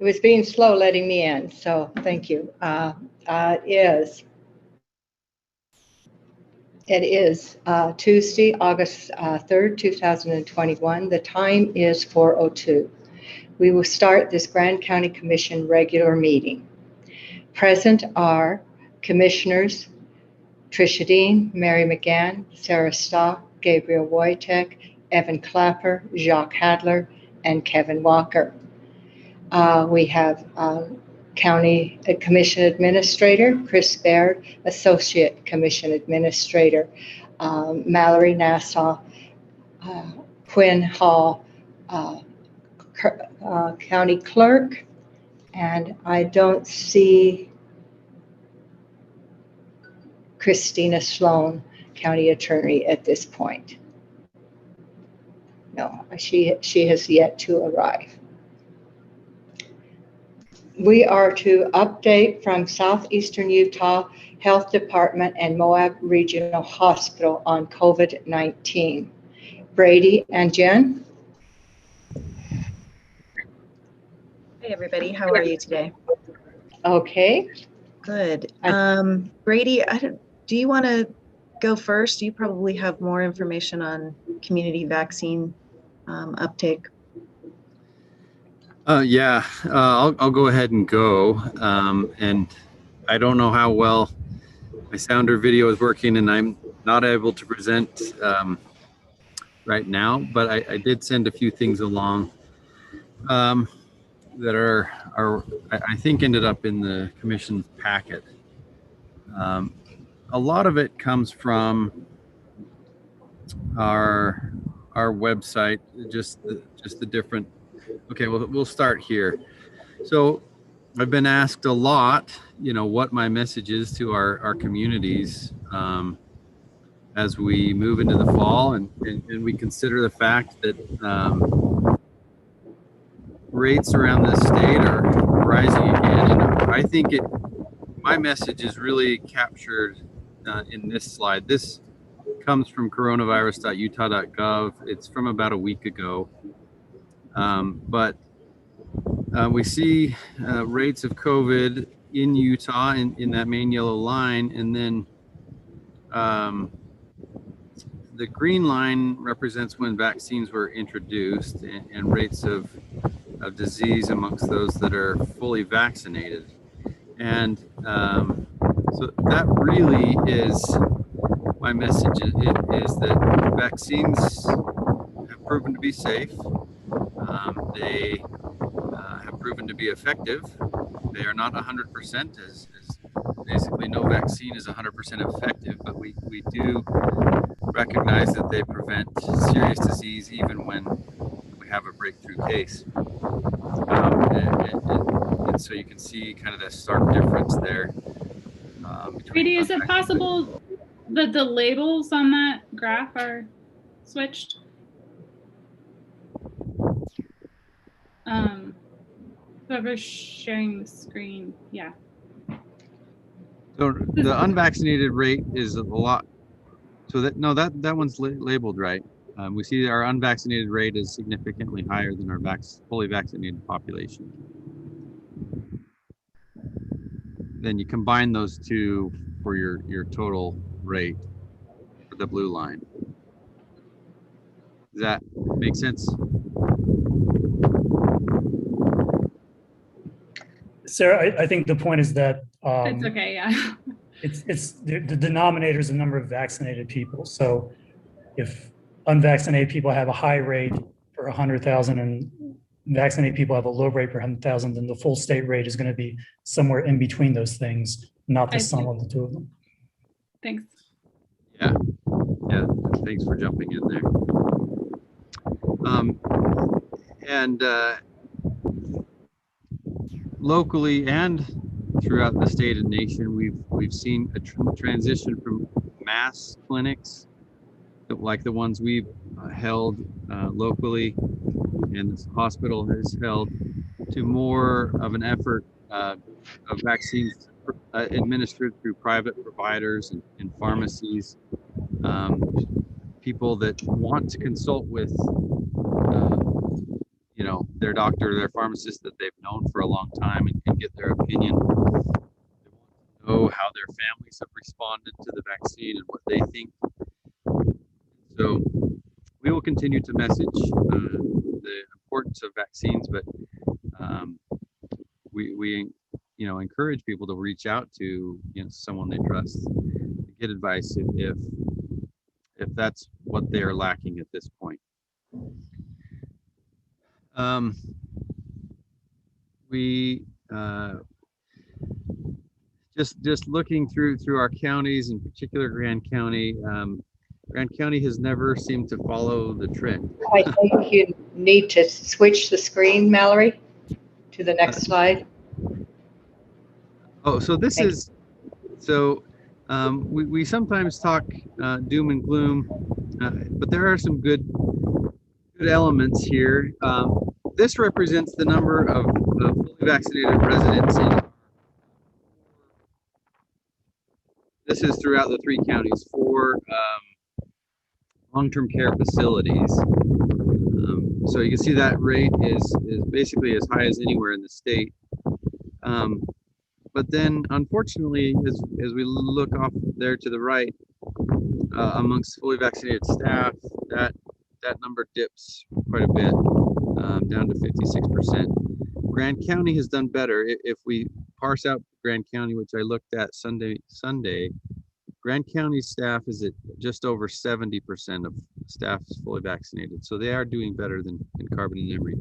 It was being slow letting me in, so thank you. It is Tuesday, August 3rd, 2021. The time is 4:02. We will start this Grand County Commission regular meeting. Present are Commissioners Tricia Dean, Mary McGann, Sarah Stock, Gabriel Wojtek, Evan Clapper, Jacques Hadler, and Kevin Walker. We have County Commission Administrator Chris Baird, Associate Commission Administrator Mallory Nassau, Quinn Hall, County Clerk, and I don't see Christina Sloan, County Attorney, at this point. No, she has yet to arrive. We are to update from Southeastern Utah Health Department and Moab Regional Hospital on COVID-19. Brady and Jen. Hey everybody, how are you today? Okay. Good. Brady, do you want to go first? You probably have more information on community vaccine uptake. Yeah, I'll go ahead and go. And I don't know how well my sound or video is working, and I'm not able to present right now, but I did send a few things along that are I think ended up in the commission's packet. A lot of it comes from our website, just the different. Okay, well, we'll start here. So I've been asked a lot, what my message is to our communities as we move into the fall, and we consider the fact that rates around the state are rising again. And I think my message is really captured in this slide. This comes from coronavirus.utah.gov. It's from about a week ago. But we see rates of COVID in Utah in that main yellow line, and then the green line represents when vaccines were introduced and rates of disease amongst those that are fully vaccinated. And so that really is my message, is that vaccines have proven to be safe. They have proven to be effective. They are not 100%, as basically no vaccine is 100% effective, but we do recognize that they prevent serious disease even when we have a breakthrough case. And so you can see kind of that stark difference there. Brady, is it possible that the labels on that graph are switched? Whoever's sharing the screen, yeah. So the unvaccinated rate is a lot. So that one's labeled right. We see our unvaccinated rate is significantly higher than our fully vaccinated population. Then you combine those two for your total rate for the blue line. Does that make sense? Sarah, I think the point is that It's okay, yeah. it's the denominator is the number of vaccinated people. So if unvaccinated people have a high rate per 100,000 and vaccinated people have a low rate per 100,000, then the full state rate is going to be somewhere in between those things, not the sum of the two of them. Thanks. Yeah, thanks for jumping in there. And locally and throughout the state and nation, we've seen a transition from mass clinics, like the ones we've held locally and this hospital has held, to more of an effort of vaccines administered through private providers and pharmacies, people that want to consult with their doctor, their pharmacist that they've known for a long time and get their opinion. They want to know how their families have responded to the vaccine and what they think. So we will continue to message the importance of vaccines, but we encourage people to reach out to someone they trust to get advice if that's what they are lacking at this point. We just looking through our counties, in particular Grand County. Grand County has never seemed to follow the trend. I think you need to switch the screen, Mallory, to the next slide. Oh, so this is, so we sometimes talk doom and gloom, but there are some good elements here. This represents the number of fully vaccinated residents this is throughout the 3 counties, 4 long-term care facilities. So you can see that rate is basically as high as anywhere in the state. But then, unfortunately, as we look off there to the right, amongst fully vaccinated staff, that number dips quite a bit, down to 56%. Grand County has done better. If we parse out Grand County, which I looked at Sunday, Grand County staff is at just over 70% of staff is fully vaccinated. So they are doing better than in Carbon and Emory.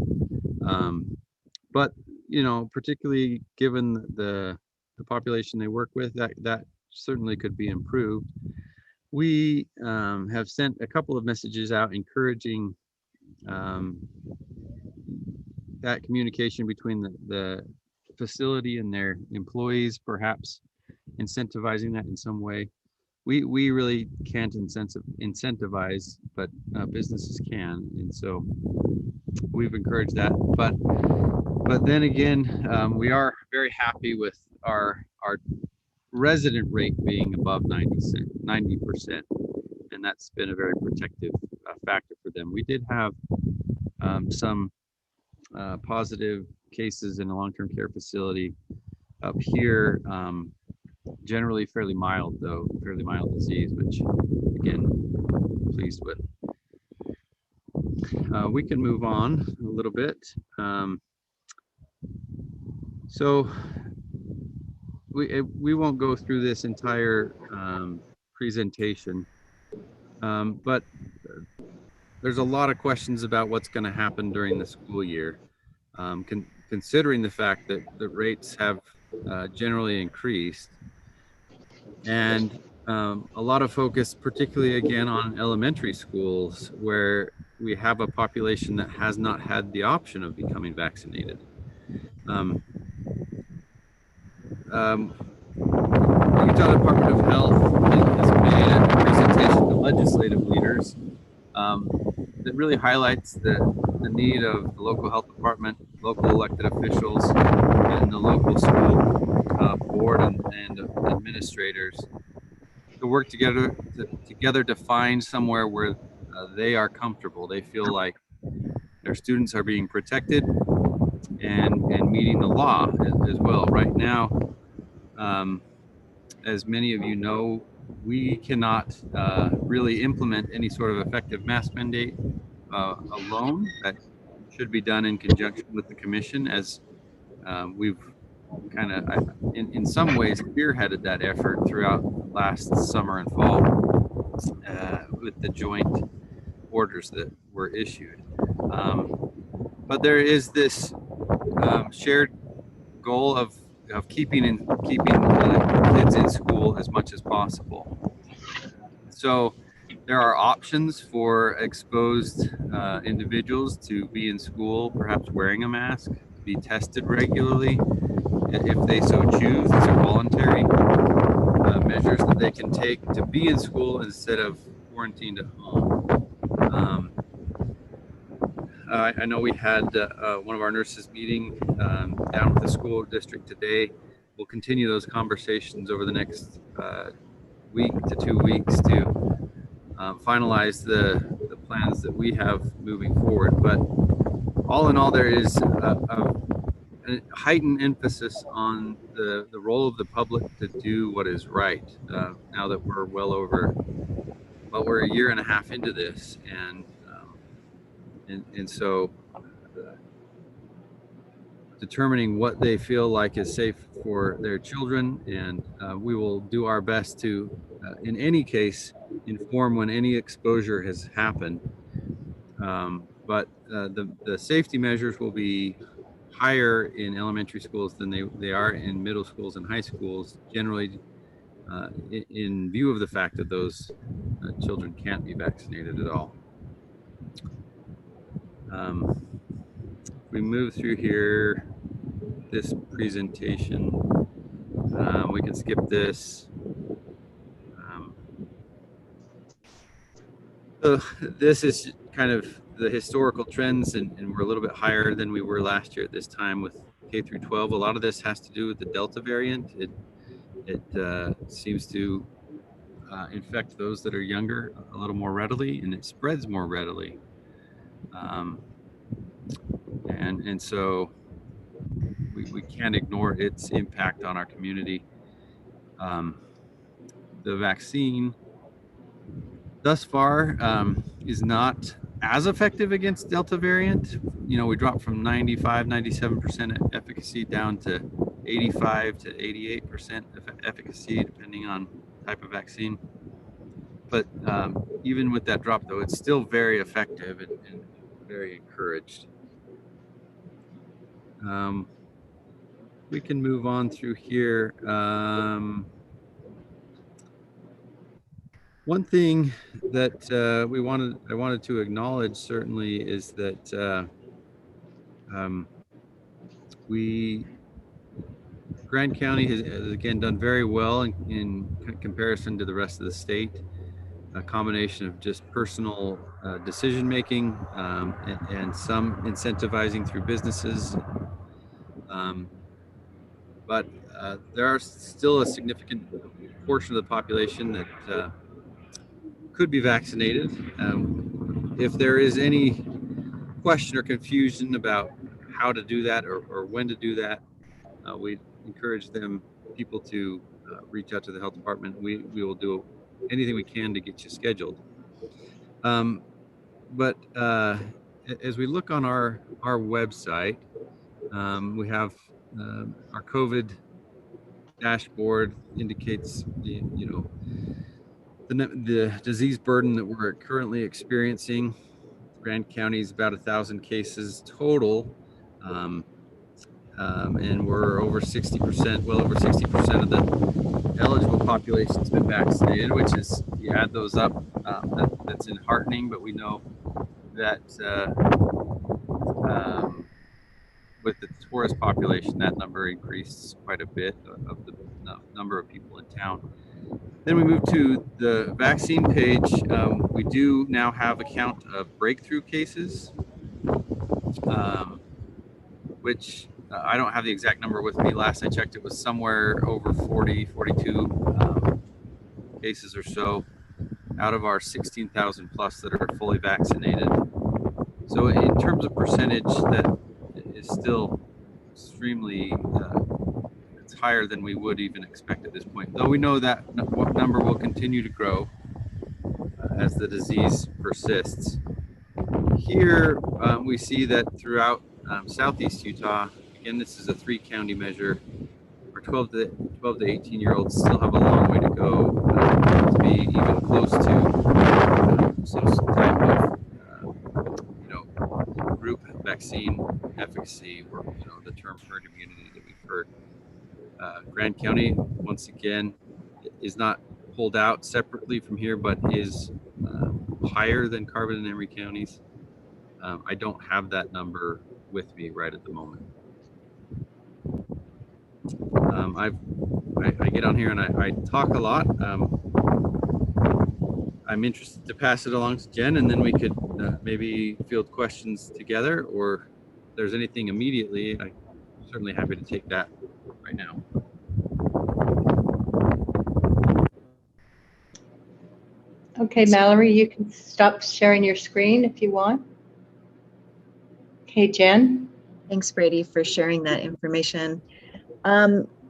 But particularly given the population they work with, that certainly could be improved. We have sent a couple of messages out encouraging that communication between the facility and their employees, perhaps incentivizing that in some way. We really can't incentivize, but businesses can, and so we've encouraged that. But then again, we are very happy with our resident rate being above 90%, and that's been a very protective factor for them. We did have some positive cases in a long-term care facility up here, generally fairly mild disease, which again, pleased with. We can move on a little bit. So we won't go through this entire presentation, but there's a lot of questions about what's going to happen during the school year, considering the fact that the rates have generally increased, and a lot of focus, particularly again on elementary schools, where we have a population that has not had the option of becoming vaccinated. The Utah Department of Health has made a presentation to legislative leaders that really highlights the need of the local health department, local elected officials, and the local school board and administrators to work together to find somewhere where they are comfortable. They feel like their students are being protected and meeting the law as well. Right now, as many of you know, we cannot really implement any sort of effective mask mandate alone. That should be done in conjunction with the commission, as we've kind of, in some ways, spearheaded that effort throughout last summer and fall with the joint orders that were issued. But there is this shared goal of keeping kids in school as much as possible. So there are options for exposed individuals to be in school, perhaps wearing a mask, be tested regularly if they so choose. These are voluntary measures that they can take to be in school instead of quarantined at home. I know we had one of our nurses meeting down with the school district today. We'll continue those conversations over the next week to 2 weeks to finalize the plans that we have moving forward. But all in all, there is a heightened emphasis on the role of the public to do what is right. Now that we're we're a year and a half into this, and so determining what they feel like is safe for their children, and we will do our best to, in any case, inform when any exposure has happened. But the safety measures will be higher in elementary schools than they are in middle schools and high schools, generally in view of the fact that those children can't be vaccinated at all. We move through here, this presentation, we can skip this. So this is kind of the historical trends, and we're a little bit higher than we were last year at this time with K through 12. A lot of this has to do with the Delta variant. It seems to infect those that are younger a little more readily, and it spreads more readily. And so we can't ignore its impact on our community. The vaccine thus far is not as effective against Delta variant. You know, we dropped from 95, 97% efficacy down to 85 to 88% efficacy, depending on type of vaccine. But even with that drop, though, it's still very effective and very encouraged. We can move on through here. One thing that I wanted to acknowledge certainly is that Grand County has again done very well in comparison to the rest of the state. A combination of just personal decision making and some incentivizing through businesses. But there are still a significant portion of the population that could be vaccinated. If there is any question or confusion about how to do that or when to do that, we encourage people to reach out to the health department. We will do anything we can to get you scheduled. But as we look on our website, we have our COVID dashboard indicates the disease burden that we're currently experiencing. Grand County is about 1,000 cases total, and we're over 60%, well over 60% of the eligible population has been vaccinated, which is, you add those up, that's enheartening, but we know that with the tourist population, that number increased quite a bit of the number of people in town. Then we move to the vaccine page. We do now have a count of breakthrough cases, which I don't have the exact number with me. Last I checked, it was somewhere over 40, 42 cases or so out of our 16,000 plus that are fully vaccinated. So in terms of percentage, that is still extremely, it's higher than we would even expect at this point. Though we know that number will continue to grow as the disease persists. Here we see that throughout Southeast Utah, again, this is a 3-county measure. Our 12 to 18 year olds still have a long way to go to be even close to some type of group vaccine efficacy, or the term herd immunity that we've heard. Grand County, once again, is not pulled out separately from here, but is higher than Carbon and Emery counties. I don't have that number with me right at the moment. I get on here and I talk a lot. I'm interested to pass it along to Jen, and then we could maybe field questions together, or if there's anything immediately, I'm certainly happy to take that right now. Okay, Mallory, you can stop sharing your screen if you want. Okay, Jen? Thanks, Brady, for sharing that information.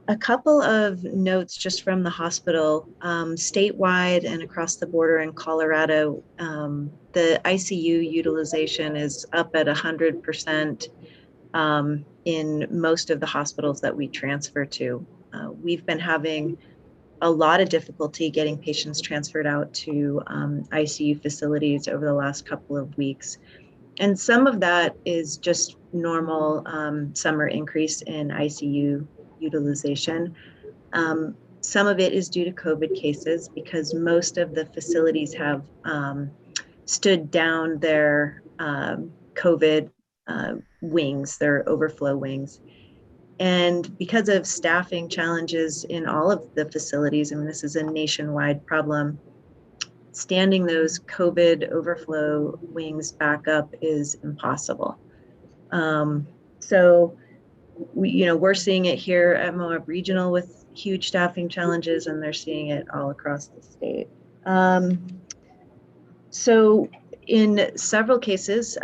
A couple of notes just from the hospital, statewide and across the border in Colorado, the ICU utilization is up at 100% in most of the hospitals that we transfer to. We've been having a lot of difficulty getting patients transferred out to ICU facilities over the last couple of weeks. And some of that is just normal summer increase in ICU utilization. Some of it is due to COVID cases because most of the facilities have stood down their COVID wings, their overflow wings. And because of staffing challenges in all of the facilities, I mean, this is a nationwide problem, standing those COVID overflow wings back up is impossible. So we're seeing it here at Moab Regional with huge staffing challenges, and they're seeing it all across the state. So in several cases,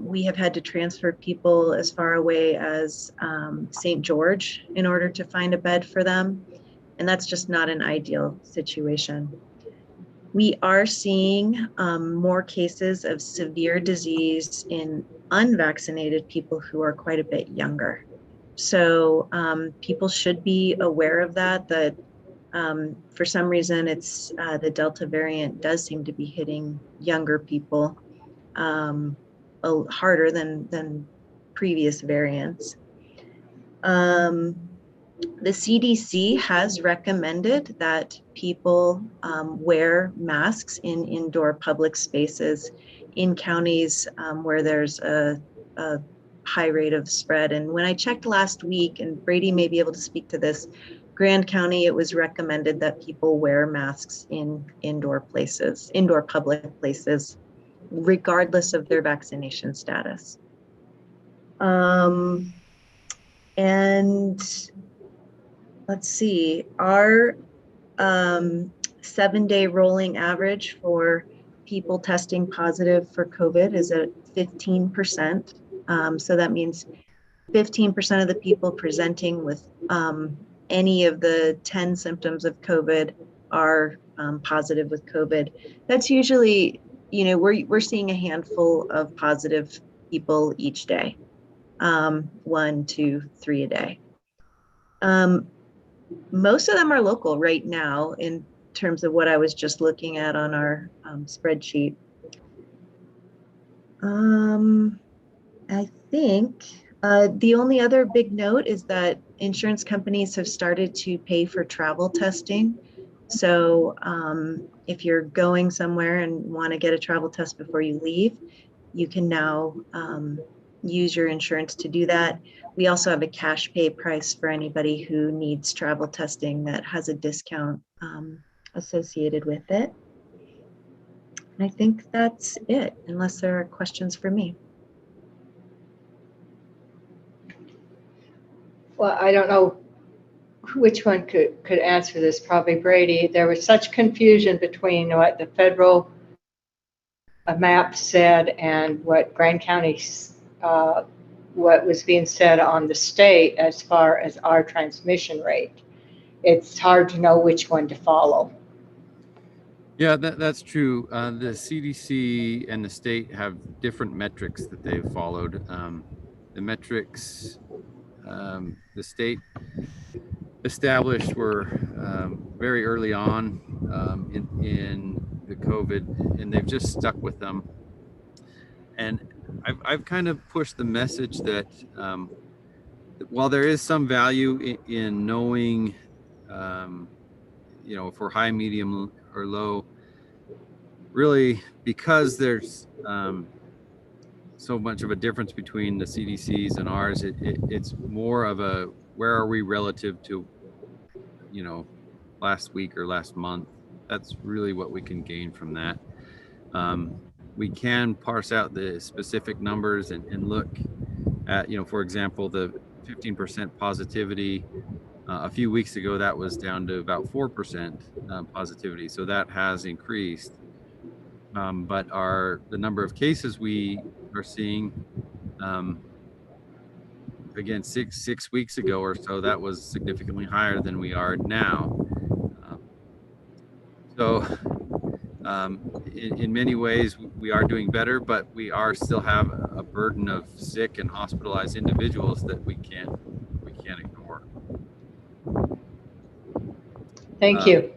we have had to transfer people as far away as St. George in order to find a bed for them. And that's just not an ideal situation. We are seeing more cases of severe disease in unvaccinated people who are quite a bit younger. So people should be aware of that, for some reason it's the Delta variant does seem to be hitting younger people harder than previous variants. The CDC has recommended that people wear masks in indoor public spaces in counties where there's a high rate of spread. And when I checked last week, and Brady may be able to speak to this, Grand County, it was recommended that people wear masks in indoor public places, regardless of their vaccination status. And let's see, our 7-day rolling average for people testing positive for COVID is at 15%. So that means 15% of the people presenting with any of the 10 symptoms of COVID are positive with COVID. That's usually, we're seeing a handful of positive people each day, 1, 2, 3 a day. Most of them are local right now in terms of what I was just looking at on our spreadsheet. I think the only other big note is that insurance companies have started to pay for travel testing. So if you're going somewhere and want to get a travel test before you leave, you can now use your insurance to do that. We also have a cash pay price for anybody who needs travel testing that has a discount associated with it. And I think that's it, unless there are questions for me. Well, I don't know which one could answer this, probably Brady. There was such confusion between what the federal map said and what Grand County, what was being said on the state as far as our transmission rate. It's hard to know which one to follow. Yeah, that's true. The CDC and the state have different metrics that they've followed. The metrics the state established were very early on in the COVID, and they've just stuck with them. And I've kind of pushed the message that while there is some value in knowing, if we're high, medium, or low, really because there's so much of a difference between the CDC's and ours, it's more of a where are we relative to, last week or last month. That's really what we can gain from that. We can parse out the specific numbers and look at, for example, the 15% positivity. A few weeks ago, that was down to about 4% positivity. So that has increased. But the number of cases we are seeing again, six weeks ago or so, that was significantly higher than we are now. In many ways, we are doing better, but we are still have a burden of sick and hospitalized individuals that we can't ignore. Thank you.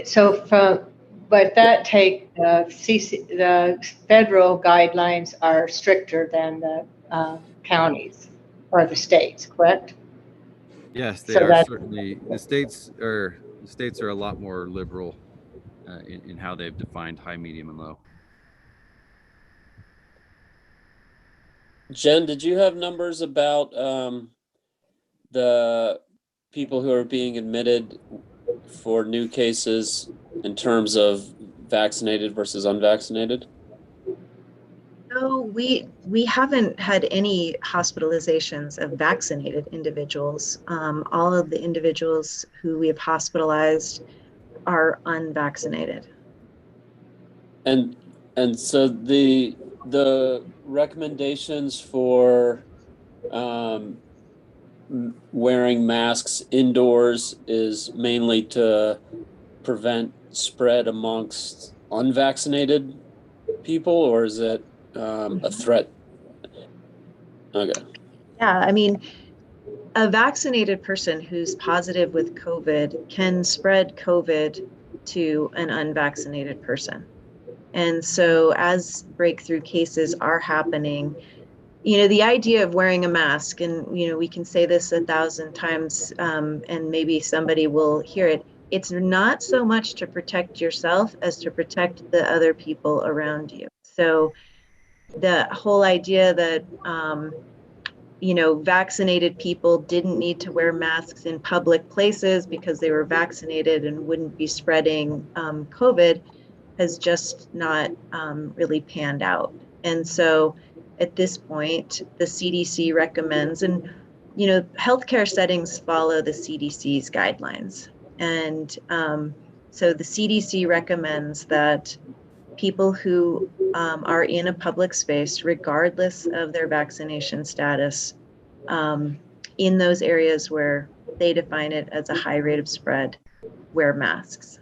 So but that the federal guidelines are stricter than the counties or the states, correct? Yes, they So are certainly. The states are a lot more liberal in how they've defined high, medium, and low. Jen, did you have numbers about the people who are being admitted for new cases in terms of vaccinated versus unvaccinated? No, we haven't had any hospitalizations of vaccinated individuals. All of the individuals who we have hospitalized are unvaccinated. And so the recommendations for wearing masks indoors is mainly to prevent spread amongst unvaccinated people, or is it a threat? Okay. Yeah, I mean, a vaccinated person who's positive with COVID can spread COVID to an unvaccinated person. And so as breakthrough cases are happening, the idea of wearing a mask, and, we can say this 1,000 times and maybe somebody will hear it. It's not so much to protect yourself as to protect the other people around you. So the whole idea that, vaccinated people didn't need to wear masks in public places because they were vaccinated and wouldn't be spreading COVID has just not really panned out. And so at this point, the CDC recommends, and, healthcare settings follow the CDC's guidelines. And so the CDC recommends that people who are in a public space, regardless of their vaccination status, in those areas where they define it as a high rate of spread, wear masks.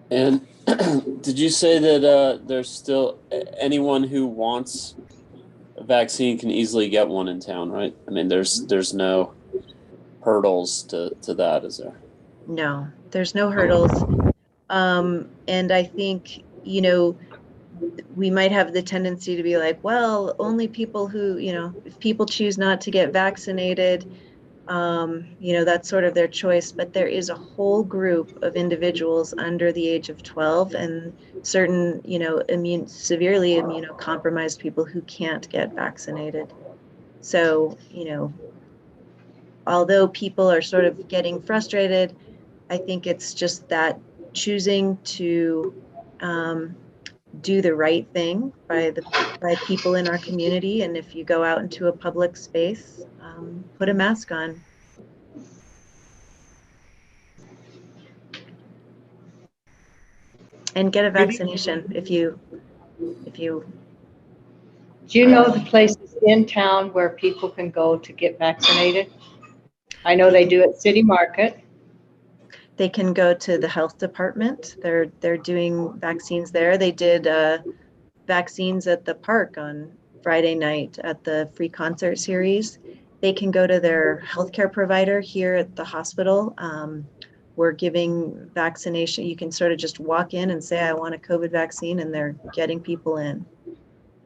And did you say that there's still anyone who wants a vaccine can easily get one in town, right? I mean, there's no hurdles to that, is there? No, there's no hurdles. And I think, we might have the tendency to be like, well, only people who, if people choose not to get vaccinated, that's sort of their choice. But there is a whole group of individuals under the age of 12 and certain, severely immunocompromised people who can't get vaccinated. So, although people are sort of getting frustrated, I think it's just that choosing to do the right thing by people in our community. And if you go out into a public space, put a mask on. And get a vaccination if you. Do you know the places in town where people can go to get vaccinated? I know they do at City Market. They can go to the health department. They're doing vaccines there. They did vaccines at the park on Friday night at the free concert series. They can go to their healthcare provider here at the hospital. We're giving vaccination. You can sort of just walk in and say, I want a COVID vaccine, and they're getting people in.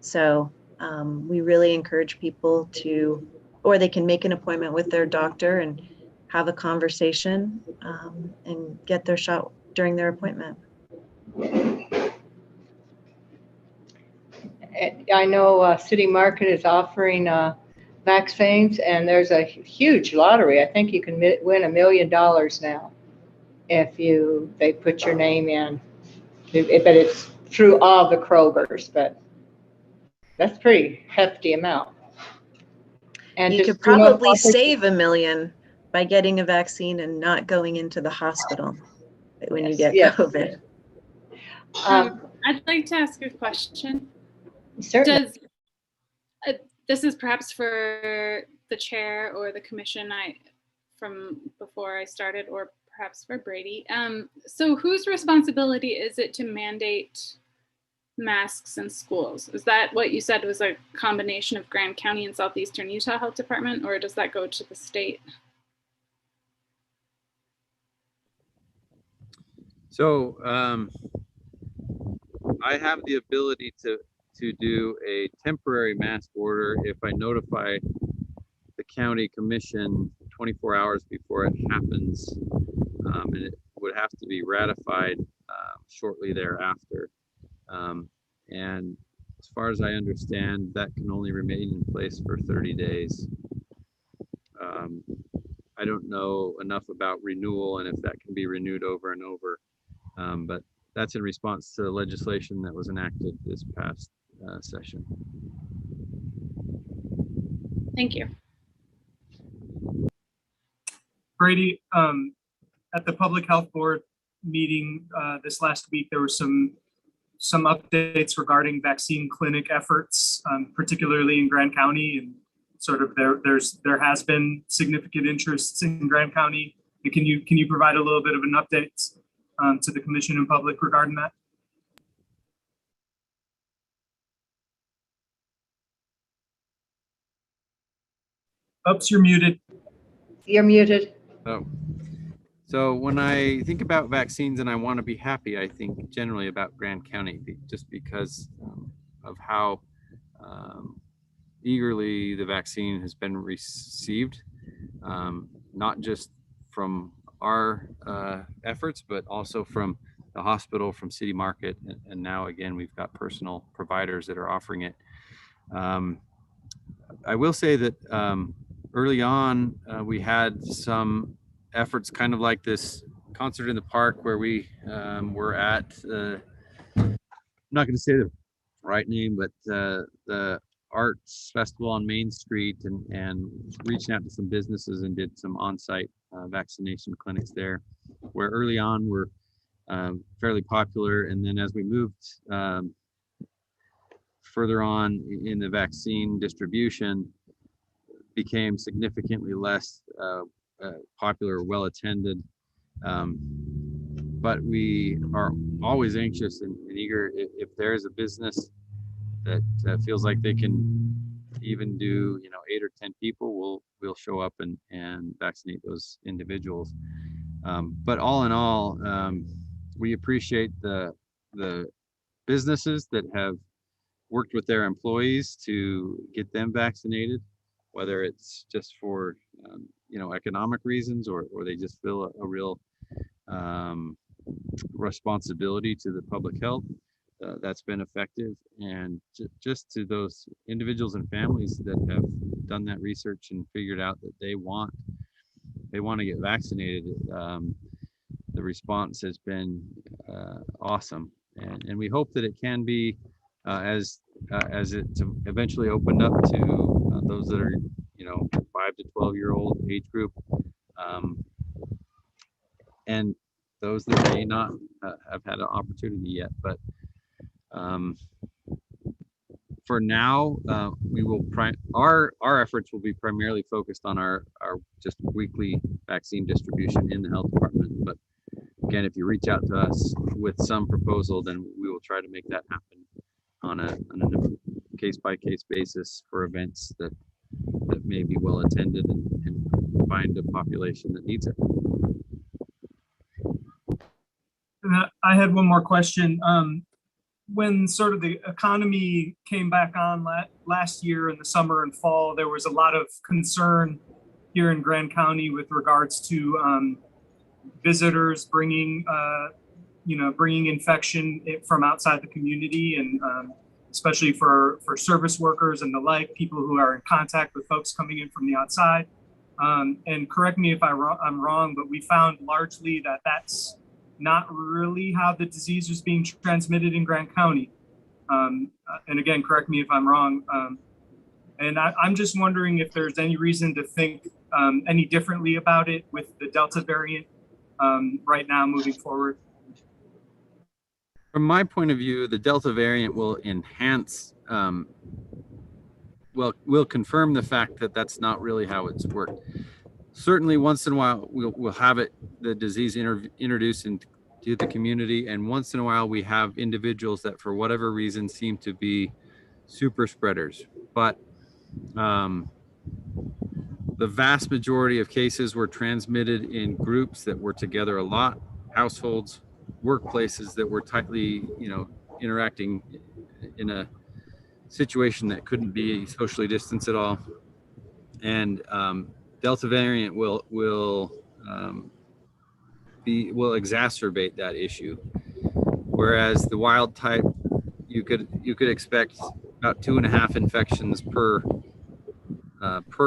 So we really encourage people to, or they can make an appointment with their doctor and have a conversation and get their shot during their appointment. I know City Market is offering vaccines, and there's a huge lottery. I think you can win $1 million now if they put your name in. But it's through all the Krogers, but that's pretty hefty amount. And you could probably save $1 million by getting a vaccine and not going into the hospital when you get COVID. I'd like to ask a question. Certainly. Does this is perhaps for the chair or the commission from before I started, or perhaps for Brady. So whose responsibility is it to mandate masks in schools? Is that what you said was a combination of Grand County and Southeastern Utah Health Department, or does that go to the state? So I have the ability to do a temporary mask order if I notify the county commission 24 hours before it happens, and it would have to be ratified shortly thereafter. And as far as I understand, that can only remain in place for 30 days. I don't know enough about renewal and if that can be renewed over and over, but that's in response to legislation that was enacted this past session. Thank you. Brady, at the Public Health Board meeting this last week, there were some updates regarding vaccine clinic efforts, particularly in Grand County, and sort of there has been significant interest in Grand County. Can you provide a little bit of an update to the commission and public regarding that? Oops, you're muted. You're muted. Oh, so when I think about vaccines and I want to be happy, I think generally about Grand County, just because of how eagerly the vaccine has been received, not just from our efforts, but also from the hospital, from City Market, and now again we've got personal providers that are offering it. I will say that early on we had some efforts kind of like this concert in the park where we were at, I'm not going to say the right name, but the arts festival on Main Street, and reaching out to some businesses and did some on-site vaccination clinics there, where early on were fairly popular. And then as we moved further on in the vaccine distribution, became significantly less popular or well attended. But we are always anxious and eager if there is a business that feels like they can even do 8 or 10 people, we'll show up and vaccinate those individuals. But all in all, we appreciate the businesses that have worked with their employees to get them vaccinated, whether it's just for economic reasons or they just feel a real responsibility to the public health. That's been effective. And just to those individuals and families that have done that research and figured out that they want to get vaccinated, the response has been awesome. And we hope that it can be as it's eventually opened up to those that are 5 to 12-year-old age group, and those that may not have had an opportunity yet. But for now, we will our efforts will be primarily focused on our just weekly vaccine distribution in the health department. But again, if you reach out to us with some proposal, then we will try to make that happen on a case-by-case basis for events that may be well attended and find a population that needs it. I had one more question. When sort of the economy came back on last year in the summer and fall, there was a lot of concern here in Grand County with regards to visitors bringing infection from outside the community, and especially for service workers and the like, people who are in contact with folks coming in from the outside. And correct me if I'm wrong, but we found largely that that's not really how the disease was being transmitted in Grand County. And again, correct me if I'm wrong. And I'm just wondering if there's any reason to think any differently about it with the Delta variant right now moving forward. From my point of view, the Delta variant will enhance, will confirm the fact that that's not really how it's worked. Certainly, once in a while, we'll have the disease introduced into the community, and once in a while, we have individuals that, for whatever reason, seem to be super spreaders. But the vast majority of cases were transmitted in groups that were together a lot, households, workplaces that were tightly, interacting in a situation that couldn't be socially distanced at all. And Delta variant will exacerbate that issue. Whereas the wild type, you could expect about 2.5 infections per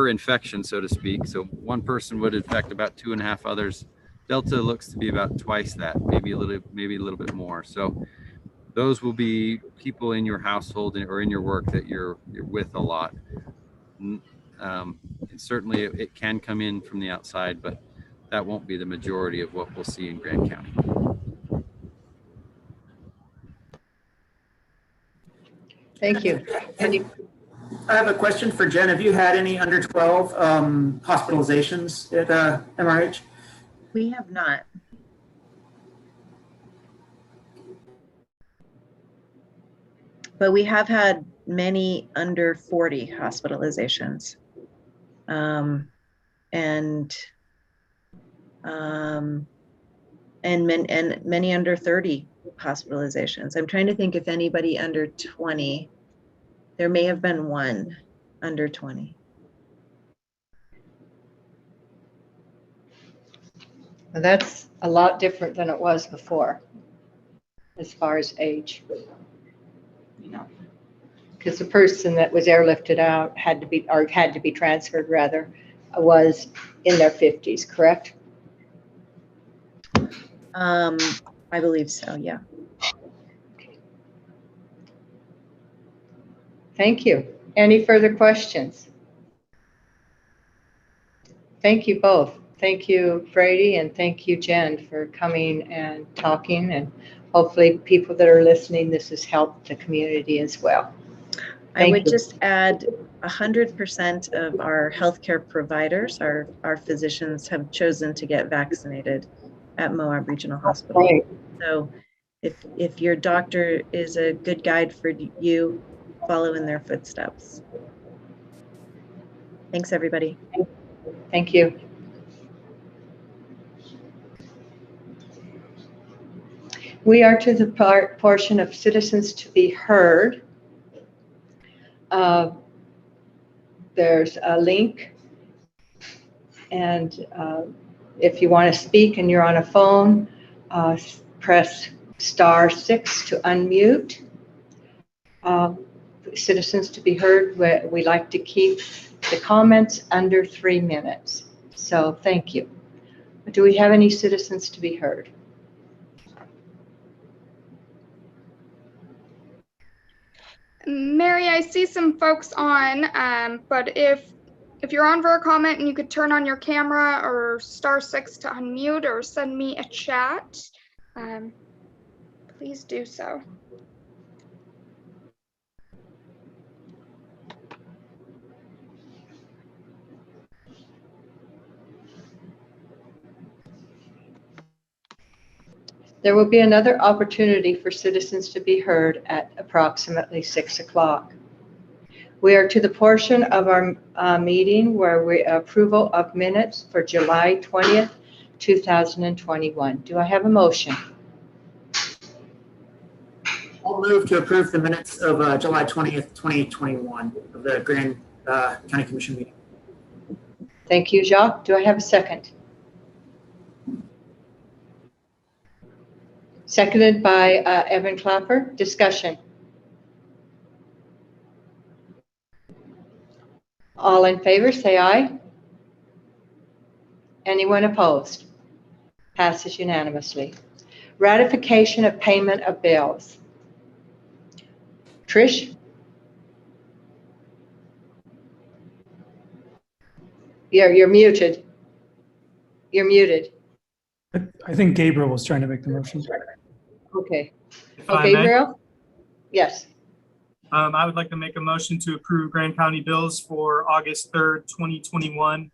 infection, so to speak. So one person would infect about 2.5 others. Delta looks to be about twice that, maybe a little bit more. So those will be people in your household or in your work that you're with a lot. And certainly it can come in from the outside, but that won't be the majority of what we'll see in Grand County. Thank you. I have a question for Jen. Have you had any under 12 hospitalizations at MRH? We have not. But we have had many under 40 hospitalizations. And many under 30 hospitalizations. I'm trying to think if anybody under 20. There may have been one under 20. Well, that's a lot different than it was before, as far as age. Because the person that was airlifted out had to be transferred rather, was in their 50s, correct? I believe so, yeah. Thank you. Any further questions? Thank you both. Thank you, Brady, and thank you, Jen, for coming and talking. And hopefully people that are listening, this has helped the community as well. I would just add 100% of our healthcare providers, our physicians have chosen to get vaccinated at Moab Regional Hospital. Right. So if your doctor is a good guide for you, follow in their footsteps. Thanks, everybody. Thank you. We are to the portion of citizens to be heard. There's a link, and if you want to speak and you're on a phone, press *6 to unmute. Citizens to be heard, we like to keep the comments under 3 minutes. So thank you. Do we have any citizens to be heard? Mary, I see some folks on, but if you're on for a comment and you could turn on your camera or *6 to unmute or send me a chat, please do so. There will be another opportunity for citizens to be heard at approximately 6 o'clock. We are to the portion of our meeting where we approval of minutes for July 20th, 2021. Do I have a motion? I'll move to approve the minutes of July 20th, 2021 of the Grand County Commission meeting. Thank you, Jacques. Do I have a second? Seconded by Evan Clapper. Discussion. All in favor, say aye. Anyone opposed? Passes unanimously. Ratification of payment of bills. Trish? You're muted. You're muted. I think Gabriel was trying to make the motion. Okay, If Oh, I may, Gabriel? Yes. I would like to make a motion to approve Grand County bills for August 3rd, 2021.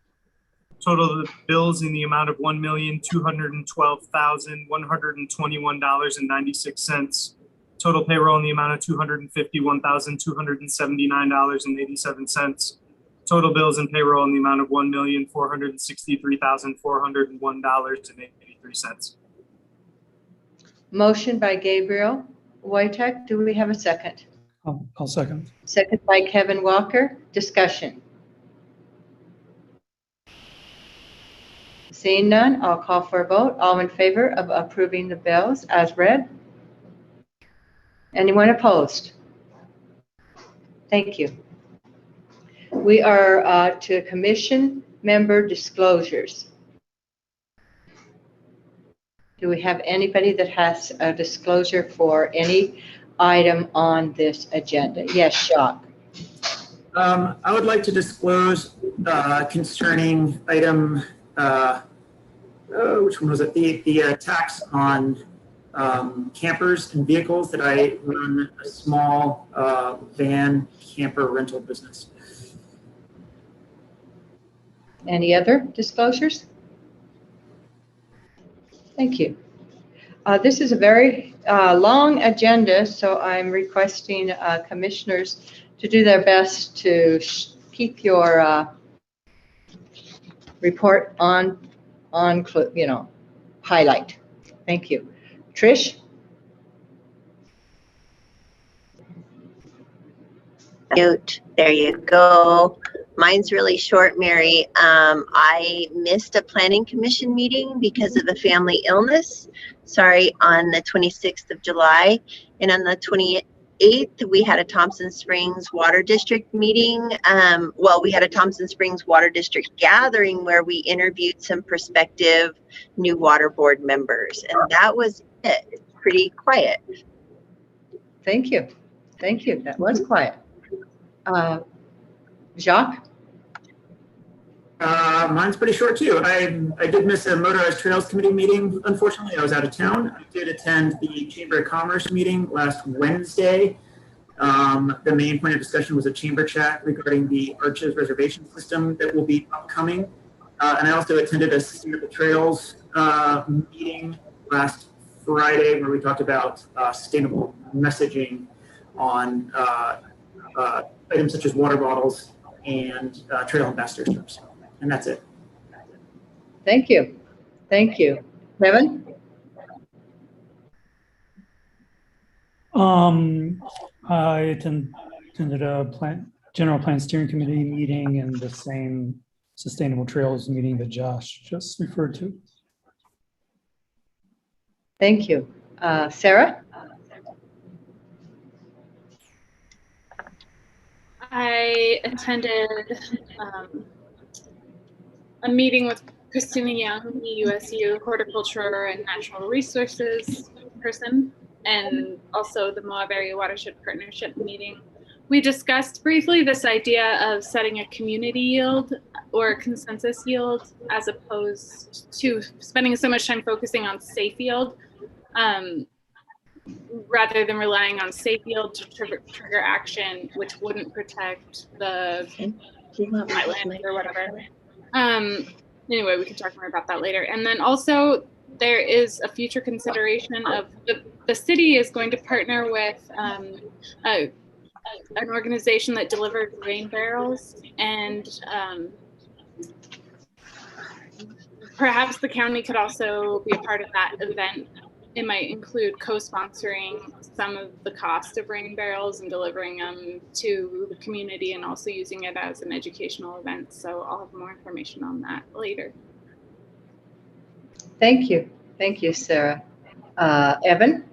Total of bills in the amount of $1,212,121.96. Total payroll in the amount of $251,279.87. Total bills and payroll in the amount of $1,463,401.83. Motion by Gabriel Wojtek. Do we have a second? I'll second. Second by Kevin Walker. Discussion. Seeing none, I'll call for a vote. All in favor of approving the bills as read? Anyone opposed? Thank you. We are to commission member disclosures. Do we have anybody that has a disclosure for any item on this agenda? Yes, Jacques. I would like to disclose concerning item, which one was it? The tax on campers and vehicles, that I run a small van camper rental business. Any other disclosures? Thank you. This is a very long agenda, so I'm requesting commissioners to do their best to keep your report on highlight. Thank you. Trish? Mute. There you go. Mine's really short, Mary. I missed a planning commission meeting because of a family illness. Sorry, on the 26th of July. And on the 28th, we had a Thompson Springs Water District meeting. We had a Thompson Springs Water District gathering where we interviewed some prospective new water board members. And that was it. It's pretty quiet. Thank you. Thank you. That was quiet. Jacques? Mine's pretty short too. I did miss a Motorized Trails Committee meeting. Unfortunately, I was out of town. I did attend the Chamber of Commerce meeting last Wednesday. The main point of discussion was a chamber chat regarding the Arches reservation system that will be upcoming. And I also attended a System of the Trails meeting last Friday where we talked about sustainable messaging on items such as water bottles and trail ambassador strips. And that's it. Thank you. Thank you. Kevin? I attended a general plan steering committee meeting and the same sustainable trails meeting that Josh just referred to. Thank you. Sarah? I attended a meeting with Christina Young, the USU Horticulture and Natural Resources person, and also the Moab Area Watershed Partnership meeting. We discussed briefly this idea of setting a community yield or consensus yield as opposed to spending so much time focusing on safe yield, rather than relying on safe yield to trigger action, which wouldn't protect the wetland or whatever. Anyway, we can talk more about that later. And then also there is a future consideration of the city is going to partner with an organization that delivers grain barrels, and perhaps the county could also be a part of that event. It might include co-sponsoring some of the cost of grain barrels and delivering them to the community, and also using it as an educational event. So I'll have more information on that later. Thank you. Thank you, Sarah. Evan?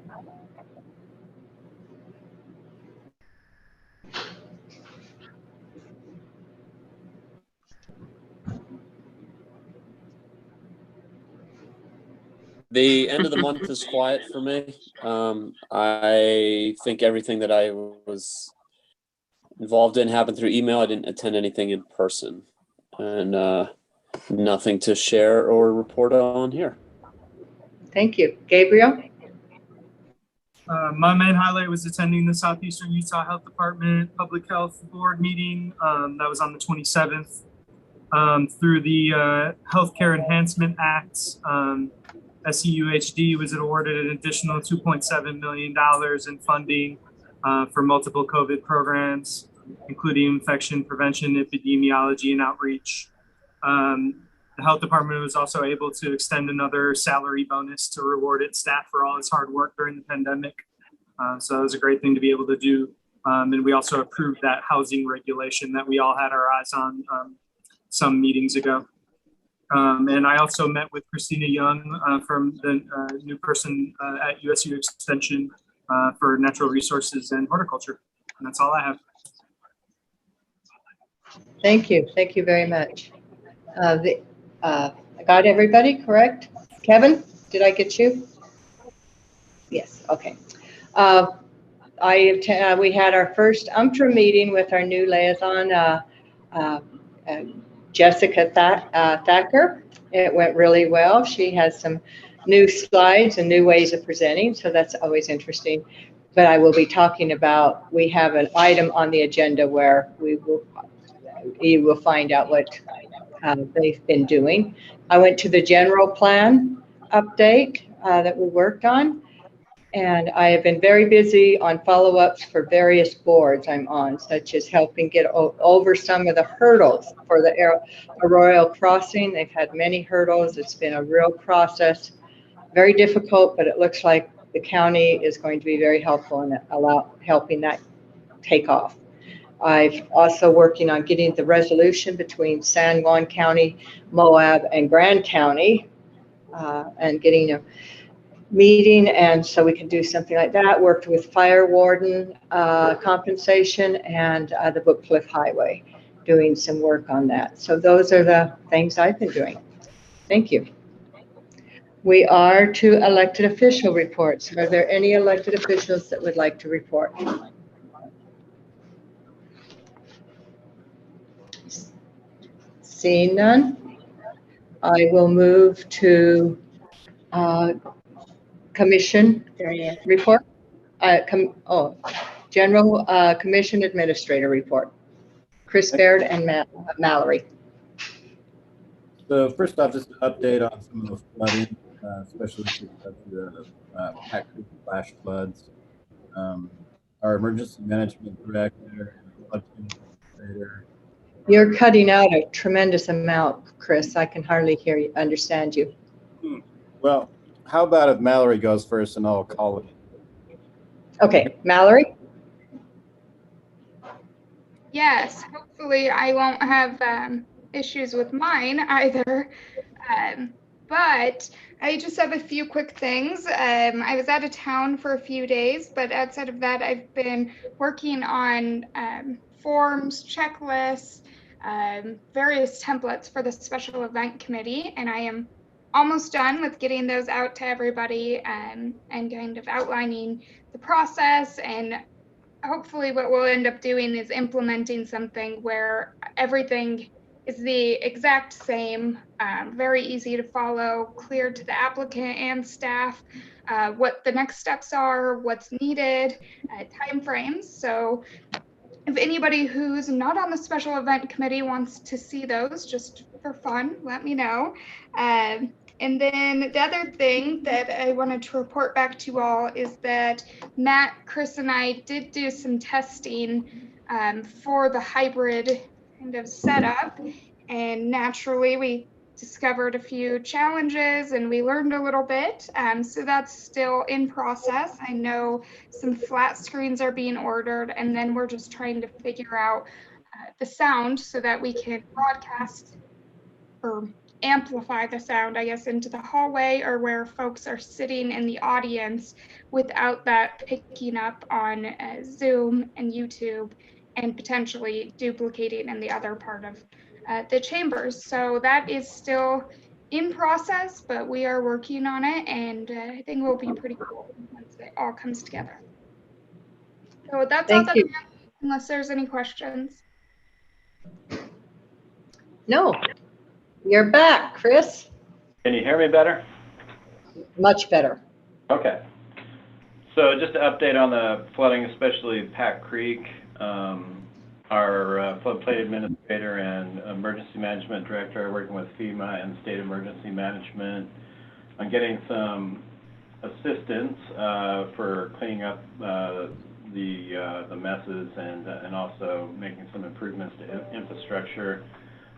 The end of the month is quiet for me. I think everything that I was involved in happened through email. I didn't attend anything in person, and nothing to share or report on here. Thank you. Gabriel? My main highlight was attending the Southeastern Utah Health Department Public Health Board meeting. That was on the 27th. Through the Healthcare Enhancement Act, SEUHD was awarded an additional $2.7 million in funding for multiple COVID programs, including infection prevention, epidemiology, and outreach. The health department was also able to extend another salary bonus to reward its staff for all its hard work during the pandemic. So it was a great thing to be able to do. And we also approved that housing regulation that we all had our eyes on some meetings ago. And I also met with Christina Young from the new person at USU Extension for natural resources and horticulture. And that's all I have. Thank you. Thank you very much. I got everybody, correct? Kevin, did I get you? Yes, okay. We had our first UMTRA meeting with our new liaison, Jessica Thacker. It went really well. She has some new slides and new ways of presenting, so that's always interesting. But I will be talking about, we have an item on the agenda where you will find out what they've been doing. I went to the general plan update that we worked on, and I have been very busy on follow-ups for various boards I'm on, such as helping get over some of the hurdles for the Arroyo Crossing. They've had many hurdles. It's been a real process, very difficult, but it looks like the county is going to be very helpful in helping that take off. I've also working on getting the resolution between San Juan County, Moab, and Grand County, and getting a meeting, and so we can do something like that. Worked with fire warden compensation and the Book Cliff Highway, doing some work on that. So those are the things I've been doing. Thank you. We are to elected official reports. Are there any elected officials that would like to report? Seeing none, I will move to commission report. General Commission Administrator report. Chris Baird and Mallory. So first off, just an update on some of the flooding, especially because of the Pack Creek flash floods. Our emergency management director and flood administrator. You're cutting out a tremendous amount, Chris. I can hardly hear you, understand you. Well, how about if Mallory goes first and I'll call it? Okay, Mallory? Yes, hopefully I won't have issues with mine either. But I just have a few quick things. I was out of town for a few days, but outside of that, I've been working on forms, checklists, various templates for the special event committee, and I am almost done with getting those out to everybody and kind of outlining the process. And hopefully what we'll end up doing is implementing something where everything is the exact same, very easy to follow, clear to the applicant and staff, what the next steps are, what's needed, timeframes. So if anybody who's not on the special event committee wants to see those just for fun, let me know. And then the other thing that I wanted to report back to you all is that Matt, Chris, and I did do some testing for the hybrid kind of setup. And naturally, we discovered a few challenges and we learned a little bit. So that's still in process. I know some flat screens are being ordered, and then we're just trying to figure out the sound so that we can broadcast or amplify the sound, I guess, into the hallway or where folks are sitting in the audience without that picking up on Zoom and YouTube and potentially duplicating in the other part of the chambers. So that is still in process, but we are working on it, and I think it will be pretty cool once it all comes together. So that's all that I have, unless there's any questions. No. You're back, Chris. Can you hear me better? Much better. Okay. So just to update on the flooding, especially Pack Creek, our floodplain administrator and emergency management director are working with FEMA and state emergency management on getting some assistance for cleaning up the messes and also making some improvements to infrastructure.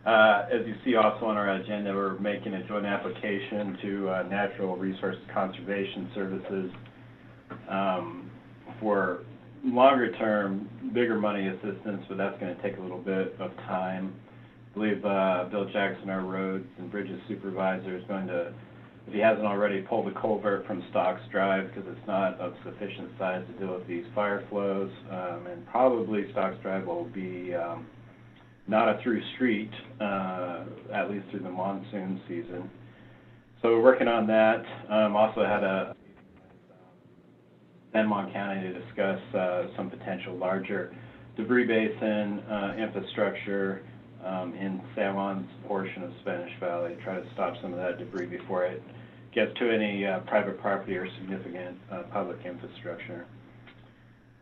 As you see also on our agenda, we're making a joint application to Natural Resource Conservation Services for longer term, bigger money assistance, but that's going to take a little bit of time. I believe Bill Jackson, our roads and bridges supervisor, is going to, if he hasn't already, pull the culvert from Stocks Drive because it's not of sufficient size to deal with these fire flows, and probably Stocks Drive will be not a through street, at least through the monsoon season. So we're working on that. Also had a San Juan County to discuss some potential larger debris basin infrastructure in San Juan's portion of Spanish Valley, try to stop some of that debris before it gets to any private property or significant public infrastructure.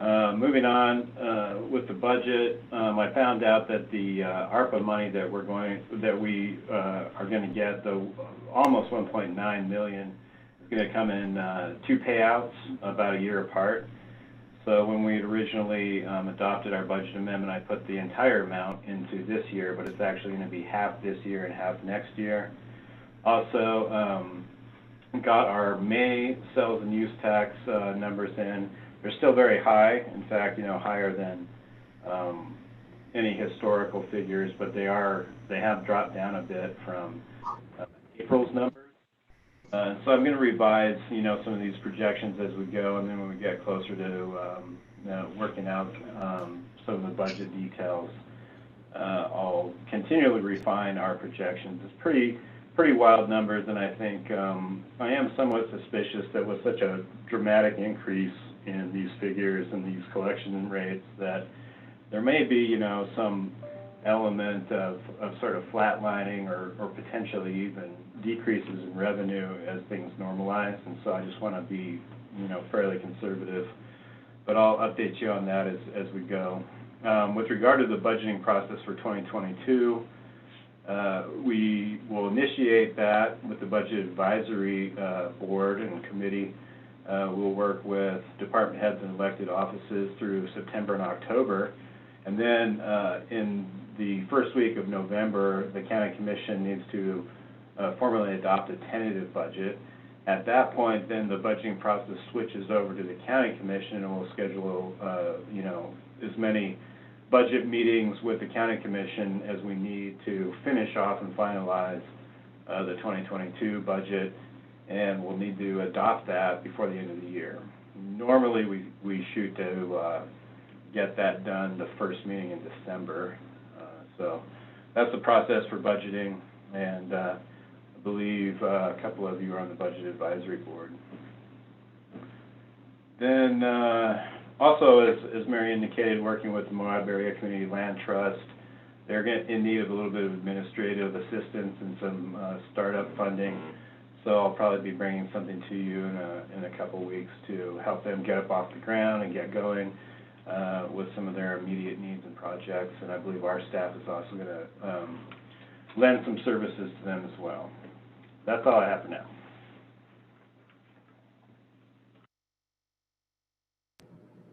Moving on with the budget, I found out that the ARPA money that we are going to get, the almost 1.9 million, is going to come in 2 payouts about a year apart. So when we originally adopted our budget amendment, I put the entire amount into this year, but it's actually going to be half this year and half next year. Also, got our May sales and use tax numbers in. They're still very high, in fact, higher than any historical figures, but they have dropped down a bit from April's numbers. So I'm going to revise, some of these projections as we go, and then when we get closer to working out some of the budget details, I'll continually refine our projections. It's pretty wild numbers, and I think I am somewhat suspicious that with such a dramatic increase in these figures and these collection rates that there may be, some element of sort of flatlining or potentially even decreases in revenue as things normalize. And so I just want to be, fairly conservative. But I'll update you on that as we go. With regard to the budgeting process for 2022, we will initiate that with the Budget Advisory Board and Committee. We'll work with department heads and elected offices through September and October. And then in the first week of November, the County Commission needs to formally adopt a tentative budget. At that point, then the budgeting process switches over to the County Commission, and we'll schedule, as many budget meetings with the County Commission as we need to finish off and finalize the 2022 budget, and we'll need to adopt that before the end of the year. Normally, we shoot to get that done the first meeting in December. So that's the process for budgeting, and I believe a couple of you are on the Budget Advisory Board. Then also, as Mary indicated, working with the Moab Area Community Land Trust, they're in need of a little bit of administrative assistance and some startup funding. So I'll probably be bringing something to you in a couple weeks to help them get up off the ground and get going with some of their immediate needs and projects. And I believe our staff is also going to lend some services to them as well. That's all I have for now.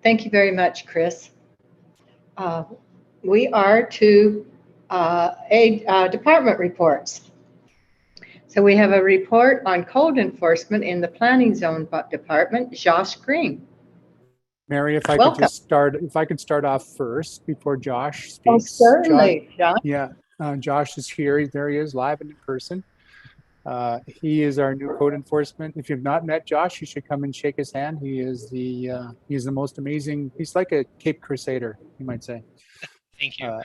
Thank you very much, Chris. We are to department reports. So we have a report on code enforcement in the planning zone department. Josh Green. Mary, if I could start off first before Josh speaks. Oh, certainly, Josh. Yeah, Josh is here. There he is, live and in person. He is our new code enforcement. If you've not met Josh, you should come and shake his hand. He is the most amazing. He's like a Cape Crusader, you might say. Thank you.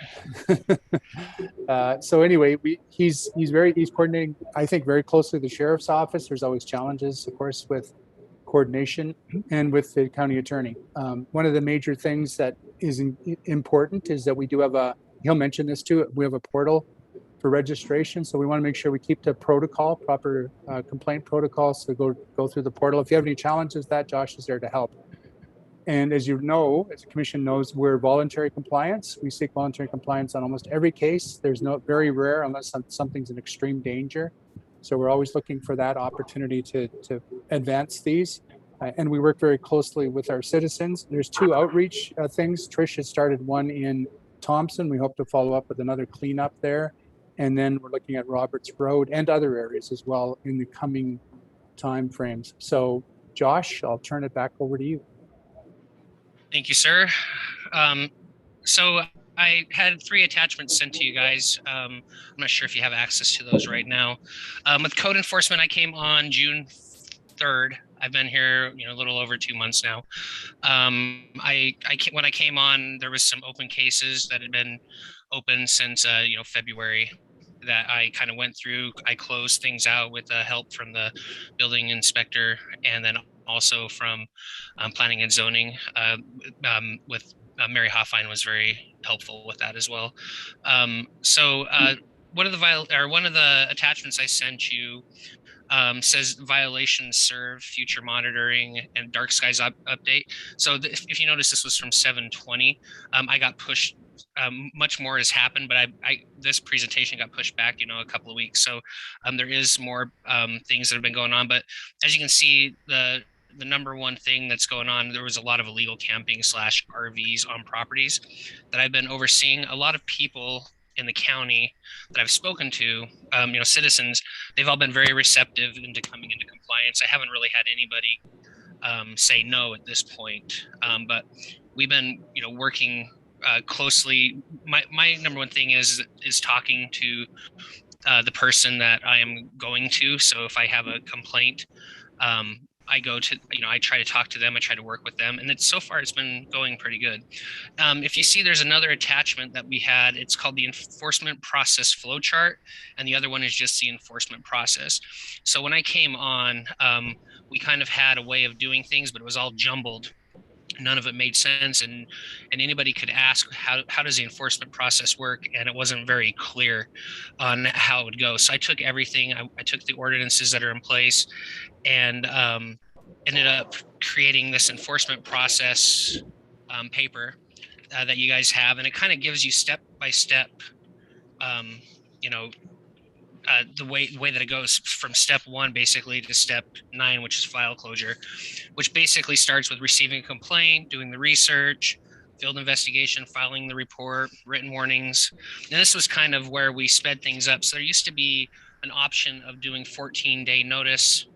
So anyway, he's coordinating, I think, very closely with the sheriff's office. There's always challenges, of course, with coordination and with the county attorney. One of the major things that is important is that we do have he'll mention this too, we have a portal for registration. So we want to make sure we keep the protocol, proper complaint protocols to go through the portal. If you have any challenges, Josh is there to help. And as you know, as the commission knows, we're voluntary compliance. We seek voluntary compliance on almost every case. There's no, very rare unless something's in extreme danger. So we're always looking for that opportunity to advance these. And we work very closely with our citizens. There's 2 outreach things. Trish has started one in Thompson. We hope to follow up with another cleanup there. And then we're looking at Roberts Road and other areas as well in the coming time frames. So Josh, I'll turn it back over to you. Thank you, sir. So I had 3 attachments sent to you guys. I'm not sure if you have access to those right now. With code enforcement, I came on June 3rd. I've been here, a little over 2 months now. When I came on, there was some open cases that had been open since February that I kind of went through. I closed things out with help from the building inspector, and then also from planning and zoning with Mary Hoffine was very helpful with that as well. So one of the attachments I sent you says violations serve future monitoring and dark skies update. So if you notice, this was from 7/20. I got pushed. Much more has happened, but this presentation got pushed back, a couple of weeks. So there is more things that have been going on. But as you can see, the number one thing that's going on, there was a lot of illegal camping / RVs on properties that I've been overseeing. A lot of people in the county that I've spoken to, citizens, they've all been very receptive into coming into compliance. I haven't really had anybody say no at this point, but we've been, working closely. My number one thing is talking to the person that I am going to. So if I have a complaint, I go to, I try to talk to them, I try to work with them, and so far it's been going pretty good. If you see, there's another attachment that we had. It's called the enforcement process flow chart, and the other one is just the enforcement process. So when I came on, we kind of had a way of doing things, but it was all jumbled. None of it made sense, and anybody could ask, how does the enforcement process work? And it wasn't very clear on how it would go. So I took everything, I took the ordinances that are in place, and ended up creating this enforcement process paper that you guys have, and it kind of gives you step by step, the way that it goes from step 1 basically to step 9, which is file closure, which basically starts with receiving a complaint, doing the research, field investigation, filing the report, written warnings. And this was kind of where we sped things up. So there used to be an option of doing 14-day notice,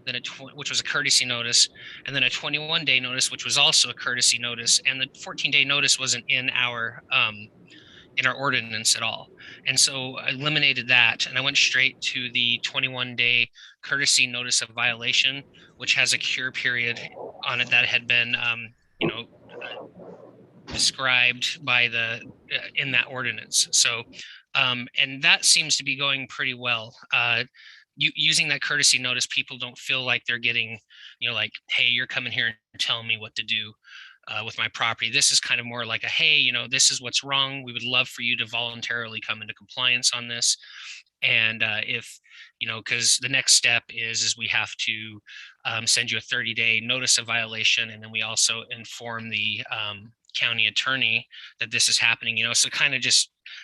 then which was a courtesy notice, and then a 21-day notice, which was also a courtesy notice. And the 14-day notice wasn't in our ordinance at all. And so I eliminated that, and I went straight to the 21-day courtesy notice of violation, which has a cure period on it that had been, described by in that ordinance. So, and that seems to be going pretty well. Using that courtesy notice, people don't feel like they're getting, hey, you're coming here and telling me what to do with my property. This is kind of more like a, hey, this is what's wrong. We would love for you to voluntarily come into compliance on this. And if, because the next step is we have to send you a 30-day notice of violation. And then we also inform the county attorney that this is happening, so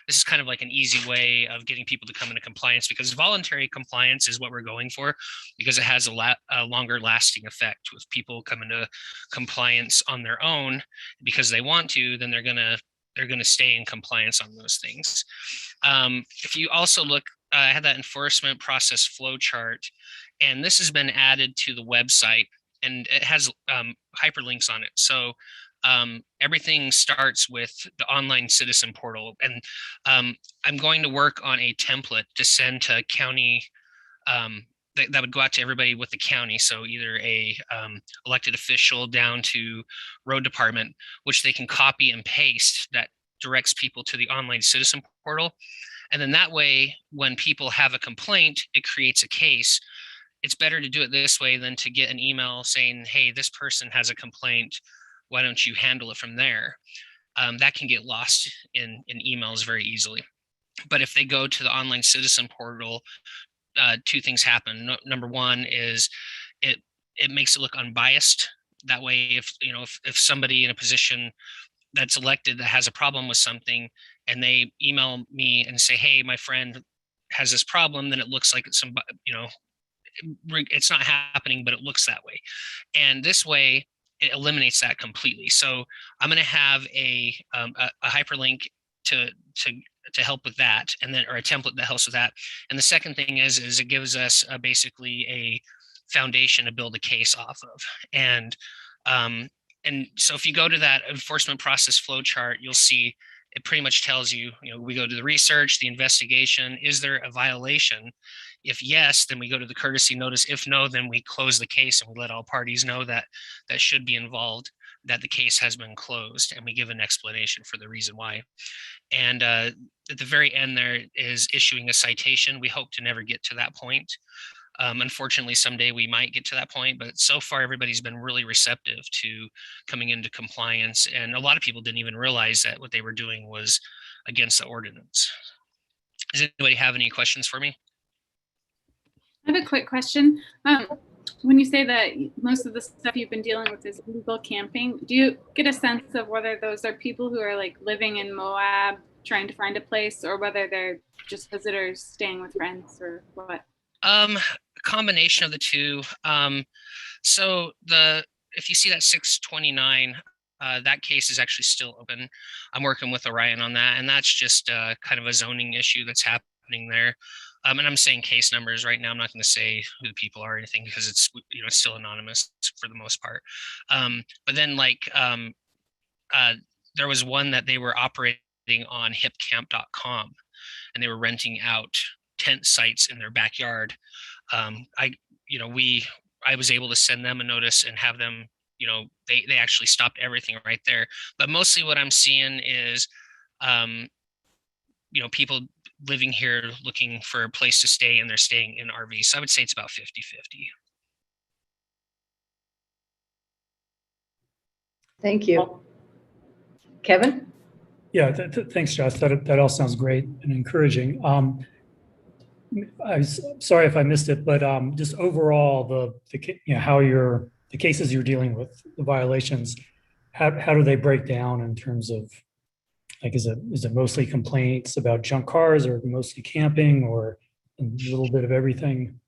this is kind of like an easy way of getting people to come into compliance, because voluntary compliance is what we're going for, because it has a longer lasting effect. If people come into compliance on their own because they want to, then they're gonna stay in compliance on those things. If you also look, I had that enforcement process flow chart, and this has been added to the website, and it has hyperlinks on it. So everything starts with the online citizen portal, and I'm going to work on a template to send to county that would go out to everybody with the county. So either a elected official down to road department, which they can copy and paste, that directs people to the online citizen portal. And then that way, when people have a complaint, it creates a case. It's better to do it this way than to get an email saying, hey, this person has a complaint, why don't you handle it from there? That can get lost in emails very easily. But if they go to the online citizen portal, 2 things happen. Number one is it makes it look unbiased. That way, if somebody in a position that's elected that has a problem with something and they email me and say, hey, my friend has this problem, then it looks like it's it's not happening, but it looks that way. And this way it eliminates that completely. So I'm going to have a hyperlink to help with that, and then, or a template that helps with that. And the second thing is it gives us basically a foundation to build a case off of. And so if you go to that enforcement process flow chart, you'll see it pretty much tells you, we go to the research, the investigation, is there a violation? If yes, then we go to the courtesy notice. If no, then we close the case and we let all parties know that should be involved, that the case has been closed, and we give an explanation for the reason why. And at the very end there is issuing a citation. We hope to never get to that point. Unfortunately, someday we might get to that point, but so far everybody's been really receptive to coming into compliance. And a lot of people didn't even realize that what they were doing was against the ordinance. Does anybody have any questions for me? I have a quick question. When you say that most of the stuff you've been dealing with is illegal camping, do you get a sense of whether those are people who are like living in Moab trying to find a place, or whether they're just visitors staying with friends, or what? A combination of the two. So if you see that 629, that case is actually still open. I'm working with Orion on that, and that's just kind of a zoning issue that's happening there. And I'm saying case numbers right now. I'm not going to say who the people are or anything, because it's it's still anonymous for the most part. But then there was one that they were operating on hipcamp.com, and they were renting out tent sites in their backyard. I was able to send them a notice and have them, they actually stopped everything right there. But mostly what I'm seeing is, people living here looking for a place to stay, and they're staying in RVs. So I would say it's about 50-50. Thank you. Kevin? Yeah, thanks, Josh. That all sounds great and encouraging. I'm sorry if I missed it, but just overall, how the cases you're dealing with, the violations, how do they break down in terms of, like, is it mostly complaints about junk cars, or mostly camping, or a little bit of everything?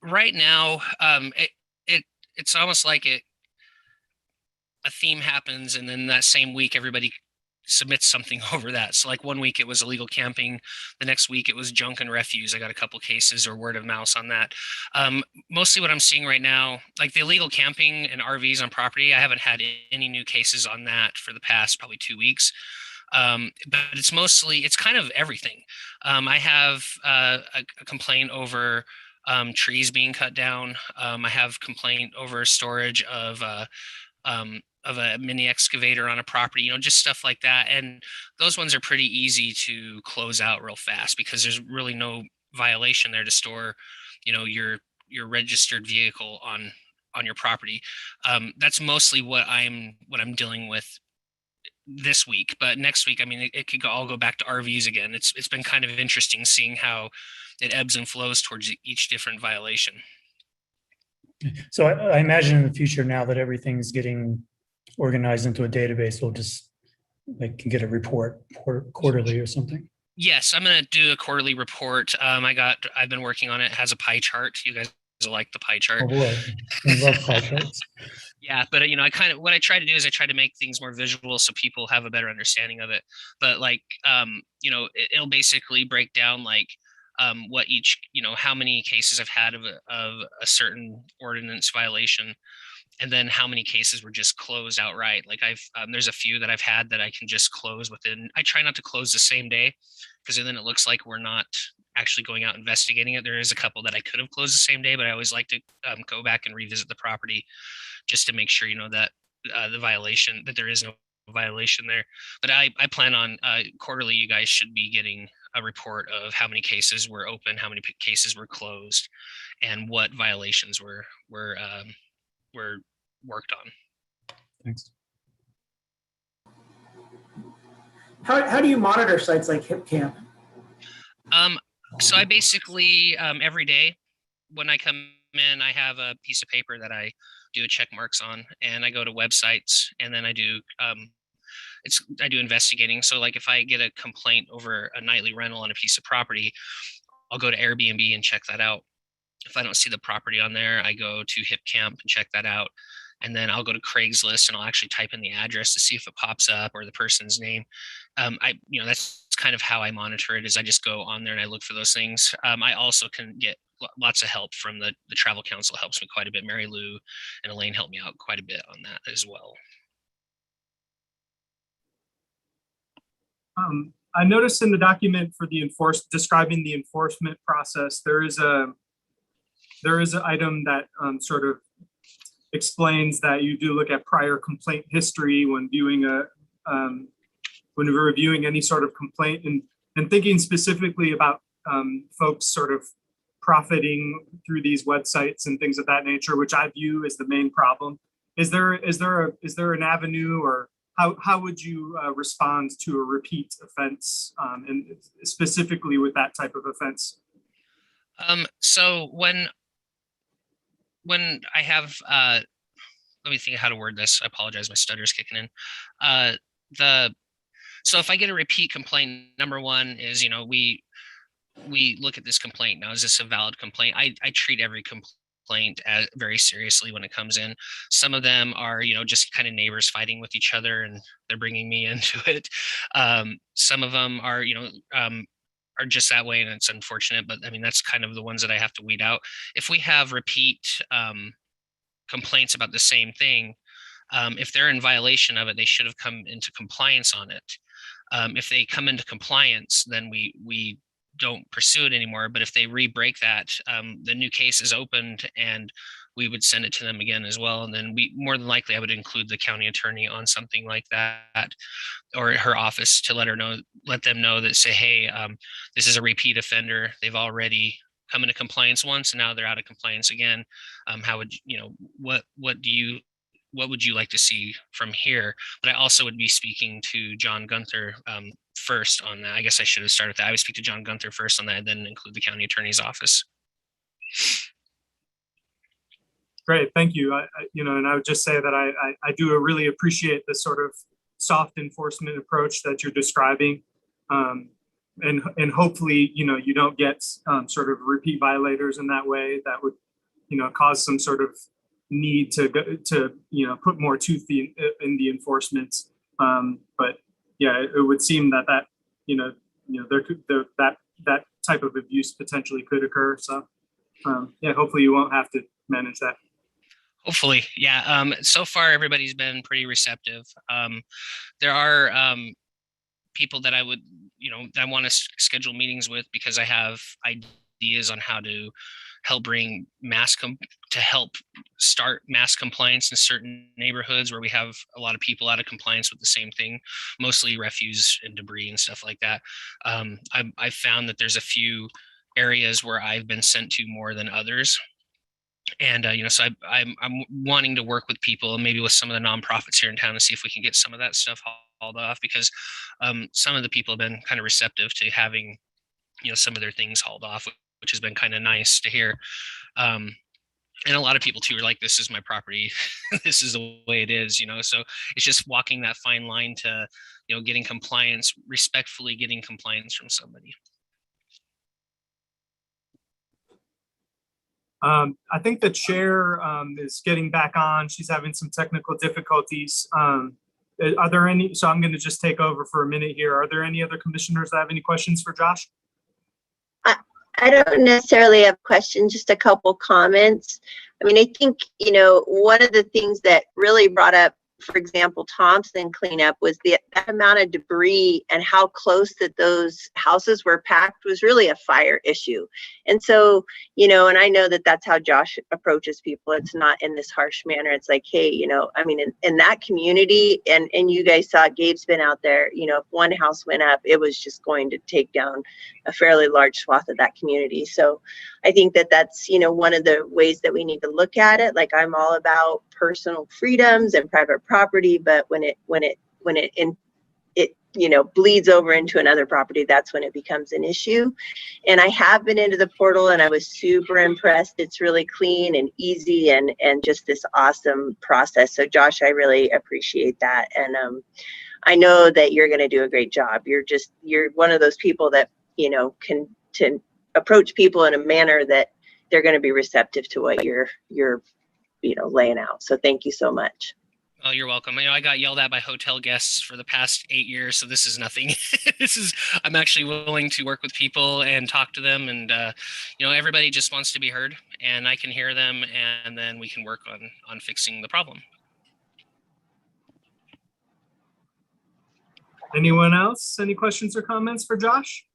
Right now, it's almost like a theme happens, and then that same week everybody submits something over that. So like one week it was illegal camping, the next week it was junk and refuse. I got a couple cases, or word of mouth on that. Mostly what I'm seeing right now, like the illegal camping and RVs on property, I haven't had any new cases on that for the past probably 2 weeks. But it's kind of everything. I have a complaint over trees being cut down. I have complaint over storage of a mini excavator on a property, just stuff like that. And those ones are pretty easy to close out real fast, because there's really no violation there to store, your registered vehicle on your property. That's mostly what I'm dealing with this week. But next week, it could all go back to RVs again. It's been kind of interesting seeing how it ebbs and flows towards each different violation. So I imagine in the future, now that everything's getting organized into a database, we'll just can get a report quarterly or something. Yes, I'm going to do a quarterly report. I've been working on it. It has a pie chart. You guys like the pie chart. Oh boy, I love pie charts. Yeah, but what I try to do is I try to make things more visual so people have a better understanding of it. But it'll basically break down what each, how many cases I've had of a certain ordinance violation, and then how many cases were just closed outright. There's a few that I've had that I can just close within. I try not to close the same day, because then it looks like we're not actually going out investigating it. There is a couple that I could have closed the same day, but I always like to go back and revisit the property just to make sure, that that there is no violation there. But I plan on quarterly, you guys should be getting a report of how many cases were open, how many cases were closed, and what violations were worked on. Thanks. How do you monitor sites like HipCamp? So I basically every day when I come in, I have a piece of paper that I do check marks on, and I go to websites, and then I do I do investigating. So like if I get a complaint over a nightly rental on a piece of property, I'll go to Airbnb and check that out. If I don't see the property on there, I go to HipCamp and check that out. And then I'll go to Craigslist and I'll actually type in the address to see if it pops up or the person's name. That's kind of how I monitor it, is I just go on there and I look for those things. I also can get lots of help from the travel council, helps me quite a bit. Mary Lou and Elaine helped me out quite a bit on that as well. I noticed in the document for the describing the enforcement process, there is an item that sort of explains that you do look at prior complaint history when viewing when we're reviewing any sort of complaint, and thinking specifically about folks sort of profiting through these websites and things of that nature, which I view as the main problem. Is there an avenue, or how would you respond to a repeat offense, and specifically with that type of offense? So when I have, let me think of how to word this. I apologize, my stutter's kicking in. So if I get a repeat complaint, number one is, we look at this complaint. Now, is this a valid complaint? I treat every complaint very seriously when it comes in. Some of them are, just kind of neighbors fighting with each other and they're bringing me into it. Some of them are, are just that way, and it's unfortunate, but I mean, that's kind of the ones that I have to weed out. If we have repeat complaints about the same thing, if they're in violation of it, they should have come into compliance on it. If they come into compliance, then we don't pursue it anymore. But if they re-break that, the new case is opened and we would send it to them again as well. And then more than likely, I would include the county attorney on something like that, or her office, to let them know that, say, hey, this is a repeat offender. They've already come into compliance once and now they're out of compliance again. How would what would you like to see from here? But I also would be speaking to John Gunther first on that. I guess I should have started with that. I would speak to John Gunther first on that, and then include the county attorney's office. Great, thank you. And I would just say that I do really appreciate the sort of soft enforcement approach that you're describing, and hopefully, you don't get sort of repeat violators in that way. That would, cause some sort of need to put more tooth in the enforcement. But yeah, it would seem that that type of abuse potentially could occur. So yeah, hopefully you won't have to manage that. Hopefully, yeah. So far, everybody's been pretty receptive. There are people that I would, that I want to schedule meetings with, because I have ideas on how to help bring help start mass compliance in certain neighborhoods where we have a lot of people out of compliance with the same thing, mostly refuse and debris and stuff like that. I've found that there's a few areas where I've been sent to more than others. And, so I'm wanting to work with people, and maybe with some of the nonprofits here in town, to see if we can get some of that stuff hauled off, because some of the people have been kind of receptive to having, some of their things hauled off, which has been kind of nice to hear. And a lot of people too are like, this is my property. This is the way it is, so it's just walking that fine line to, getting compliance, respectfully getting compliance from somebody. I think the chair is getting back on. She's having some technical difficulties. Are there any, so I'm going to just take over for a minute here. Are there any other commissioners that have any questions for Josh? I don't necessarily have questions, just a couple comments. I mean, I think, one of the things that really brought up, for example, Thompson cleanup, was that amount of debris and how close that those houses were packed was really a fire issue. And so, and I know that that's how Josh approaches people. It's not in this harsh manner. It's like, hey, I mean, in that community, and you guys saw Gabe's been out there, if one house went up, it was just going to take down a fairly large swath of that community. So I think that that's, one of the ways that we need to look at it. Like, I'm all about personal freedoms and private property, but when it bleeds over into another property, that's when it becomes an issue. And I have been into the portal and I was super impressed. It's really clean and easy and just this awesome process. So Josh, I really appreciate that. And I know that you're going to do a great job. You're one of those people that, can approach people in a manner that they're going to be receptive to what you're laying out. So thank you so much. Oh, you're welcome. I got yelled at by hotel guests for the past 8 years, so this is nothing. I'm actually willing to work with people and talk to them, and everybody just wants to be heard, and I can hear them, and then we can work on fixing the problem. Anyone else? Any questions or comments for Josh?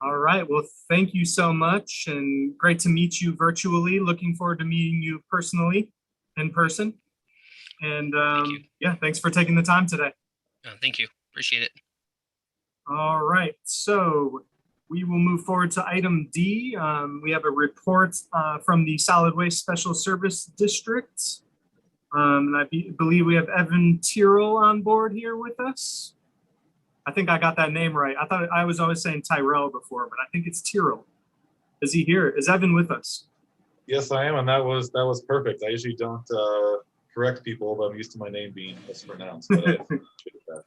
All right, well, thank you so much, and great to meet you virtually. Looking forward to meeting you personally, in person. And yeah, thanks for taking the time today. Thank you, appreciate it. All right, so we will move forward to item D. We have a report from the Solid Waste Special Service District. And I believe we have Evan Tyrrell on board here with us. I think I got that name right. I thought I was always saying Tyrell before, but I think it's Tyrrell. Is he here? Is Evan with us? Yes, I am, and that was perfect. I usually don't correct people, but I'm used to my name being mispronounced. But I appreciate that.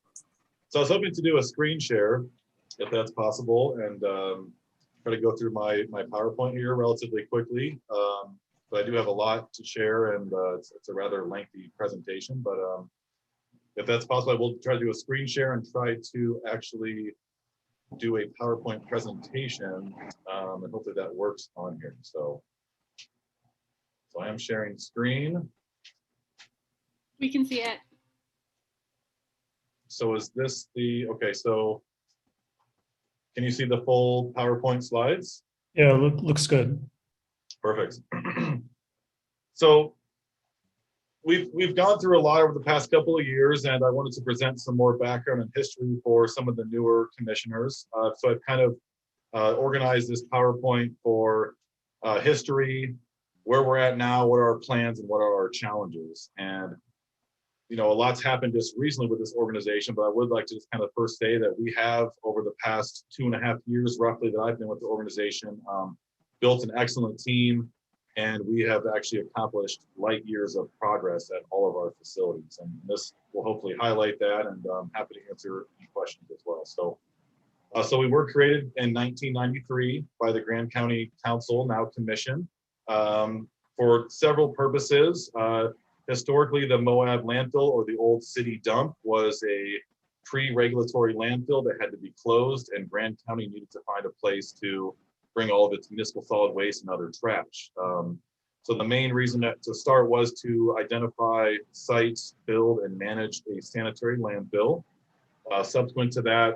So I was hoping to do a screen share, if that's possible, and try to go through my PowerPoint here relatively quickly. But I do have a lot to share, and it's a rather lengthy presentation. But if that's possible, I will try to do a screen share and try to actually do a PowerPoint presentation, and hopefully that works on here. So I am sharing screen. We can see it. So is this okay, so can you see the full PowerPoint slides? Yeah, looks good. Perfect. So we've gone through a lot over the past couple of years, and I wanted to present some more background and history for some of the newer commissioners. So I've kind of organized this PowerPoint for history, where we're at now, what are our plans, and what are our challenges. And a lot's happened just recently with this organization, but I would like to just kind of first say that we have, over the past 2.5 years roughly that I've been with the organization, built an excellent team, and we have actually accomplished light years of progress at all of our facilities. And this will hopefully highlight that, and I'm happy to answer any questions as well. So we were created in 1993 by the Grand County Council, now Commission, for several purposes. Historically, the Moab landfill, or the old city dump, was a pre-regulatory landfill that had to be closed, and Grand County needed to find a place to bring all of its municipal solid waste and other trash. So the main reason to start was to identify sites, build, and manage a sanitary landfill. Subsequent to that,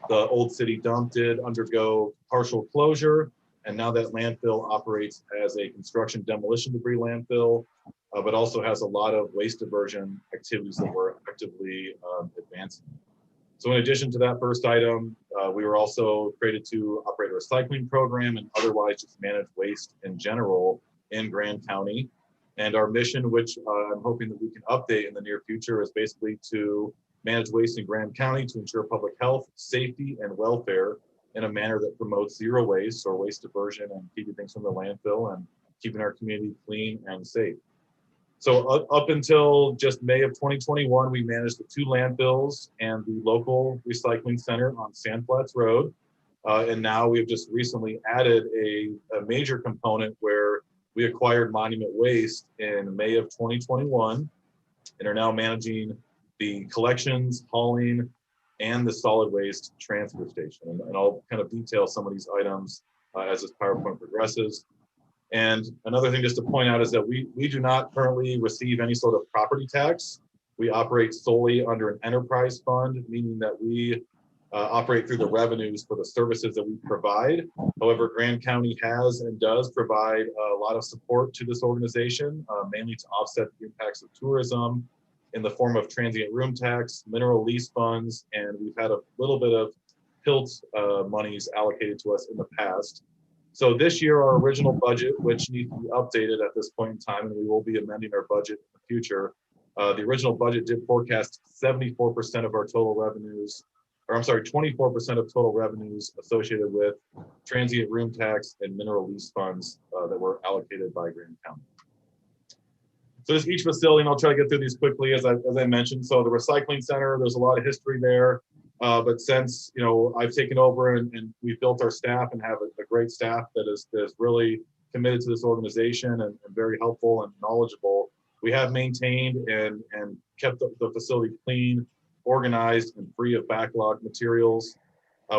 the old city dump did undergo partial closure, and now that landfill operates as a construction demolition debris landfill, but also has a lot of waste diversion activities that we're actively advancing. So in addition to that first item, we were also created to operate a recycling program and otherwise just manage waste in general in Grand County. And our mission, which I'm hoping that we can update in the near future, is basically to manage waste in Grand County to ensure public health, safety, and welfare in a manner that promotes zero waste or waste diversion and keeping things from the landfill and keeping our community clean and safe. So up until just May of 2021, we managed the 2 landfills and the local recycling center on Sand Flats Road. And now we've just recently added a major component where we acquired Monument Waste in May of 2021 and are now managing the collections, hauling, and the solid waste transfer station. And I'll kind of detail some of these items as this PowerPoint progresses. And another thing just to point out is that we do not currently receive any sort of property tax. We operate solely under an enterprise fund, meaning that we operate through the revenues for the services that we provide. However, Grand County has and does provide a lot of support to this organization, mainly to offset the impacts of tourism in the form of transient room tax, mineral lease funds, and we've had a little bit of PILT monies allocated to us in the past. So this year, our original budget, which needs to be updated at this point in time, and we will be amending our budget in the future, The original budget did forecast 74% of our total revenues, or I'm sorry, 24% of total revenues associated with transient room tax and mineral lease funds that were allocated by Grand County. So just each facility, and I'll try to get through these quickly as I mentioned. So the recycling center, there's a lot of history there. But since, you know, I've taken over and we've built our staff and have a great staff that is really committed to this organization and very helpful and knowledgeable, we have maintained and kept the facility clean, organized, and free of backlog materials.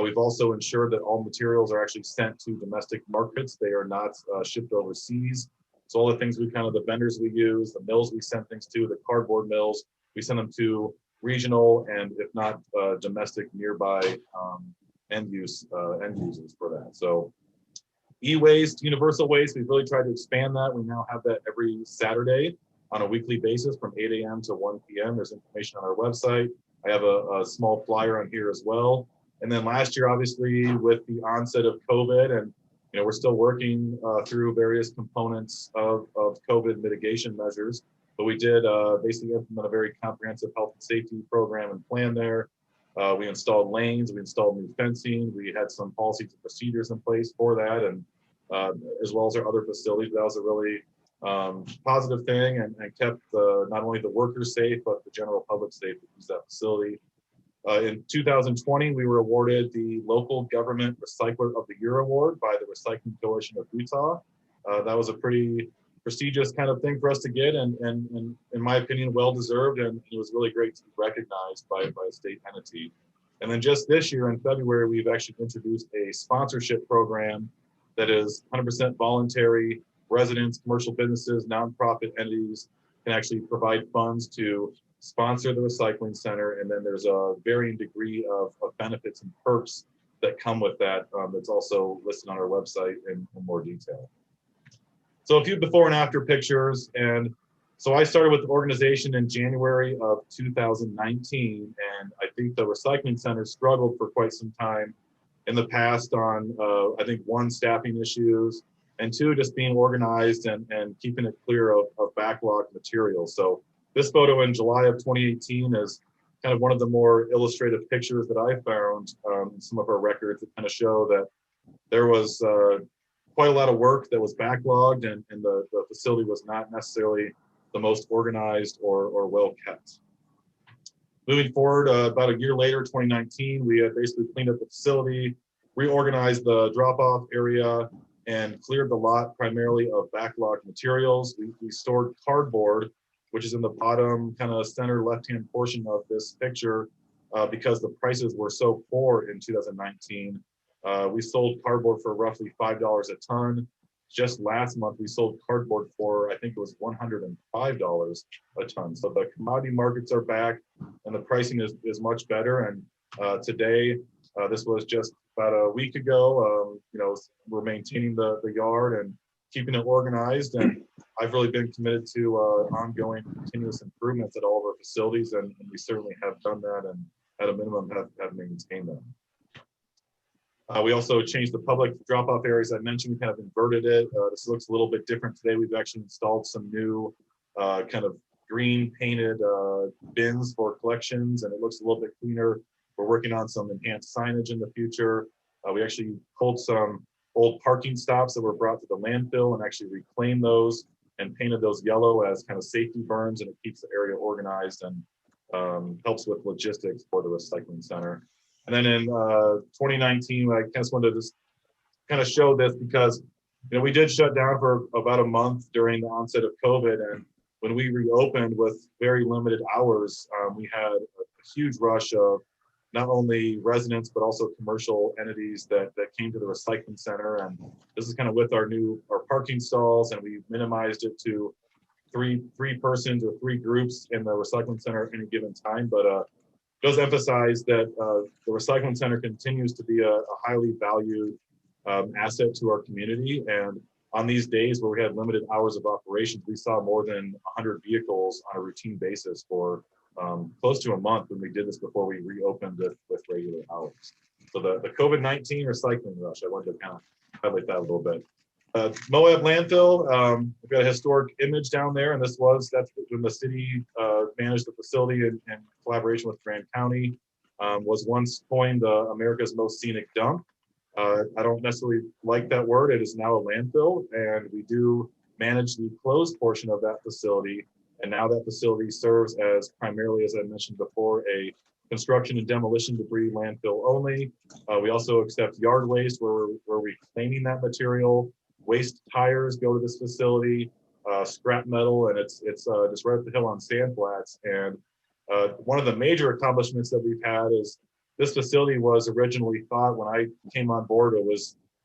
We've also ensured that all materials are actually sent to domestic markets. They are not shipped overseas. So all the things the vendors we use, the mills we send things to, the cardboard mills, we send them to regional and if not domestic nearby end users for that. So e-waste, universal waste, we've really tried to expand that. We now have that every Saturday on a weekly basis from 8 a.m. to 1 p.m. There's information on our website. I have a small flyer on here as well. And then last year, obviously, with the onset of COVID, and you know, we're still working through various components of COVID mitigation measures, but we did basically implement a very comprehensive health and safety program and plan there. We installed lanes, we installed new fencing, we had some policies and procedures in place for that, and as well as our other facilities. That was a really positive thing and kept not only the workers safe, but the general public safe to use that facility. In 2020, we were awarded the Local Government Recycler of the Year Award by the Recycling Coalition of Utah. That was a pretty prestigious kind of thing for us to get, and in my opinion, well-deserved, and it was really great to be recognized by a state entity. And then just this year in February, we've actually introduced a sponsorship program that is 100% voluntary. Residents, commercial businesses, nonprofit entities can actually provide funds to sponsor the recycling center, and then there's a varying degree of benefits and perks that come with that that's also listed on our website in more detail. So a few before and after pictures. And so I started with the organization in January of 2019, and I think the recycling center struggled for quite some time in the past on, I think, one, staffing issues, and two, just being organized and keeping it clear of backlog materials. So this photo in July of 2018 is kind of one of the more illustrative pictures that I found in some of our records that kind of show that there was quite a lot of work that was backlogged, and the facility was not necessarily the most organized or well kept. Moving forward, about a year later, 2019, we had basically cleaned up the facility, reorganized the drop-off area, and cleared the lot primarily of backlogged materials. We stored cardboard, which is in the bottom kind of center left-hand portion of this picture, because the prices were so poor in 2019. We sold cardboard for roughly $5 a ton. Just last month, we sold cardboard for, I think it was $105 a ton. So the commodity markets are back and the pricing is much better. And today, this was just about a week ago, you know, we're maintaining the yard and keeping it organized. And I've really been committed to ongoing continuous improvements at all of our facilities. And we certainly have done that, and at a minimum have maintained them. We also changed the public drop-off areas. I mentioned we kind of inverted it. This looks a little bit different today. We've actually installed some new kind of green painted bins for collections, and it looks a little bit cleaner. We're working on some enhanced signage in the future. We actually pulled some old parking stops that were brought to the landfill and actually reclaimed those and painted those yellow as kind of safety berms, and it keeps the area organized and helps with logistics for the recycling center. And then in 2019, I just wanted to just kind of show this because, you know, we did shut down for about a month during the onset of COVID. And when we reopened with very limited hours, we had a huge rush of not only residents, but also commercial entities that came to the recycling center. And this is kind of with our parking stalls, and we minimized it to three persons or three groups in the recycling center at any given time. But does emphasize that the recycling center continues to be a highly valued asset to our community. And on these days where we had limited hours of operations, we saw more than 100 vehicles on a routine basis for close to a month when we did this before we reopened with regular hours. So the COVID-19 recycling rush, I wanted to kind of highlight that a little bit. Moab landfill, we've got a historic image down there, and that's when the city managed the facility in collaboration with Grand County. Was once coined America's most scenic dump. I don't necessarily like that word. It is now a landfill, and we do manage the closed portion of that facility. And now that facility serves as primarily, as I mentioned before, a construction and demolition debris landfill only. We also accept yard waste where we're reclaiming that material. Waste tires go to this facility, scrap metal, and it's just right up the hill on Sandflats. And one of the major accomplishments that we've had is this facility was originally thought when I came on board,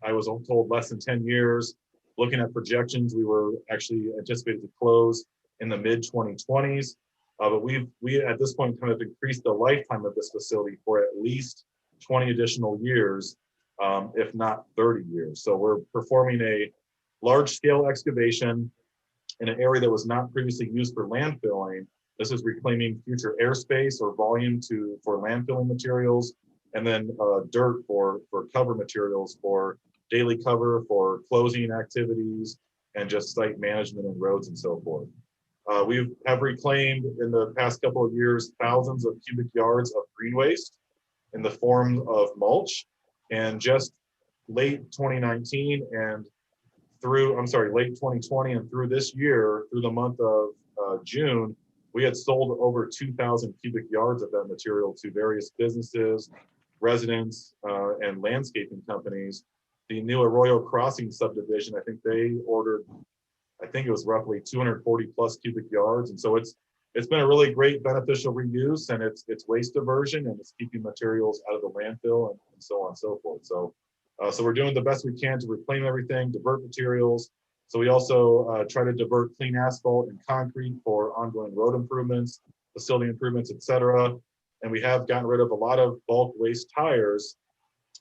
I was told less than 10 years. Looking at projections, we were actually anticipated to close in the mid 2020s. But we at this point kind of increased the lifetime of this facility for at least 20 additional years, if not 30 years. So we're performing a large scale excavation in an area that was not previously used for landfilling. This is reclaiming future airspace or volume for landfilling materials, and then dirt for cover materials for daily cover, for closing activities, and just site management and roads and so forth. We have reclaimed in the past couple of years thousands of cubic yards of green waste in the form of mulch, and just late 2019 and late 2020 and through this year, through the month of June, we had sold over 2,000 cubic yards of that material to various businesses, residents, and landscaping companies. The new Arroyo Crossing subdivision, I think they ordered, it was roughly 240 plus cubic yards. And so it's been a really great beneficial reuse, and it's waste diversion, and it's keeping materials out of the landfill and so on and so forth. So we're doing the best we can to reclaim everything, divert materials. So we also try to divert clean asphalt and concrete for ongoing road improvements, facility improvements, et cetera. And we have gotten rid of a lot of bulk waste tires,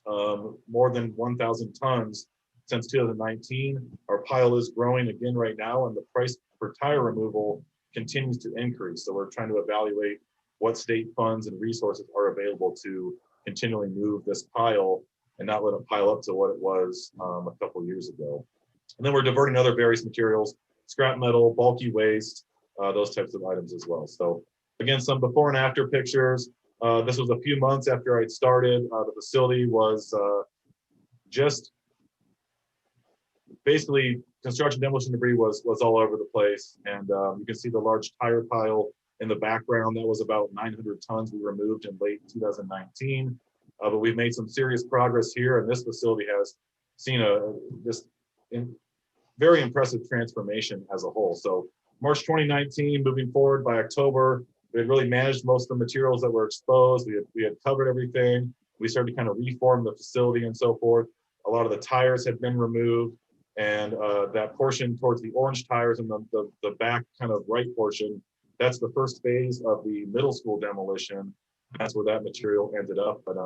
more than 1,000 tons since 2019. Our pile is growing again right now, and the price for tire removal continues to increase. So we're trying to evaluate what state funds and resources are available to continually move this pile and not let it pile up to what it was a couple of years ago. And then we're diverting other various materials, scrap metal, bulky waste, those types of items as well. So again, some before and after pictures. This was a few months after I'd started. The facility was just basically construction demolition debris was all over the place. And you can see the large tire pile in the background. That was about 900 tons we removed in late 2019. But we've made some serious progress here, and this facility has seen very impressive transformation as a whole. So March 2019, moving forward by October, we had really managed most of the materials that were exposed. We had covered everything. We started to kind of reform the facility and so forth. A lot of the tires had been removed, and that portion towards the orange tires and the back kind of right portion, that's the first phase of the middle school demolition. That's where that material ended up. But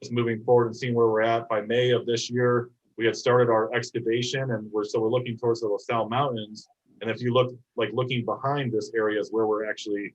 just moving forward and seeing where we're at, by May of this year, we had started our excavation, and we're looking towards the LaSalle Mountains. And if you looking behind this area is where we're actually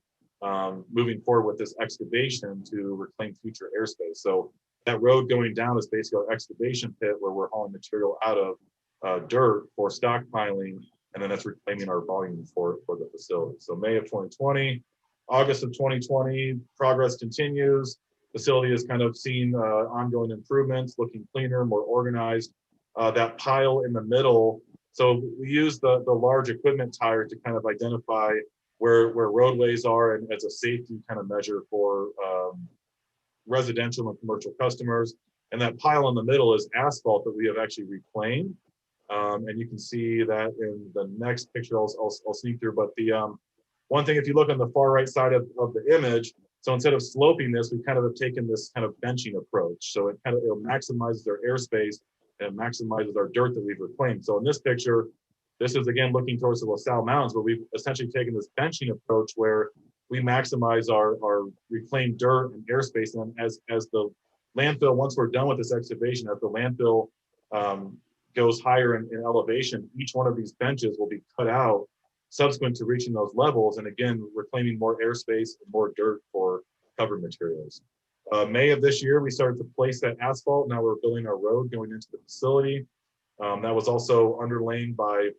moving forward with this excavation to reclaim future airspace. So that road going down is basically our excavation pit where we're hauling material out of dirt for stockpiling, and then that's reclaiming our volume for the facility. So May of 2020, August of 2020, progress continues. Facility has kind of seen ongoing improvements, looking cleaner, more organized. That pile in the middle, so we use the large equipment tire to kind of identify where roadways are, and as a safety kind of measure for residential and commercial customers. And that pile in the middle is asphalt that we have actually reclaimed. And you can see that in the next picture I'll sneak through. But the one thing, if you look on the far right side of the image, so instead of sloping this, we kind of have taken this kind of benching approach. So it maximizes our airspace and maximizes our dirt that we've reclaimed. So in this picture, this is again looking towards the LaSalle Mountains, but we've essentially taken this benching approach where we maximize our reclaimed dirt and airspace. And as the landfill, once we're done with this excavation, as the landfill goes higher in elevation, each one of these benches will be cut out subsequent to reaching those levels. And again, reclaiming more airspace and more dirt for cover materials. May of this year, we started to place that asphalt. Now we're building our road going into the facility. That was also underlain by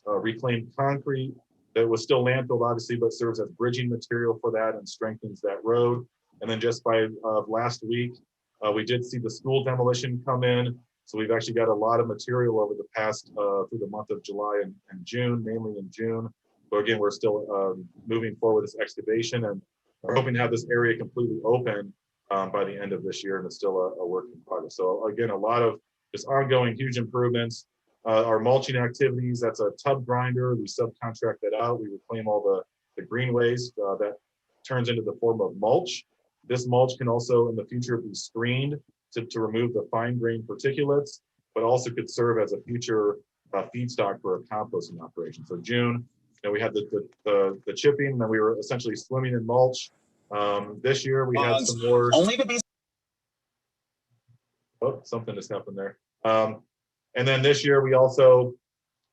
reclaimed concrete that was still landfilled, obviously, but serves as bridging material for that and strengthens that road. And then just by last week, we did see the school demolition come in. So we've actually got a lot of material over the past, through the month of July and June, mainly in June. But again, we're still moving forward with this excavation, and we're hoping to have this area completely open by the end of this year, and it's still a work in progress. So again, a lot of just ongoing huge improvements. Our mulching activities, that's a tub grinder. We subcontract that out. We reclaim all the green waste that turns into the form of mulch. This mulch can also in the future be screened to remove the fine grained particulates, but also could serve as a future feedstock for a composting operation. So June, we had the chipping, and then we were essentially swimming in mulch. This year we had some more. Only to be. Oh, something just happened there. And then this year we also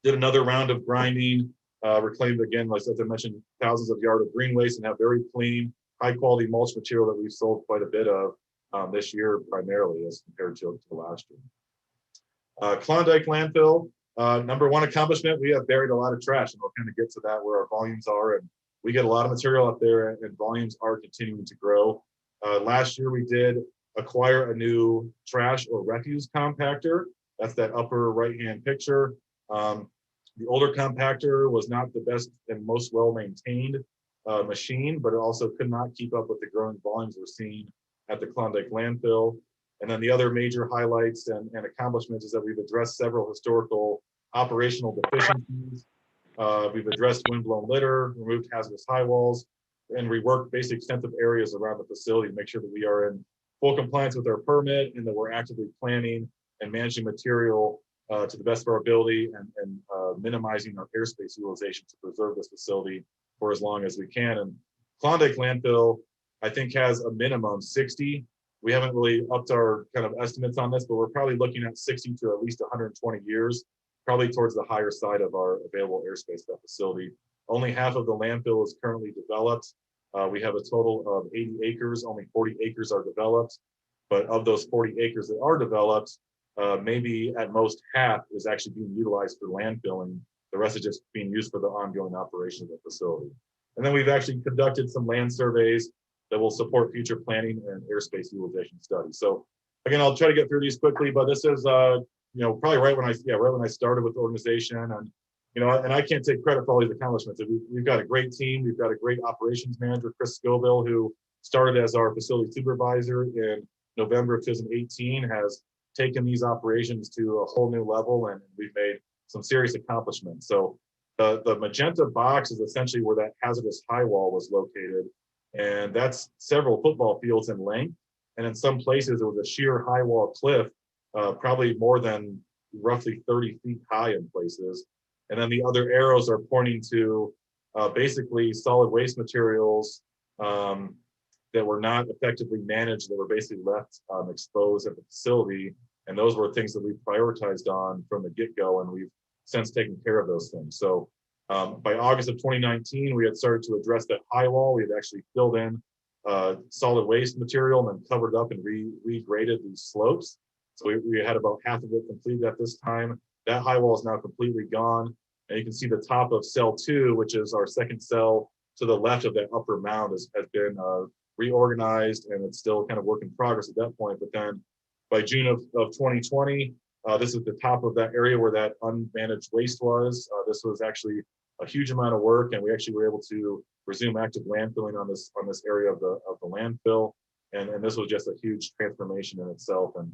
did another round of grinding, reclaimed again, like as I mentioned, thousands of yards of green waste, and have very clean, high quality mulch material that we've sold quite a bit of this year primarily as compared to last year. Klondike landfill, number one accomplishment, we have buried a lot of trash, and we'll kind of get to that where our volumes are, and we get a lot of material up there, and volumes are continuing to grow. Last year we did acquire a new trash or refuse compactor. That's that upper right-hand picture. The older compactor was not the best and most well-maintained machine, but it also could not keep up with the growing volumes we're seeing at the Klondike landfill. And then the other major highlights and accomplishments is that we've addressed several historical operational deficiencies. We've addressed windblown litter, removed hazardous high walls, and reworked basic extensive areas around the facility to make sure that we are in full compliance with our permit and that we're actively planning and managing material to the best of our ability and minimizing our airspace utilization to preserve this facility for as long as we can. And Klondike landfill, I think, has a minimum 60. We haven't really upped our kind of estimates on this, but we're probably looking at 60 to at least 120 years, probably towards the higher side of our available airspace at that facility. Only half of the landfill is currently developed. We have a total of 80 acres, only 40 acres are developed. But of those 40 acres that are developed, maybe at most half is actually being utilized for landfilling. The rest is just being used for the ongoing operation of the facility. And then we've actually conducted some land surveys that will support future planning and airspace utilization studies. So again, I'll try to get through these quickly, but this is probably right when I started with the organization, and and I can't take credit for all these accomplishments. We've got a great team. We've got a great operations manager, Chris Scoville, who started as our facility supervisor in November of 2018, has taken these operations to a whole new level, and we've made some serious accomplishments. So the magenta box is essentially where that hazardous high wall was located, and that's several football fields in length. And in some places, it was a sheer high wall cliff, probably more than roughly 30 feet high in places. And then the other arrows are pointing to basically solid waste materials that were not effectively managed, that were basically left exposed at the facility. And those were things that we prioritized on from the get-go, and we've since taken care of those things. So by August of 2019, we had started to address that high wall. We had actually filled in solid waste material and then covered up and regraded these slopes. So we had about half of it completed at this time. That high wall is now completely gone. And you can see the top of cell 2, which is our second cell to the left of that upper mound, has been reorganized, and it's still kind of work in progress at that point. But then by June of 2020, this is the top of that area where that unmanaged waste was. This was actually a huge amount of work, and we actually were able to resume active landfilling on this area of the landfill. And this was just a huge transformation in itself, and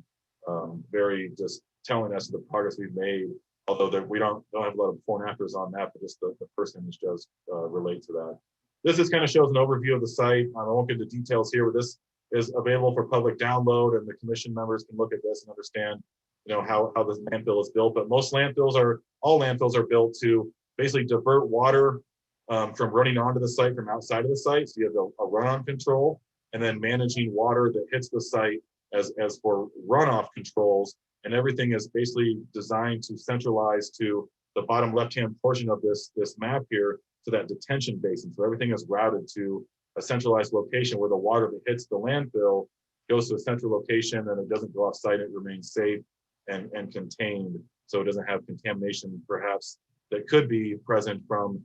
very just telling us the progress we've made. Although we don't have a lot of before and afters on that, but just the first image does relate to that. This just kind of shows an overview of the site. I won't get into details here, but this is available for public download, and the commission members can look at this and understand, how this landfill is built. But all landfills are built to basically divert water from running onto the site from outside of the site. So you have a run-on control, and then managing water that hits the site as for runoff controls. And everything is basically designed to centralize to the bottom left-hand portion of this map here, to that detention basin. So everything is routed to a centralized location where the water that hits the landfill goes to a central location, and it doesn't go off site. It remains safe and contained. so it doesn't have contamination perhaps that could be present from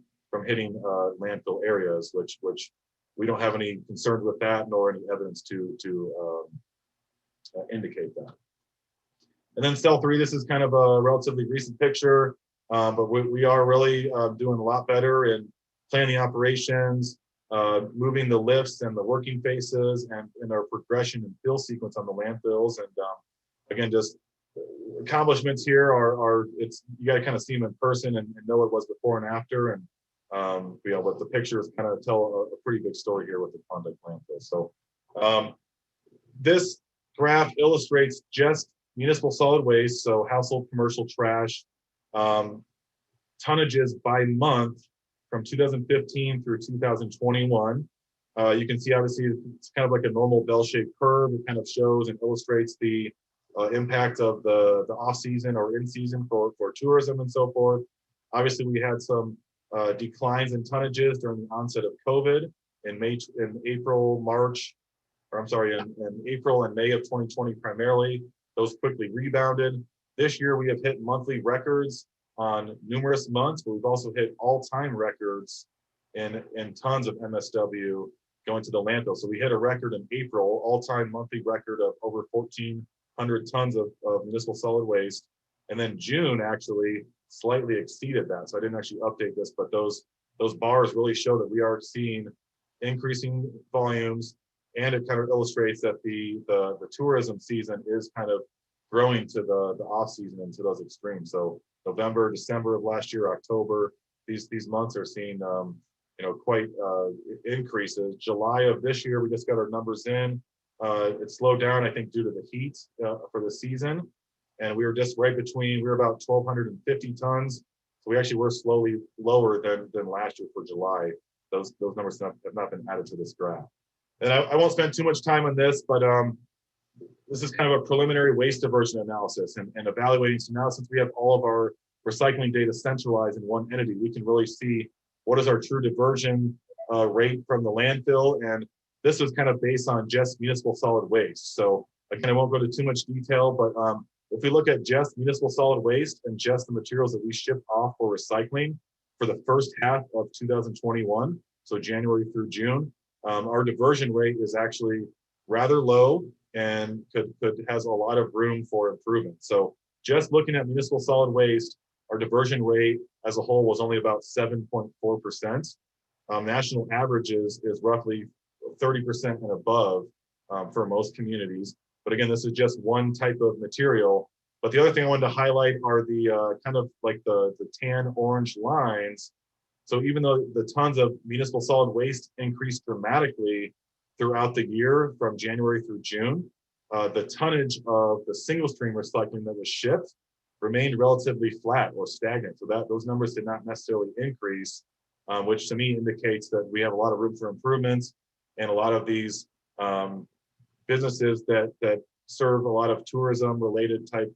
hitting landfill areas, which we don't have any concerns with that, nor any evidence to indicate that. And then cell 3, this is kind of a relatively recent picture, but we are really doing a lot better in planning operations, moving the lifts and the working faces, and in our progression and fill sequence on the landfills. And again, just accomplishments here are it's, you got to kind of see them in person and know what it was before and after. And but the pictures kind of tell a pretty big story here with the Klondike landfill. So this graph illustrates just municipal solid waste, so household commercial trash, tonnages by month from 2015 through 2021. You can see obviously it's kind of like a normal bell-shaped curve. It kind of shows and illustrates the impact of the off-season or in-season for tourism and so forth. Obviously, we had some declines in tonnages during the onset of COVID in April and May of 2020 primarily. Those quickly rebounded. This year we have hit monthly records on numerous months, but we've also hit all-time records in tons of MSW going to the landfill. So we hit a record in April, all-time monthly record of over 1,400 tons of municipal solid waste. And then June actually slightly exceeded that. So I didn't actually update this, but those bars really show that we are seeing increasing volumes, and it kind of illustrates that the tourism season is kind of growing to the off season and to those extremes. So November, December of last year, October, these months are seeing quite increases. July of this year, we just got our numbers in. It slowed down, I think, due to the heat for the season. And we were just right between, we were about 1,250 tons. So we actually were slowly lower than last year for July. Those numbers have not been added to this graph. And I won't spend too much time on this, but this is kind of a preliminary waste diversion analysis and evaluating. So now, since we have all of our recycling data centralized in one entity, we can really see what is our true diversion rate from the landfill. And this was kind of based on just municipal solid waste. So I kind of won't go to too much detail, but if we look at just municipal solid waste and just the materials that we ship off for recycling for the first half of 2021, so January through June, our diversion rate is actually rather low and has a lot of room for improvement. So just looking at municipal solid waste, our diversion rate as a whole was only about 7.4%. National average is roughly 30% and above for most communities. But again, this is just one type of material. But the other thing I wanted to highlight are the kind of like the tan orange lines. So even though the tons of municipal solid waste increased dramatically throughout the year from January through June, the tonnage of the single stream recycling that was shipped remained relatively flat or stagnant. So those numbers did not necessarily increase, which to me indicates that we have a lot of room for improvements, and a lot of these businesses that serve a lot of tourism related type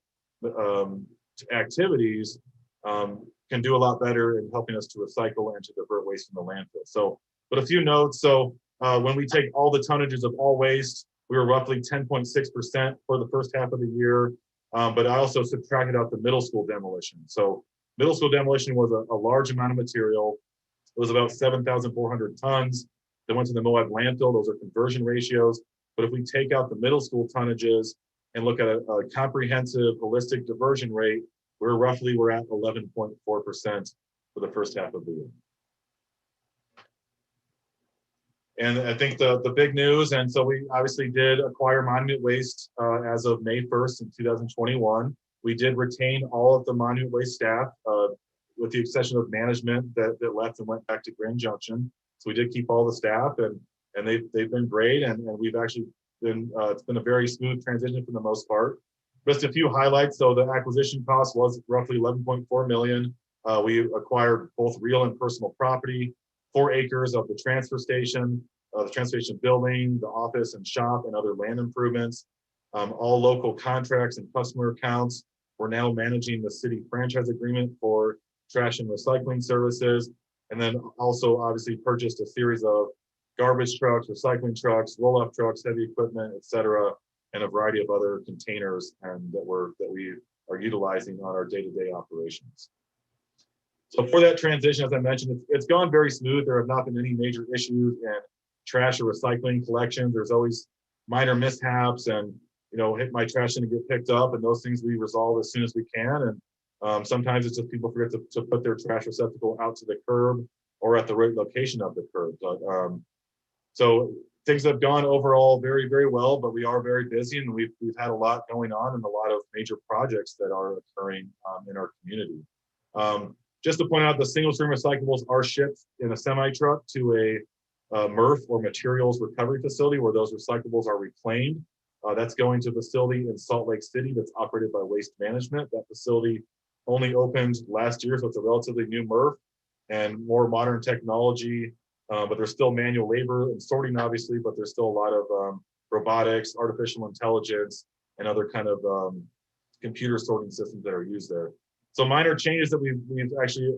activities can do a lot better in helping us to recycle and to divert waste from the landfill. So, but a few notes. So when we take all the tonnages of all waste, we were roughly 10.6% for the first half of the year. But I also subtracted out the middle school demolition. So middle school demolition was a large amount of material. It was about 7,400 tons that went to the Moab landfill. Those are conversion ratios. But if we take out the middle school tonnages and look at a comprehensive holistic diversion rate, we're at 11.4% for the first half of the year. And I think the big news, and so we obviously did acquire Monument Waste as of May 1st in 2021. We did retain all of the Monument Waste staff with the exception of management that left and went back to Grand Junction. So we did keep all the staff, and they've been great, and we've actually been, it's been a very smooth transition for the most part. Just a few highlights. So the acquisition cost was roughly $11.4 million. We acquired both real and personal property, 4 acres of the transfer station building, the office and shop, and other land improvements, all local contracts and customer accounts. We're now managing the city franchise agreement for trash and recycling services. And then also obviously purchased a series of garbage trucks, recycling trucks, roll-off trucks, heavy equipment, et cetera, and a variety of other containers and that we are utilizing on our day-to-day operations. So for that transition, as I mentioned, it's gone very smooth. There have not been any major issues in trash or recycling collections. There's always minor mishaps, and hit my trash and get picked up, and those things we resolve as soon as we can. And sometimes it's just people forget to put their trash receptacle out to the curb or at the right location of the curb. But so things have gone overall very, very well, but we are very busy, and we've had a lot going on and a lot of major projects that are occurring in our community. Just to point out, the single-stream recyclables are shipped in a semi-truck to a MRF, or materials recovery facility, where those recyclables are reclaimed. That's going to a facility in Salt Lake City that's operated by Waste Management. That facility only opened last year, so it's a relatively new MRF and more modern technology, but there's still manual labor and sorting, obviously, but there's still a lot of robotics, artificial intelligence, and other kind of computer sorting systems that are used there. So minor changes that we've actually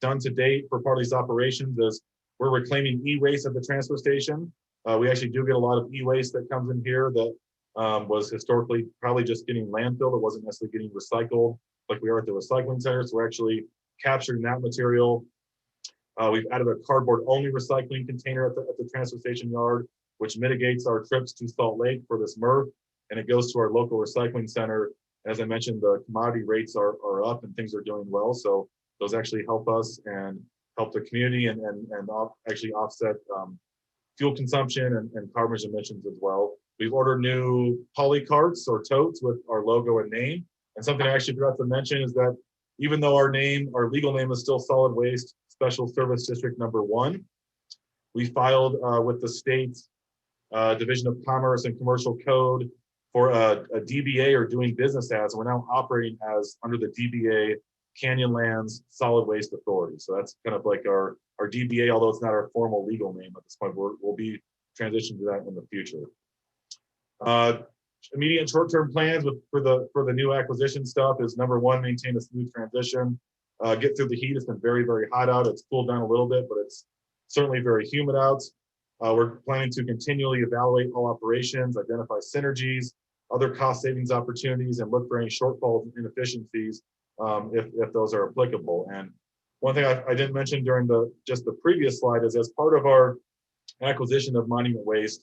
done to date for part of these operations is we're reclaiming e-waste at the transfer station. We actually do get a lot of e-waste that comes in here that was historically probably just getting landfilled. It wasn't necessarily getting recycled like we are at the recycling center. So we're actually capturing that material. We've added a cardboard-only recycling container at the transfer station yard, which mitigates our trips to Salt Lake for this MRF, and it goes to our local recycling center. As I mentioned, the commodity rates are up and things are doing well. So those actually help us and help the community and actually offset fuel consumption and carbon emissions as well. We've ordered new poly carts or totes with our logo and name. And something I actually forgot to mention is that even though our legal name is still Solid Waste Special Service District Number 1, we filed with the state Division of Commerce and Commercial Code for a DBA, or doing business as. We're now operating as under the DBA Canyonlands Solid Waste Authority. So that's kind of like our DBA, although it's not our formal legal name at this point. We'll be transitioning to that in the future. Immediate and short-term plans for the new acquisition stuff is, number one, maintain a smooth transition. Get through the heat. It's been very, very hot out. It's cooled down a little bit, but it's certainly very humid out. We're planning to continually evaluate all operations, identify synergies, other cost savings opportunities, and look for any shortfalls and inefficiencies if those are applicable. And one thing I didn't mention during just the previous slide is, as part of our acquisition of Monument Waste,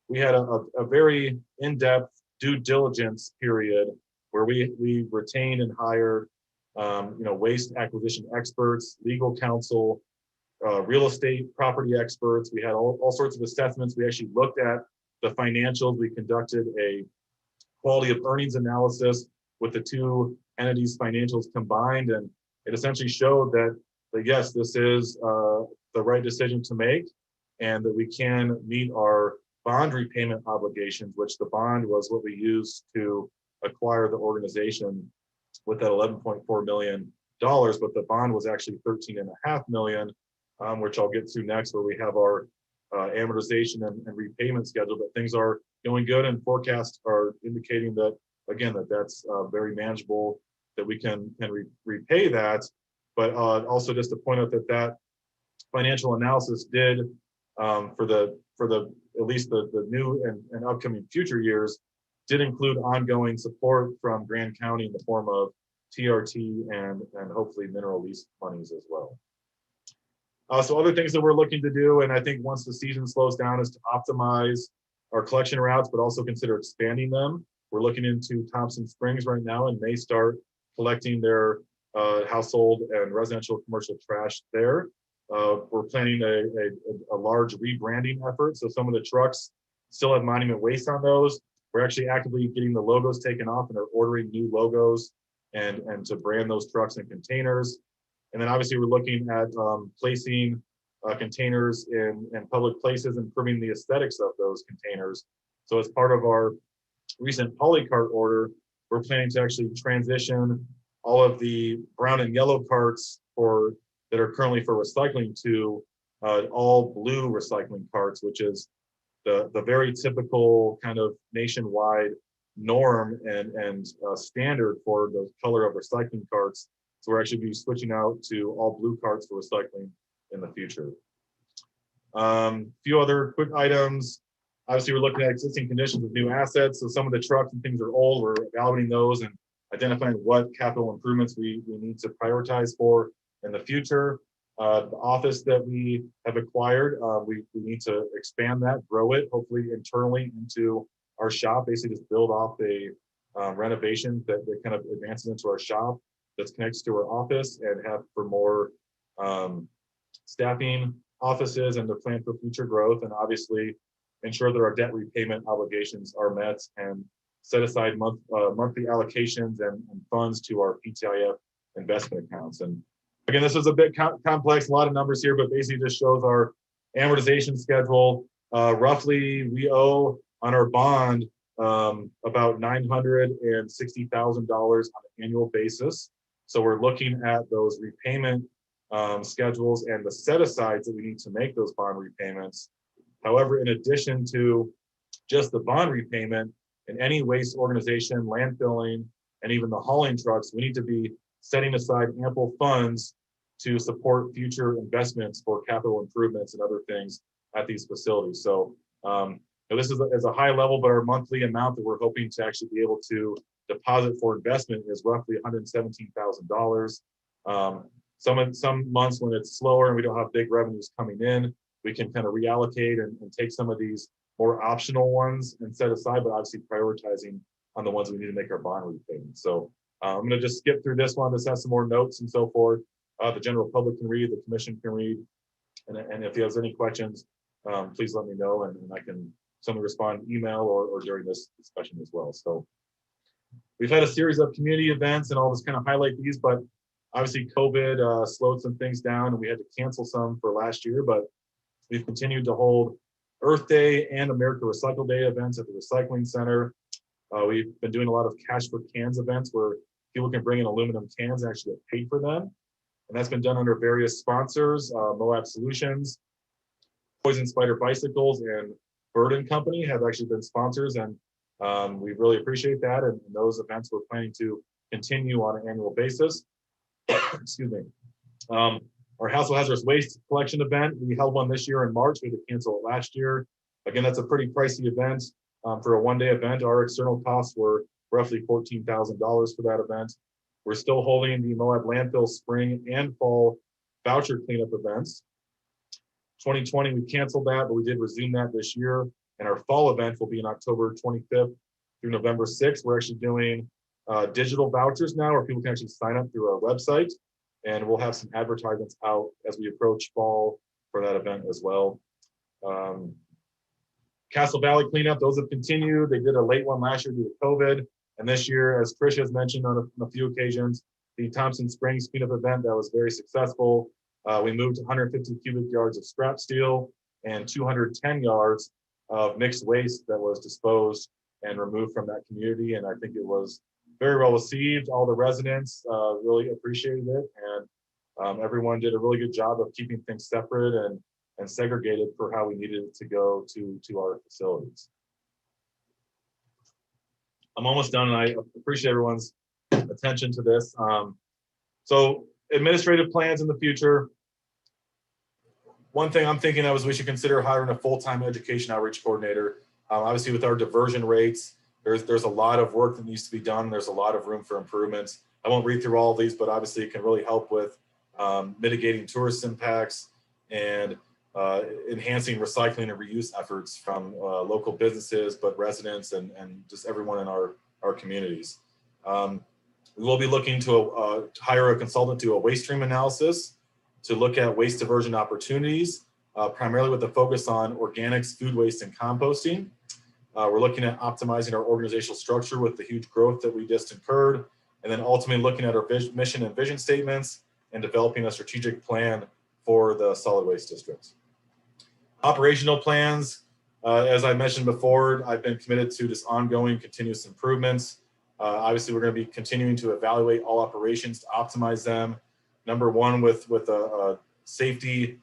we had a very in-depth due diligence period where we retained and hired waste acquisition experts, legal counsel, real estate property experts. We had all sorts of assessments. We actually looked at the financials. We conducted a quality of earnings analysis with the two entities' financials combined, and it essentially showed that yes, this is the right decision to make, and that we can meet our bond repayment obligations, which the bond was what we used to acquire the organization with that $11.4 million, but the bond was actually $13.5 million, which I'll get to next, where we have our amortization and repayment schedule. But things are going good, and forecasts are indicating that, again, that's very manageable, that we can repay that. But also just to point out that financial analysis did for the at least the new and upcoming future years did include ongoing support from Grand County in the form of TRT and hopefully mineral lease monies as well. So other things that we're looking to do, and I think once the season slows down, is to optimize our collection routes, but also consider expanding them. We're looking into Thompson Springs right now and may start collecting their household and residential commercial trash there. We're planning a large rebranding effort. So some of the trucks still have Monument Waste on those. We're actually actively getting the logos taken off and are ordering new logos and to brand those trucks and containers. And then obviously we're looking at placing containers in public places, improving the aesthetics of those containers. So as part of our recent polycart order, we're planning to actually transition all of the brown and yellow carts that are currently for recycling to all blue recycling carts, which is the very typical kind of nationwide norm and standard for the color of recycling carts. So we're actually be switching out to all blue carts for recycling in the future. Few other quick items. Obviously, we're looking at existing conditions with new assets. So some of the trucks and things are old. We're evaluating those and identifying what capital improvements we need to prioritize for in the future. The office that we have acquired, we need to expand that, grow it, hopefully internally into our shop, basically just build off a renovation that kind of advances into our shop that's connected to our office, and have for more staffing offices and to plan for future growth, and obviously ensure that our debt repayment obligations are met, and set aside monthly allocations and funds to our PTIF investment accounts. And again, this is a bit complex, a lot of numbers here, but basically just shows our amortization schedule. Roughly, we owe on our bond about $960,000 on an annual basis. So we're looking at those repayment schedules and the set-asides that we need to make those bond repayments. However, in addition to just the bond repayment, in any waste organization, landfilling, and even the hauling trucks, we need to be setting aside ample funds to support future investments for capital improvements and other things at these facilities. So this is a high level, but our monthly amount that we're hoping to actually be able to deposit for investment is roughly $117,000. Some months when it's slower and we don't have big revenues coming in, we can kind of reallocate and take some of these more optional ones and set aside, but obviously prioritizing on the ones we need to make our bond repayment. So I'm going to just skip through this one. This has some more notes and so forth. The general public can read, the commission can read. And if he has any questions, please let me know, and I can certainly respond email or during this discussion as well. So we've had a series of community events, and I'll just kind of highlight these, but obviously COVID slowed some things down and we had to cancel some for last year, but we've continued to hold Earth Day and America Recycle Day events at the Recycling Center. We've been doing a lot of Cash for Cans events where people can bring in aluminum cans and actually get paid for them. And that's been done under various sponsors. Moab Solutions, Poison Spider Bicycles, and Burden Company have actually been sponsors, and we really appreciate that. And those events we're planning to continue on an annual basis. Excuse me. Our household hazardous waste collection event, we held one this year in March. We had to cancel it last year. Again, that's a pretty pricey event for a one-day event. Our external costs were roughly $14,000 for that event. We're still holding the Moab landfill spring and fall voucher cleanup events. 2020, we canceled that, but we did resume that this year. And our fall event will be on October 25th through November 6th. We're actually doing digital vouchers now, where people can actually sign up through our website. And we'll have some advertisements out as we approach fall for that event as well. Castle Valley cleanup, those have continued. They did a late one last year due to COVID. And this year, as Tricia has mentioned on a few occasions, the Thompson Springs cleanup event that was very successful. We moved 150 cubic yards of scrap steel and 210 yards of mixed waste that was disposed and removed from that community. And I think it was very well received. All the residents really appreciated it. And everyone did a really good job of keeping things separate and segregated for how we needed it to go to our facilities. I'm almost done, and I appreciate everyone's attention to this. So administrative plans in the future. One thing I'm thinking of is we should consider hiring a full-time education outreach coordinator. Obviously, with our diversion rates, there's a lot of work that needs to be done. There's a lot of room for improvements. I won't read through all of these, but obviously it can really help with mitigating tourist impacts and enhancing recycling and reuse efforts from local businesses, but residents and just everyone in our communities. We will be looking to hire a consultant to do a waste stream analysis to look at waste diversion opportunities, primarily with a focus on organics, food waste, and composting. We're looking at optimizing our organizational structure with the huge growth that we just incurred, and then ultimately looking at our mission and vision statements and developing a strategic plan for the solid waste districts. Operational plans, as I mentioned before, I've been committed to just ongoing continuous improvements. Obviously, we're going to be continuing to evaluate all operations to optimize them. Number one, with safety,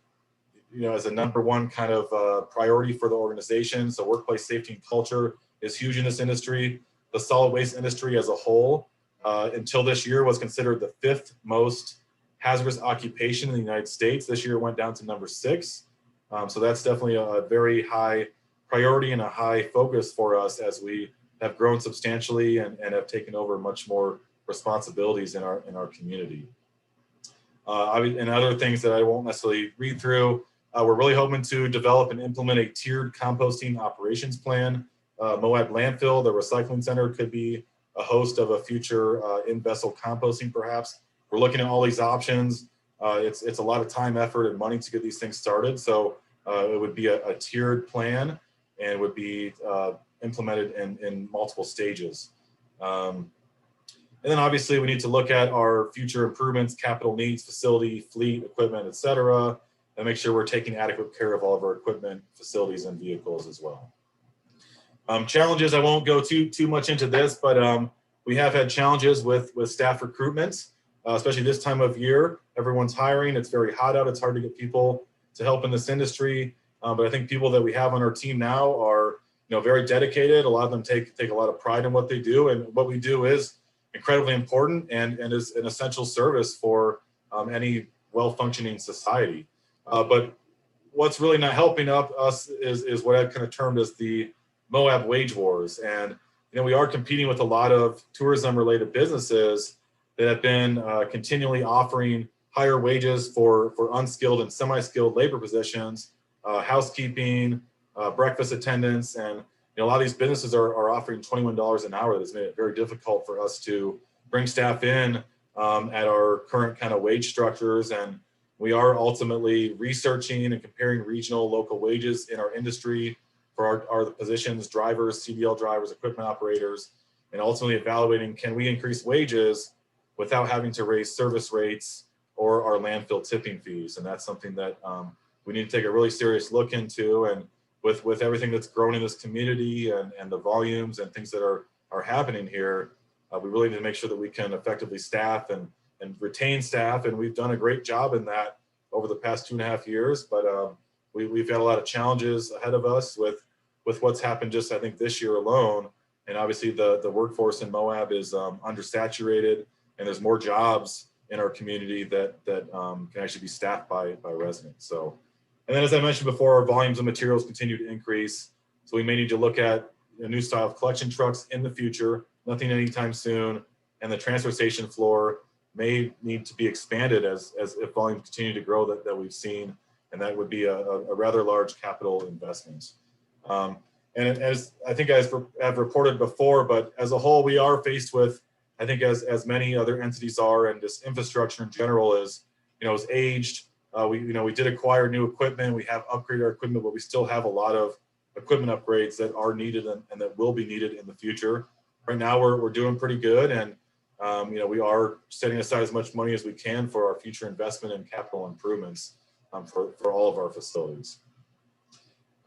as a number one kind of priority for the organization. So workplace safety and culture is huge in this industry. The solid waste industry as a whole, until this year, was considered the 5th most hazardous occupation in the United States. This year it went down to number 6. So that's definitely a very high priority and a high focus for us as we have grown substantially and have taken over much more responsibilities in our community. And other things that I won't necessarily read through, we're really hoping to develop and implement a tiered composting operations plan. Moab Landfill, the recycling center, could be a host of a future in-vessel composting perhaps. We're looking at all these options. It's a lot of time, effort, and money to get these things started. So it would be a tiered plan and would be implemented in multiple stages. And then obviously we need to look at our future improvements, capital needs, facility, fleet, equipment, et cetera, and make sure we're taking adequate care of all of our equipment, facilities, and vehicles as well. Challenges, I won't go too much into this, but we have had challenges with staff recruitment, especially this time of year. Everyone's hiring, it's very hot out, it's hard to get people to help in this industry. But I think people that we have on our team now are very dedicated. A lot of them take a lot of pride in what they do, and what we do is incredibly important and is an essential service for any well-functioning society. But what's really not helping us is what I've kind of termed as the Moab wage wars. And we are competing with a lot of tourism-related businesses that have been continually offering higher wages for unskilled and semi-skilled labor positions, housekeeping, breakfast attendants, and a lot of these businesses are offering $21 an hour. That's made it very difficult for us to bring staff in at our current kind of wage structures. And we are ultimately researching and comparing regional, local wages in our industry for our positions, drivers, CDL drivers, equipment operators, and ultimately evaluating, can we increase wages without having to raise service rates or our landfill tipping fees? And that's something that we need to take a really serious look into. And with everything that's grown in this community and the volumes and things that are happening here, we really need to make sure that we can effectively staff and retain staff. And we've done a great job in that over the past 2.5 years, but we've had a lot of challenges ahead of us with what's happened just, I think, this year alone. And obviously the workforce in Moab is undersaturated, and there's more jobs in our community that can actually be staffed by residents. So. And then, as I mentioned before, our volumes of materials continue to increase. So we may need to look at a new style of collection trucks in the future, nothing anytime soon. And the transfer station floor may need to be expanded as if volumes continue to grow that we've seen. And that would be a rather large capital investment. And as I think I've reported before, but as a whole, we are faced with, I think as many other entities are, and this infrastructure in general is aged. We did acquire new equipment. We have upgraded our equipment, but we still have a lot of equipment upgrades that are needed and that will be needed in the future. Right now, we're doing pretty good, and we are setting aside as much money as we can for our future investment and capital improvements for all of our facilities.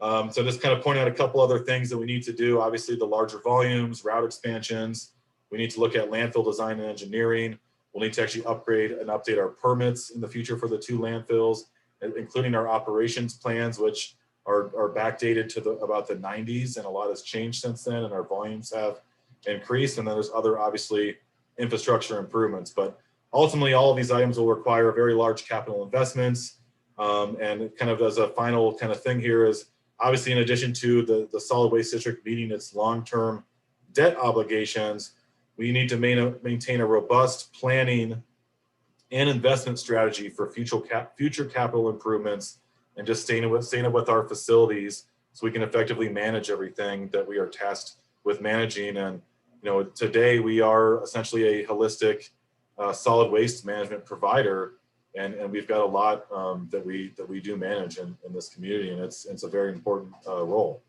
So just kind of point out a couple other things that we need to do. Obviously, the larger volumes, route expansions. We need to look at landfill design and engineering. We'll need to actually upgrade and update our permits in the future for the 2 landfills, including our operations plans, which are backdated to about the 90s, and a lot has changed since then, and our volumes have increased. And then there's other, obviously, infrastructure improvements. But ultimately, all of these items will require very large capital investments. And kind of as a final kind of thing here is, obviously, in addition to the solid waste district meeting its long-term debt obligations, we need to maintain a robust planning and investment strategy for future capital improvements, and just staying up with our facilities so we can effectively manage everything that we are tasked with managing. And today we are essentially a holistic solid waste management provider, and we've got a lot that we do manage in this community, and it's a very important role.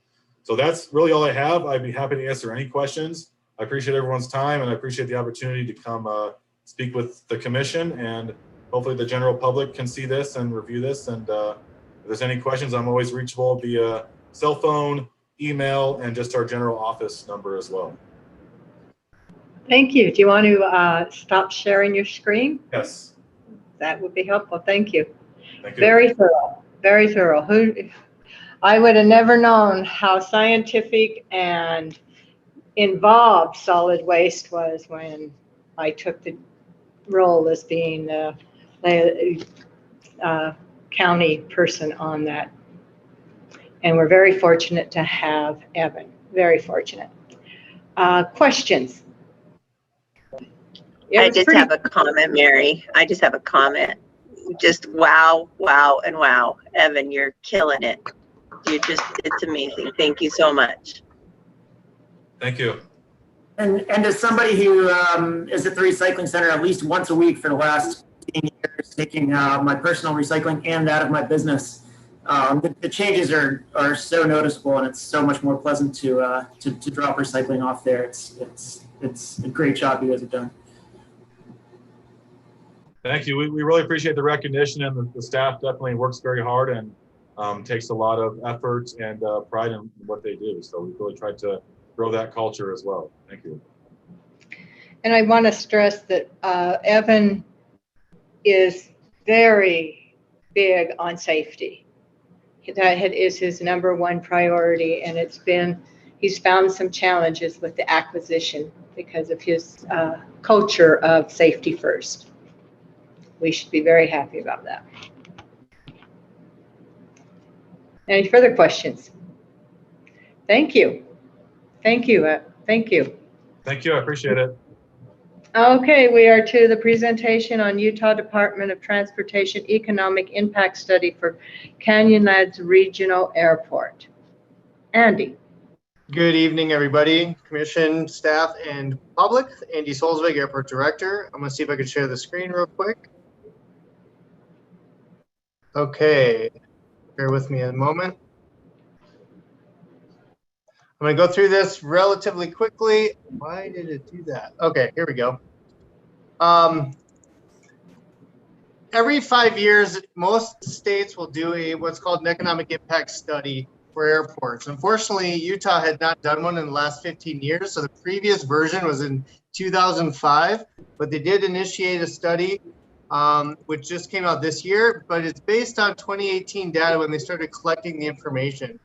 So that's really all I have. I'd be happy to answer any questions. I appreciate everyone's time, and I appreciate the opportunity to come speak with the commission, and hopefully the general public can see this and review this. And if there's any questions, I'm always reachable via cell phone, email, and just our general office number as well. Thank you. Do you want to stop sharing your screen? Yes. That would be helpful. Thank you. Thank you. Very thorough. Very thorough. I would have never known how scientific and involved solid waste was when I took the role as being the county person on that. And we're very fortunate to have Evan. Very fortunate. Questions? I just have a comment, Mary. I just have a comment. Just wow, wow, and wow. Evan, you're killing it. It's amazing. Thank you so much. Thank you. And as somebody who is at the recycling center at least once a week for the last 15 years, taking my personal recycling and that of my business, the changes are so noticeable, and it's so much more pleasant to drop recycling off there. It's a great job you guys have done. Thank you. We really appreciate the recognition, and the staff definitely works very hard and takes a lot of effort and pride in what they do. So we really tried to grow that culture as well. Thank you. And I want to stress that Evan is very big on safety. That is his number one priority, and he's found some challenges with the acquisition because of his culture of safety first. We should be very happy about that. Any further questions? Thank you. Thank you. Thank you. Thank you. I appreciate it. Okay, we are to the presentation on Utah Department of Transportation Economic Impact Study for Canyonlands Regional Airport. Andy. Good evening, everybody, commission, staff, and public. Andy Solzvig, Airport Director. I'm going to see if I can share the screen real quick. Okay, bear with me a moment. I'm going to go through this relatively quickly. Why did it do that? Okay, here we go. Every 5 years, most states will do what's called an economic impact study for airports. Unfortunately, Utah had not done one in the last 15 years, so the previous version was in 2005, but they did initiate a study which just came out this year, but it's based on 2018 data when they started collecting the information.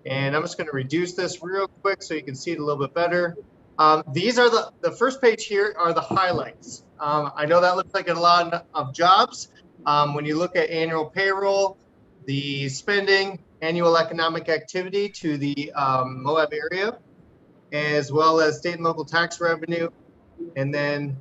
And I'm just going to reduce this real quick so you can see it a little bit better. These are the first page here are the highlights. I know that looks like a lot of jobs. When you look at annual payroll, the spending, annual economic activity to the Moab area, as well as state and local tax revenue, and then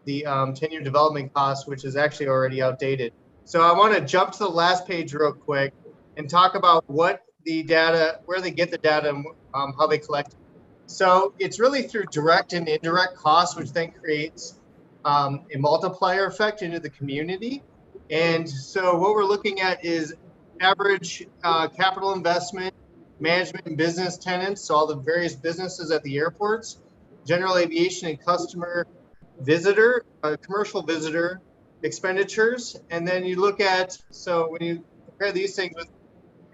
the 10-year development costs, which is actually already outdated. So I want to jump to the last page real quick and talk about what the data, where they get the data, and how they collect it. So it's really through direct and indirect costs, which then creates a multiplier effect into the community. And so what we're looking at is average capital investment, management and business tenants, so all the various businesses at the airports, general aviation and customer visitor, commercial visitor expenditures. And then you look at, so when you compare these things with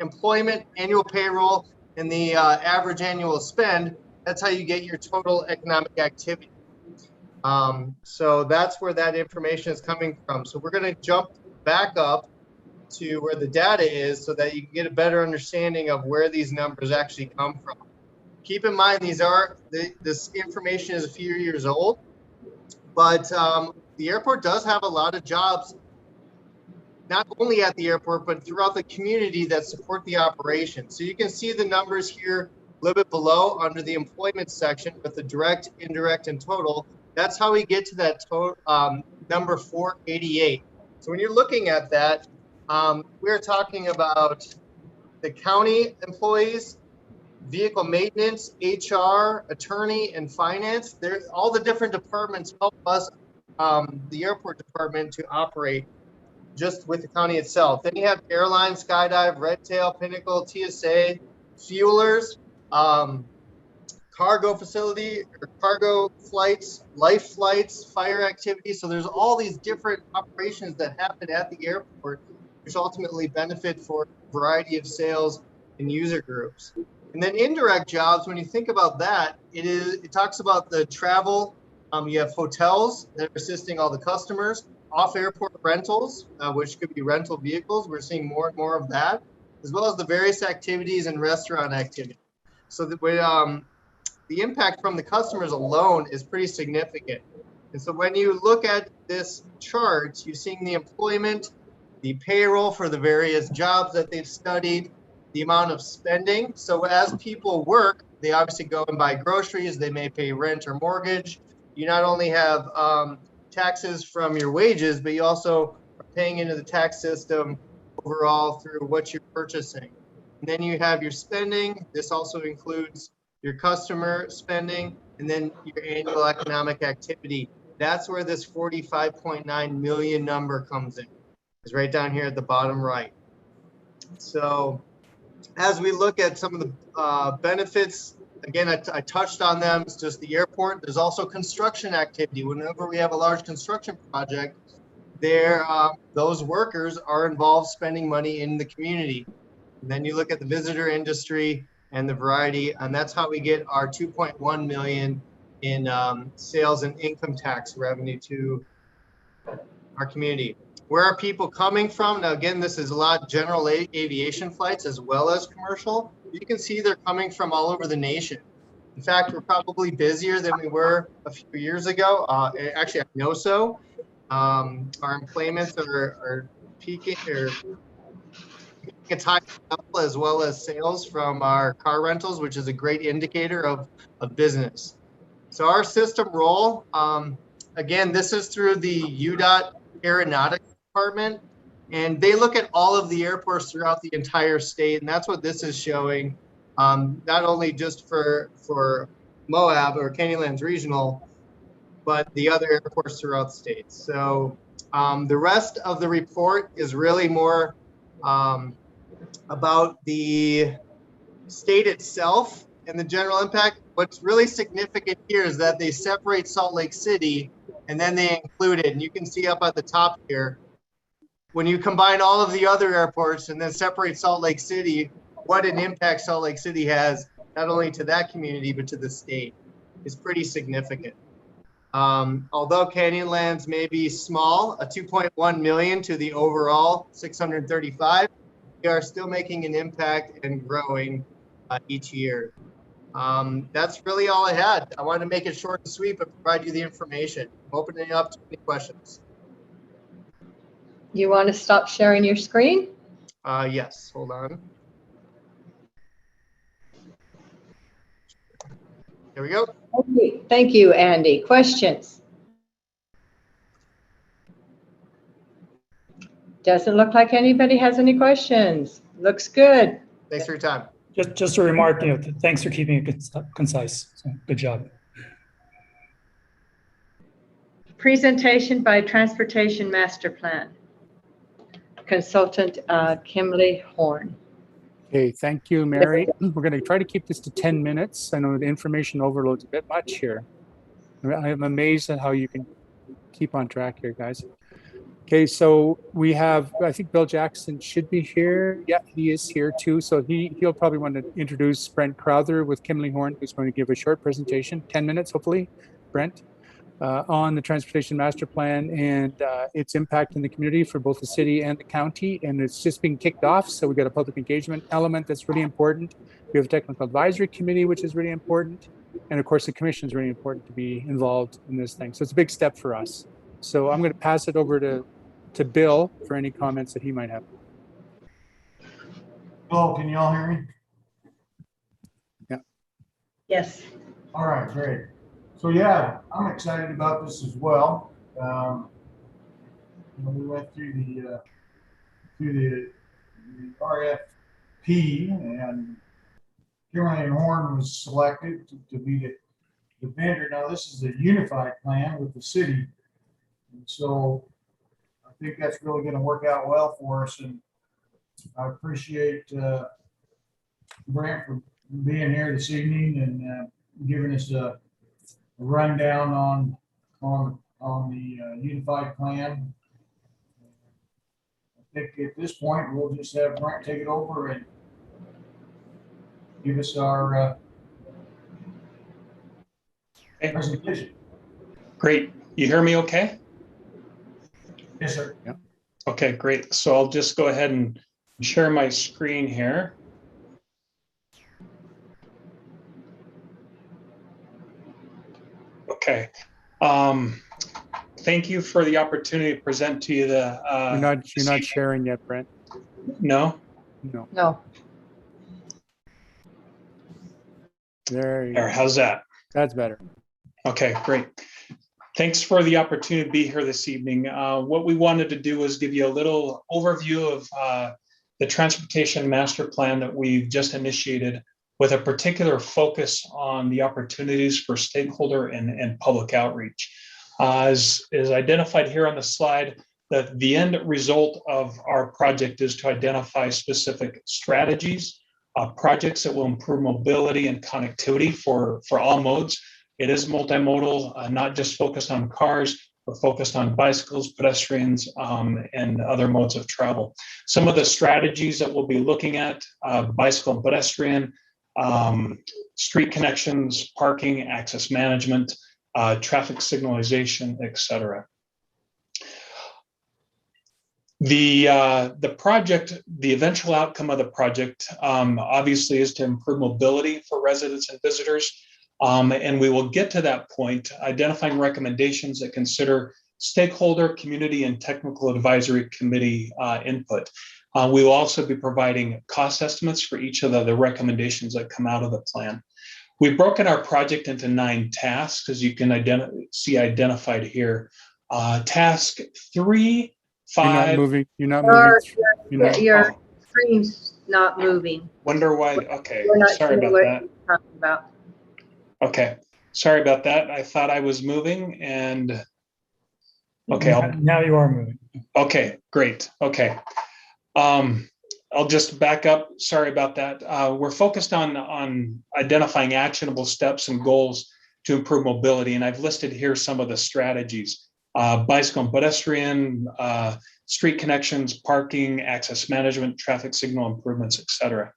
employment, annual payroll, and the average annual spend, that's how you get your total economic activity. So that's where that information is coming from. So we're going to jump back up to where the data is so that you can get a better understanding of where these numbers actually come from. Keep in mind, this information is a few years old, but the airport does have a lot of jobs, not only at the airport, but throughout the community that support the operation. So you can see the numbers here a little bit below under the employment section with the direct, indirect, and total. That's how we get to that total number 488. So when you're looking at that, we're talking about the county employees, vehicle maintenance, HR, attorney, and finance. There's all the different departments help us, the airport department, to operate just with the county itself. Then you have airline, skydive, red tail, Pinnacle, TSA, fuelers, cargo facility, or cargo flights, life flights, fire activity. So there's all these different operations that happen at the airport, which ultimately benefit for a variety of sales and user groups. And then indirect jobs, when you think about that, it talks about the travel. You have hotels that are assisting all the customers, off-airport rentals, which could be rental vehicles. We're seeing more and more of that, as well as the various activities and restaurant activity. So the impact from the customers alone is pretty significant. And so when you look at this chart, you're seeing the employment, the payroll for the various jobs that they've studied, the amount of spending. So as people work, they obviously go and buy groceries, they may pay rent or mortgage, you not only have taxes from your wages, but you also are paying into the tax system overall through what you're purchasing. And then you have your spending. This also includes your customer spending and then your annual economic activity. That's where this 45.9 million number comes in. It's right down here at the bottom right. So as we look at some of the benefits, again, I touched on them. It's just the airport. There's also construction activity. Whenever we have a large construction project, those workers are involved spending money in the community. And then you look at the visitor industry and the variety, and that's how we get our 2.1 million in sales and income tax revenue to our community. Where are people coming from? Now, again, this is a lot of general aviation flights as well as commercial. You can see they're coming from all over the nation. In fact, we're probably busier than we were a few years ago. Actually, I know so. Our employments are peaking or it's high level, as well as sales from our car rentals, which is a great indicator of business. So our system role, again, this is through the UDOT Aeronautics Department, and they look at all of the airports throughout the entire state, and that's what this is showing, not only just for Moab or Canyonlands Regional, but the other airports throughout the state. So the rest of the report is really more about the state itself and the general impact. What's really significant here is that they separate Salt Lake City and then they include it. And you can see up at the top here, when you combine all of the other airports and then separate Salt Lake City, what an impact Salt Lake City has, not only to that community, but to the state, is pretty significant. Although Canyonlands may be small, a 2.1 million to the overall 635, we are still making an impact and growing each year. That's really all I had. I wanted to make it short and sweet, but provide you the information. I'm opening it up to any questions. You want to stop sharing your screen? Yes, hold on. There we go. Okay. Thank you, Andy. Questions? Doesn't look like anybody has any questions. Looks good. Thanks for your time. Just a remark, thanks for keeping it concise. So, good job. Presentation by Transportation Master Plan. Consultant Kimberly Horn. Okay, thank you, Mary. We're going to try to keep this to 10 minutes. I know the information overload's a bit much here. I'm amazed at how you can keep on track here, guys. Okay, so we have, I think Bill Jackson should be here. Yeah, he is here too. So he'll probably want to introduce Brent Crowther with Kimberly Horn, who's going to give a short presentation, 10 minutes, hopefully, Brent, on the Transportation Master Plan and its impact in the community for both the city and the county. And it's just being kicked off. So we got a public engagement element that's really important. We have a technical advisory committee, which is really important. And of course, the commission is really important to be involved in this thing. So it's a big step for us. So I'm going to pass it over to Bill for any comments that he might have. Bill, can you all hear me? Yeah. Yes. All right, great. So yeah, I'm excited about this as well. We went through the RFP, and Kimberly Horn was selected to be the vendor. Now this is a unified plan with the city, and so I think that's really going to work out well for us. And I appreciate Brent for being here this evening and giving us a rundown on the unified plan. I think at this point we'll just have Brent take it over and give us our presentation. Great. You hear me okay? Yes, sir. Yeah. Okay, great. So I'll just go ahead and share my screen here. Okay. Thank you for the opportunity to present to you the. You're not sharing yet, Brent. No. No. No. There you go. How's that? That's better. Okay, great. Thanks for the opportunity to be here this evening. What we wanted to do was give you a little overview of the transportation master plan that we've just initiated, with a particular focus on the opportunities for stakeholder and public outreach. As is identified here on the slide, that the end result of our project is to identify specific strategies, projects that will improve mobility and connectivity for all modes. It is multimodal, not just focused on cars, but focused on bicycles, pedestrians, and other modes of travel. Some of the strategies that we'll be looking at, bicycle and pedestrian, street connections, parking, access management, traffic signalization, etc. The project, the eventual outcome of the project, obviously is to improve mobility for residents and visitors. And we will get to that point, identifying recommendations that consider stakeholder, community, and technical advisory committee input. We will also be providing cost estimates for each of the recommendations that come out of the plan. We've broken our project into 9 tasks, as you can see identified here. Task 3, 5. You're not moving. You're not moving. Your screen's not moving. Wonder why. Okay, We're not sorry sure about what that. you're talking about. Okay, sorry about that. I thought I was moving, and okay. Now you are moving. Okay, great. Okay. I'll just back up. Sorry about that. We're focused on identifying actionable steps and goals to improve mobility, and I've listed here some of the strategies: bicycle and pedestrian, street connections, parking, access management, traffic signal improvements, etc.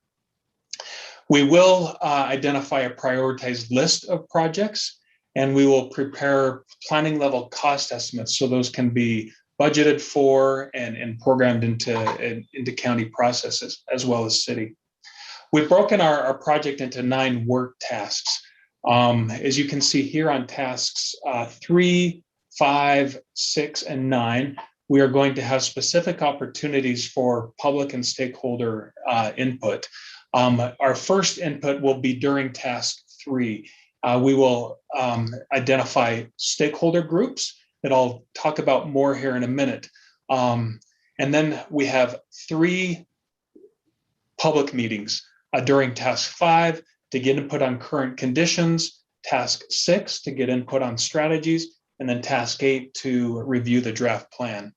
We will identify a prioritized list of projects, and we will prepare planning level cost estimates, so those can be budgeted for and programmed into county processes as well as city. We've broken our project into 9 work tasks. As you can see here on tasks 3, 5, 6, and 9, we are going to have specific opportunities for public and stakeholder input. Our first input will be during task 3. We will identify stakeholder groups that I'll talk about more here in a minute. And then we have 3 public meetings during task 5 to get input on current conditions, task 6 to get input on strategies, and then task 8 to review the draft plan.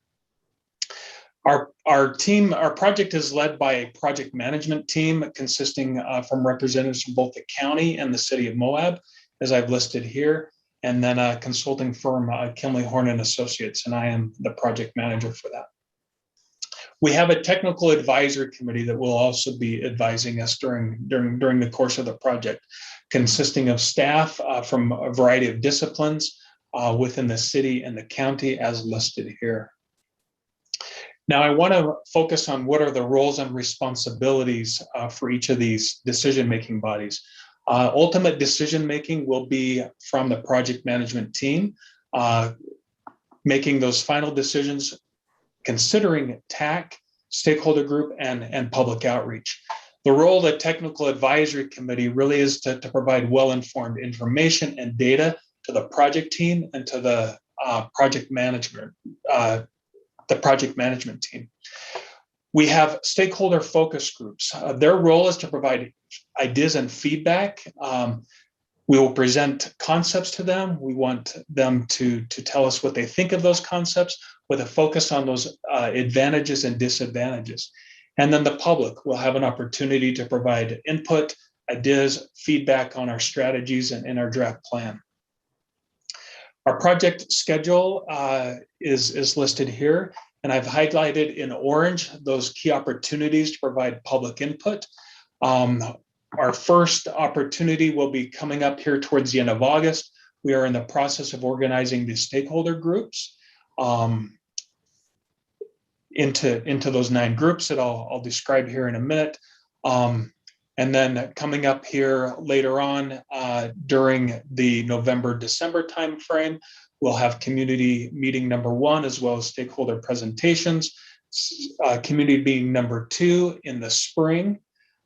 Our project is led by a project management team consisting from representatives from both the county and the city of Moab, as I've listed here, and then a consulting firm, Kinley Horn and Associates, and I am the project manager for that. We have a technical advisory committee that will also be advising us during the course of the project, consisting of staff from a variety of disciplines within the city and the county, as listed here. Now, I want to focus on what are the roles and responsibilities for each of these decision-making bodies. Ultimate decision-making will be from the project management team, making those final decisions, considering TAC, stakeholder group, and public outreach. The role of the technical advisory committee really is to provide well-informed information and data to the project team and to the project management team. We have stakeholder focus groups. Their role is to provide ideas and feedback. We will present concepts to them. We want them to tell us what they think of those concepts with a focus on those advantages and disadvantages. And then the public will have an opportunity to provide input, ideas, feedback on our strategies and our draft plan. Our project schedule is listed here, and I've highlighted in orange those key opportunities to provide public input. Our first opportunity will be coming up here towards the end of August. We are in the process of organizing the stakeholder groups into those 9 groups that I'll describe here in a minute. And then coming up here later on during the November-December timeframe, we'll have community meeting number 1 as well as stakeholder presentations. Community meeting number 2 in the spring,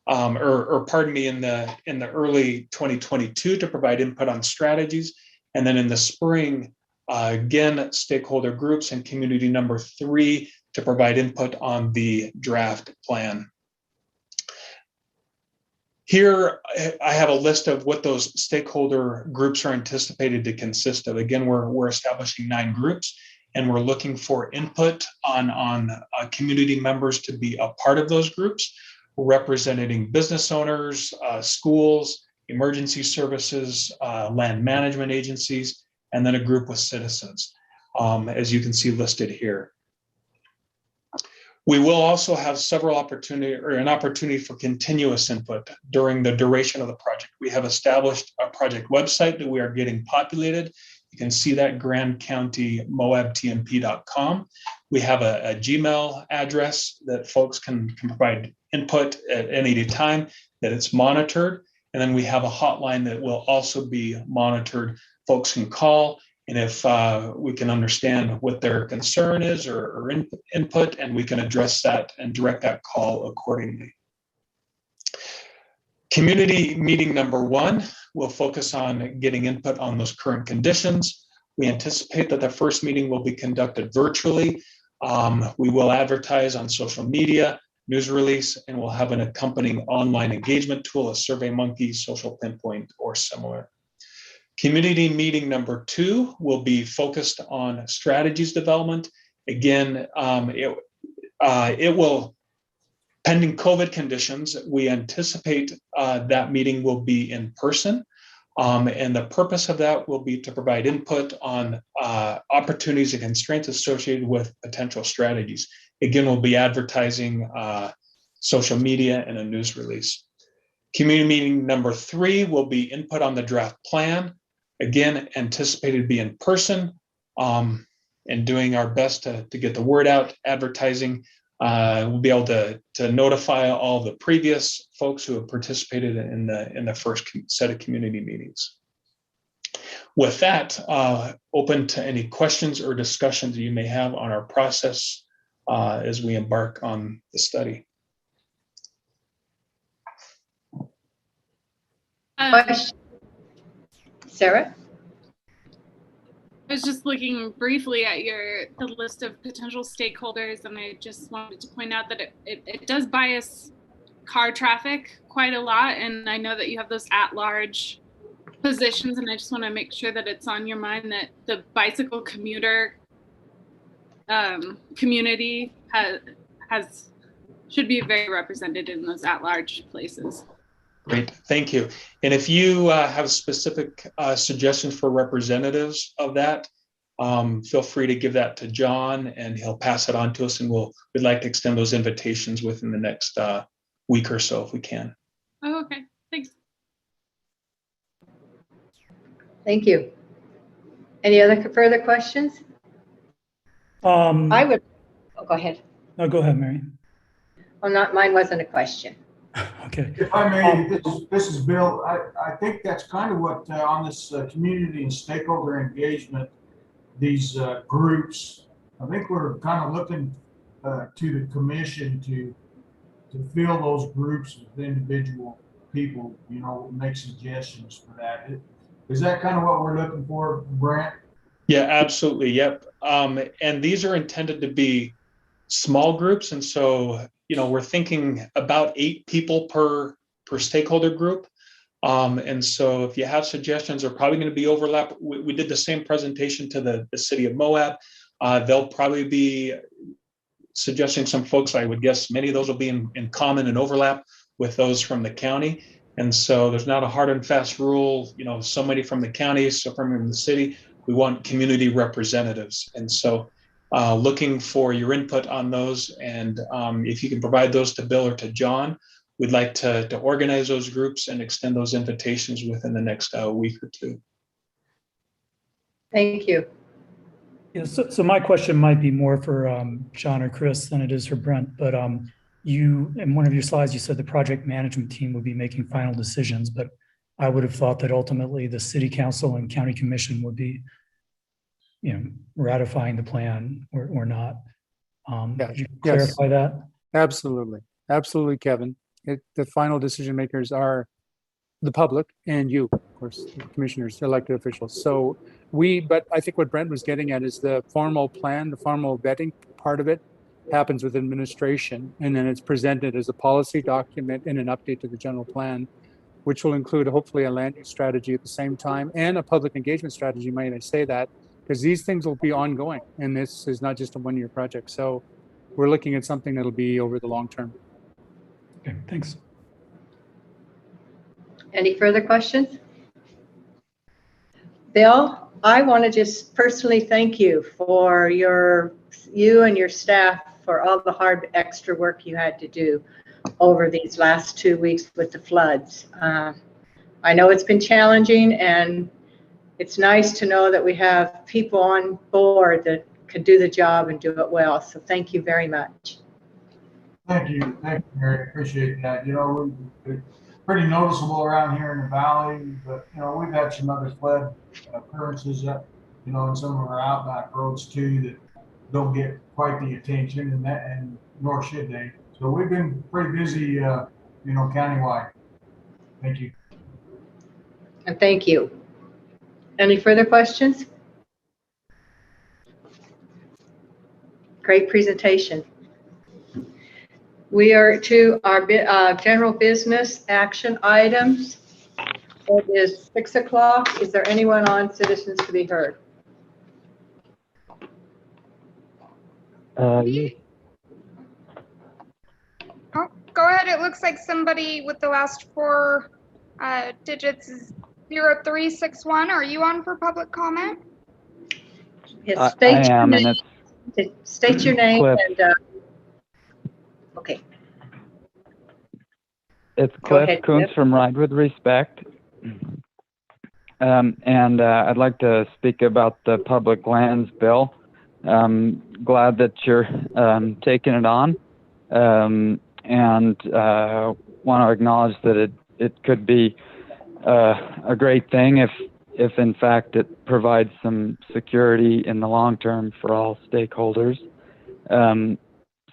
or pardon me, in the early 2022 to provide input on strategies, and then in the spring Again, stakeholder groups, and community number 3 to provide input on the draft plan. Here, I have a list of what those stakeholder groups are anticipated to consist of. Again, we're establishing 9 groups, and we're looking for input on community members to be a part of those groups, representing business owners, schools, emergency services, land management agencies, and then a group with citizens, as you can see listed here. We will also have an opportunity for continuous input during the duration of the project. We have established a project website that we are getting populated. You can see that grandcountymoabtmp.com. We have a Gmail address that folks can provide input at any time, that it's monitored. And then we have a hotline that will also be monitored. Folks can call, and if we can understand what their concern is or input, and we can address that and direct that call accordingly. Community meeting number 1 will focus on getting input on those current conditions. We anticipate that the first meeting will be conducted virtually. We will advertise on social media, news release, and we'll have an accompanying online engagement tool, a SurveyMonkey, Social Pinpoint, or similar. Community meeting number 2 will be focused on strategies development. Again, it will, pending COVID conditions, we anticipate that meeting will be in person. And the purpose of that will be to provide input on opportunities and constraints associated with potential strategies. Again, we'll be advertising social media and a news release. Community meeting number 3 will be input on the draft plan. Again, anticipated to be in person, and doing our best to get the word out, advertising. We'll be able to notify all the previous folks who have participated in the first set of community meetings. With that, open to any questions or discussions you may have on our process as we embark on the study. Sarah? I was just looking briefly at the list of potential stakeholders, and I just wanted to point out that it does bias car traffic quite a lot, and I know that you have those at-large positions, and I just want to make sure that it's on your mind that the bicycle commuter community should be very represented in those at-large places. Great, thank you. And if you have specific suggestions for representatives of that, feel free to give that to John, and he'll pass it on to us, and we'd like to extend those invitations within the next week or so if we can. Oh, okay, thanks. Thank you. Any other further questions? I would, go ahead. No, go ahead, Mary. Well, mine wasn't a question. Okay. If I may, this is Bill. I think that's kind of what on this community and stakeholder engagement, these groups, I think we're kind of looking to the commission to fill those groups with individual people, make suggestions for that. Is that kind of what we're looking for, Brent? Yeah, absolutely. Yep. And these are intended to be small groups. And so, we're thinking about 8 people per stakeholder group. And so if you have suggestions, they're probably going to be overlap. We did the same presentation to the city of Moab. They'll probably be suggesting some folks. I would guess many of those will be in common and overlap with those from the county. And so there's not a hard and fast rule, so many from the county, so from the city. We want community representatives. And so looking for your input on those. And if you can provide those to Bill or to John, we'd like to organize those groups and extend those invitations within the next week or 2. Thank you. Yeah, so my question might be more for John or Chris than it is for Brent, but you, in one of your slides, you said the project management team would be making final decisions, but I would have thought that ultimately the city council and county commission would be ratifying the plan or not. Could you clarify that? Absolutely, Kevin. The final decision makers are the public and you, of course, the commissioners, elected officials. So but I think what Brent was getting at is the formal plan, the formal vetting part of it happens with administration, and then it's presented as a policy document and an update to the general plan, which will include hopefully a land use strategy at the same time and a public engagement strategy, might I say that, because these things will be ongoing and this is not just a one-year project. So we're looking at something that'll be over the long term. Okay, thanks. Any further questions? Bill, I want to just personally thank you for you and your staff for all the hard extra work you had to do over these last 2 weeks with the floods. I know it's been challenging, and it's nice to know that we have people on board that can do the job and do it well. So thank you very much. Thank you, Mary. Appreciate that. You know, it's pretty noticeable around here in the valley, but you know, we've had some other flood occurrences up, you know, in some of our outback roads too that don't get quite the attention, and nor should they. So we've been pretty busy, you know, countywide. Thank you. And thank you. Any further questions? Great presentation. We are to our general business action items. It is 6 o'clock. Is there anyone on citizens to be heard? Oh, go ahead. It looks like somebody with the last four digits is 0361. Are you on for public comment? Yes, I am, and state your name Cliff. and okay. It's Go Cliff ahead, Kuntz Cliff. from Ride with Respect. And I'd like to speak about the public lands bill. Glad that you're taking it on, and want to acknowledge that it could be a great thing if in fact it provides some security in the long term for all stakeholders.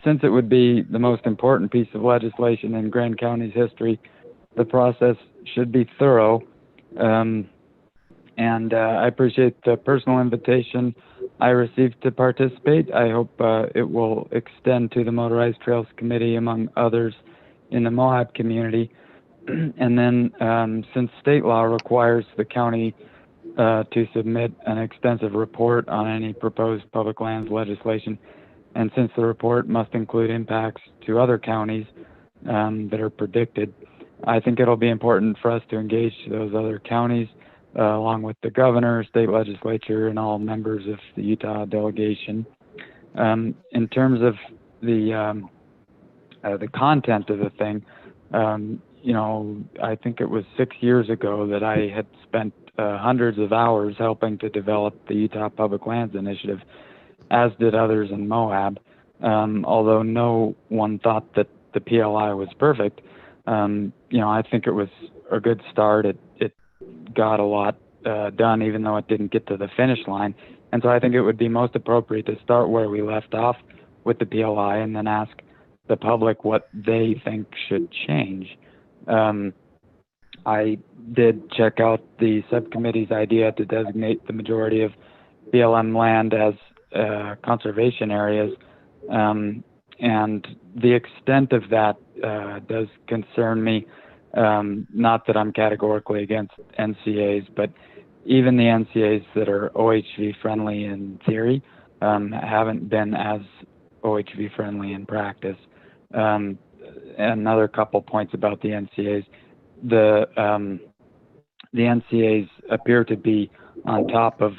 Since it would be the most important piece of legislation in Grand County's history, the process should be thorough. And I appreciate the personal invitation I received to participate. I hope it will extend to the Motorized Trails Committee, among others, in the Moab community. And then since state law requires the county to submit an extensive report on any proposed public lands legislation, and since the report must include impacts to other counties that are predicted, I think it'll be important for us to engage those other counties along with the governor, state legislature, and all members of the Utah delegation. In terms of the content of the thing, you know, I think it was 6 years ago that I had spent hundreds of hours helping to develop the Utah Public Lands Initiative, as did others in Moab. Although no one thought that the PLI was perfect, you know, I think it was a good start. It got a lot done, even though it didn't get to the finish line. And so I think it would be most appropriate to start where we left off with the PLI and then ask the public what they think should change. I did check out the subcommittee's idea to designate the majority of BLM land as conservation areas. And the extent of that does concern me. Not that I'm categorically against NCAs, but even the NCAs that are OHV friendly in theory haven't been as OHV friendly in practice. Another couple points about the NCAs. The NCAs appear to be on top of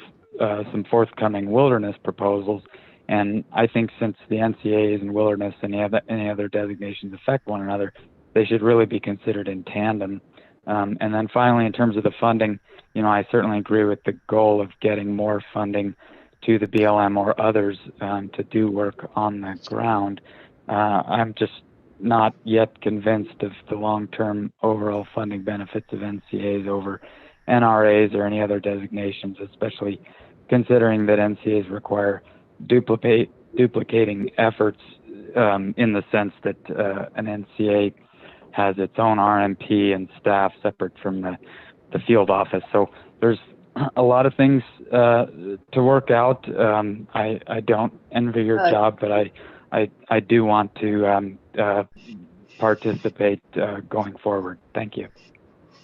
some forthcoming wilderness proposals, and I think since the NCAs and wilderness and any other designations affect one another, they should really be considered in tandem. And then finally, in terms of the funding, you know, I certainly agree with the goal of getting more funding to the BLM or others to do work on the ground. I'm just not yet convinced of the long-term overall funding benefits of NCAs over NRAs or any other designations, especially considering that NCAs require duplicating efforts in the sense that an NCA has its own RMP and staff separate from the field office. So there's a lot of things to work out. I don't envy your job, but I do want to participate going forward. Thank you.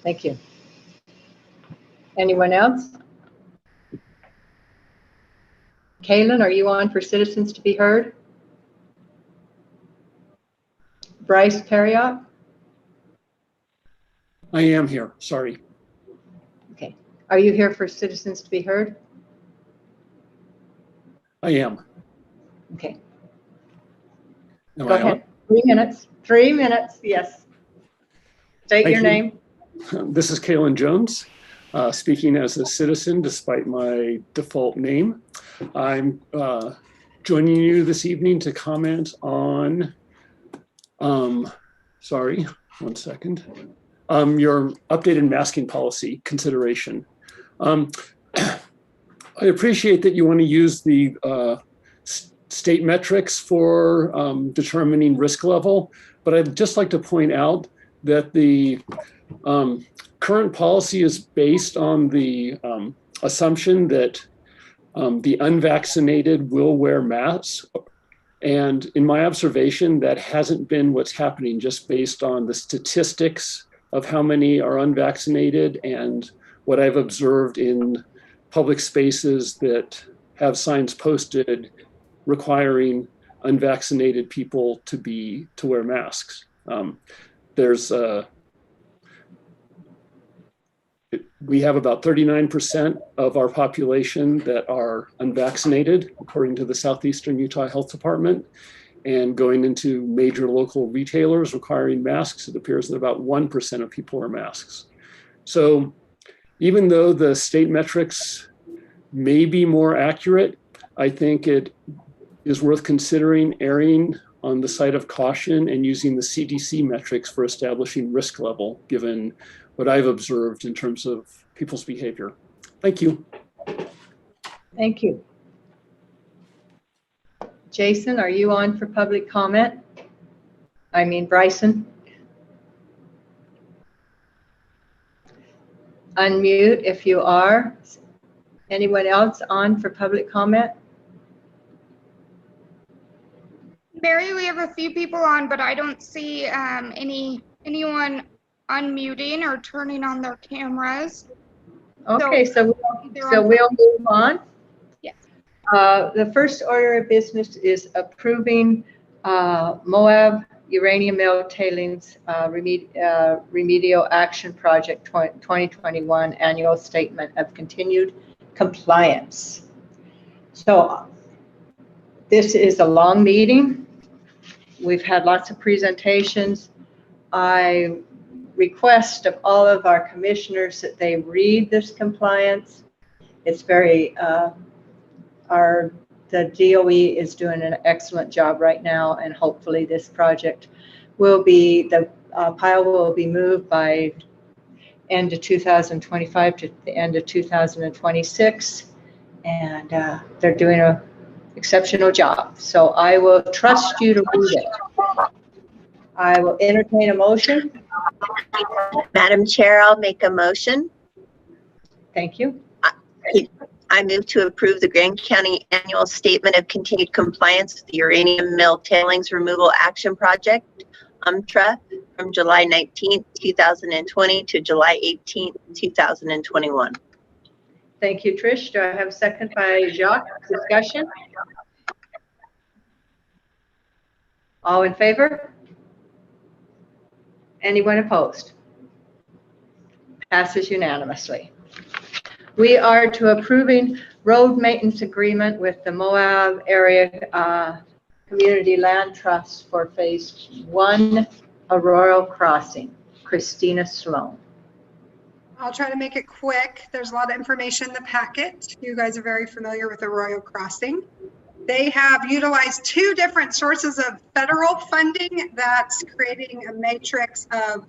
Thank you. Anyone else? Kaylin, are you on for citizens to be heard? Bryce Perriott? I am here, sorry. Okay. Are you here for citizens to be heard? I am. Okay. Am Go I ahead. 3 minutes. 3 minutes, yes. State Thank your you. name. This is Kaylin Jones, speaking as a citizen despite my default name. I'm joining you this evening to comment on, sorry, 1 second, your updated masking policy consideration. I appreciate that you want to use the state metrics for determining risk level, but I'd just like to point out that the current policy is based on the assumption that the unvaccinated will wear masks. And in my observation, that hasn't been what's happening, just based on the statistics of how many are unvaccinated and what I've observed in public spaces that have signs posted requiring unvaccinated people to wear masks. We have about 39% of our population that are unvaccinated, according to the Southeastern Utah Health Department. And going into major local retailers requiring masks, it appears that about 1% of people wear masks. So even though the state metrics may be more accurate, I think it is worth considering erring on the side of caution and using the CDC metrics for establishing risk level, given what I've observed in terms of people's behavior. Thank you. Thank you. Jason, are you on for public comment? I mean, Bryson. Unmute if you are. Anyone else on for public comment? Mary, we have a few people on, but I don't see anyone unmuting or turning on their cameras. Okay, so we'll move on. Yes. The first order of business is approving Moab Uranium Mill Tailings Remedial Action Project 2021 Annual Statement of Continued Compliance. So this is a long meeting. We've had lots of presentations. I request of all of our commissioners that they read this compliance. It's very, the DOE is doing an excellent job right now, and hopefully this project will be, the pile will be moved by end of 2025 to the end of 2026, and they're doing an exceptional job. So I will trust you to read it. I will entertain a motion. Madam Chair, I'll make a motion. Thank you. I move to approve the Grand County Annual Statement of Continued Compliance with the Uranium Mill Tailings Removal Action Project, UMTRA, from July 19th, 2020 to July 18th, 2021. Thank you, Trish. Do I have a second by Jacques? Discussion? All in favor? Anyone opposed? Passes unanimously. We are to approving road maintenance agreement with the Moab Area Community Land Trust for Phase 1 Arroyo Crossing. Christina Sloan. I'll try to make it quick. There's a lot of information in the packet. You guys are very familiar with Arroyo Crossing. They have utilized 2 different sources of federal funding that's creating a matrix of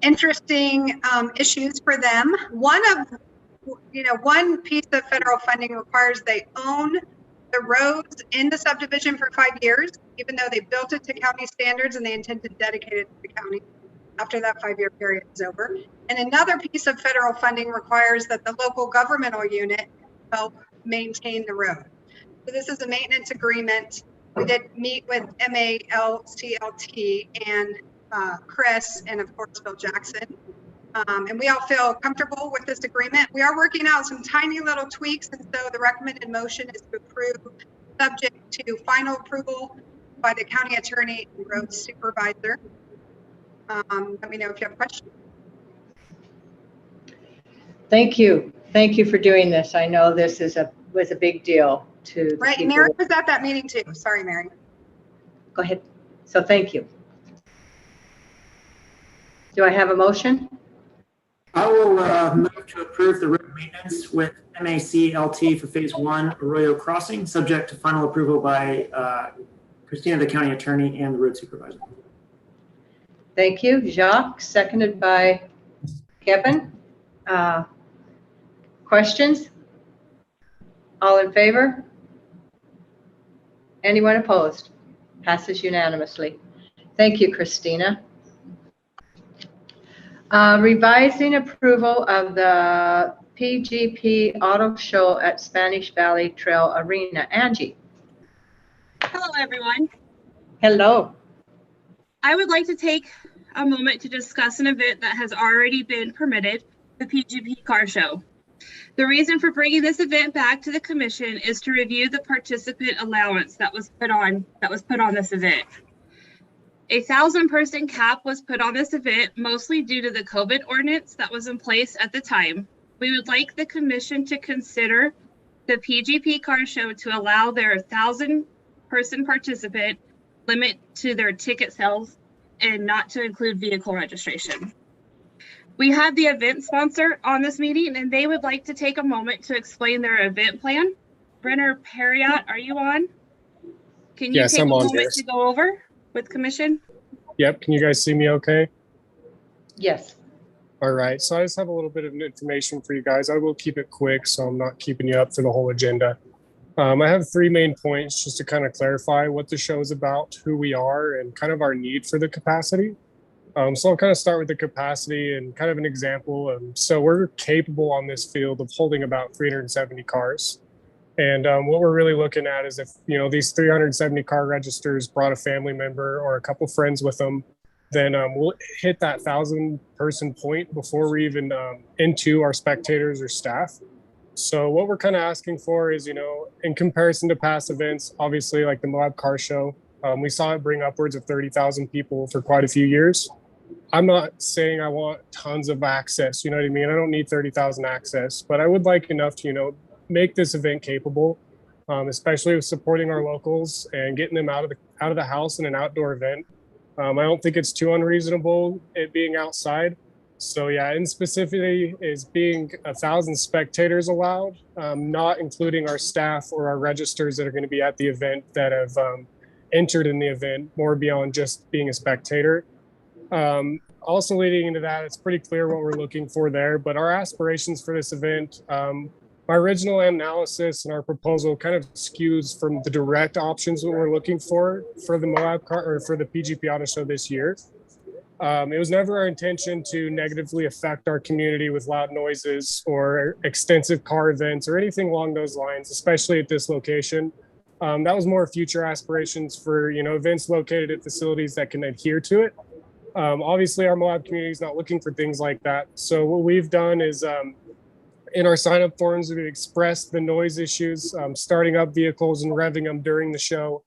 interesting issues for them. One piece of federal funding requires they own the roads in the subdivision for 5 years, even though they built it to county standards and they intend to dedicate it to the county. after that 5-year period is over. And another piece of federal funding requires that the local governmental unit help maintain the road. So this is a maintenance agreement. We did meet with MALCLT and Chris and of course Bill Jackson. And we all feel comfortable with this agreement. We are working out some tiny little tweaks, and so the recommended motion is to approve, subject to final approval by the county attorney and road supervisor. Let me know if you have questions. Thank you. Thank you for doing this. I know this was a big deal to the Right, people. Mary was at that meeting too. Sorry, Mary. Go ahead. So thank you. Do I have a motion? I will move to approve the road maintenance with MACLT for Phase 1 Arroyo Crossing, subject to final approval by Christina, the county attorney, and the road supervisor. Thank you. Jacques, seconded by Kevin. Questions? All in favor? Anyone opposed? Passes unanimously. Thank you, Christina. Revising approval of the PGP Auto Show at Spanish Valley Trail Arena. Angie. Hello, everyone. Hello. I would like to take a moment to discuss an event that has already been permitted, the PGP Car Show. The reason for bringing this event back to the commission is to review the participant allowance that was put on this event. A 1,000-person cap was put on this event, mostly due to the COVID ordinance that was in place at the time. We would like the commission to consider the PGP Car Show to allow their 1,000-person participant limit to their ticket sales and not to include vehicle registration. We have the event sponsor on this meeting, and they would like to take a moment to explain their event plan. Brenner Perriott, are you on? Can you take a moment to go over with commission? Yep. Can you guys see me okay? Yes. All right. So I just have a little bit of information for you guys. I will keep it quick, so I'm not keeping you up for the whole agenda. I have 3 main points just to kind of clarify what the show is about, who we are, and kind of our need for the capacity. So I'll kind of start with the capacity and kind of an example. So we're capable on this field of holding about 370 cars. And what we're really looking at is if, these 370 car registers brought a family member or a couple friends with them, then we'll hit that 1,000-person point before we even into our spectators or staff. So what we're kind of asking for is, in comparison to past events, obviously like the Moab Car Show, we saw it bring upwards of 30,000 people for quite a few years. I'm not saying I want tons of access, you know what I mean? I don't need 30,000 access, but I would like enough to, make this event capable, especially with supporting our locals and getting them out of the house in an outdoor event. I don't think it's too unreasonable it being outside. So yeah, and specifically is being 1,000 spectators allowed, not including our staff or our registers that are going to be at the event that have entered in the event, more beyond just being a spectator. Also leading into that, it's pretty clear what we're looking for there, but our aspirations for this event, my original analysis and our proposal kind of skews from the direct options that we're looking for the Moab Car or for the PGP Auto Show this year. It was never our intention to negatively affect our community with loud noises or extensive car events or anything along those lines, especially at this location. That was more future aspirations for events located at facilities that can adhere to it. Obviously, our Moab community is not looking for things like that. So what we've done is in our sign-up forms, we've expressed the noise issues, starting up vehicles and revving them during the show.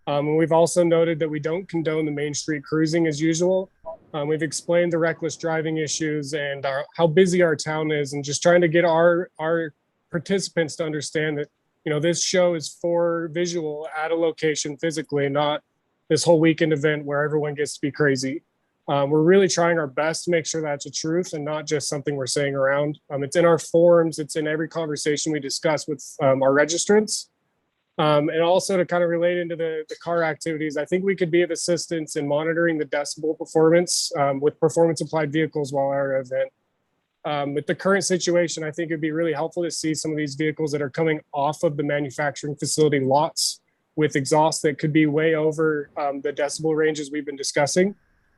And we've also noted that we don't condone the main street cruising as usual. We've explained the reckless driving issues and how busy our town is, and just trying to get our participants to understand that, this show is for visual at a location physically, not this whole weekend event where everyone gets to be crazy. We're really trying our best to make sure that's a truth and not just something we're saying around. It's in our forums, it's in every conversation we discuss with our registrants. And also to kind of relate into the car activities, I think we could be of assistance in monitoring the decibel performance with performance applied vehicles while at our event. With the current situation, I think it'd be really helpful to see some of these vehicles that are coming off of the manufacturing facility lots with exhaust that could be way over the decibel ranges we've been discussing.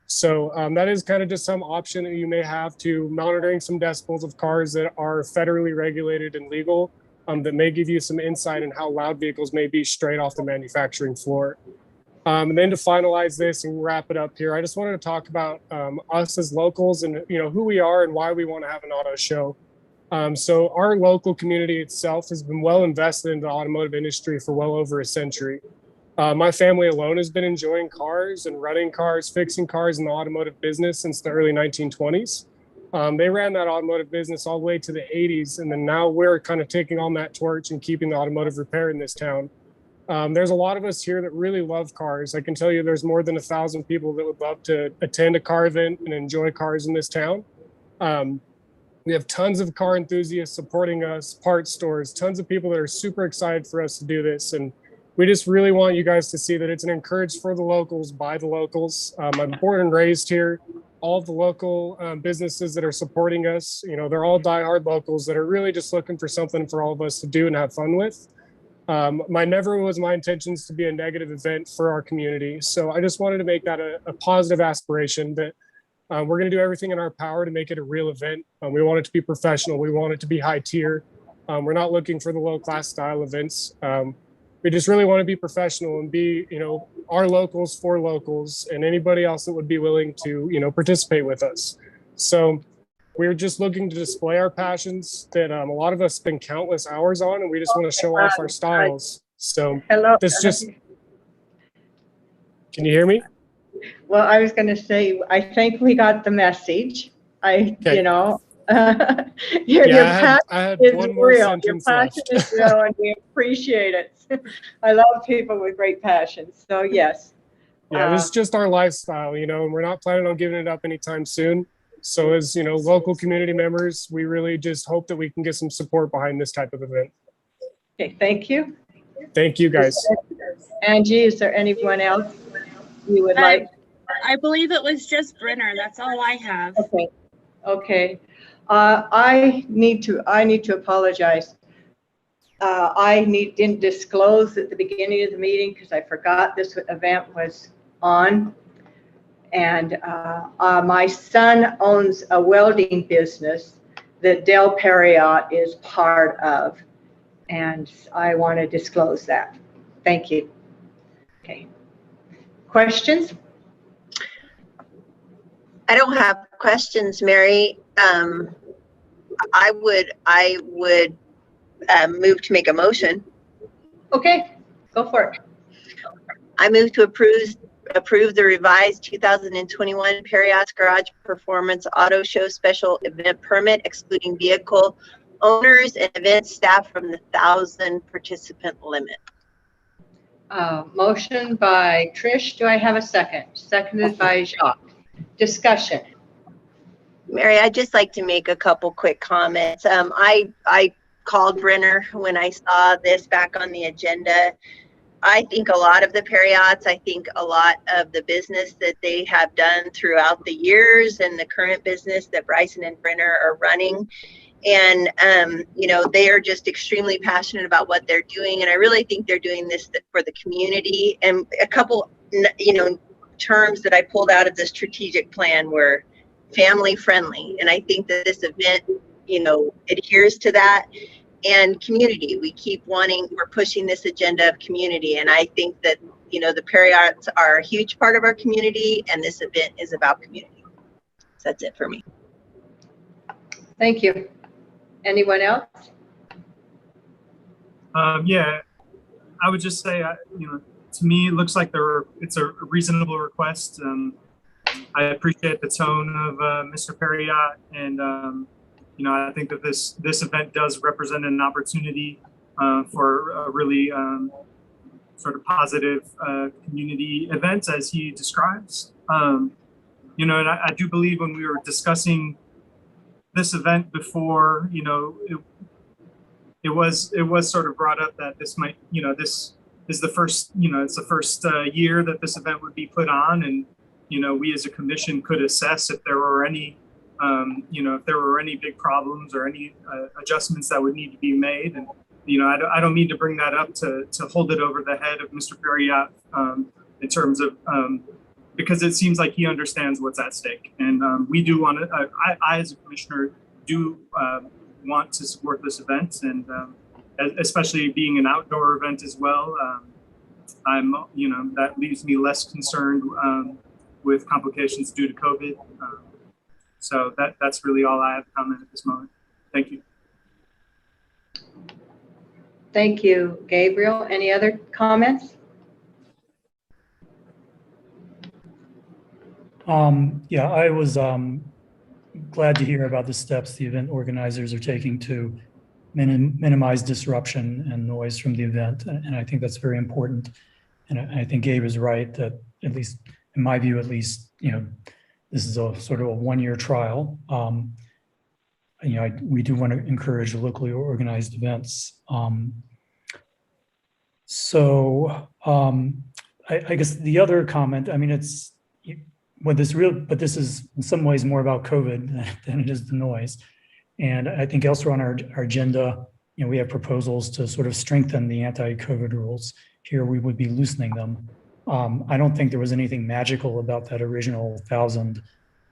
So that is kind of just some option that you may have to monitoring some decibels of cars that are federally regulated and legal, that may give you some insight in how loud vehicles may be straight off the manufacturing floor. And then to finalize this and wrap it up here, I just wanted to talk about us as locals and who we are and why we want to have an auto show. So our local community itself has been well invested in the automotive industry for well over a century. My family alone has been enjoying cars and running cars, fixing cars in the automotive business since the early 1920s. They ran that automotive business all the way to the 80s, and then now we're kind of taking on that torch and keeping the automotive repair in this town. There's a lot of us here that really love cars. I can tell you there's more than 1,000 people that would love to attend a car event and enjoy cars in this town. We have tons of car enthusiasts supporting us, parts stores, tons of people that are super excited for us to do this. And we just really want you guys to see that it's an encourage for the locals, by the locals. I'm born and raised here. All of the local businesses that are supporting us, they're all diehard locals that are really just looking for something for all of us to do and have fun with. Never was my intentions to be a negative event for our community. So I just wanted to make that a positive aspiration that we're going to do everything in our power to make it a real event. We want it to be professional. We want it to be high tier. We're not looking for the low class style events. We just really want to be professional and be, our locals for locals and anybody else that would be willing to, participate with us. So we're just looking to display our passions that a lot of us spend countless hours on, and we just want to show off our styles. So this just, can you hear me? Well, I was going to say, I think we got the message. Your passion is real. Your passion is real, and we appreciate it. I love people with great passions. So yes. Yeah, this is just our lifestyle, and we're not planning on giving it up anytime soon. So as, local community members, we really just hope that we can get some support behind this type of event. Okay, thank you. Thank you, guys. Angie, is there anyone else you would like? I believe it was just Brenner. That's all I have. Okay. I need to apologize. I didn't disclose at the beginning of the meeting because I forgot this event was on. And my son owns a welding business that Del Perriott is part of. And I want to disclose that. Thank you. Okay. Questions? I don't have questions, Mary. I would move to make a motion. Okay, go for it. I move to approve the revised 2021 Perriott's Garage Performance Auto Show Special Event Permit, excluding vehicle owners and event staff from the 1,000 participant limit. Motion by Trish. Do I have a second? Seconded by Jacques. Discussion. Mary, I'd just like to make a couple quick comments. I called Brenner when I saw this back on the agenda. I think a lot of the Perriotts, I think a lot of the business that they have done throughout the years and the current business that Bryson and Brenner are running. And, they are just extremely passionate about what they're doing. And I really think they're doing this for the community. And a couple, terms that I pulled out of the strategic plan were family friendly. And I think that this event, adheres to that. And community, we're pushing this agenda of community. And I think that, the Perriotts are a huge part of our community, and this event is about community. So that's it for me. Thank you. Anyone else? Yeah, I would just say, to me, it looks like it's a reasonable request. I appreciate the tone of Mr. Perriott, and I think that this event does represent an opportunity for a really sort of positive community event, as he describes. And I do believe when we were discussing this event before, it was sort of brought up that this might, this is the first, it's the first year that this event would be put on, and we as a commission could assess if there were any if there were any big problems or any adjustments that would need to be made. And, I don't mean to bring that up to hold it over the head of Mr. Perriott in terms of, because it seems like he understands what's at stake. And we do want to, I as a commissioner do want to support this event, and especially being an outdoor event as well. I'm, that leaves me less concerned with complications due to COVID. So that's really all I have to comment at this moment. Thank you. Thank you, Gabriel. Any other comments? Yeah, I was glad to hear about the steps the event organizers are taking to minimize disruption and noise from the event. And I think that's very important. And I think Gabe is right that, at least in my view, at least, this is a sort of a one-year trial. We do want to encourage locally organized events. I guess the other comment, I mean, but this is in some ways more about COVID than it is the noise. And I think elsewhere on our agenda, we have proposals to sort of strengthen the anti-COVID rules. Here we would be loosening them. I don't think there was anything magical about that original 1,000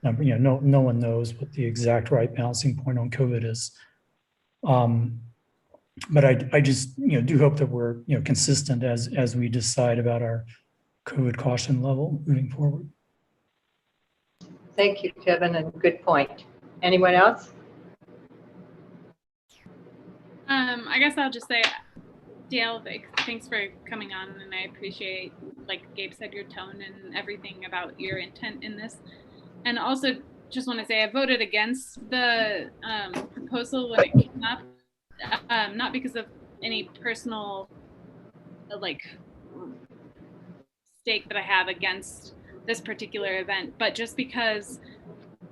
number. No one knows what the exact right balancing point on COVID is. But I just do hope that we're consistent as we decide about our COVID caution level moving forward. Thank you, Kevin, and good point. Anyone else? I guess I'll just say, Dale, thanks for coming on, and I appreciate, like Gabe said, your tone and everything about your intent in this. And also just want to say I voted against the proposal when it came up, not because of any personal stake that I have against this particular event, but just because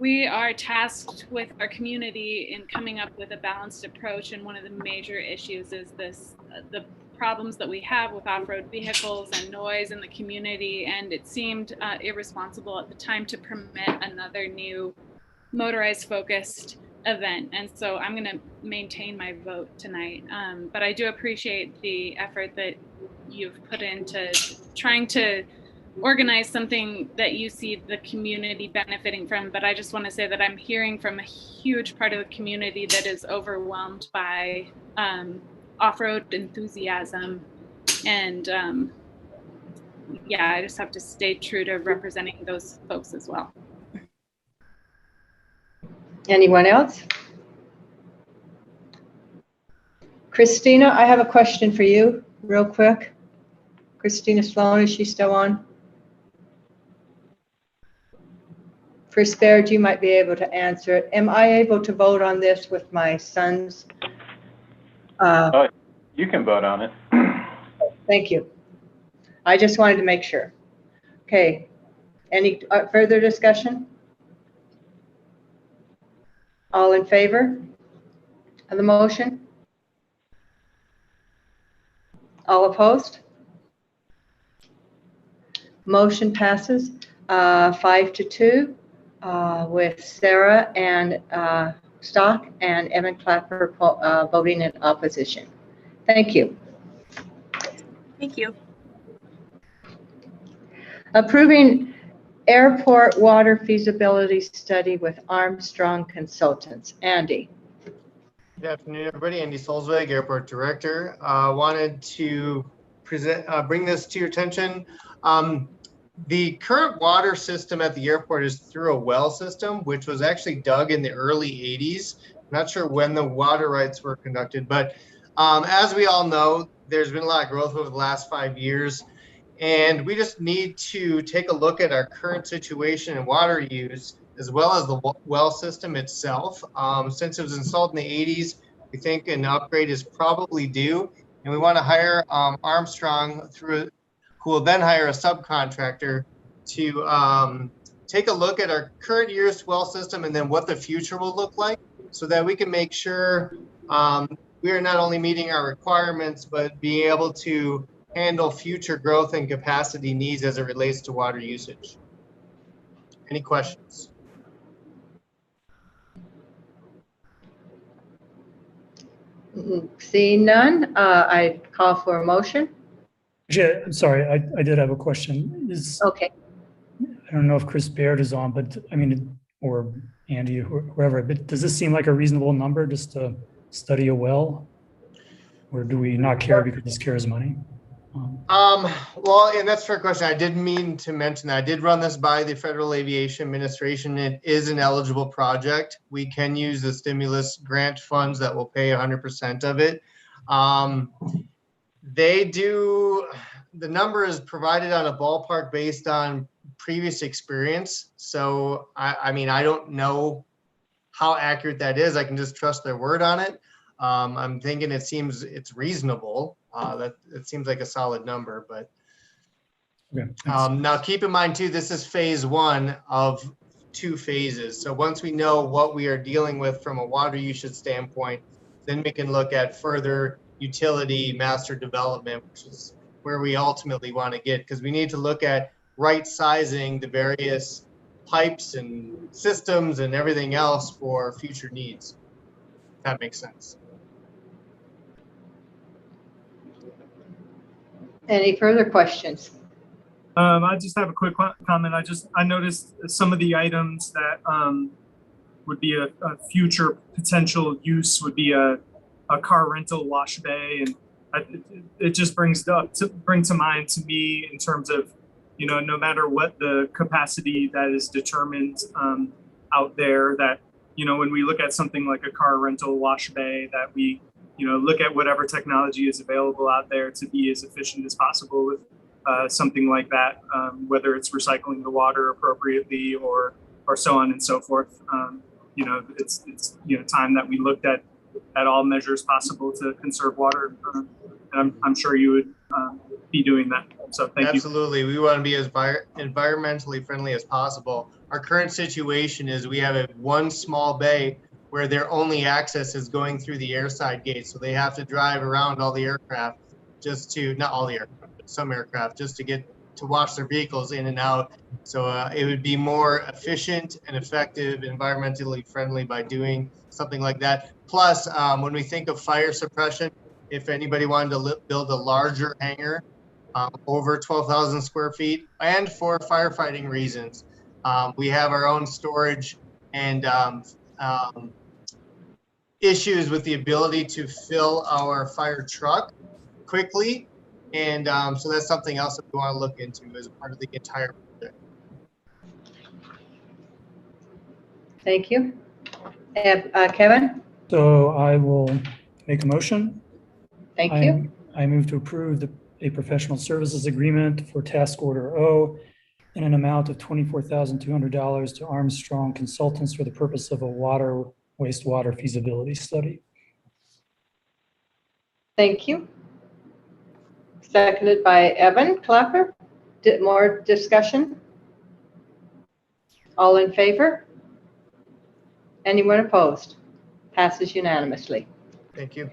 we are tasked with our community in coming up with a balanced approach, and one of the major issues is the problems that we have with off-road vehicles and noise in the community, and it seemed irresponsible at the time to permit another new motorized focused event. And so I'm going to maintain my vote tonight, but I do appreciate the effort that you've put into trying to organize something that you see the community benefiting from. But I just want to say that I'm hearing from a huge part of the community that is overwhelmed by off-road enthusiasm. And I just have to stay true to representing those folks as well. Anyone else? Christina, I have a question for you real quick. Christina Sloan, is she still on? Chris Baird, you might be able to answer it. Am I able to vote on this with my sons? You can vote on it. Thank you. I just wanted to make sure. Okay. Any further discussion? All in favor of the motion? All opposed? Motion passes 5-2 with Sarah and Stock and Evan Clapper voting in opposition. Thank you. Thank you. Approving airport water feasibility study with Armstrong Consultants. Andy. Good afternoon, everybody. Andy Solzweg, Airport Director. Wanted to bring this to your attention. The current water system at the airport is through a well system, which was actually dug in the early 80s. I'm not sure when the water rights were conducted, but as we all know, there's been a lot of growth over the last 5 years. And we just need to take a look at our current situation in water use, as well as the well system itself. Since it was installed in the 80s, we think an upgrade is probably due. And we want to hire Armstrong who will then hire a subcontractor to take a look at our current year's well system and then what the future will look like, so that we can make sure we are not only meeting our requirements, but being able to handle future growth and capacity needs as it relates to water usage. Any questions? Seeing none, I call for a motion. Yeah, I'm sorry, I did have a question. Okay. don't know if Chris Baird is on, but I mean, or Andy, or whoever, but does this seem like a reasonable number just to study a well? Or do we not care because this cares money? Well, and that's a fair question. I didn't mean to mention that. I did run this by the Federal Aviation Administration. It is an eligible project. We can use the stimulus grant funds that will pay 100% of it. The number is provided on a ballpark based on previous experience. So, I mean, I don't know how accurate that is. I can just trust their word on it. I'm thinking it's reasonable. That it seems like a solid number, but now keep in mind too, this is phase 1 of 2 phases. So once we know what we are dealing with from a water usage standpoint, then we can look at further utility master development, which is where we ultimately want to get, because we need to look at right sizing the various pipes and systems and everything else for future needs. If that makes sense. Any further questions? I just have a quick comment. I noticed some of the items that would be a future potential use would be a car rental wash bay, and it just brings to mind to me in terms of, you know, no matter what the capacity that is determined out there, that, you know, when we look at something like a car rental wash bay, that we, you know, look at whatever technology is available out there to be as efficient as possible with something like that, whether it's recycling the water appropriately or so on and so forth. You know, it's you know, time that we looked at all measures possible to conserve water. And I'm sure you would be doing that. So thank you. Absolutely. We want to be as environmentally friendly as possible. Our current situation is we have one small bay where their only access is going through the airside gate. So they have to drive around all the aircraft not all the aircraft, but some aircraft, just to get to wash their vehicles in and out. So it would be more efficient and effective, environmentally friendly by doing something like that. Plus, when we think of fire suppression, if anybody wanted to build a larger hangar over 12,000 square feet, and for firefighting reasons, we have our own storage and issues with the ability to fill our fire truck quickly. And so that's something else that we want to look into as part of the entire project. Thank you. Kevin? So I will make a motion. Thank you. I move to approve a professional services agreement for task order O in an amount of $24,200 to Armstrong Consultants for the purpose of a wastewater feasibility study. Thank you. Seconded by Evan Clapper. More discussion? All in favor? Anyone opposed? Passes unanimously. Thank you.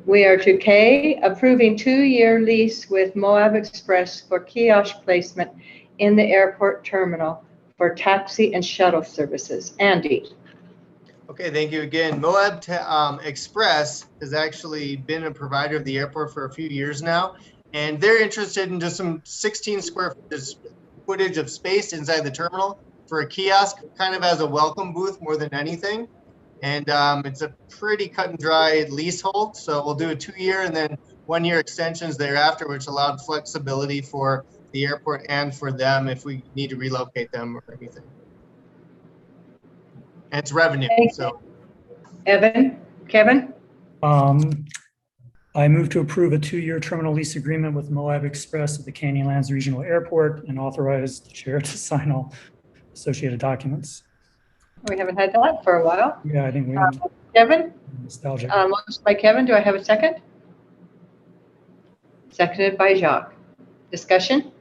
We are to K, approving 2-year lease with Moab Express for kiosk placement in the airport terminal for taxi and shuttle services. Andy. Okay, thank you again. Moab Express has actually been a provider of the airport for a few years now, and they're interested in just some 16 square footage of space inside the terminal for a kiosk, kind of as a welcome booth more than anything. And it's a pretty cut and dry leasehold. So we'll do a 2-year and then 1-year extensions thereafter, which allowed flexibility for the airport and for them if we need to relocate them or anything. And it's revenue. So, Kevin? I move to approve a 2-year terminal lease agreement with Moab Express at the Canyonlands Regional Airport and authorize the chair to sign all associated documents. We haven't had that for a while. Yeah, I think we have. Kevin? Nostalgic. Motion by Kevin. Do I have a second? Seconded by Jacques. Discussion?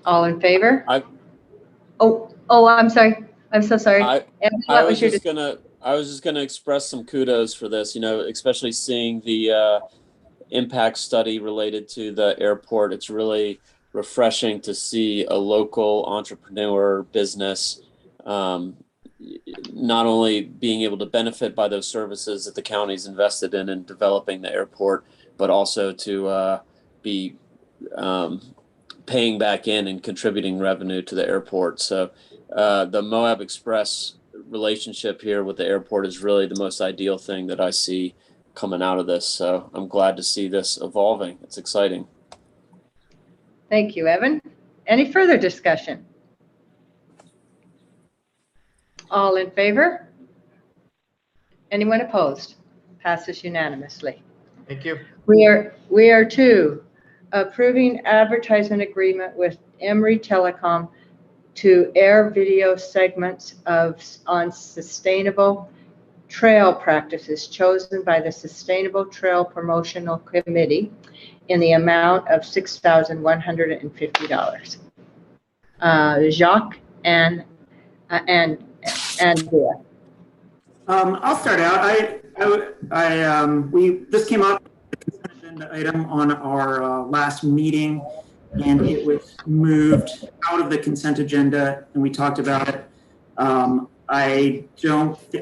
All in favor? Oh, I'm sorry. I'm so sorry. I was just gonna express some kudos for this, you know, especially seeing the impact study related to the airport. It's really refreshing to see a local entrepreneur business not only being able to benefit by those services that the county's invested in developing the airport, but also to be paying back in and contributing revenue to the airport. So the Moab Express relationship here with the airport is really the most ideal thing that I see coming out of this. So I'm glad to see this evolving. It's exciting. Thank you, Evan. Any further discussion? All in favor? Anyone opposed? Passes unanimously. Thank you. We are to approving advertisement agreement with Emory Telecom to air video segments on sustainable trail practices chosen by the Sustainable Trail Promotional Committee in the amount of $6,150. Jacques and Andrea. I'll start out. This came up as an agenda item on our last meeting, and it was moved out of the consent agenda, and we talked about it. I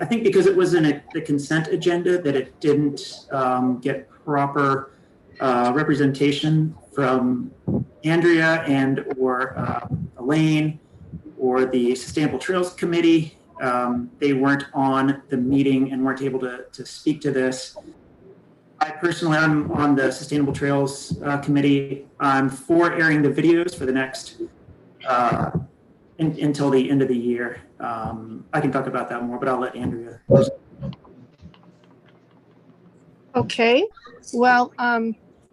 think because it was in the consent agenda that it didn't get proper representation from Andrea and or Elaine or the Sustainable Trails Committee. They weren't on the meeting and weren't able to speak to this. I personally, I'm on the Sustainable Trails Committee. I'm for airing the videos for the next, until the end of the year. I can talk about that more, but I'll let Andrea. Okay, well,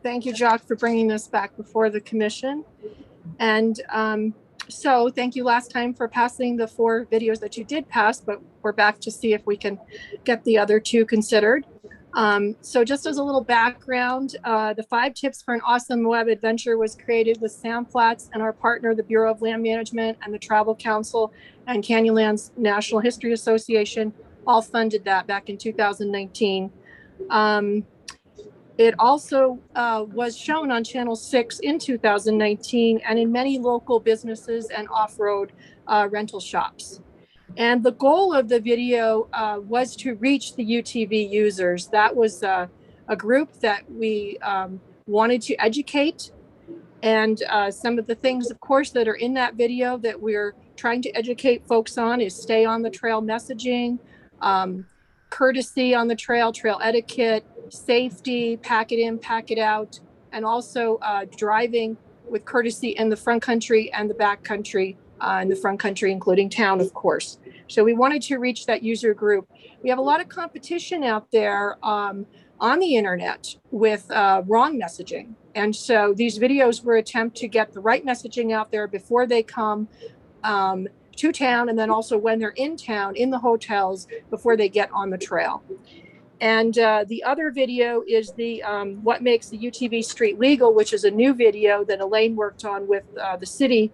thank you, Jacques, for bringing this back before the commission. And so thank you last time for passing the 4 videos that you did pass, but we're back to see if we can get the other 2 considered. So just as a little background, the 5 Tips for an Awesome Moab Adventure was created with Sam Platts and our partner, the Bureau of Land Management and the Travel Council and Canyonlands National History Association, all funded that back in 2019. It also was shown on Channel 6 in 2019 and in many local businesses and off-road rental shops. And the goal of the video was to reach the UTV users. That was a group that we wanted to educate. And some of the things, of course, that are in that video that we're trying to educate folks on is stay on the trail messaging, courtesy on the trail, trail etiquette, safety, pack it in, pack it out, and also driving with courtesy in the front country and the back country, in the front country, including town, of course. So we wanted to reach that user group. We have a lot of competition out there on the internet with wrong messaging. And so these videos were an attempt to get the right messaging out there before they come to town, and then also when they're in town, in the hotels, before they get on the trail. And the other video is the What Makes the UTV Street Legal, which is a new video that Elaine worked on with the city.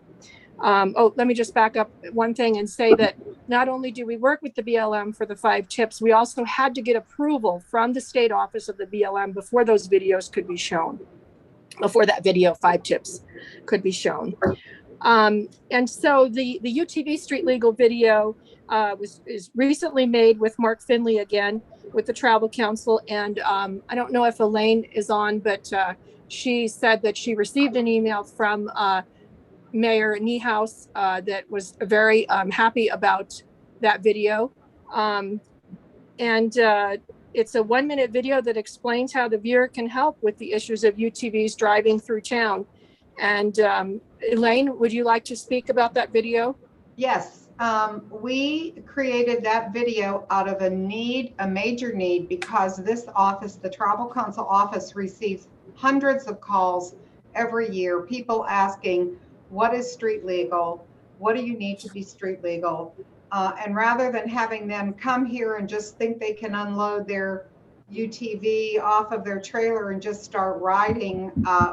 Let me just back up one thing and say that not only do we work with the BLM for the 5 tips, we also had to get approval from the state office of the BLM before those videos could be shown, before that video 5 tips could be shown. And so the UTV Street Legal video is recently made with Mark Finley again, with the Travel Council. And I don't know if Elaine is on, but she said that she received an email from Mayor Niehaus that was very happy about that video. It's a 1-minute video that explains how the viewer can help with the issues of UTVs driving through town. And Elaine, would you like to speak about that video? Yes, we created that video out of a major need, because this office, the Travel Council office, receives hundreds of calls every year, people asking, what is street legal? What do you need to be street legal? And rather than having them come here and just think they can unload their UTV off of their trailer and just start riding,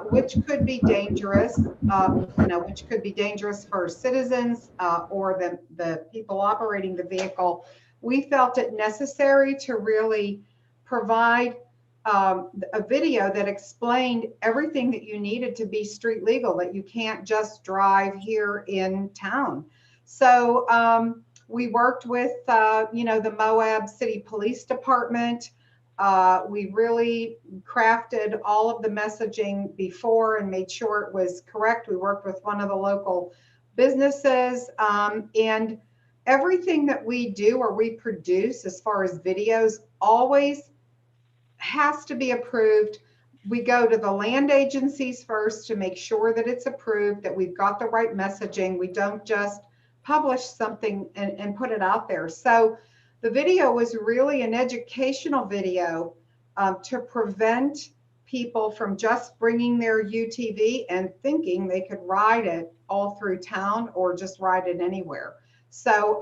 which could be dangerous, which could be dangerous for citizens or the people operating the vehicle, we felt it necessary to really provide a video that explained everything that you needed to be street legal, that you can't just drive here in town. So we worked with, the Moab City Police Department. We really crafted all of the messaging before and made sure it was correct. We worked with one of the local businesses, and everything that we do or we produce as far as videos always has to be approved. We go to the land agencies first to make sure that it's approved, that we've got the right messaging. We don't just publish something and put it out there. So the video was really an educational video to prevent people from just bringing their UTV and thinking they could ride it all through town or just ride it anywhere. So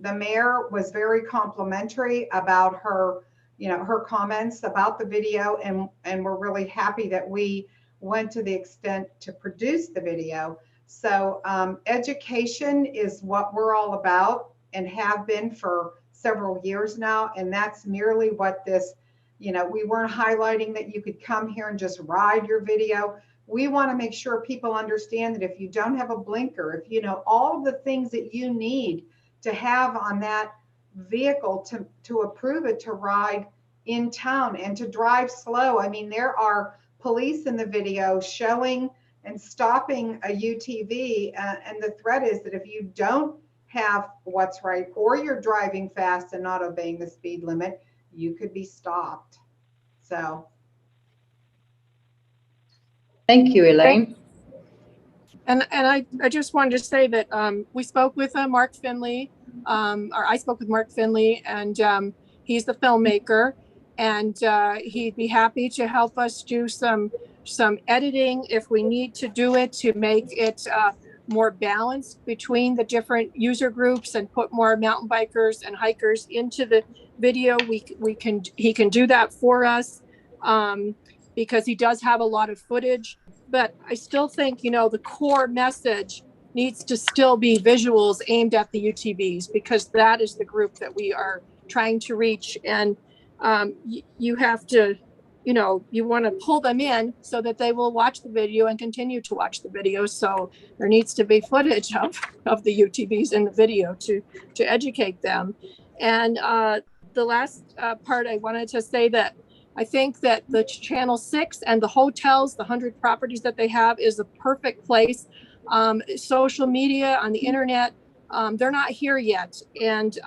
the mayor was very complimentary about her, her comments about the video, and we're really happy that we went to the extent to produce the video. So education is what we're all about and have been for several years now, and that's merely what this, we weren't highlighting that you could come here and just ride your video. We want to make sure people understand that if you don't have a blinker, if all of the things that you need to have on that vehicle to approve it to ride in town and to drive slow. I mean, there are police in the video showing and stopping a UTV, and the threat is that if you don't have what's right, or you're driving fast and not obeying the speed limit, you could be stopped. So. Thank you, Elaine. And I just wanted to say that we spoke with Mark Finley, or I spoke with Mark Finley, and he's the filmmaker, and he'd be happy to help us do some editing if we need to do it to make it more balanced between the different user groups and put more mountain bikers and hikers into the video. He can do that for us because he does have a lot of footage. But I still think, the core message needs to still be visuals aimed at the UTVs, because that is the group that we are trying to reach. And you have to, you want to pull them in so that they will watch the video and continue to watch the video. So there needs to be footage of the UTVs in the video to educate them. And the last part I wanted to say that I think that the Channel 6 and the hotels, the 100 properties that they have, is a perfect place. Social media, on the internet, they're not here yet. And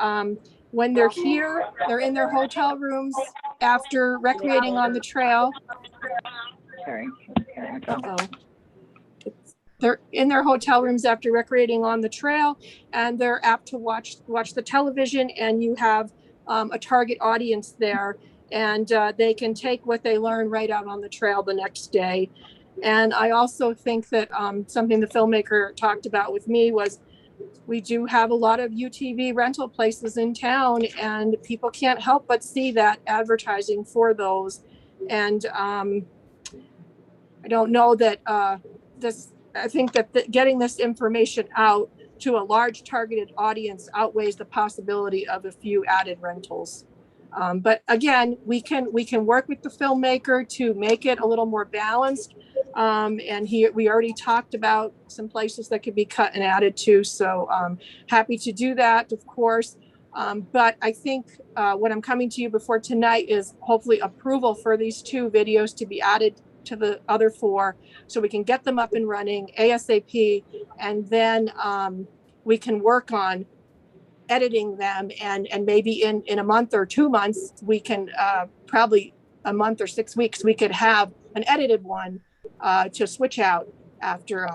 when they're here, they're in their hotel rooms after recreating on the trail. Sorry. They're in their hotel rooms after recreating on the trail, and they're apt to watch the television, and you have a target audience there. And they can take what they learn right out on the trail the next day. And I also think that something the filmmaker talked about with me was we do have a lot of UTV rental places in town, and people can't help but see that advertising for those. And I don't know that I think that getting this information out to a large targeted audience outweighs the possibility of a few added rentals. But again, we can work with the filmmaker to make it a little more balanced. And we already talked about some places that could be cut and added to. So happy to do that, of course. But I think what I'm coming to you before tonight is hopefully approval for these 2 videos to be added to the other 4, so we can get them up and running ASAP. And then we can work on editing them, and maybe in a month or 2 months, we can probably a month or 6 weeks, we could have an edited one to switch out after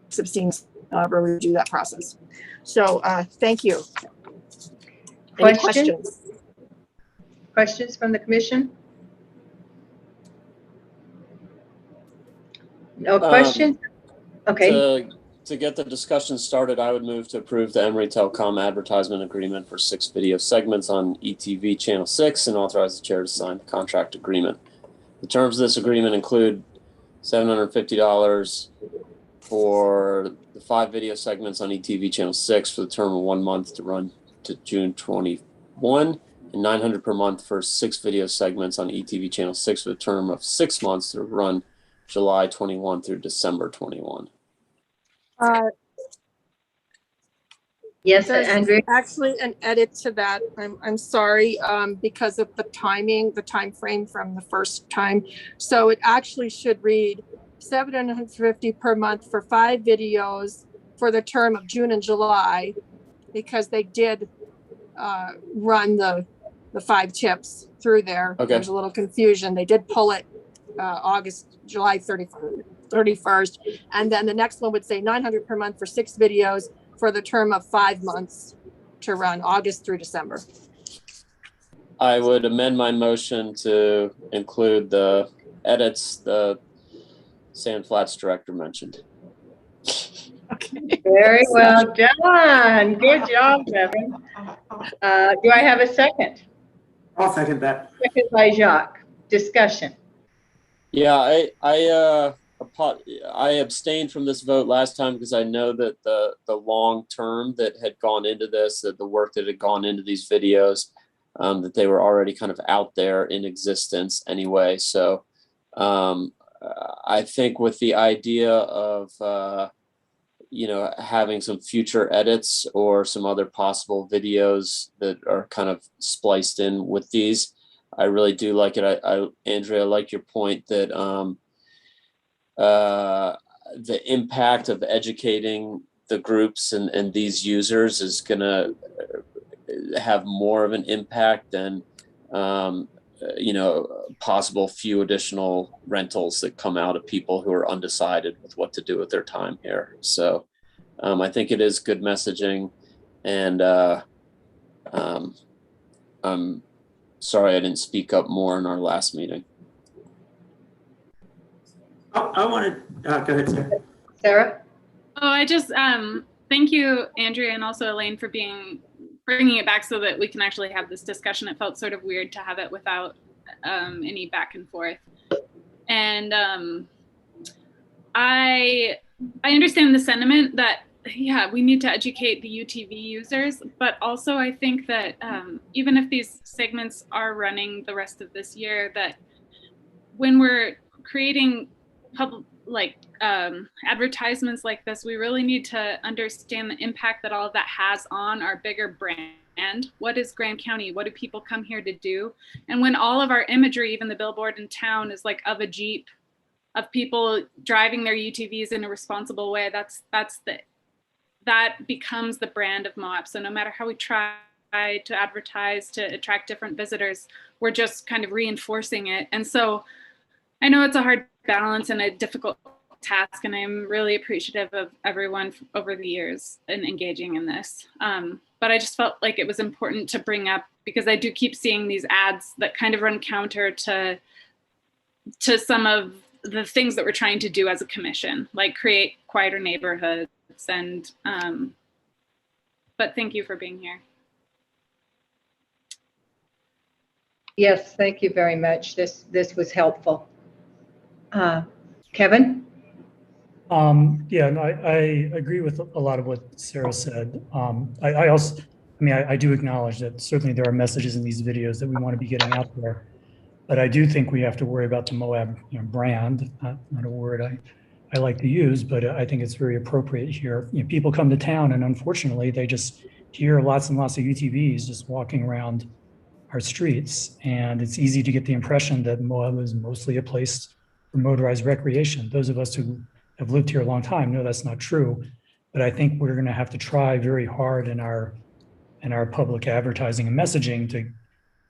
some scenes, however we do that process. So thank you. Any questions? Questions from the commission? No questions? Okay. To get the discussion started, I would move to approve the Emory Telecom advertisement agreement for 6 video segments on ETV Channel 6 and authorize the chair to sign the contract agreement. The terms of this agreement include $750 for the 5 video segments on ETV Channel 6 for the term of 1 month to run to June 21, and $900 per month for 6 video segments on ETV Channel 6 for the term of 6 months to run July 21 through December 21. Yes, There's Andrea? actually an edit to that. I'm sorry, because of the timing, the time frame from the first time. So it actually should read $750 per month for 5 videos for the term of June and July, because they did run the 5 tips through there. Okay. There's a little confusion. They did pull it July 31st. And then the next one would say $900 per month for 6 videos for the term of 5 months to run August through December. I would amend my motion to include the edits the Sand Flats director mentioned. Okay. Very well done. Good job, Kevin. Do I have a second? I'll second that. Second by Jacques. Discussion. Yeah, I abstained from this vote last time because I know that the long term that had gone into this, that the work that had gone into these videos, that they were already kind of out there in existence anyway. So I think with the idea of having some future edits or some other possible videos that are kind of spliced in with these, I really do like it. Andrea, I like your point that the impact of educating the groups and these users is going to have more of an impact than possible few additional rentals that come out of people who are undecided with what to do with their time here. So I think it is good messaging, and I'm sorry I didn't speak up more in our last meeting. I wanted, go ahead, Sarah. Sarah? Oh, I just, thank you, Andrea, and also Elaine for bringing it back so that we can actually have this discussion. It felt sort of weird to have it without any back and forth. And I understand the sentiment that, yeah, we need to educate the UTV users, but also I think that even if these segments are running the rest of this year, that when we're creating advertisements like this, we really need to understand the impact that all of that has on our bigger brand. What is Grand County? What do people come here to do? And when all of our imagery, even the billboard in town, is like of a Jeep, of people driving their UTVs in a responsible way, that becomes the brand of Moab. So no matter how we try to advertise to attract different visitors, we're just kind of reinforcing it. And so I know it's a hard balance and a difficult task, and I'm really appreciative of everyone over the years in engaging in this. But I just felt like it was important to bring up, because I do keep seeing these ads that kind of run counter to some of the things that we're trying to do as a commission, like create quieter neighborhoods. And but thank you for being here. Yes, thank you very much. This was helpful. Kevin? Yeah, no, I agree with a lot of what Sarah said. I do acknowledge that certainly there are messages in these videos that we want to be getting out there, but I do think we have to worry about the Moab brand, not a word I like to use, but I think it's very appropriate here. People come to town, and unfortunately they just hear lots and lots of UTVs just walking around our streets, and it's easy to get the impression that Moab is mostly a place for motorized recreation. Those of us who have lived here a long time know that's not true, but I think we're going to have to try very hard in our public advertising and messaging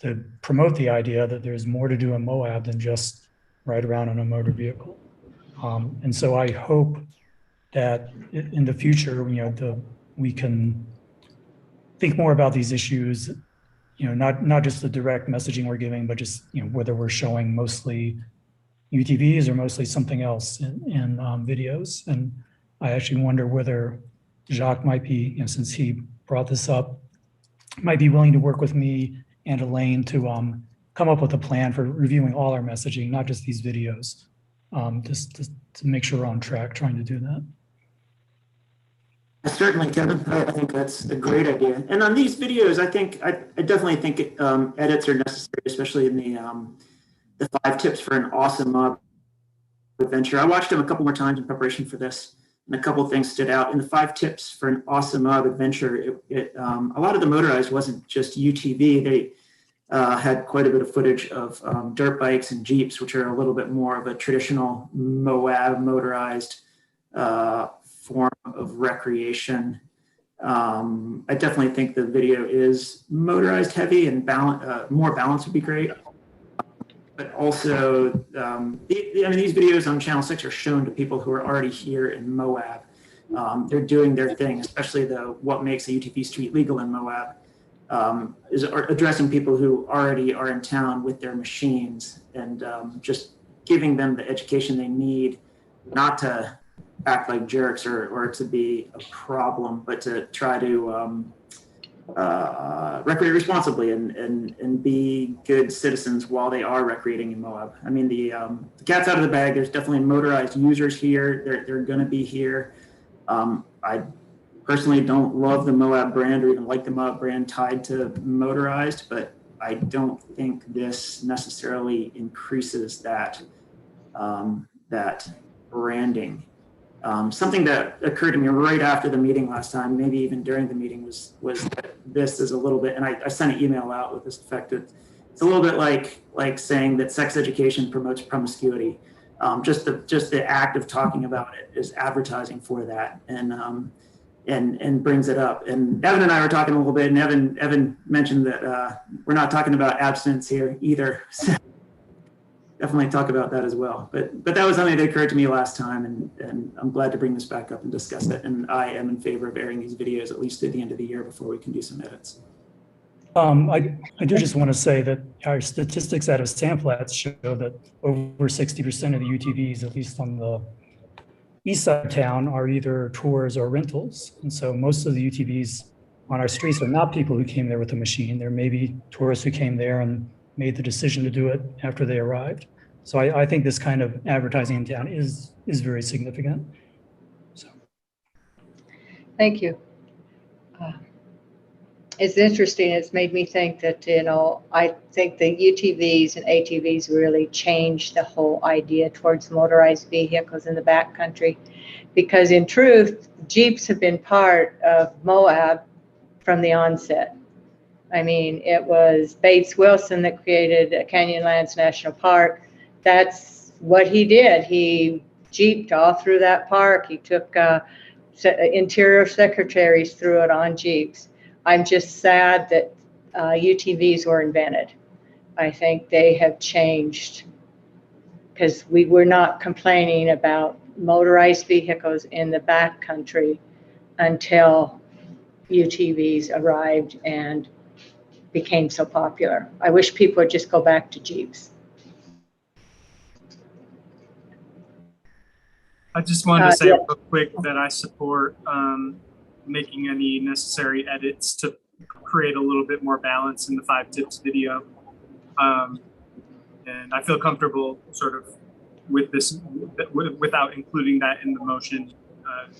to promote the idea that there's more to do in Moab than just ride around on a motor vehicle. And so I hope that in the future, we can think more about these issues, not just the direct messaging we're giving, but just, whether we're showing mostly UTVs or mostly something else in videos. And I actually wonder whether Jacques might be, since he brought this up, might be willing to work with me and Elaine to come up with a plan for reviewing all our messaging, not just these videos, just to make sure we're on track trying to do that. Certainly, Kevin. I think that's a great idea. And on these videos, I definitely think edits are necessary, especially in the 5 tips for an awesome Moab adventure. I watched them a couple more times in preparation for this. and a couple of things stood out. In the 5 tips for an awesome Moab adventure, a lot of the motorized wasn't just UTV. They had quite a bit of footage of dirt bikes and Jeeps, which are a little bit more of a traditional Moab motorized form of recreation. I definitely think the video is motorized heavy, and more balance would be great. But also, these videos on Channel 6 are shown to people who are already here in Moab. They're doing their thing, especially what makes a UTV street legal in Moab is addressing people who already are in town with their machines, and just giving them the education they need, not to act like jerks or to be a problem, but to try to recreate responsibly and be good citizens while they are recreating in Moab. I mean, the cat's out of the bag. There's definitely motorized users here. They're going to be here. I personally don't love the Moab brand or even like the Moab brand tied to motorized, but I don't think this necessarily increases that branding. Something that occurred to me right after the meeting last time, maybe even during the meeting, was that this is a little bit, and I sent an email out with this effect. It's a little bit like saying that sex education promotes promiscuity. Just the act of talking about it is advertising for that, and brings it up. And Evan and I were talking a little bit, and Evan mentioned that we're not talking about abstinence here either. So definitely talk about that as well. But that was something that occurred to me last time, and I'm glad to bring this back up and discuss it. And I am in favor of airing these videos at least at the end of the year before we can do some edits. I do just want to say that our statistics out of Sandflats show that over 60% of the UTVs, at least on the east side of town, are either tours or rentals. And so most of the UTVs on our streets are not people who came there with a machine. There may be tourists who came there and made the decision to do it after they arrived. So I think this kind of advertising in town is very significant. So. Thank you. It's interesting. It's made me think that, I think the UTVs and ATVs really changed the whole idea towards motorized vehicles in the backcountry, because in truth, Jeeps have been part of Moab from the onset. I mean, it was Bates Wilson that created Canyonlands National Park. That's what he did. He Jeeped all through that park. He took interior secretaries through it on Jeeps. I'm just sad that UTVs were invented. I think they have changed, because we were not complaining about motorized vehicles in the backcountry until UTVs arrived and became so popular. I wish people would just go back to Jeeps. I just wanted to say real quick that I support making any necessary edits to create a little bit more balance in the 5 tips video. And I feel comfortable sort of with this, without including that in the motion.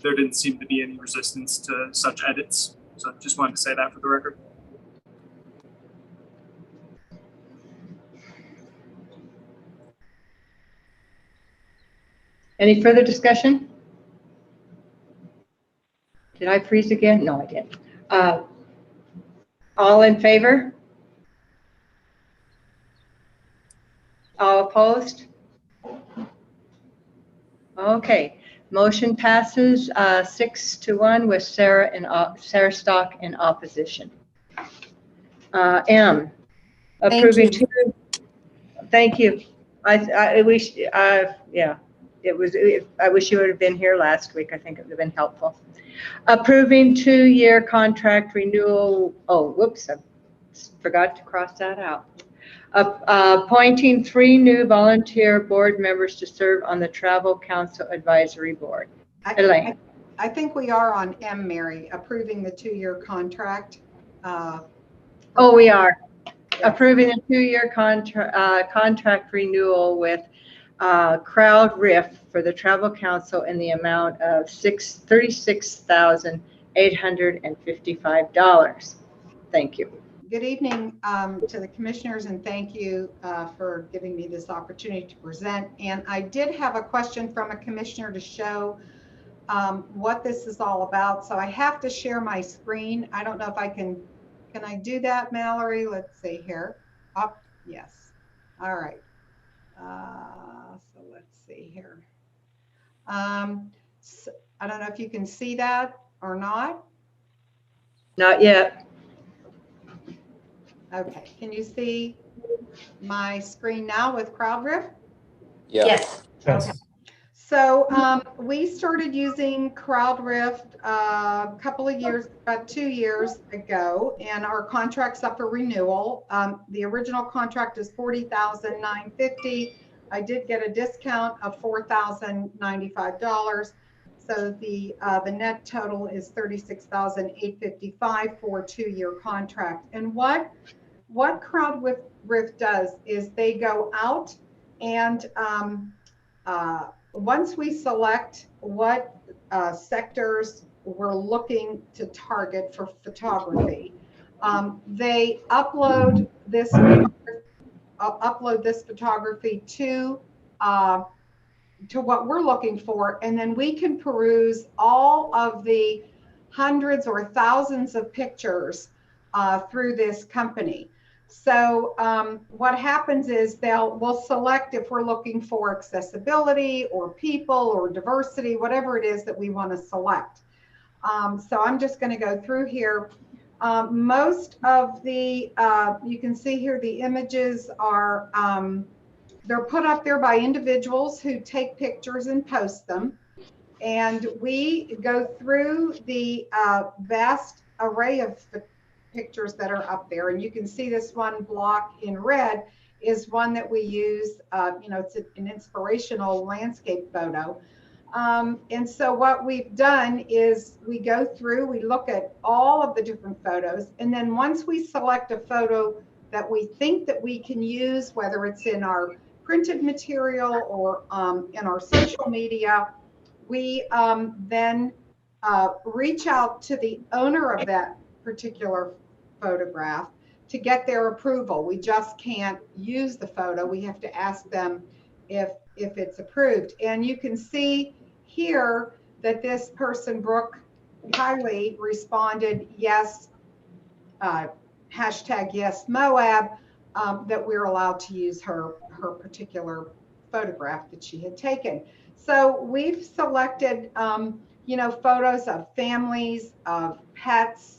There didn't seem to be any resistance to such edits. So just wanted to say that for the record. Any further discussion? Did I freeze again? No, I didn't. All in favor? All opposed? Okay, motion passes 6-1 with Sarah Stock in opposition. M, approving two. Thank you. I wish, yeah. I wish you would have been here last week. I think it would have been helpful. Approving 2-year contract renewal. Oh, whoops, I forgot to cross that out. Appointing 3 new volunteer board members to serve on the Travel Council Advisory Board. Elaine. I think we are on M, Mary, approving the 2-year contract. Oh, we are. Approving a 2-year contract renewal with Crowd Riff for the Travel Council in the amount of $36,855. Thank you. Good evening to the commissioners, and thank you for giving me this opportunity to present. And I did have a question from a commissioner to show what this is all about. So I have to share my screen. I don't know if I can I do that, Mallory? Let's see here. Up, yes. All right. So let's see here. So I don't know if you can see that or not. Not yet. Okay, can you see my screen now with CrowdRiff? Yeah. Yes. Okay. So we started using CrowdRiff a couple of years, about 2 years ago, and our contract's up for renewal. The original contract is $40,950. I did get a discount of $4,095. So the net total is $36,855 for a 2-year contract. And what CrowdRiff does is they go out and once we select what sectors we're looking to target for photography, they upload this photography to what we're looking for, and then we can peruse all of the hundreds or thousands of pictures through this company. So what happens is we'll select if we're looking for accessibility or people or diversity, whatever it is that we want to select. So I'm just going to go through here. Most of the, you can see here, the images are, they're put up there by individuals who take pictures and post them. And we go through the vast array of pictures that are up there, and you can see this one block in red is one that we use. It's an inspirational landscape photo, and so what we've done is we go through, we look at all of the different photos, and then once we select a photo that we think that we can use, whether it's in our printed material or in our social media, we then reach out to the owner of that particular photograph to get their approval. We just can't use the photo. We have to ask them if it's approved. And you can see here that this person, Brooke Kiley, responded yes, hashtag yes Moab, that we're allowed to use her particular photograph that she had taken. So we've selected photos of families, of pets,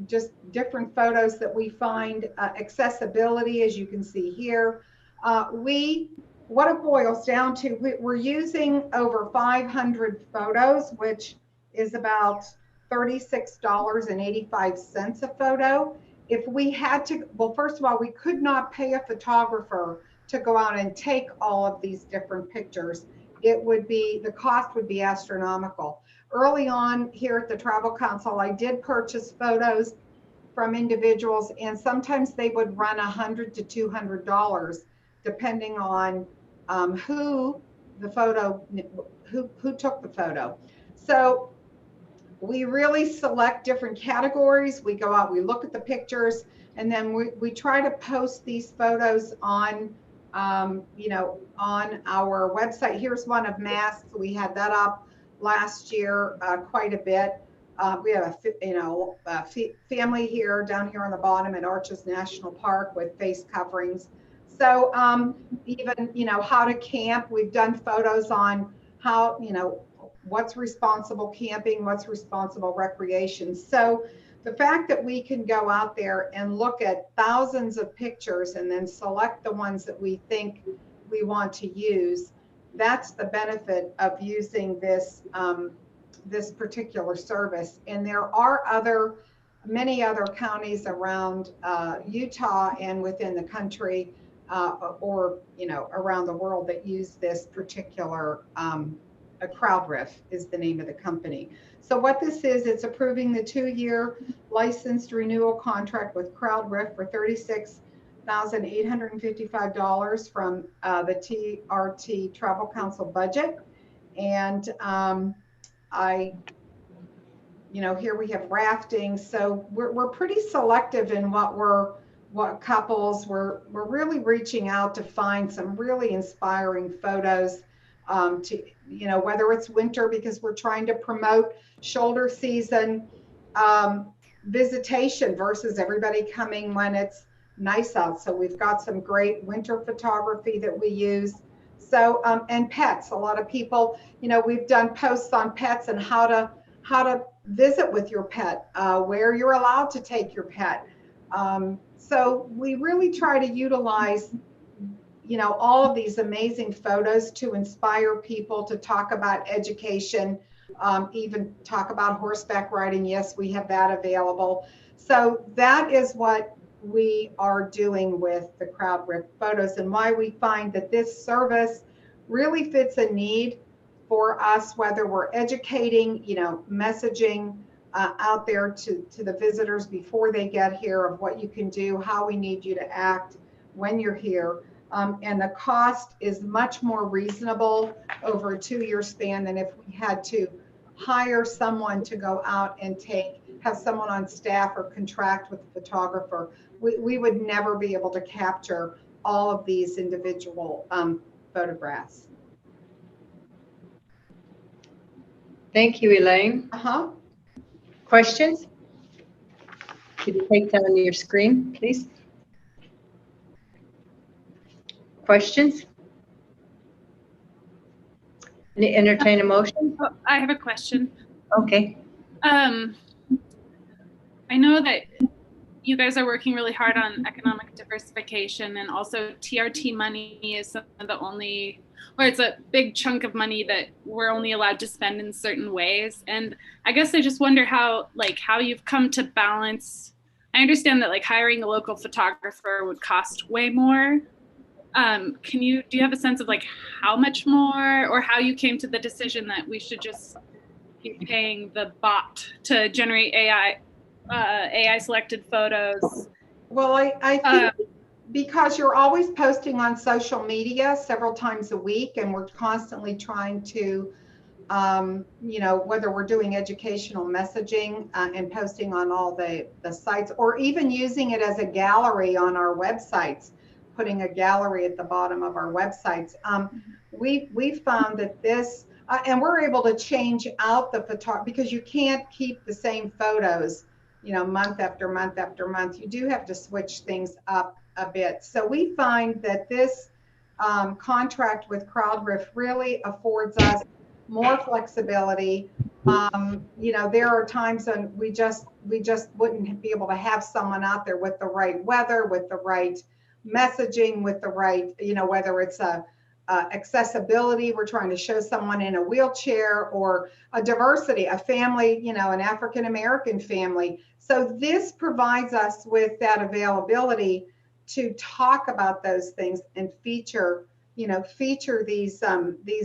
just different photos that we find. Accessibility, as you can see here. What it boils down to, we're using over 500 photos, which is about $36.85 a photo. If we had to, well, first of all, we could not pay a photographer to go out and take all of these different pictures. The cost would be astronomical. Early on here at the Travel Council, I did purchase photos from individuals, and sometimes they would run $100 to $200, depending on who took the photo. So we really select different categories. We go out, we look at the pictures, and then we try to post these photos on on our website. Here's one of masks. We had that up last year quite a bit. We have a family here down here on the bottom at Arches National Park with face coverings. So even how to camp. We've done photos on how what's responsible camping, what's responsible recreation. So the fact that we can go out there and look at thousands of pictures and then select the ones that we think we want to use, that's the benefit of using this this particular service. And there are many other counties around Utah and within the country or around the world that use this particular CrowdRiff is the name of the company. So what this is, it's approving the 2-year licensed renewal contract with CrowdRiff for $36,855 from the TRT Travel Council budget. And here we have rafting. So we're pretty selective in what couples, we're really reaching out to find some really inspiring photos to, you know, whether it's winter because we're trying to promote shoulder season visitation versus everybody coming when it's nice out. So we've got some great winter photography that we use. So, and pets, a lot of people, you know, we've done posts on pets and how to visit with your pet, where you're allowed to take your pet. So we really try to utilize, you know, all of these amazing photos to inspire people to talk about education, even talk about horseback riding. Yes, we have that available. So that is what we are doing with the CrowdRiff photos, and why we find that this service really fits a need for us, whether we're educating, you know, messaging out there to the visitors before they get here of what you can do, how we need you to act when you're here. And the cost is much more reasonable over a 2-year span than if we had to hire someone to go out and have someone on staff or contract with a photographer. We would never be able to capture all of these individual photographs. Thank you, Elaine. Questions? Could you take that on your screen, please? Questions? Entertain a motion? Oh, I have a question. Okay. I know that you guys are working really hard on economic diversification, and also TRT money is some of the only, or it's a big chunk of money that we're only allowed to spend in certain ways. And I guess I just wonder how you've come to balance. I understand that like hiring a local photographer would cost way more. Do you have a sense of like how much more, or how you came to the decision that we should just be paying the bot to generate AI selected photos? Well, I think because you're always posting on social media several times a week, and we're constantly trying to, you know, whether we're doing educational messaging and posting on all the sites, or even using it as a gallery on our websites, putting a gallery at the bottom of our websites. We found that this, and we're able to change out the photography, because you can't keep the same photos, you know, month after month after month. You do have to switch things up a bit. So we find that this contract with CrowdRiff really affords us more flexibility. You know, there are times when we just wouldn't be able to have someone out there with the right weather, with the right messaging, with the right, you know, whether it's accessibility, we're trying to show someone in a wheelchair, or a diversity, a family, you know, an African-American family. So this provides us with that availability to talk about those things and feature these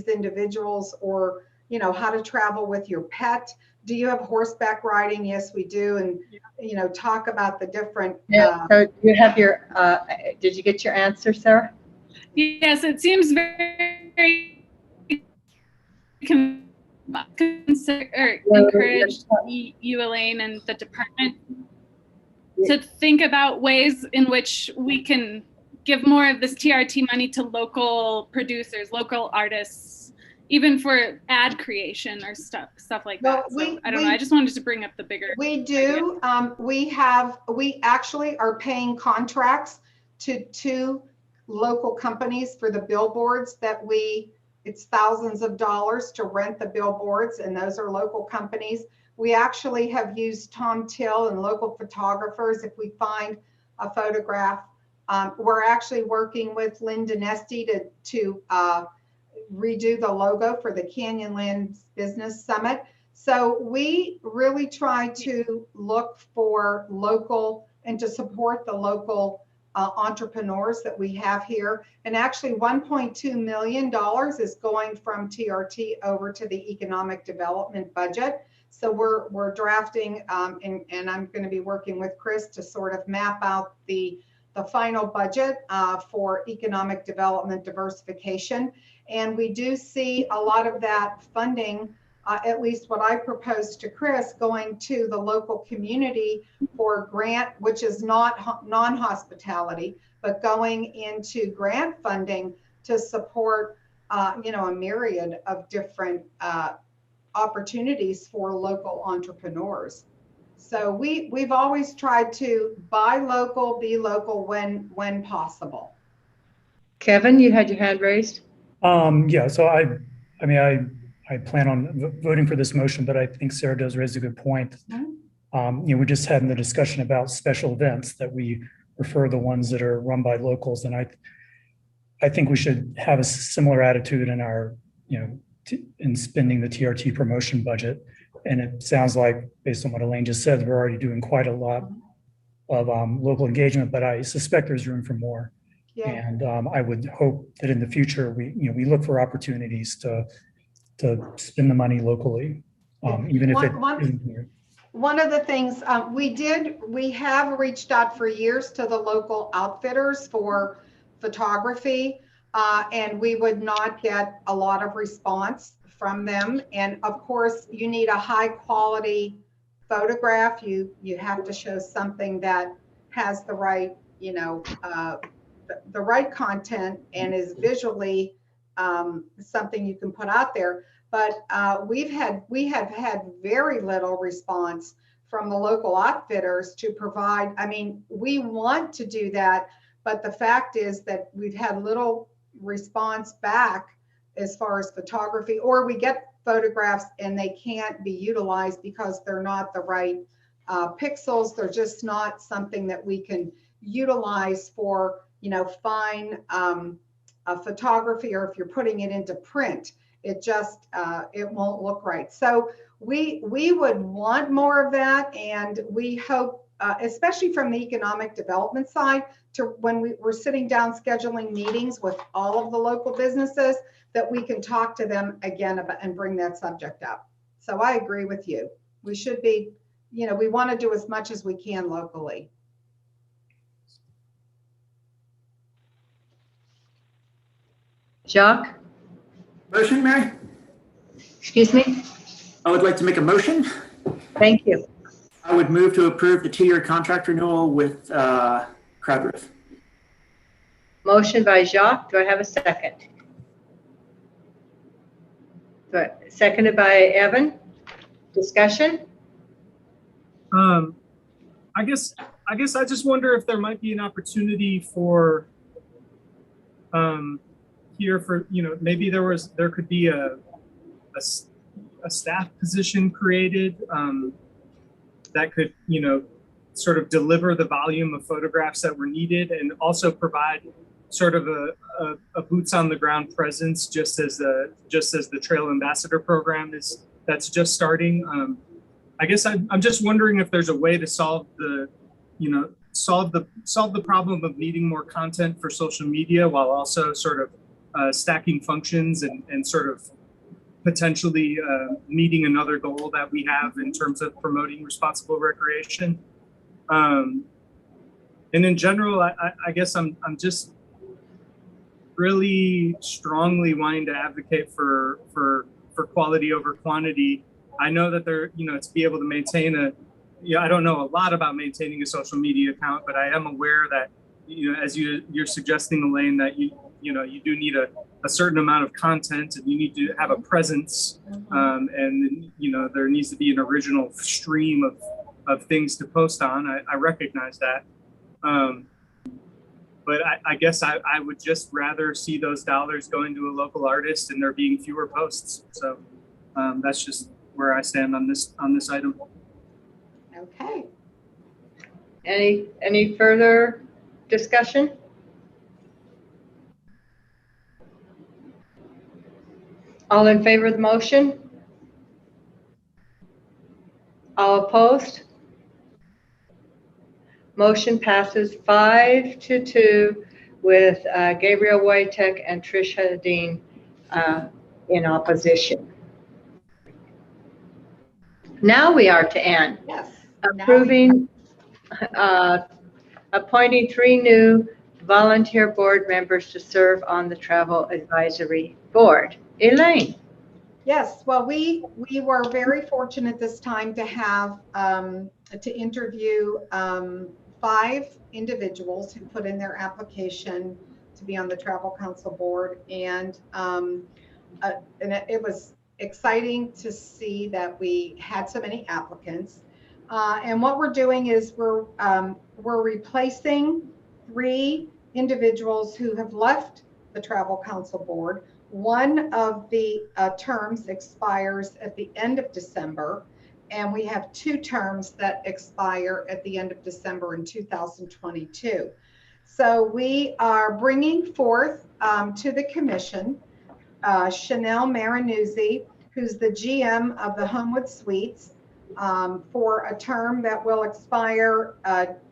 individuals, or, you know, how to travel with your pet. Do you have horseback riding? Yes, we do. And, you know, talk about the different. So you have your, did you get your answer, Sarah? Yes, it seems very encourage you, Elaine, and the department to think about ways in which we can give more of this TRT money to local producers, local artists, even for ad creation or stuff like that. So I don't know. I just wanted to bring up the bigger. We do. We actually are paying contracts to 2 local companies for the billboards that it's thousands of dollars to rent the billboards, and those are local companies. We actually have used Tom Till and local photographers if we find a photograph. We're actually working with Lynn Dinesti to redo the logo for the Canyonlands Business Summit. So we really try to look for local and to support the local entrepreneurs that we have here. And actually $1.2 million is going from TRT over to the economic development budget. So we're drafting, and I'm going to be working with Chris to sort of map out the final budget for economic development diversification. And we do see a lot of that funding, at least what I proposed to Chris, going to the local community for grant, which is not non-hospitality, but going into grant funding to support a myriad of different opportunities for local entrepreneurs. So we've always tried to buy local, be local when possible. Kevin, you had your hand raised. Yeah, so I mean, I plan on voting for this motion, but I think Sarah does raise a good point. We just had in the discussion about special events that we prefer the ones that are run by locals. And I think we should have a similar attitude in our, in spending the TRT promotion budget. And it sounds like, based on what Elaine just said, we're already doing quite a lot of local engagement, but I suspect there's room for more. Yeah. And I would hope that in the future, we look for opportunities to spend the money locally, even if it isn't here. One of the things we have reached out for years to the local outfitters for photography, and we would not get a lot of response from them. And of course, you need a high quality photograph. You have to show something that has the right, the right content and is visually something you can put out there. But we have had very little response from the local outfitters to provide. I mean, we want to do that, but the fact is that we've had little response back as far as photography, or we get photographs and they can't be utilized because they're not the right pixels. They're just not something that we can utilize for, fine photography, or if you're putting it into print, it just it won't look right. So we would want more of that, and we hope, especially from the economic development side, to when we're sitting down scheduling meetings with all of the local businesses, that we can talk to them again about and bring that subject up. So I agree with you. We should be, we want to do as much as we can locally. Jacques? Motion, Mary? Excuse me? I would like to make a motion. Thank you. I would move to approve the 2-year contract renewal with Crowdroof. Motion by Jacques. Do I have a second? Good. Seconded by Evan. Discussion? I guess I just wonder if there might be an opportunity for here for, maybe there could be a staff position created that could, sort of deliver the volume of photographs that were needed, and also provide sort of a boots on the ground presence, just as the Trail Ambassador program that's just starting. I guess I'm just wondering if there's a way to solve the problem of needing more content for social media, while also sort of stacking functions and sort of potentially meeting another goal that we have in terms of promoting responsible recreation. And in general, I guess I'm just really strongly wanting to advocate for quality over quantity. I know that to be able to maintain I don't know a lot about maintaining a social media account, but I am aware that, as you're suggesting, Elaine, that you do need a certain amount of content, and you need to have a presence, and there needs to be an original stream of things to post on. I recognize that. But I guess I would just rather see those dollars going to a local artist and there being fewer posts. So that's just where I stand on this item. Okay. Any further discussion? All in favor of the motion? All opposed? Motion passes 5-2 with Gabriel Wojtek and Tricia Dean in opposition. Now we are to Ann. Yes. Approving, appointing 3 new volunteer board members to serve on the Travel Advisory Board. Elaine. Yes, well, we were very fortunate this time to have to interview 5 individuals who put in their application to be on the Travel Council Board. And it was exciting to see that we had so many applicants. And what we're doing is we're replacing 3 individuals who have left the Travel Council Board. One of the terms expires at the end of December, and we have 2 terms that expire at the end of December in 2022. So we are bringing forth to the commission Chanel Marinuzzi, who's the GM of the Homewood Suites, for a term that will expire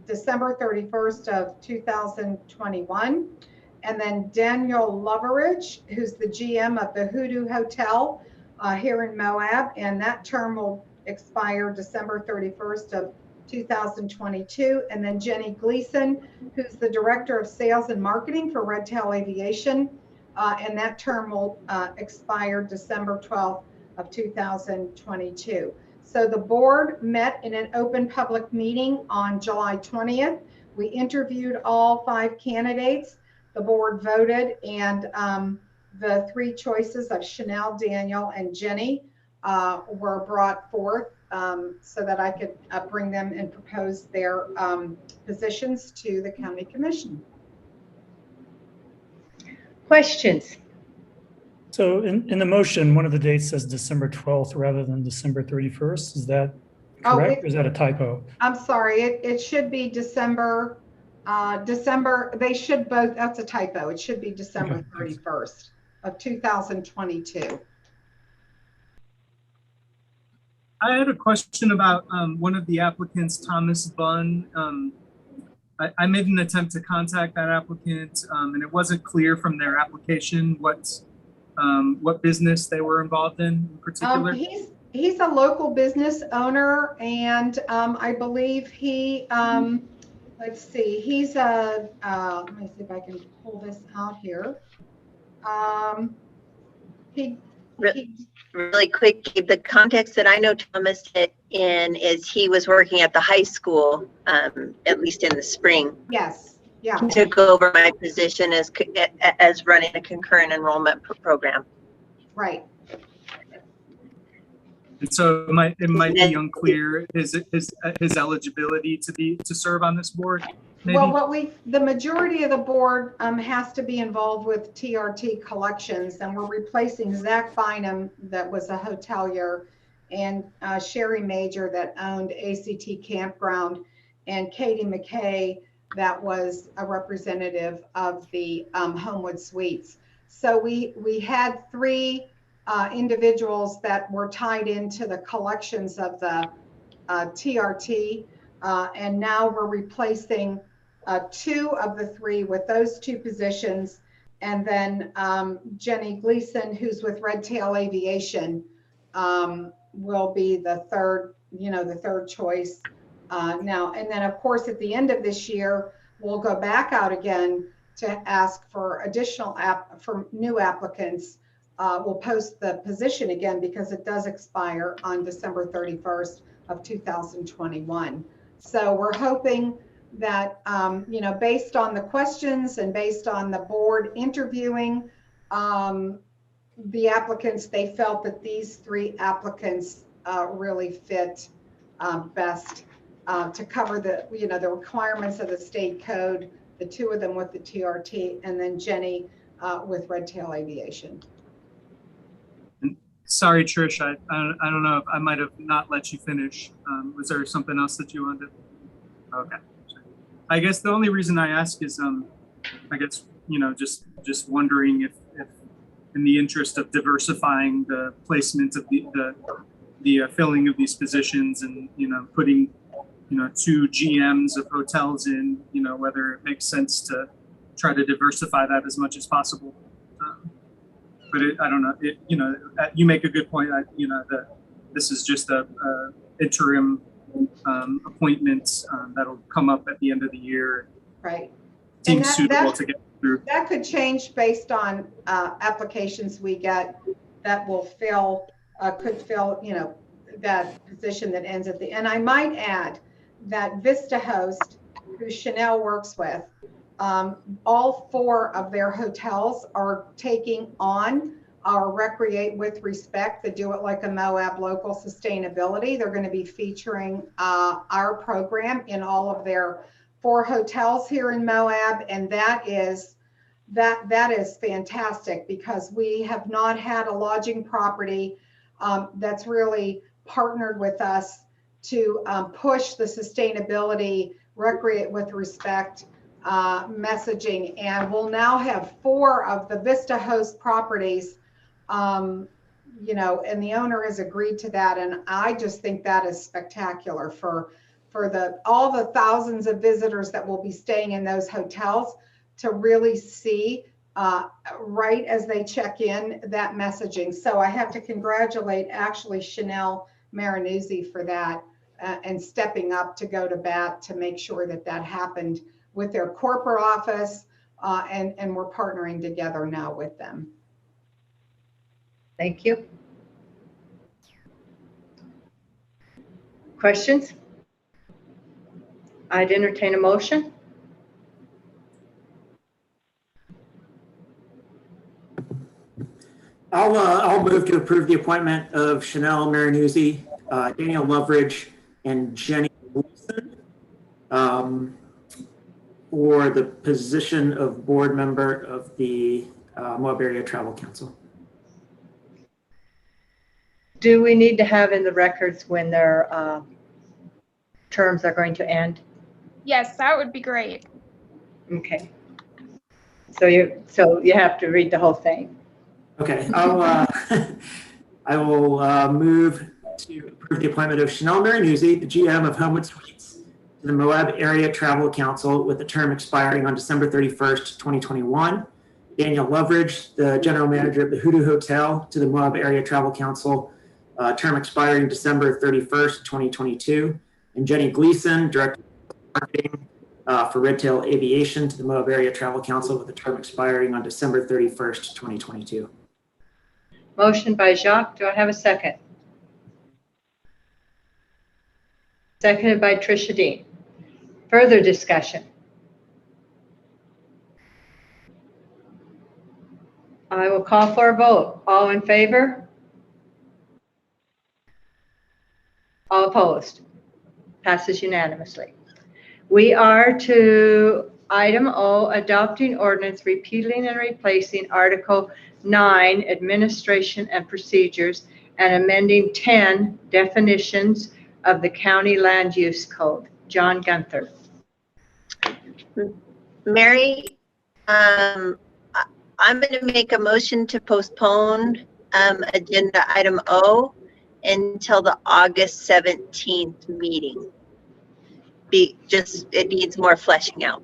December 31st of 2021. And then Daniel Loveridge, who's the GM of the Hoodoo Hotel here in Moab, and that term will expire December 31st of 2022. And then Jenny Gleason, who's the Director of Sales and Marketing for Red Tail Aviation, and that term will expire December 12th of 2022. So the board met in an open public meeting on July 20th. We interviewed all 5 candidates. The board voted, and the 3 choices of Chanel, Daniel, and Jenny were brought forth so that I could bring them and propose their positions to the county commission. Questions? So in the motion, one of the dates says December 12th rather than December 31st. Is that correct, or is that a typo? I'm sorry, it should be December, they should both, that's a typo. It should be December 31st of 2022. I had a question about one of the applicants, Thomas Bunn. I made an attempt to contact that applicant, and it wasn't clear from their application what business they were involved in particular. He's a local business owner, and I believe he, let's see, he's a, let me see if I can pull this out here. Really quick, the context that I know Thomas in is he was working at the high school, at least in the spring. Yes, yeah. He took over my position as running a concurrent enrollment program. Right. And so it might be unclear his eligibility to serve on this board. Maybe? Well, the majority of the board has to be involved with TRT collections, and we're replacing Zach Bynum, that was a hotelier, and Sherry Major, that owned ACT Campground, and Katie McKay, that was a representative of the Homewood Suites. So we had 3 individuals that were tied into the collections of the TRT, and now we're replacing 2 of the 3 with those 2 positions, and then Jenny Gleason, who's with Red Tail Aviation, will be the third choice now. And then, of course, at the end of this year, we'll go back out again to ask for additional new applicants. We'll post the position again because it does expire on December 31st of 2021. So we're hoping that, based on the questions and based on the board interviewing the applicants, they felt that these 3 applicants really fit best to cover the requirements of the state code, the 2 of them with the TRT, and then Jenny with Red Tail Aviation. Sorry, Trish, I don't know if I might have not let you finish. Was there something else that you wanted? Okay. I guess the only reason I ask is, I guess, just wondering if in the interest of diversifying the placement of the filling of these positions and, putting, 2 GMs of hotels in, whether it makes sense to try to diversify that as much as possible. But I don't know, you make a good point, that this is just a interim appointment that'll come up at the end of the year. Right. Seems suitable to get through. That could change based on applications we get that will could fill, that position that ends at the end. I might add that VistaHost, who Chanel works with, all 4 of their hotels are taking on our Recreate with Respect, the Do It Like a Moab local sustainability. They're going to be featuring our program in all of their 4 hotels here in Moab, and that is fantastic because we have not had a lodging property that's really partnered with us to push the sustainability, Recreate with Respect messaging, and we'll now have 4 of the Vista Host properties, you know, and the owner has agreed to that, and I just think that is spectacular for all the thousands of visitors that will be staying in those hotels to really see right as they check in that messaging. So I have to congratulate actually Chanel Marinuzzi for that and stepping up to go to bat to make sure that that happened with their corporate office, and we're partnering together now with them. Thank you. Questions? I'd entertain a motion. I'll move to approve the appointment of Chanel Marinuzzi, Daniel Loveridge, and Jenny Wilson for the position of board member of the Moab Area Travel Council. Do we need to have in the records when their terms are going to end? Yes, that would be great. Okay. So you have to read the whole thing. Okay, I will move to approve the appointment of Chanel Marinuzzi, the GM of Homewood Suites, to the Moab Area Travel Council with the term expiring on December 31st, 2021. Daniel Loveridge, the general manager of the Hoodoo Hotel, to the Moab Area Travel Council, term expiring December 31st, 2022. And Jenny Gleason, director of marketing for Redtail Aviation, to the Moab Area Travel Council with the term expiring on December 31st, 2022. Motion by Jacques. Do I have a second? Seconded by Tricia Dean. Further discussion? I will call for a vote. All in favor? All opposed? Passes unanimously. We are to item O, adopting ordinance repealing and replacing Article 9, Administration and Procedures, and amending 10 definitions of the County Land Use Code. John Gunther. Mary, I'm going to make a motion to postpone agenda item O until the August 17th meeting. It needs more fleshing out.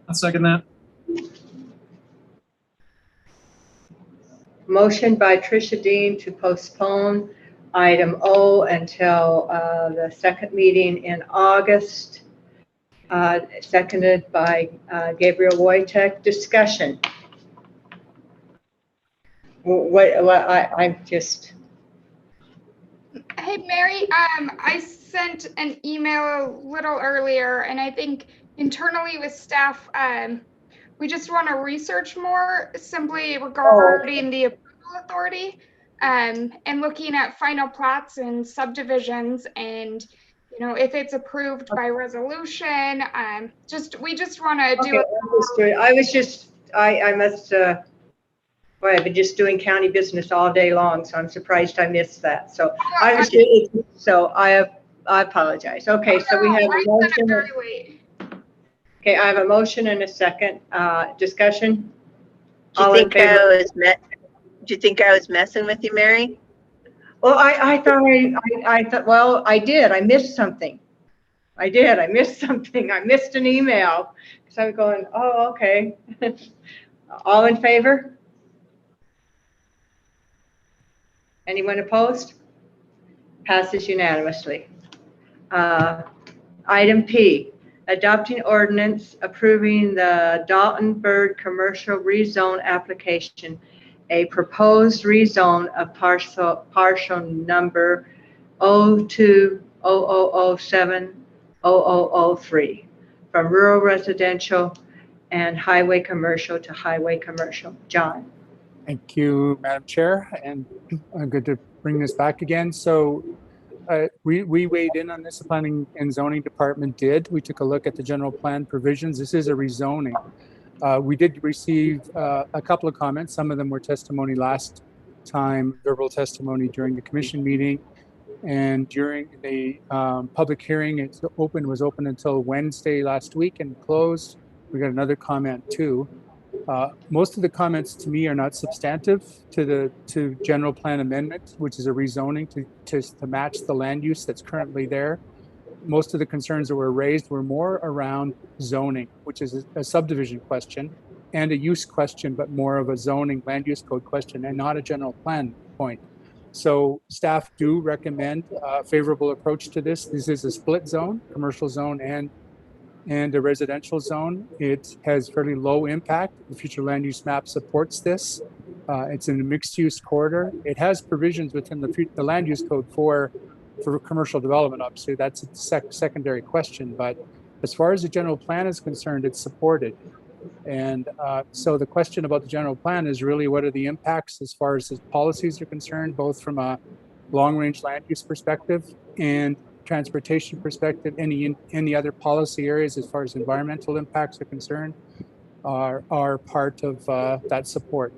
I'll second that. Motion by Tricia Dean to postpone item O until the second meeting in August. Seconded by Gabriel Wojtek. Discussion. I'm just. Hey, Mary, I sent an email a little earlier, and I think internally with staff, we just want to research more simply regarding the approval authority and looking at final plats and subdivisions, and you know, if it's approved by resolution. We just want to do it. I've been just doing county business all day long, so I'm surprised I missed that. So I apologize. Okay, so we have a motion. Okay, I have a motion and a second. Discussion. Do you think I was messing with you, Mary? Well, I thought, well, I did. I missed something. I missed something. I missed an email. So I'm going, oh, okay. All in favor? Anyone opposed? Passes unanimously. Item P, adopting ordinance approving the Dalton Bird commercial rezone application, a proposed rezone of parcel number 0200070 00003, from rural residential and highway commercial to highway commercial. John. Thank you, Madam Chair, and good to bring this back again. So we weighed in on this, the Planning and Zoning Department did. We took a look at the general plan provisions. This is a rezoning. We did receive a couple of comments. Some of them were testimony last time, verbal testimony during the commission meeting. And during the public hearing, it was open until Wednesday last week and closed. We got another comment too. Most of the comments to me are not substantive to general plan amendment, which is a rezoning to match the land use that's currently there. Most of the concerns that were raised were more around zoning, which is a subdivision question and a use question, but more of a zoning land use code question and not a general plan point. So staff do recommend a favorable approach to this. This is a split zone, commercial zone and a residential zone. It has fairly low impact. The future land use map supports this. It's in a mixed use corridor. It has provisions within the land use code for commercial development. Obviously, that's a secondary question. But as far as the general plan is concerned, it's supported. And so the question about the general plan is really what are the impacts as far as the policies are concerned, both from a long range land use perspective and transportation perspective. Any other policy areas as far as environmental impacts are concerned are part of that support.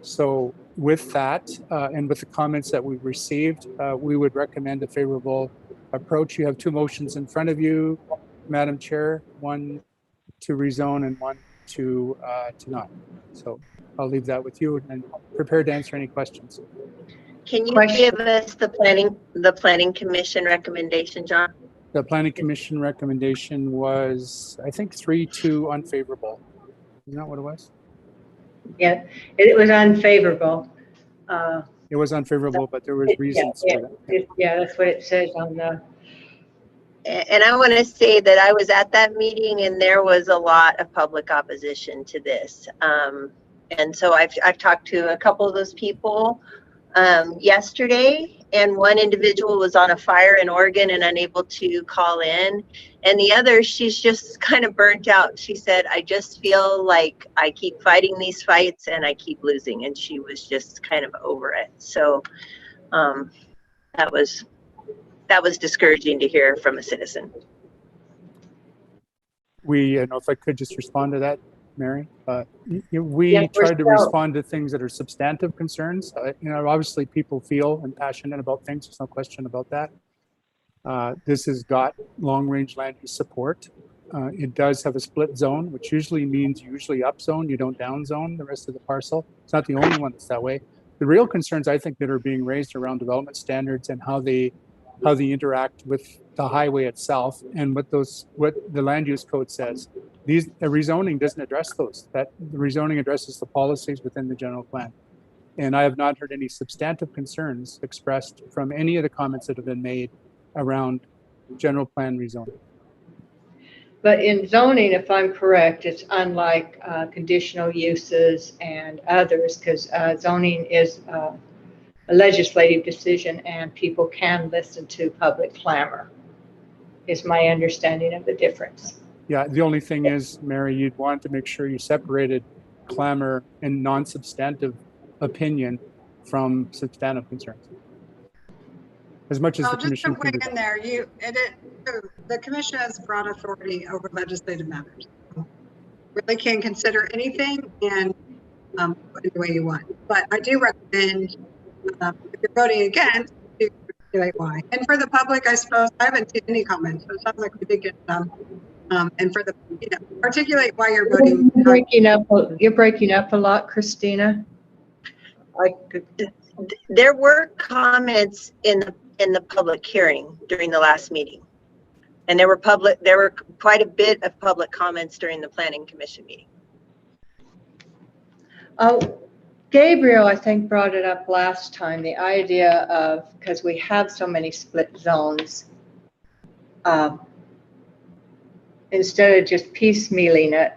So with that and with the comments that we've received, we would recommend a favorable approach. You have two motions in front of you, Madam Chair, one to rezone and one to not. So I'll leave that with you and prepared to answer any questions. Can you give us the planning commission recommendation, John? The planning commission recommendation was, I think, 3-2 unfavorable. Isn't that what it was? Yeah, it was unfavorable. It was unfavorable, but there was reasons for that. Yeah, that's what it says on the. And I want to say that I was at that meeting and there was a lot of public opposition to this. And so I've talked to a couple of those people yesterday, and one individual was on a fire in Oregon and unable to call in. And the other, she's just kind of burnt out. She said, I just feel like I keep fighting these fights and I keep losing. And she was just kind of over it. So that was discouraging to hear from a citizen. If I could just respond to that, Mary. We tried to respond to things that are substantive concerns. Obviously people feel and passionate about things. There's no question about that. This has got long-range land use support. It does have a split zone, which usually means you up zone, you don't down zone the rest of the parcel. It's not the only one that's that way. The real concerns I think that are being raised around development standards and how they interact with the highway itself and what the land use code says. The rezoning doesn't address those. That the rezoning addresses the policies within the general plan. And I have not heard any substantive concerns expressed from any of the comments that have been made around general plan rezoning. But in zoning, if I'm correct, it's unlike conditional uses and others, because zoning is a legislative decision and people can listen to public clamor, is my understanding of the difference. Yeah, the only thing is, Mary, you'd want to make sure you separated clamor and non-substantive opinion from substantive concerns. As much as the commission just to weigh in there, the commission has broad authority over legislative matters. Really can consider anything and put it the way you want. But I do recommend if you're voting against, to articulate why. And for the public, I suppose I haven't seen any comments, so it sounds like we did get some. And for the articulate why you're voting. You're breaking up a lot, Christina. There were comments in the public hearing during the last meeting, and there were quite a bit of public comments during the planning commission meeting. Gabriel, I think, brought it up last time, the idea of, because we have so many split zones, instead of just piecemealing it,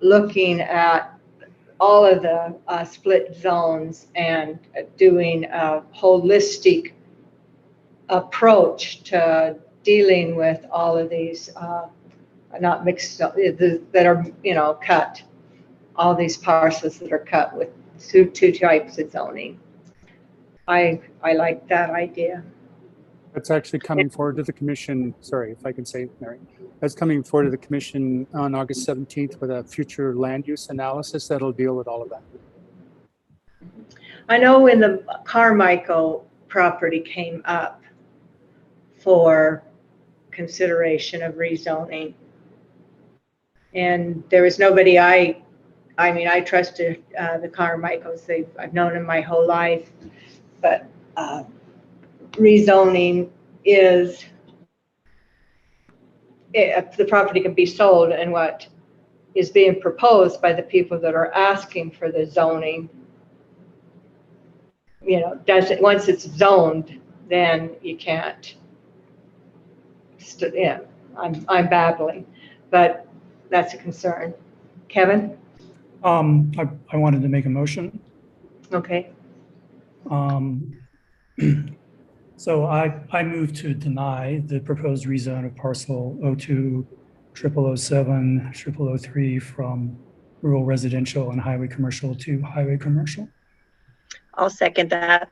looking at all of the split zones and doing a holistic approach to dealing with all of these, not mixed, that are, cut, all these parcels that are cut with two types of zoning. I like that idea. That's actually coming forward to the commission. Sorry, if I can say, Mary, that's coming forward to the commission on August 17th with a future land use analysis that'll deal with all of that. I know when the Carmichael property came up for consideration of rezoning, and there was nobody, I trusted the Carmichaels. I've known them my whole life, but rezoning is, the property can be sold, and what is being proposed by the people that are asking for the zoning, doesn't, once it's zoned, then you can't, I'm babbling, but that's a concern. Kevin? I wanted to make a motion. Okay. So I move to deny the proposed rezone of parcel 02 0007 0003 from rural residential and highway commercial to highway commercial. I'll second that.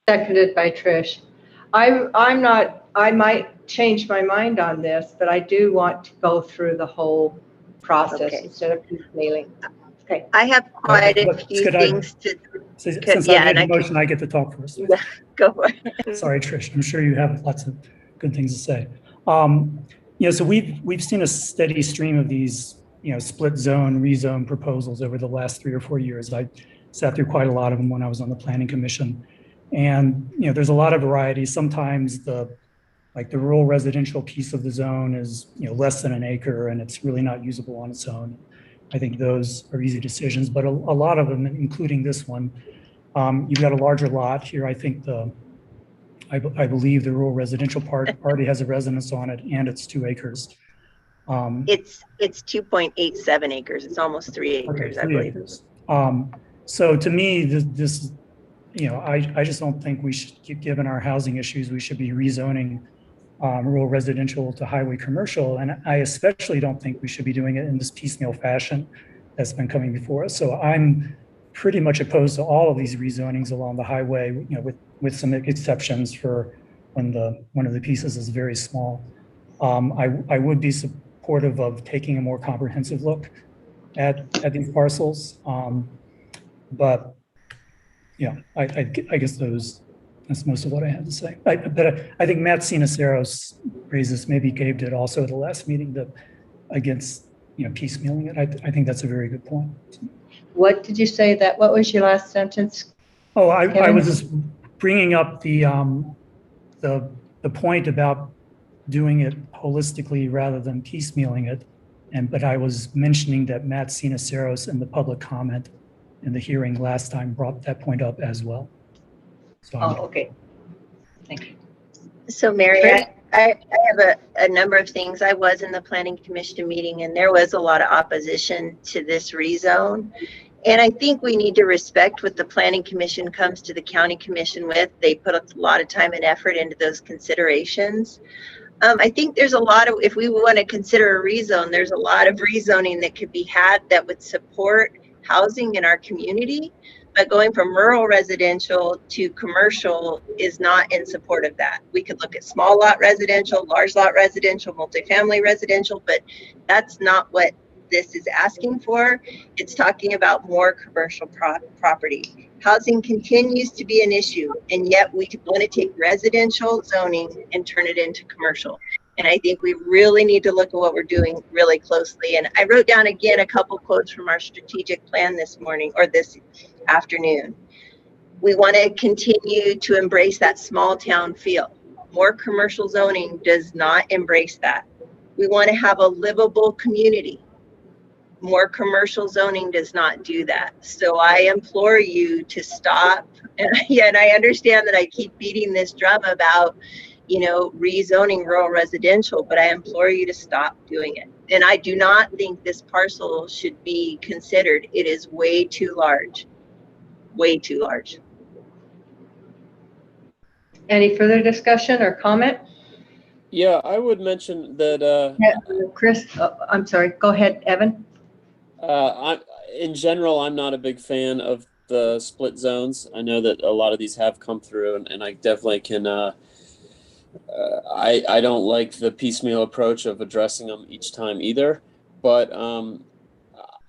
Seconded by Trish. I might change my mind on this, but I do want to go through the whole process instead of piecemealing. Okay. I have quite a few things to. Since I made the motion, I get to talk first. Go for it. Sorry, Trish. I'm sure you have lots of good things to say. So we've seen a steady stream of these, split zone, rezone proposals over the last 3 or 4 years. I sat through quite a lot of them when I was on the Planning Commission, and there's a lot of variety. Sometimes the rural residential piece of the zone is less than an acre, and it's really not usable on its own. I think those are easy decisions, but a lot of them, including this one, you've got a larger lot here. I think I believe the rural residential part already has a residence on it, and it's 2 acres. It's 2.87 acres. It's almost 3 acres, I believe. Acres. So to me, this, I just don't think we should, given our housing issues, we should be rezoning rural residential to highway commercial. And I especially don't think we should be doing it in this piecemeal fashion that's been coming before us. So I'm pretty much opposed to all of these rezonings along the highway, with some exceptions for when one of the pieces is very small. I would be supportive of taking a more comprehensive look at these parcels. But I guess that's most of what I had to say. But I think Matt Sinaceros raised this, maybe Gabe did also at the last meeting, against piecemealing it. I think that's a very good point. What did you say what was your last sentence? Oh, I was just bringing up the point about doing it holistically rather than piecemealing it. But I was mentioning that Matt Sinaceros in the public comment in the hearing last time brought that point up as well. So okay. Thank you. So Mary, I have a number of things. I was in the Planning Commission meeting, and there was a lot of opposition to this rezone. And I think we need to respect what the Planning Commission comes to the County Commission with. They put a lot of time and effort into those considerations. I think there's a lot of, if we want to consider a rezone, there's a lot of rezoning that could be had that would support housing in our community. But going from rural residential to commercial is not in support of that. We could look at small lot residential, large lot residential, multifamily residential, but that's not what this is asking for. It's talking about more commercial property. Housing continues to be an issue, and yet we want to take residential zoning and turn it into commercial. And I think we really need to look at what we're doing really closely. And I wrote down again a couple quotes from our strategic plan this morning or this afternoon. We want to continue to embrace that small town feel. More commercial zoning does not embrace that. We want to have a livable community. More commercial zoning does not do that. So I implore you to stop. And I understand that I keep beating this drum about, rezoning rural residential, but I implore you to stop doing it. And I do not think this parcel should be considered. It is way too large. Way too large. Any further discussion or comment? Yeah, I would mention that. Chris, I'm sorry. Go ahead, Evan. In general, I'm not a big fan of the split zones. I know that a lot of these have come through, and I definitely can. I don't like the piecemeal approach of addressing them each time either, but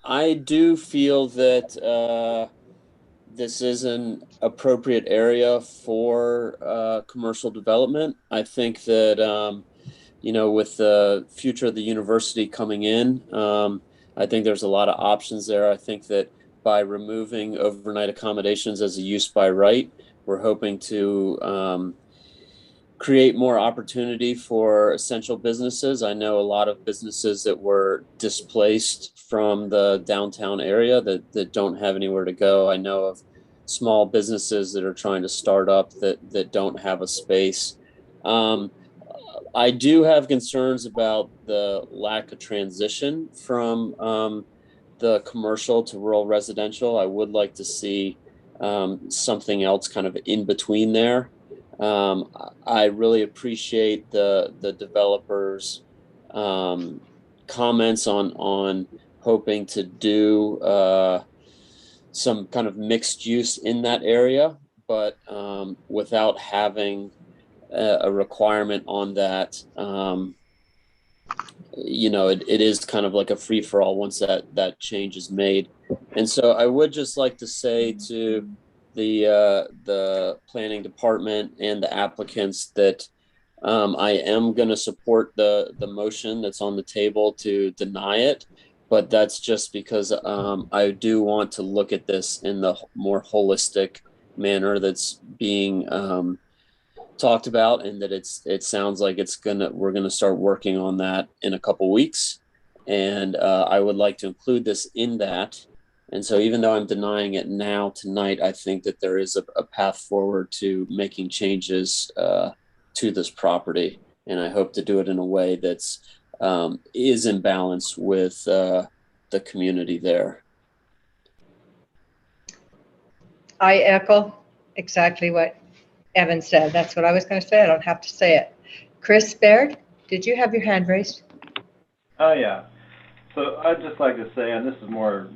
I do feel that this is an appropriate area for commercial development. I think that with the future of the university coming in, I think there's a lot of options there. I think that by removing overnight accommodations as a use by right, we're hoping to create more opportunity for essential businesses. I know a lot of businesses that were displaced from the downtown area that don't have anywhere to go. I know of small businesses that are trying to start up that don't have a space. I do have concerns about the lack of transition from the commercial to rural residential. I would like to see something else kind of in between there. I really appreciate the developers' comments on hoping to do some kind of mixed use in that area, but without having a requirement on that. It is kind of like a free for all once that change is made. And so I would just like to say to the planning department and the applicants that I am going to support the motion that's on the table to deny it, but that's just because I do want to look at this in the more holistic manner that's being talked about, and that it sounds like we're gonna start working on that in a couple weeks, and I would like to include this in that. And so even though I'm denying it now tonight, I think that there is a path forward to making changes to this property, and I hope to do it in a way that's is in balance with the community there. I echo exactly what Evan said. That's what I was going to say. I don't have to say it. Chris Baird, did you have your hand raised? Oh, yeah. So I'd just like to say, and this is more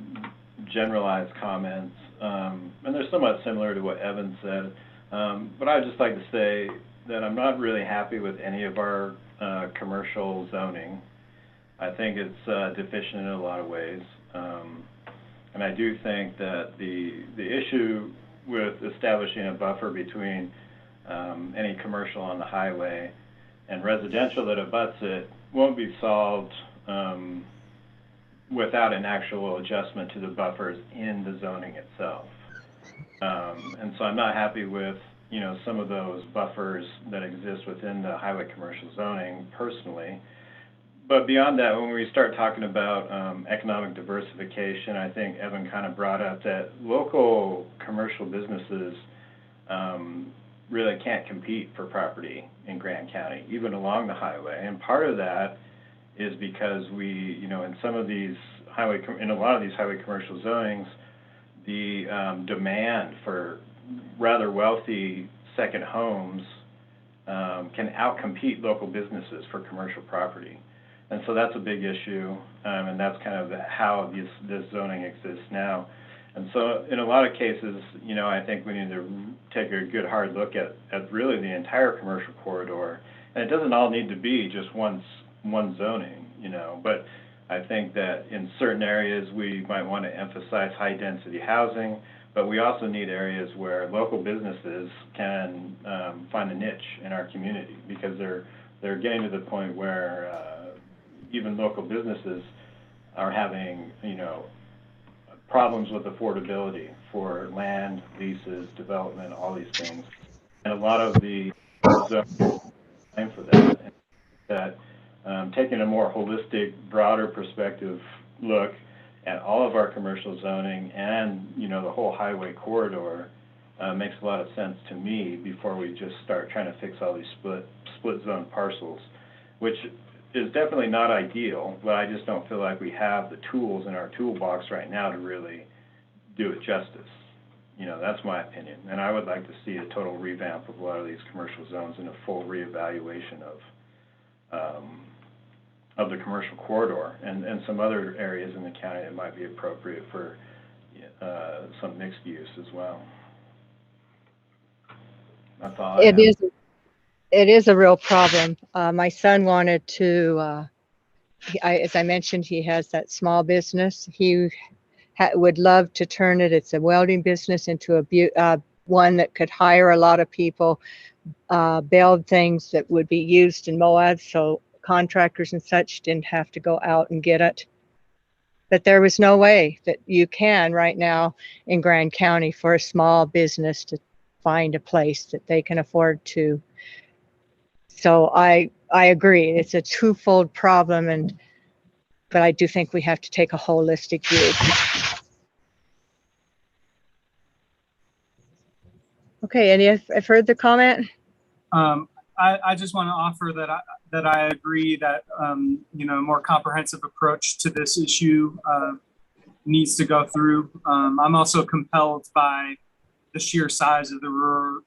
generalized comments, and they're somewhat similar to what Evan said, but I'd just like to say that I'm not really happy with any of our commercial zoning. I think it's deficient in a lot of ways. And I do think that the issue with establishing a buffer between any commercial on the highway and residential that abuts it won't be solved without an actual adjustment to the buffers in the zoning itself. And so I'm not happy with, some of those buffers that exist within the highway commercial zoning personally. But beyond that, when we start talking about economic diversification, I think Evan kind of brought up that local commercial businesses really can't compete for property in Grant County, even along the highway. And part of that is because we, in some of these in a lot of these highway commercial zonings, the demand for rather wealthy second homes can outcompete local businesses for commercial property. And so that's a big issue, and that's kind of how this zoning exists now. And so in a lot of cases, I think we need to take a good hard look at really the entire commercial corridor. And it doesn't all need to be just one zoning, but I think that in certain areas we might want to emphasize high density housing, but we also need areas where local businesses can find a niche in our community, because they're getting to the point where even local businesses are having, problems with affordability for land, leases, development, all these things. And a lot of the time for that, taking a more holistic, broader perspective look at all of our commercial zoning and, the whole highway corridor makes a lot of sense to me before we just start trying to fix all these split zone parcels, which is definitely not ideal, but I just don't feel like we have the tools in our toolbox right now to really do it justice. You know, that's my opinion. And I would like to see a total revamp of a lot of these commercial zones and a full reevaluation of the commercial corridor and some other areas in the county that might be appropriate for some mixed use as well. That's all I have. It is a real problem. My son wanted to, as I mentioned, he has that small business. He would love to turn it, it's a welding business, into a one that could hire a lot of people, build things that would be used in Moab, so contractors and such didn't have to go out and get it. But there was no way that you can right now in Grand County for a small business to find a place that they can afford to. So I agree, it's a twofold problem, but I do think we have to take a holistic view. Okay, any further comment? I just want to offer that I agree that you know, a more comprehensive approach to this issue needs to go through. I'm also compelled by the sheer size of the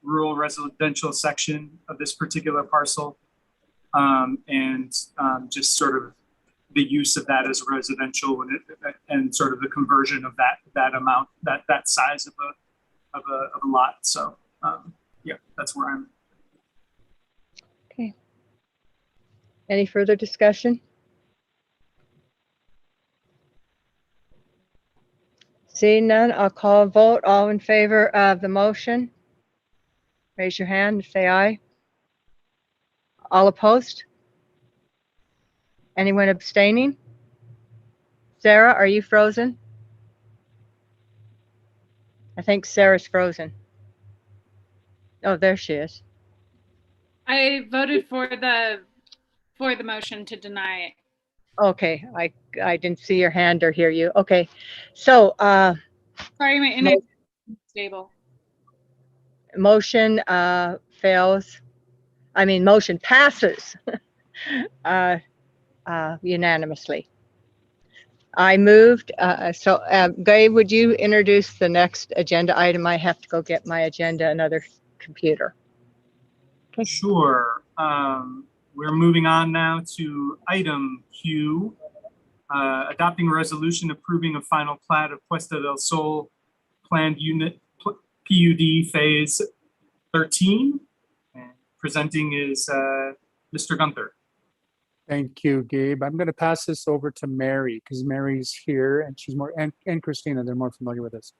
rural residential section of this particular parcel, and just sort of the use of that as residential and sort of the conversion of that amount, that size of a lot. So yeah, that's where I'm. Okay. Any further discussion? Seeing none, I'll call a vote. All in favor of the motion, raise your hand and say aye. All opposed? Anyone abstaining? Sarah, are you frozen? I think Sarah's frozen. Oh, there she is. I voted for the motion to deny it. Okay, I didn't see your hand or hear you. Okay, so Sorry, my internet's stable. motion fails. I mean, motion passes unanimously. I moved. Gabe, would you introduce the next agenda item? I have to go get my agenda, another computer. Okay. Sure. We're moving on now to item Q, adopting a resolution approving a final plat of Puesta del Sol planned unit PUD phase 13. And presenting is Mr. Gunther. Thank you, Gabe. I'm going to pass this over to Mary because Mary's here and she's more, and Christina, they're more familiar with this.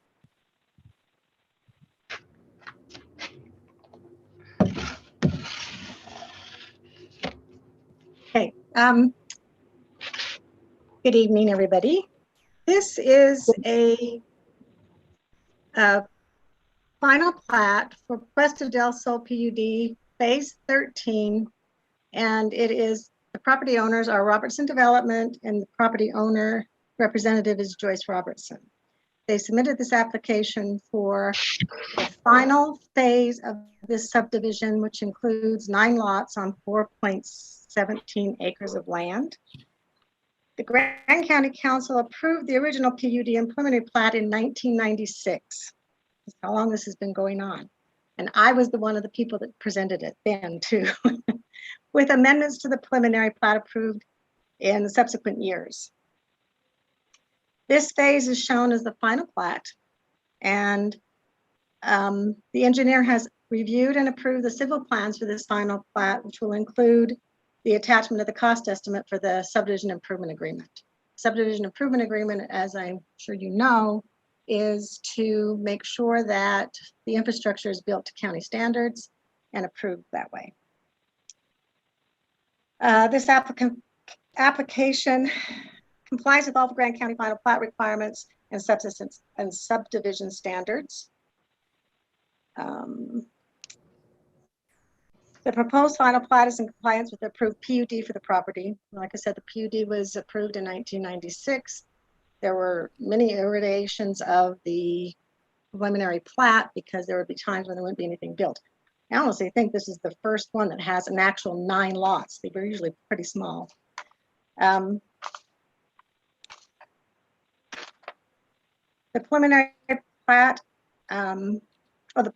Okay. Good evening, everybody. This is a final plat for Puesta del Sol PUD phase 13, and it is the property owners are Robertson Development, and the property owner representative is Joyce Robertson. They submitted this application for the final phase of this subdivision, which includes 9 lots on 4.17 acres of land. The Grand County Council approved the original PUD and preliminary plat in 1996. That's how long this has been going on. And I was one of the people that presented it then too, with amendments to the preliminary plat approved in the subsequent years. This phase is shown as the final plat, and the engineer has reviewed and approved the civil plans for this final plat, which will include the attachment of the cost estimate for the subdivision improvement agreement. Subdivision improvement agreement, as I'm sure you know, is to make sure that the infrastructure is built to county standards and approved that way. This application complies with all the Grand County final plat requirements and subdivision standards. The proposed final plat is in compliance with the approved PUD for the property. Like I said, the PUD was approved in 1996. There were many iterations of the preliminary plat because there would be times when there wouldn't be anything built. I honestly think this is the first one that has an actual 9 lots. They were usually pretty small. The preliminary plat the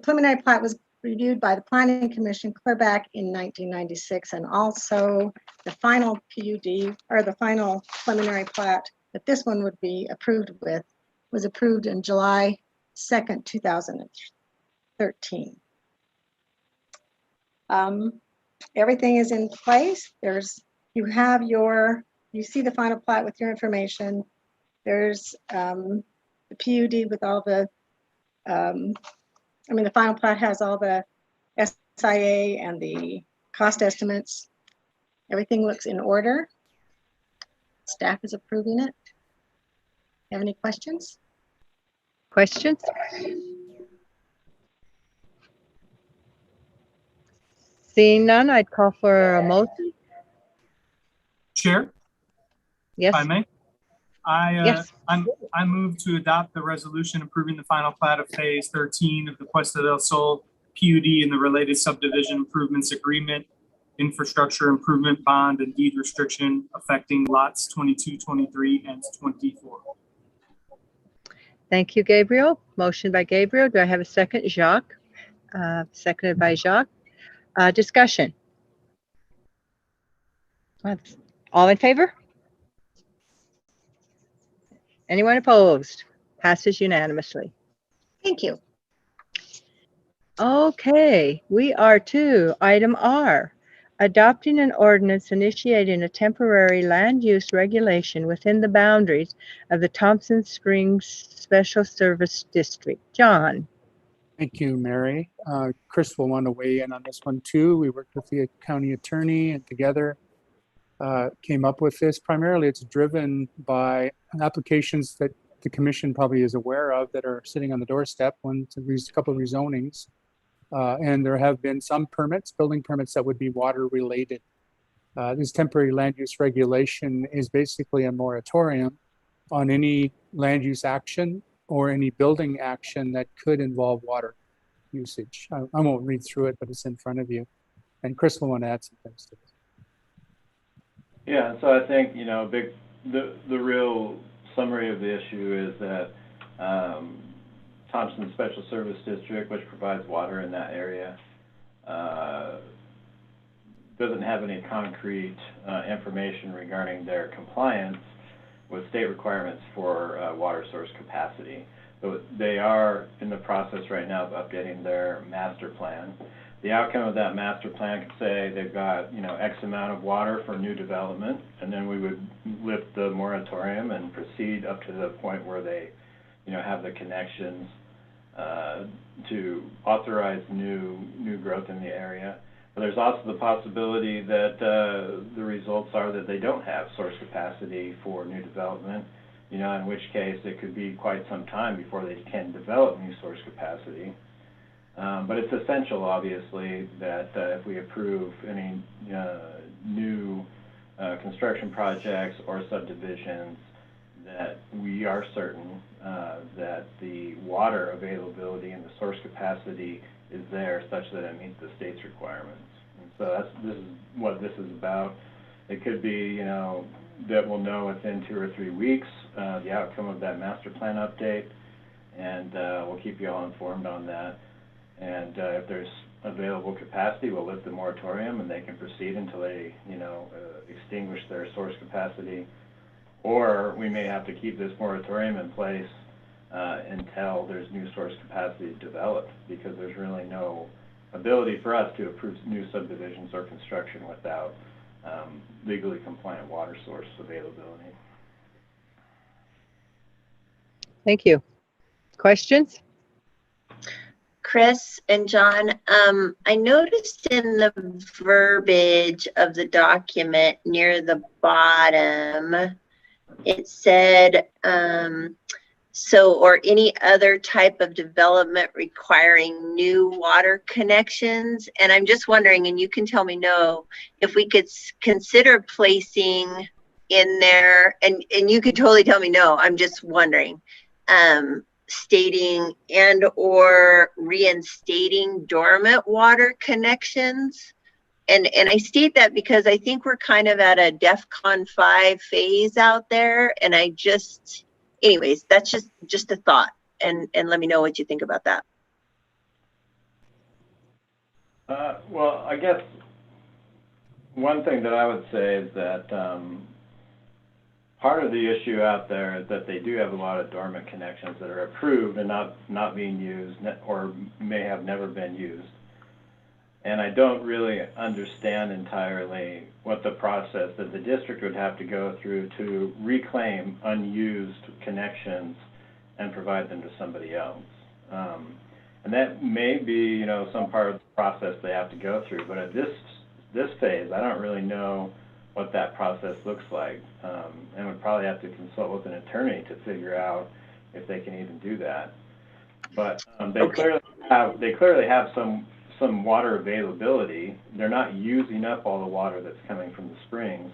preliminary plat was reviewed by the Planning Commission clear back in 1996, and also the final PUD, or the final preliminary plat that this one would be approved with, was approved in July 2nd, 2013. Everything is in place. You see the final plat with your information. There's the PUD with all the, the final plat has all the SIA and the cost estimates. Everything looks in order. Staff is approving it. Have any questions? Questions? Seeing none, I'd call for a motion. Chair? Yes. If I may? I move to adopt the resolution approving the final plat of Phase 13 of the Puesta del Sol PUD and the related subdivision improvements agreement, infrastructure improvement bond, and deed restriction affecting lots 22, 23, and 24. Thank you, Gabriel. Motion by Gabriel. Do I have a second? Jacques. Seconded by Jacques. Discussion. All in favor? Anyone opposed? Passes unanimously. Thank you. Okay, we are to item R, adopting an ordinance initiating a temporary land use regulation within the boundaries of the Thompson Springs Special Service District. John. Thank you, Mary. Chris will want to weigh in on this one too. We worked with the county attorney and together came up with this. Primarily, it's driven by applications that the commission probably is aware of that are sitting on the doorstep. A couple of rezonings, and there have been some permits, building permits that would be water related. This temporary land use regulation is basically a moratorium on any land use action or any building action that could involve water usage. I won't read through it, but it's in front of you. And Chris will want to add some things to this. Yeah, so I think, the real summary of the issue is that Thompson Special Service District, which provides water in that area, doesn't have any concrete information regarding their compliance with state requirements for water source capacity. So they are in the process right now of updating their master plan. The outcome of that master plan could say they've got, X amount of water for new development, and then we would lift the moratorium and proceed up to the point where they, have the connections to authorize new growth in the area. But there's also the possibility that the results are that they don't have source capacity for new development, in which case it could be quite some time before they can develop new source capacity. But it's essential, obviously, that if we approve any new construction projects or subdivisions, that we are certain that the water availability and the source capacity is there such that it meets the state's requirements. And so this is what this is about. It could be, that we'll know within 2 or 3 weeks the outcome of that master plan update, and we'll keep you all informed on that. And if there's available capacity, we'll lift the moratorium and they can proceed until they, extinguish their source capacity. Or we may have to keep this moratorium in place until there's new source capacity developed, because there's really no ability for us to approve new subdivisions or construction without legally compliant water source availability. Thank you. Questions? Chris and John, I noticed in the verbiage of the document near the bottom, it said, or any other type of development requiring new water connections. And I'm just wondering, and you can tell me no, if we could consider placing in there, and you could totally tell me no, I'm just wondering, stating and or reinstating dormant water connections. And I state that because I think we're kind of at a DEFCON 5 phase out there. And anyways, that's just a thought. and let me know what you think about that. Well, I guess one thing that I would say is that part of the issue out there is that they do have a lot of dormant connections that are approved and not being used or may have never been used. And I don't really understand entirely what the process that the district would have to go through to reclaim unused connections and provide them to somebody else. And that may be, you know, some part of the process they have to go through. But at this phase, I don't really know what that process looks like, and would probably have to consult with an attorney to figure out if they can even do that. But they clearly have some water availability. They're not using up all the water that's coming from the springs.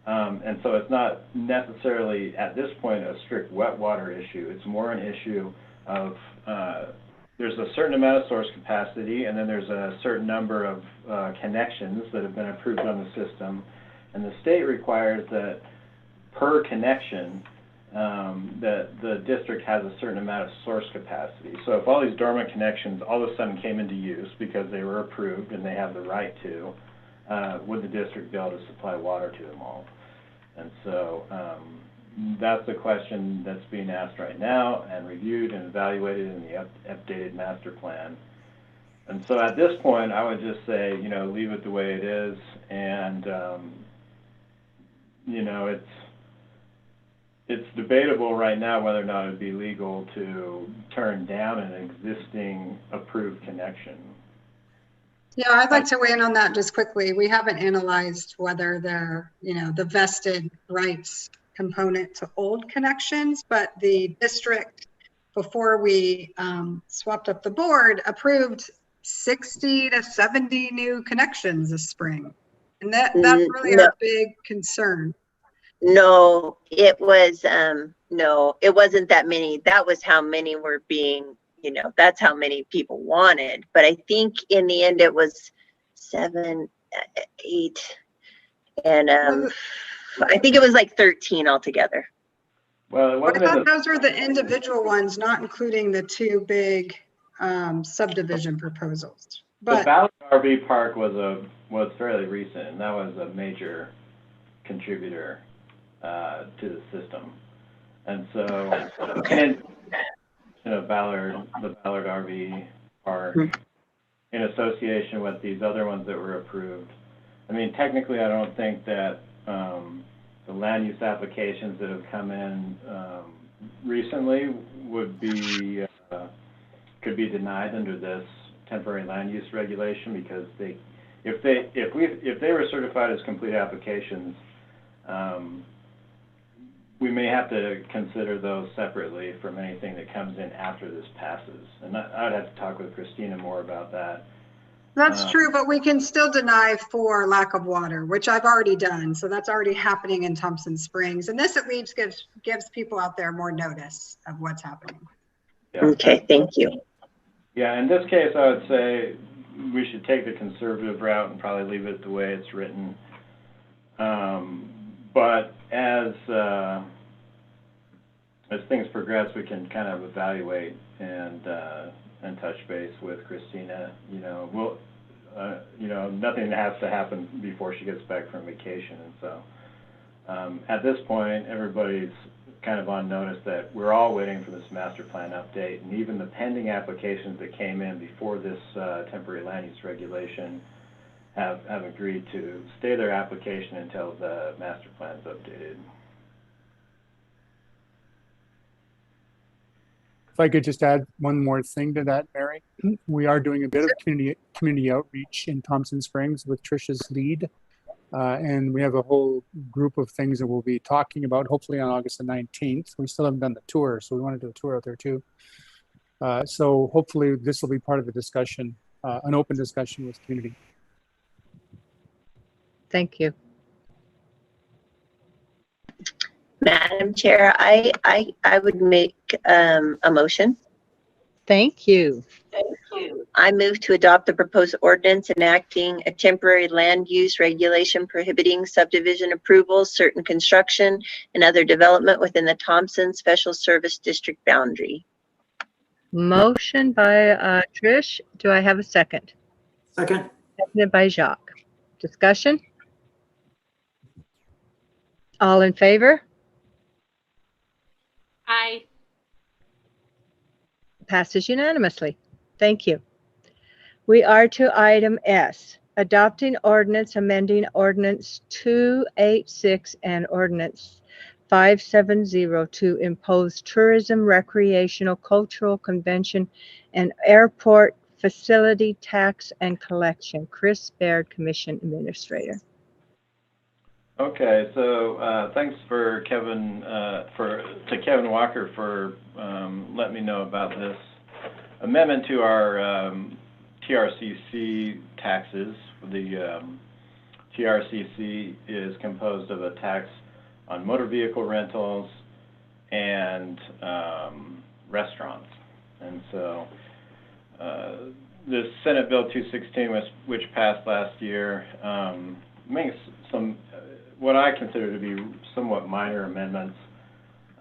And so it's not necessarily, at this point, a strict wet water issue. It's more an issue of there's a certain amount of source capacity, and then there's a certain number of connections that have been approved on the system. And the state requires that per connection, that the district has a certain amount of source capacity. So if all these dormant connections all of a sudden came into use because they were approved and they have the right to, would the district be able to supply water to them all? And so that's the question that's being asked right now and reviewed and evaluated in the updated master plan. And so at this point, I would just say, you know, leave it the way it is. And, you know, it's debatable right now whether or not it would be legal to turn down an existing approved connection. Yeah, I'd like to weigh in on that just quickly. We haven't analyzed whether they're, you know, the vested rights component to old connections, but the district, before we swapped up the board, approved 60 to 70 new connections this spring. And that's really our big concern. No, it was, no, it wasn't that many. That was how many were being, you know, that's how many people wanted. But I think in the end it was 7, 8, and I think it was like 13 altogether. Well, I thought those were the individual ones, not including the 2 big subdivision proposals. But the Ballard RV Park was fairly recent, and that was a major contributor to the system. And so, and, you know, the Ballard RV Park, in association with these other ones that were approved. I mean, technically, I don't think that the land use applications that have come in recently would be could be denied under this temporary land use regulation, because if they were certified as complete applications, we may have to consider those separately from anything that comes in after this passes. And I'd have to talk with Christina more about that. that's true, but we can still deny for lack of water, which I've already done. So that's already happening in Thompson Springs. And this at least gives people out there more notice of what's happening. Yeah. Okay, thank you. Yeah, in this case, I would say we should take the conservative route and probably leave it the way it's written. But as things progress, we can kind of evaluate and touch base with Christina. You know, we'll, you know, nothing has to happen before she gets back from vacation, and so at this point, everybody's kind of on notice that we're all waiting for this master plan update, and even the pending applications that came in before this temporary land use regulation have agreed to stay their application until the master plan is updated. If I could just add one more thing to that, Mary, we are doing a bit of community outreach in Thompson Springs with Tricia's lead. And we have a whole group of things that we'll be talking about, hopefully on August the 19th. We still haven't done the tour, so we want to do a tour out there too. So hopefully this will be part of the discussion, an open discussion with community. Thank you. Madam Chair, I would make a motion. Thank you. Thank you. I move to adopt the proposed ordinance enacting a temporary land use regulation prohibiting subdivision approvals, certain construction, and other development within the Thompson Special Service District boundary. Motion by Trish. Do I have a second? Second. Seconded by Jacques. Discussion? All in favor? Aye. Passes unanimously. Thank you. We are to item S, adopting ordinance amending ordinance 286 and ordinance 570 to impose tourism, recreational, cultural, convention, and airport facility tax and collection. Chris Baird, Commission Administrator. Okay, so thanks for Kevin Kevin Walker for letting me know about this amendment to our TRCC taxes. The TRCC is composed of a tax on motor vehicle rentals and restaurants, and so this Senate Bill 216, which passed last year, makes some what I consider to be somewhat minor amendments,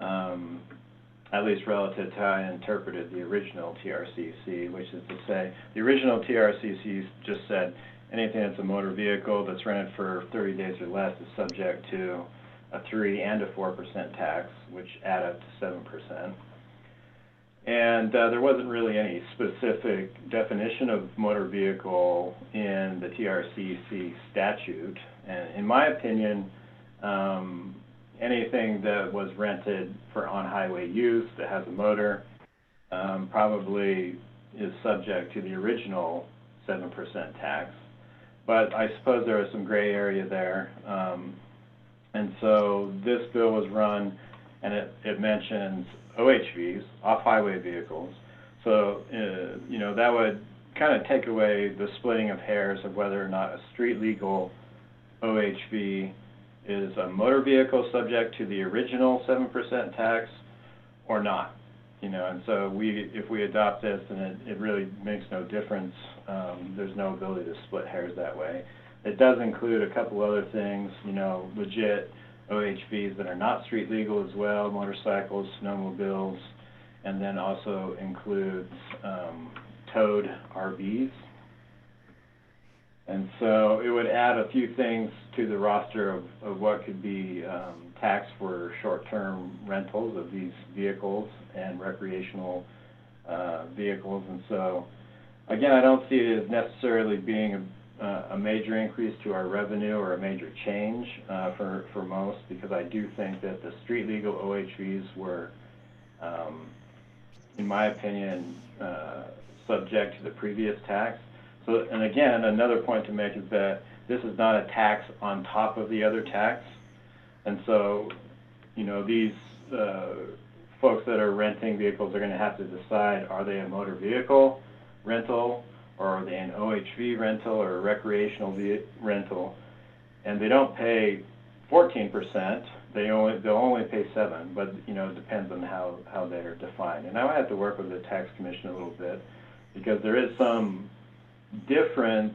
at least relative to how I interpreted the original TRCC, which is to say, the original TRCC just said anything that's a motor vehicle that's rented for 30 days or less is subject to a 3% and a 4% tax, which add up to 7%. And there wasn't really any specific definition of motor vehicle in the TRCC statute. And in my opinion, anything that was rented for on-highway use that has a motor probably is subject to the original 7% tax. But I suppose there was some gray area there. And so this bill was run, and it mentions OHVs, off-highway vehicles. So, you know, that would kind of take away the splitting of hairs of whether or not a street legal OHV is a motor vehicle subject to the original 7% tax or not. You know, and so if we adopt this, then it really makes no difference. There's no ability to split hairs that way. It does include a couple other things, you know, legit OHVs that are not street legal as well, motorcycles, snowmobiles, and then also includes towed RVs. And so it would add a few things to the roster of what could be taxed for short-term rentals of these vehicles and recreational vehicles. And so, again, I don't see it as necessarily being a major increase to our revenue or a major change for most, because I do think that the street legal OHVs were, in my opinion, subject to the previous tax. So, and again, another point to make is that this is not a tax on top of the other tax. And so, you know, these folks that are renting vehicles are going to have to decide, are they a motor vehicle rental, or are they an OHV rental or a recreational rental? And they don't pay 14%. They'll only pay 7%, but you know, it depends on how they're defined. And I would have to work with the tax commission a little bit, because there is some difference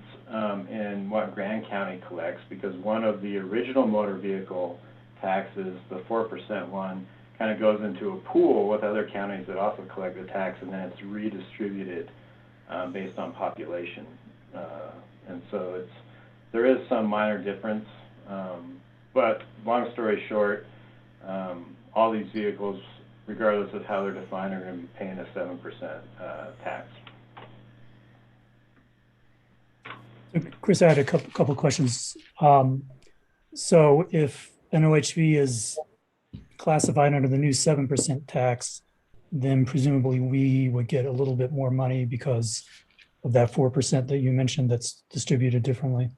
in what Grand County collects, because one of the original motor vehicle taxes, the 4% one, kind of goes into a pool with other counties that also collect the tax, and then it's redistributed based on population. And so there is some minor difference, but long story short, all these vehicles, regardless of how they're defined, are going to be paying a 7% tax. Chris, I had a couple questions. So if an OHV is classified under the new 7% tax, then presumably we would get a little bit more money because of that 4% that you mentioned that's distributed differently.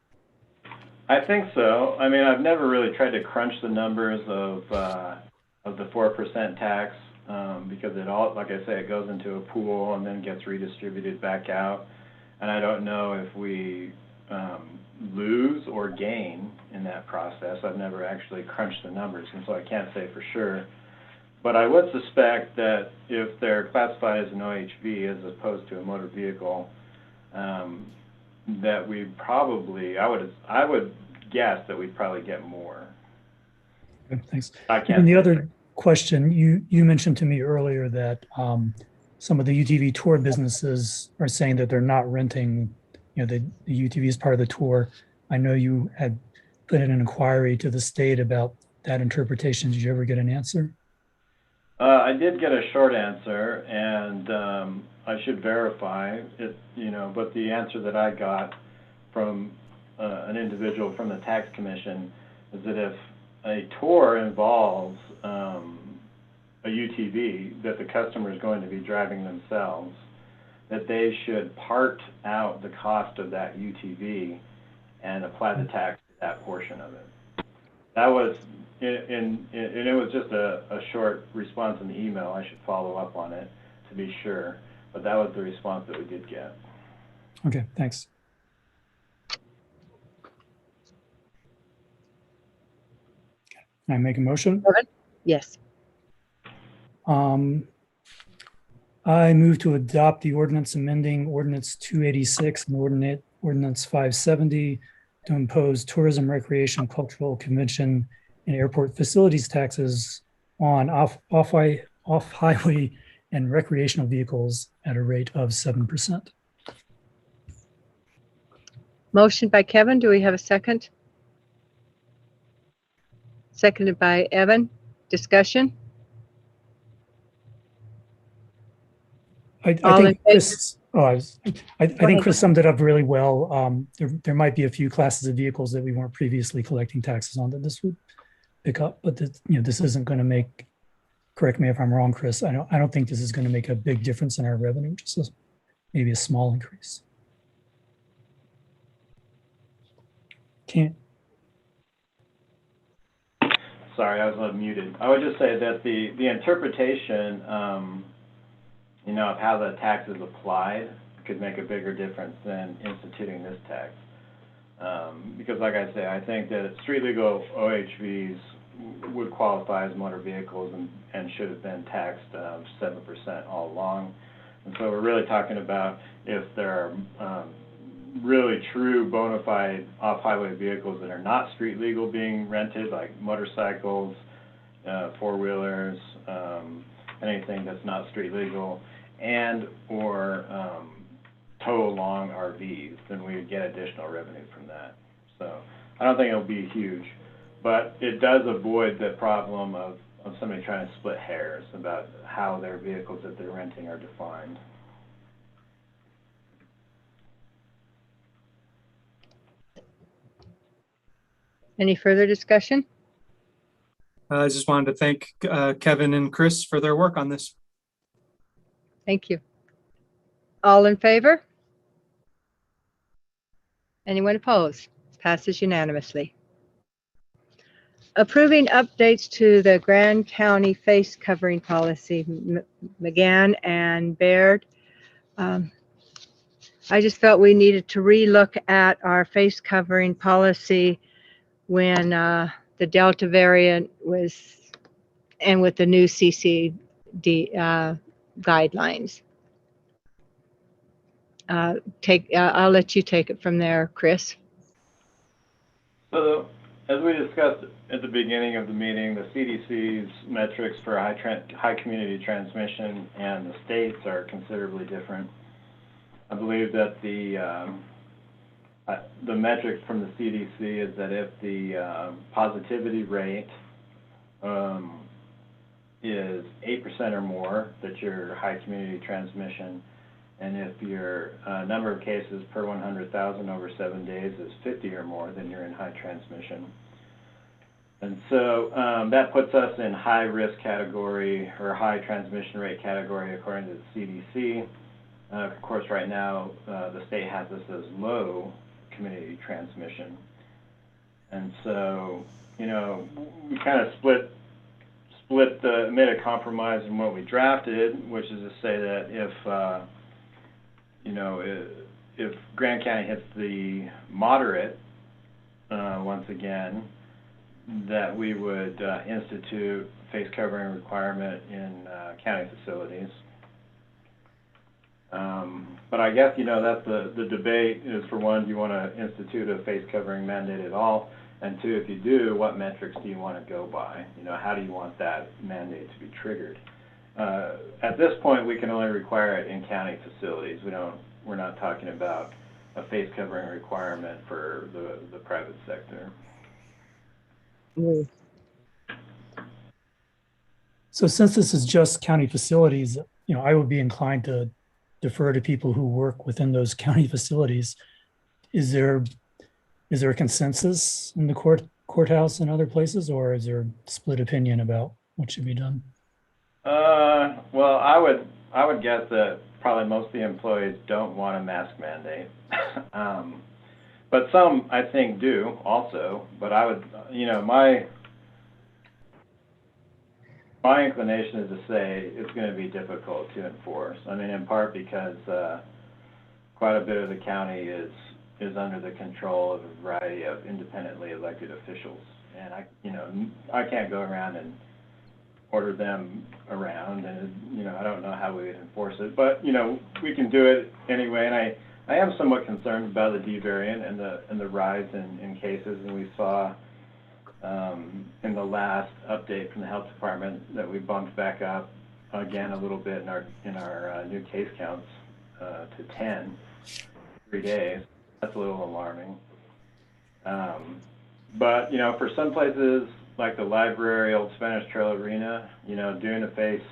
I think so. I mean, I've never really tried to crunch the numbers of the 4% tax because it all, like I say, it goes into a pool and then gets redistributed back out. And I don't know if we lose or gain in that process. I've never actually crunched the numbers, and so I can't say for sure. But I would suspect that if they're classified as an OHV as opposed to a motor vehicle, that we probably, I would guess that we'd probably get more. Okay, thanks. I can't. And the other question, you mentioned to me earlier that some of the UTV tour businesses are saying that they're not renting, the UTV is part of the tour. I know you had put in an inquiry to the state about that interpretation. Did you ever get an answer? I did get a short answer, and I should verify it, but the answer that I got from an individual from the tax commission is that if a tour involves a UTV that the customer is going to be driving themselves, that they should part out the cost of that UTV and apply the tax to that portion of it. That was, and it was just a short response in the email. I should follow up on it to be sure, but that was the response that we did get. Okay, thanks. Can I make a motion? Yes. I move to adopt the ordinance amending Ordinance 286 and Ordinance 570 to impose tourism, recreation, cultural, convention, and airport facilities taxes on off-highway and recreational vehicles at a rate of 7%. Motion by Kevin. Do we have a second? Seconded by Evan. Discussion? I think Chris, I think Chris summed it up really well. There might be a few classes of vehicles that we weren't previously collecting taxes on that this would pick up, but this isn't going to make, correct me if I'm wrong, Chris, I don't think this is going to make a big difference in our revenue, just maybe a small increase. Sorry, I was unmuted. I would just say that the interpretation, of how the tax is applied could make a bigger difference than instituting this tax. Because like I say, I think that street legal OHVs would qualify as motor vehicles and should have been taxed 7% all along. And so we're really talking about if there are really true bona fide off-highway vehicles that are not street legal being rented, like motorcycles, four-wheelers, anything that's not street legal, and or tow-along RVs, then we would get additional revenue from that. So I don't think it'll be huge, but it does avoid the problem of somebody trying to split hairs about how their vehicles that they're renting are defined. Any further discussion? I just wanted to thank Kevin and Chris for their work on this. Thank you. All in favor? Anyone opposed? Passes unanimously. Approving updates to the Grand County face covering policy, McGann and Baird. I just felt we needed to relook at our face covering policy when the Delta variant was, and with the new CCD guidelines. I'll let you take it from there, Chris. So, as we discussed at the beginning of the meeting, the CDC's metrics for high community transmission and the states are considerably different. I believe that the metric from the CDC is that if the positivity rate is 8% or more, that you're high community transmission, and if your number of cases per 100,000 over 7 days is 50 or more, then you're in high transmission. And so that puts us in high risk category or high transmission rate category according to the CDC. Of course, right now, the state has this as low community transmission. And so, we kind of made a compromise in what we drafted, which is to say that if Grand County hits the moderate, once again, that we would institute face covering requirement in county facilities. But I guess, that's the debate is, for one, do you want to institute a face covering mandate at all? And two, if you do, what metrics do you want to go by? How do you want that mandate to be triggered? at this point, we can only require it in county facilities. We're not talking about a face covering requirement for the private sector. So since this is just county facilities, I would be inclined to defer to people who work within those county facilities. Is there a consensus in the courthouse and other places, or is there a split opinion about what should be done? Well, I would guess that probably most of the employees don't want a mask mandate. But some, I think, do also. But I would, my inclination is to say it's going to be difficult to enforce. I mean, in part because quite a bit of the county is under the control of a variety of independently elected officials, and I can't go around and order them around, and I don't know how we would enforce it, but we can do it anyway. And I am somewhat concerned about the D variant and the rise in cases, and we saw in the last update from the health department that we bumped back up again a little bit in our new case counts to 10 3 days. That's a little alarming. But for some places like the library, Old Spanish Trail Arena, doing a face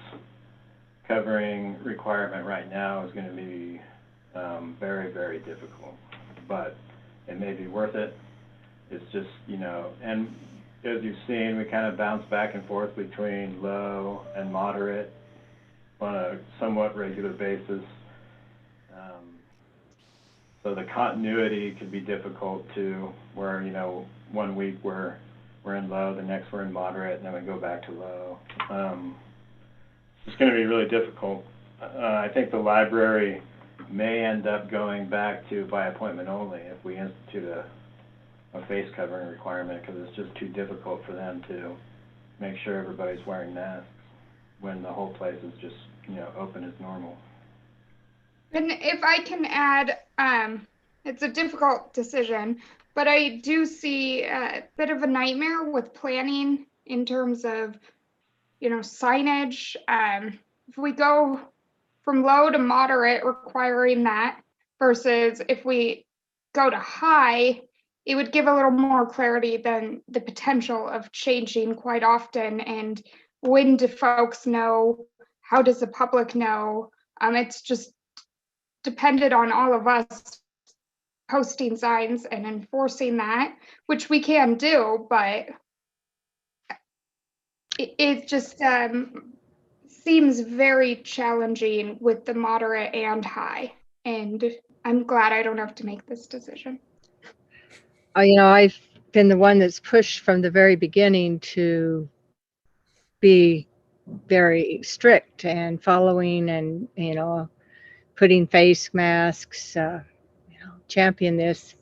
covering requirement right now is going to be very, very difficult. But it may be worth it. It's just, and as you've seen, we kind of bounce back and forth between low and moderate on a somewhat regular basis. So the continuity could be difficult too, where, 1 week we're in low, the next we're in moderate, and then we go back to low. It's going to be really difficult. I think the library may end up going back to by appointment only if we institute a face covering requirement, because it's just too difficult for them to make sure everybody's wearing masks when the whole place is just, open as normal. And if I can add, it's a difficult decision, but I do see a bit of a nightmare with planning in terms of, signage. If we go from low to moderate, requiring that, versus if we go to high, it would give a little more clarity than the potential of changing quite often. And when do folks know? How does the public know? It's just depended on all of us posting signs and enforcing that, which we can do, but it just seems very challenging with the moderate and high. And I'm glad I don't have to make this decision. I've been the one that's pushed from the very beginning to be very strict and following and, putting face masks, champion this.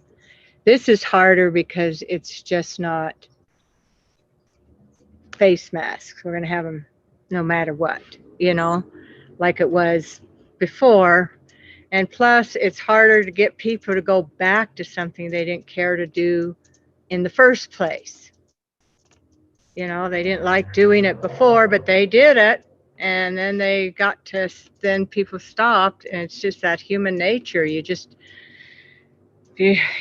This is harder because it's just not face masks. We're going to have them no matter what, like it was before. And plus, it's harder to get people to go back to something they didn't care to do in the first place. They didn't like doing it before, but they did it. And then then people stopped. And it's just that human nature. You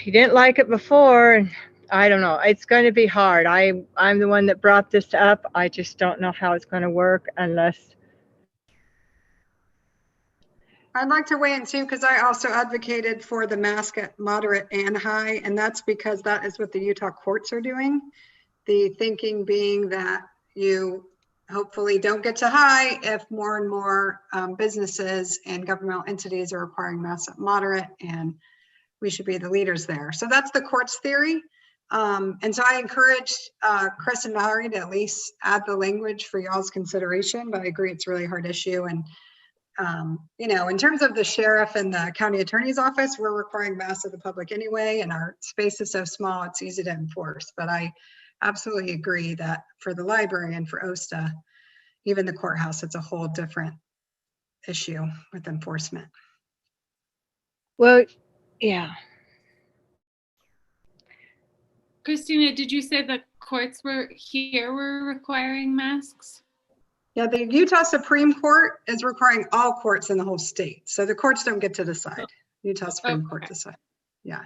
didn't like it before. And I don't know. It's going to be hard. I'm the one that brought this up. I just don't know how it's going to work unless. I'd like to weigh in too, because I also advocated for the mask at moderate and high, and that's because that is what the Utah courts are doing. The thinking being that you hopefully don't get to high if more and more businesses and governmental entities are requiring masks at moderate, and we should be the leaders there. So that's the court's theory. And so I encouraged Chris and Mallory to at least add the language for y'all's consideration, but I agree it's a really hard issue. And in terms of the sheriff and the county attorney's office, we're requiring masks of the public anyway, and our space is so small, it's easy to enforce. But I absolutely agree that for the library and for OSTA, even the courthouse, it's a whole different issue with enforcement. Well, yeah. Christina, did you say the courts were requiring masks? Yeah, the Utah Supreme Court is requiring all courts in the whole state. So the courts don't get to decide. Utah Supreme Court decide. Yeah.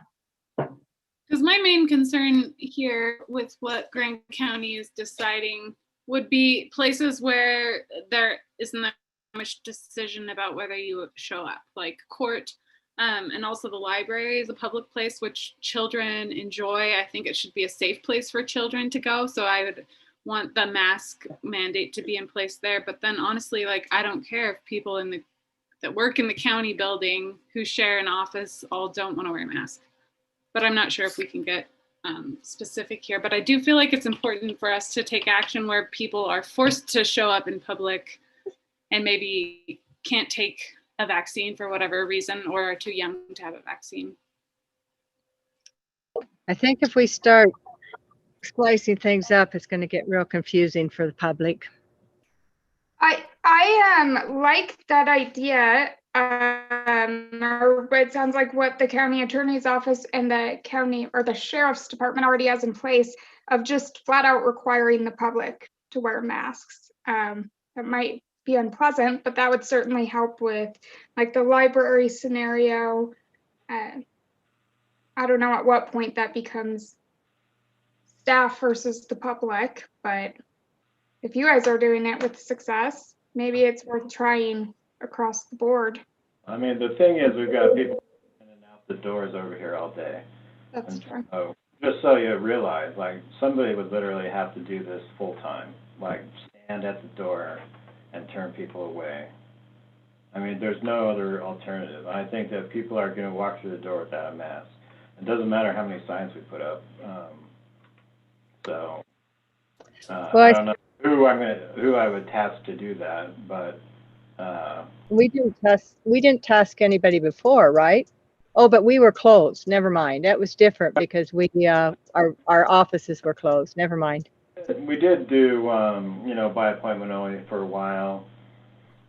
Because my main concern here with what Grant County is deciding would be places where there isn't that much decision about whether you show up, like court, and also the library is a public place which children enjoy. I think it should be a safe place for children to go. So I would want the mask mandate to be in place there. But then honestly, like, I don't care if people that work in the county building who share an office all don't want to wear a mask. But I'm not sure if we can get specific here. But I do feel like it's important for us to take action where people are forced to show up in public and maybe can't take a vaccine for whatever reason or are too young to have a vaccine. I think if we start splicing things up, it's going to get real confusing for the public. I like that idea, or it sounds like what the county attorney's office and the county or the sheriff's department already has in place of just flat out requiring the public to wear masks. That might be unpleasant, but that would certainly help with like the library scenario. I don't know at what point that becomes staff versus the public, but if you guys are doing it with success, maybe it's worth trying across the board. I mean, the thing is, we've got people in and out the doors over here all day. That's true. So, just so you realize, like, somebody would literally have to do this full time, like stand at the door and turn people away. I mean, there's no other alternative. I think that people are going to walk through the door without a mask. It doesn't matter how many signs we put up. I don't know who I would task to do that, but we didn't task anybody before, right? Oh, but we were closed. Never mind. That was different because our offices were closed. Never mind. We did do by appointment only for a while,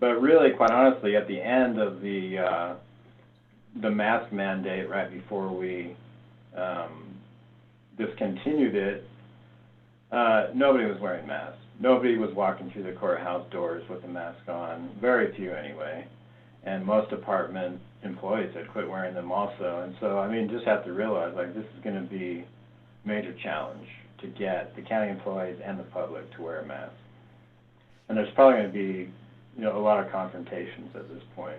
but really, quite honestly, at the end of the mask mandate, right before we discontinued it, nobody was wearing masks. Nobody was walking through the courthouse doors with a mask on, very few anyway. And most department employees had quit wearing them also. And so, I mean, just have to realize, like, this is going to be a major challenge to get the county employees and the public to wear a mask. And there's probably going to be, a lot of confrontations at this point.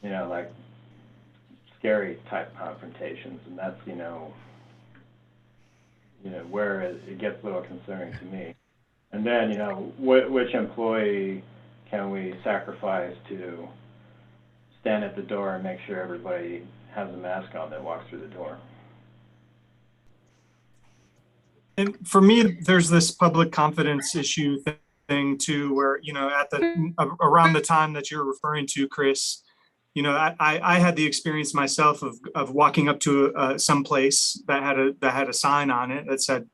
Like scary type confrontations. And that's, where it gets a little concerning to me. And then, which employee can we sacrifice to stand at the door and make sure everybody has a mask on that walks through the door? And for me, there's this public confidence issue thing too, where, around the time that you're referring to, Chris, I had the experience myself of walking up to some place that had a sign on it that said,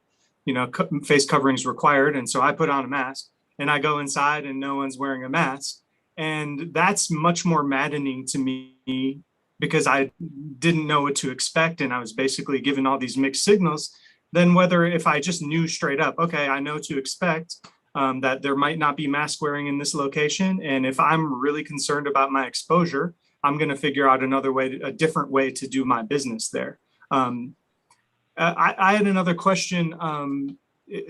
face coverings required. And so I put on a mask and I go inside and no one's wearing a mask. And that's much more maddening to me because I didn't know what to expect. And I was basically given all these mixed signals than whether if I just knew straight up, okay, I know to expect that there might not be mask wearing in this location. And if I'm really concerned about my exposure, I'm going to figure out a different way to do my business there. I had another question,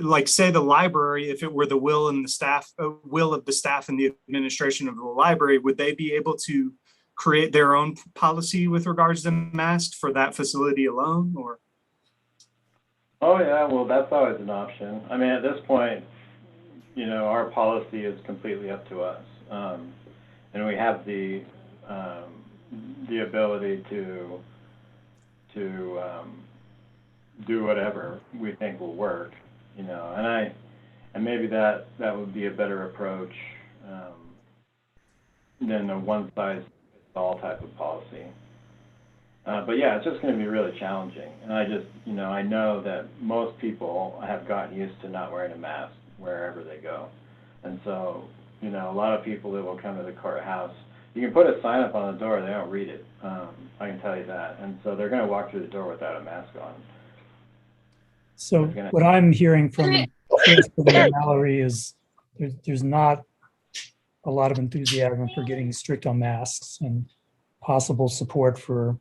like say the library, if it were the will of the staff and the administration of the library, would they be able to create their own policy with regards to masks for that facility alone, or? Oh yeah, well that's always an option. I mean, at this point, our policy is completely up to us, and we have the ability to do whatever we think will work, and maybe that would be a better approach than a one-size-fits-all type of policy. But yeah, it's just going to be really challenging, and I know that most people have gotten used to not wearing a mask wherever they go, and so a lot of people that will come to the courthouse, you can put a sign up on the door, they don't read it. I can tell you that, and so they're going to walk through the door without a mask on. So what I'm hearing from Chris and Mallory is there's not a lot of enthusiasm for getting strict on masks and possible support for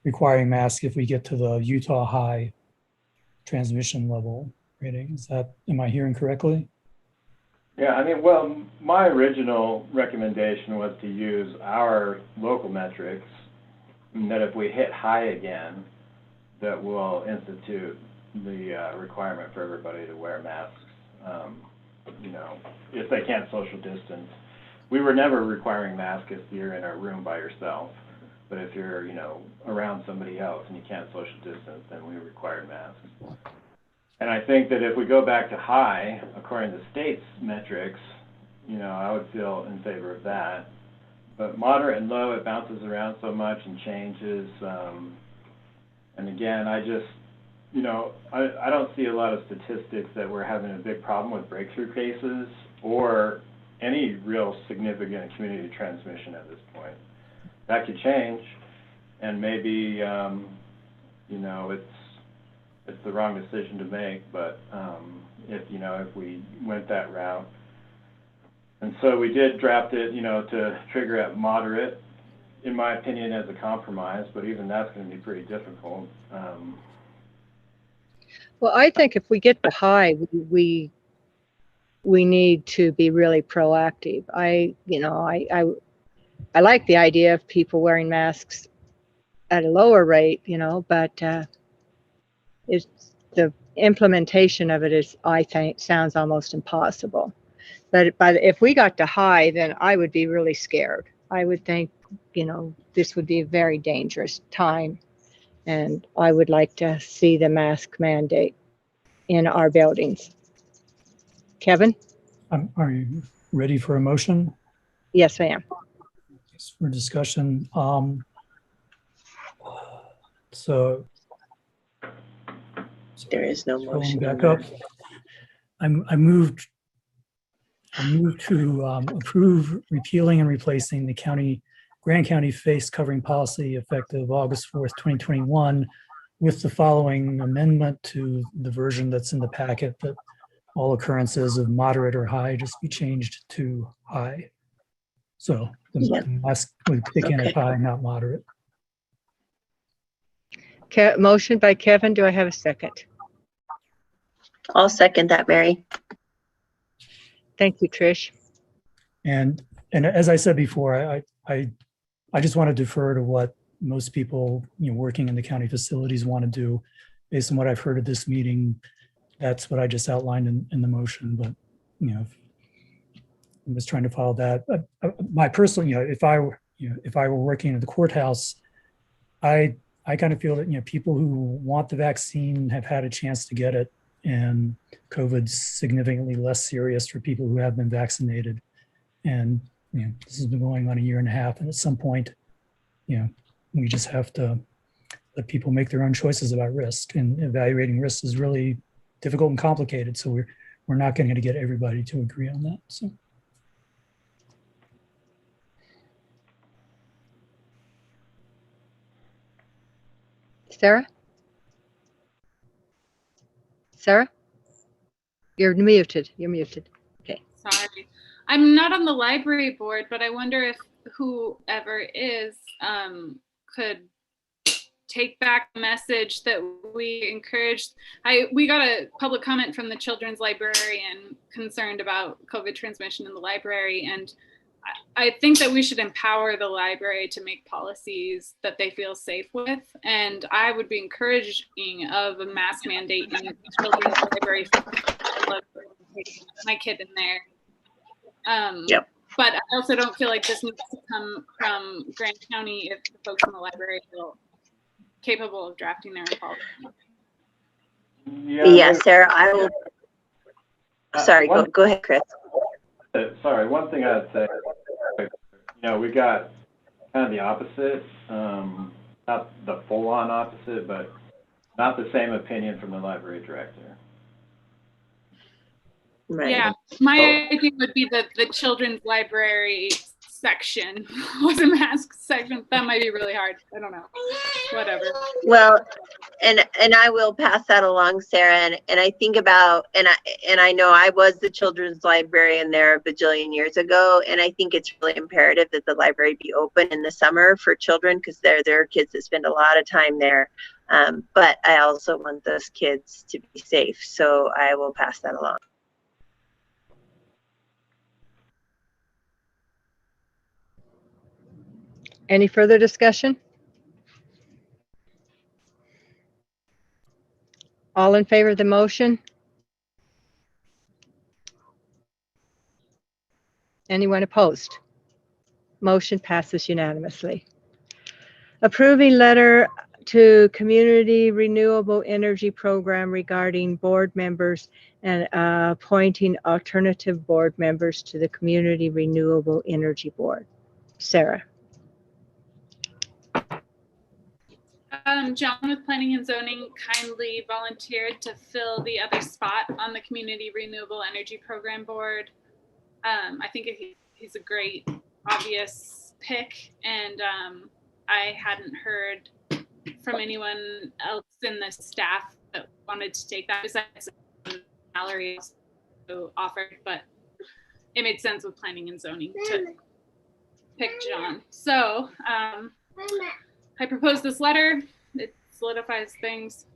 requiring masks if we get to the Utah high transmission level rating. Am I hearing correctly? Yeah, I mean, well, my original recommendation was to use our local metrics, and that if we hit high again, that we'll institute the requirement for everybody to wear masks, you know, if they can't social distance. We were never requiring masks if you're in a room by yourself, but if you're, you know, around somebody else and you can't social distance, then we require masks. And I think that if we go back to high, according to state's metrics, you know, I would feel in favor of that. But moderate and low, it bounces around so much and changes. And again, I just, you know, I don't see a lot of statistics that we're having a big problem with breakthrough cases or any real significant community transmission at this point. That could change, and maybe, you know, it's the wrong decision to make, but if we went that route. And so we did draft it, you know, to trigger at moderate, in my opinion, as a compromise, but even that's going to be pretty difficult. Well, I think if we get to high, we need to be really proactive. I like the idea of people wearing masks at a lower rate, you know, but it's the implementation of it is, I think, sounds almost impossible. But if we got to high, then I would be really scared. I would think, you know, this would be a very dangerous time. And I would like to see the mask mandate in our buildings. Kevin? Are you ready for a motion? Yes, I am. For discussion. So there is no motion. Back up. I moved to approve repealing and replacing the Grand County face covering policy effective August 4th, 2021, with the following amendment to the version that's in the packet, that all occurrences of moderate or high just be changed to high. So the mask would kick in at high, not moderate. Motion by Kevin. Do I have a second? I'll second that, Mary. Thank you, Trish. And as I said before, I just want to defer to what most people, you know, working in the county facilities want to do. Based on what I've heard at this meeting, that's what I just outlined in the motion. But, you know, I'm just trying to follow that. My personal, you know, if I were working at the courthouse, I kind of feel that, you know, people who want the vaccine have had a chance to get it, and COVID's significantly less serious for people who have been vaccinated. And, you know, this has been going on a year and a half, and at some point, you know, we just have to let people make their own choices about risk, and evaluating risk is really difficult and complicated. So we're not going to get everybody to agree on that. So. Sarah? Sarah? You're muted. You're muted. Okay. Sorry. I'm not on the library board, but I wonder if whoever is could take back the message that we encouraged. We got a public comment from the children's librarian concerned about COVID transmission in the library, and I think that we should empower the library to make policies that they feel safe with. And I would be encouraging of a mask mandate in children's library. My kid in there. Yep. But I also don't feel like this needs to come from Grand County if the folks in the library feel capable of drafting their own policy. Yeah, Sarah, I will. Sorry, go ahead, Chris. Sorry, one thing I'd say, you know, we got kind of the opposite, not the full-on opposite, but not the same opinion from the library director. Right. Yeah, my idea would be that the children's library section was a mask section. That might be really hard. I don't know. Whatever. Well, and I will pass that along, Sarah. And I think about, and I know I was the children's librarian there a bajillion years ago, and I think it's really imperative that the library be open in the summer for children, because there are kids that spend a lot of time there. But I also want those kids to be safe, so I will pass that along. Any further discussion? All in favor of the motion? Anyone opposed? Motion passes unanimously. Approving letter to Community Renewable Energy Program regarding board members and appointing alternative board members to the Community Renewable Energy Board. Sarah. John with Planning and Zoning kindly volunteered to fill the other spot on the Community Renewable Energy Program Board. I think he's a great, obvious pick, and I hadn't heard from anyone else in the staff that wanted to take that, besides Mallory also offered, but it made sense with Planning and Zoning to pick John. So I proposed this letter. It solidifies things.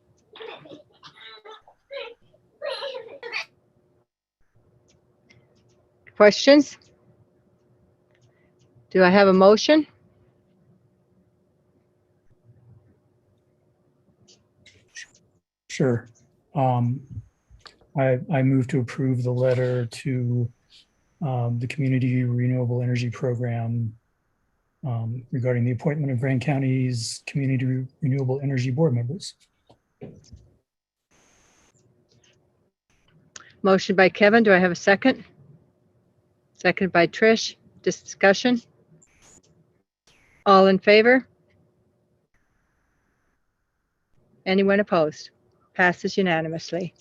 Questions? Do I have a motion? Sure. I move to approve the letter to the Community Renewable Energy Program regarding the appointment of Grand County's Community Renewable Energy Board members. Motion by Kevin. Do I have a second? Second by Trish. Discussion? All in favor? Anyone opposed? Passes unanimously.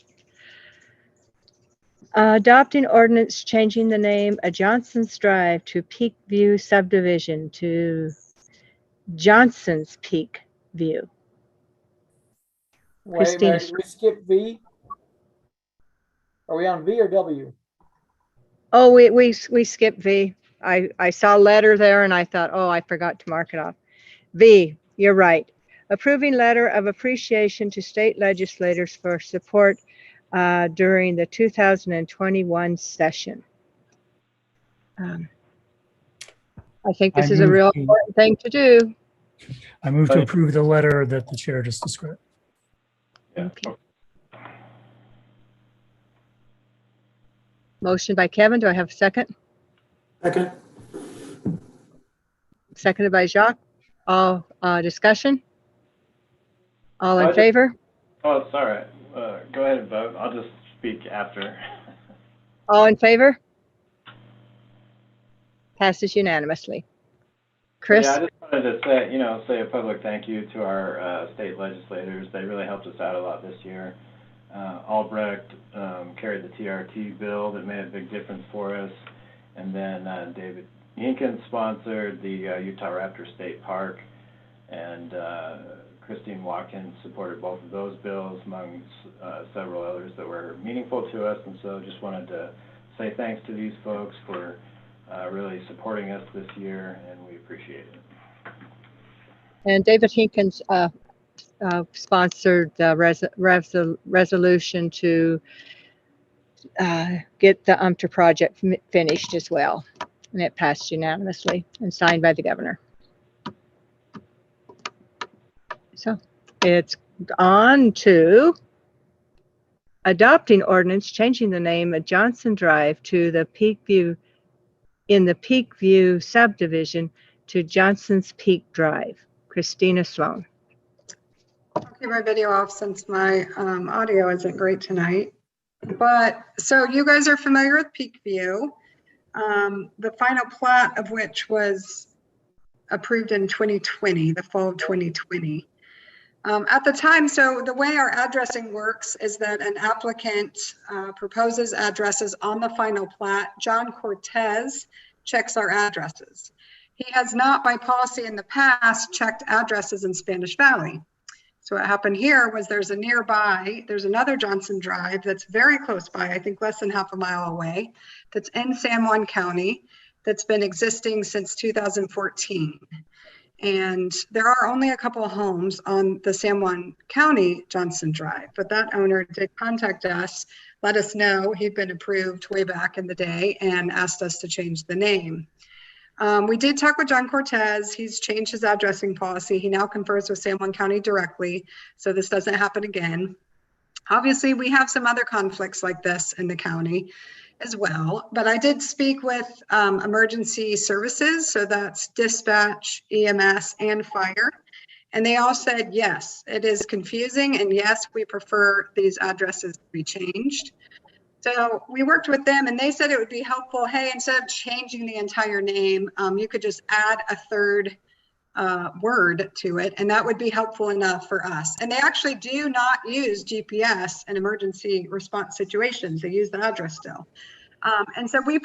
Adopting ordinance changing the name of Johnson's Drive to Peak View Subdivision to Johnson's Peak View. Wait a Christina. minute, did we skip V? Are we on V or W? Oh, we skipped V. I saw letter there and I thought, oh, I forgot to mark it off. V, you're right. Approving letter of appreciation to state legislators for support during the 2021 session. I think this is a real important thing to do. I move to approve the letter that the chair just described. Okay. Motion by Kevin. Do I have a second? Second. Seconded by Jacques. All discussion? All in favor? Oh, sorry. Go ahead and vote. I'll just speak after. All in favor? Passes unanimously. Chris? Yeah, I just wanted to say a public thank you to our state legislators. They really helped us out a lot this year. Albrecht carried the TRT bill that made a big difference for us. And then David Hinkins sponsored the Utah Raptor State Park. And Christine Watkins supported both of those bills, among several others that were meaningful to us. And so just wanted to say thanks to these folks for really supporting us this year, and we appreciate it. And David Hinkins sponsored the resolution to get the UMTRA project finished as well. And it passed unanimously and signed by the governor. So it's on to adopting ordinance changing the name of Johnson Drive to the Peak View in the Peak View subdivision to Johnson's Peak Drive. Christina Sloan. I'll keep my video off since my audio isn't great tonight. But so you guys are familiar with Peak View, the final plat of which was approved in 2020, the fall of 2020. At the time, so the way our addressing works is that an applicant proposes addresses on the final plat. John Cortez checks our addresses. He has not, by policy in the past, checked addresses in Spanish Valley. So what happened here was there's another Johnson Drive that's very close by, I think less than half a mile away, that's in San Juan County, that's been existing since 2014. And there are only a couple of homes on the San Juan County Johnson Drive, but that owner did contact us, let us know he'd been approved way back in the day and asked us to change the name. We did talk with John Cortez. He's changed his addressing policy. He now confers with San Juan County directly, so this doesn't happen again. Obviously, we have some other conflicts like this in the county as well, but I did speak with emergency services, so that's dispatch, EMS, and fire, and they all said, yes, it is confusing, and yes, we prefer these addresses to be changed. So we worked with them and they said it would be helpful. Hey, instead of changing the entire name, you could just add a third word to it, and that would be helpful enough for us. And they actually do not use GPS in emergency response situations. They use the address still. And so we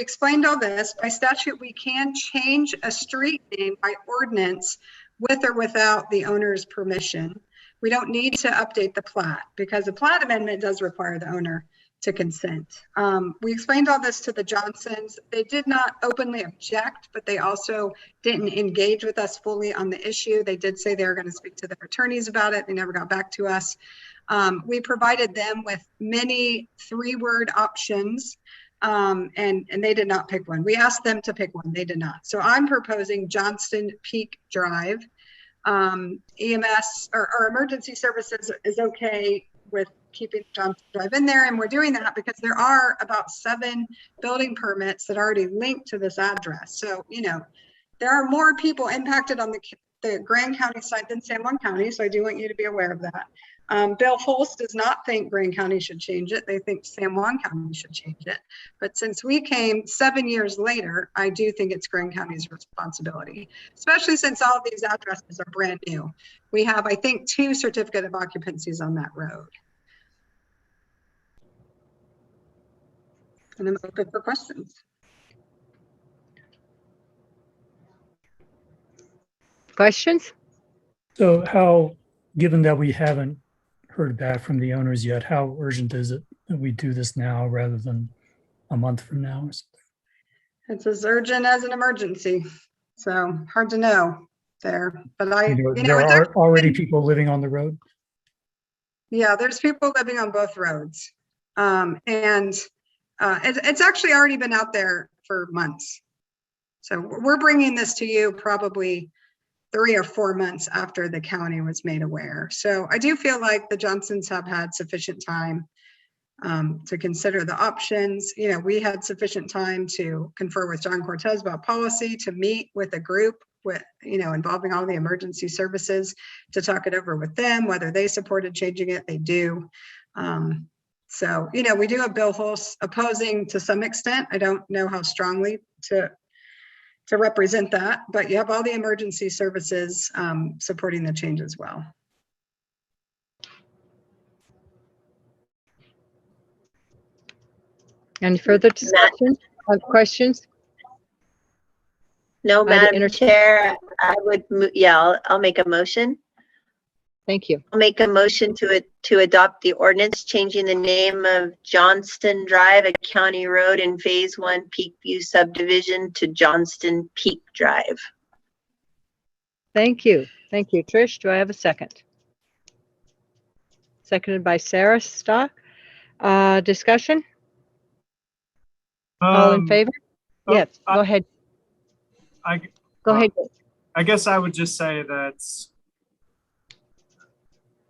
explained all this. By statute, we can change a street name by ordinance with or without the owner's permission. We don't need to update the plat because the plat amendment does require the owner to consent. We explained all this to the Johnsons. They did not openly object, but they also didn't engage with us fully on the issue. They did say they were going to speak to their attorneys about it. They never got back to us. We provided them with many 3-word options, and they did not pick one. We asked them to pick one. They did not. So I'm proposing Johnston Peak Drive. EMS or emergency services is okay with keeping Johnson Drive in there, and we're doing that because there are about 7 building permits that are already linked to this address. So, you know, there are more people impacted on the Grand County side than San Juan County, so I do want you to be aware of that. Bill Holst does not think Grand County should change it. They think San Juan County should change it. But since we came 7 years later, I do think it's Grand County's responsibility, especially since all of these addresses are brand new. We have, I think, 2 certificate of occupancies on that road. And I'm open for questions. Questions? So how, given that we haven't heard back from the owners yet, how urgent is it that we do this now rather than a month from now or something? It's as urgent as an emergency. So hard to know there, but There are already people living on the road? Yeah, there's people living on both roads. It's actually already been out there for months. So we're bringing this to you probably 3 or 4 months after the county was made aware. So I do feel like the Johnsons have had sufficient time to consider the options. You know, we had sufficient time to confer with John Cortez about policy, to meet with a group with, you know, involving all the emergency services, to talk it over with them, whether they supported changing it, they do. So, you know, we do have Bill Holst opposing to some extent. I don't know how strongly to represent that, but you have all the emergency services supporting the change as well. Any further discussion or questions? No, Madam Chair, I would, I'll make a motion. Thank you. I'll make a motion to adopt the ordinance changing the name of Johnston Drive, a county road in Phase 1 Peakview subdivision, to Johnston Peak Drive. Thank you. Thank you. Trish, do I have a second? Seconded by Sarah Stock. Discussion? All in favor? Yes, go ahead. Go ahead. I guess I would just say that it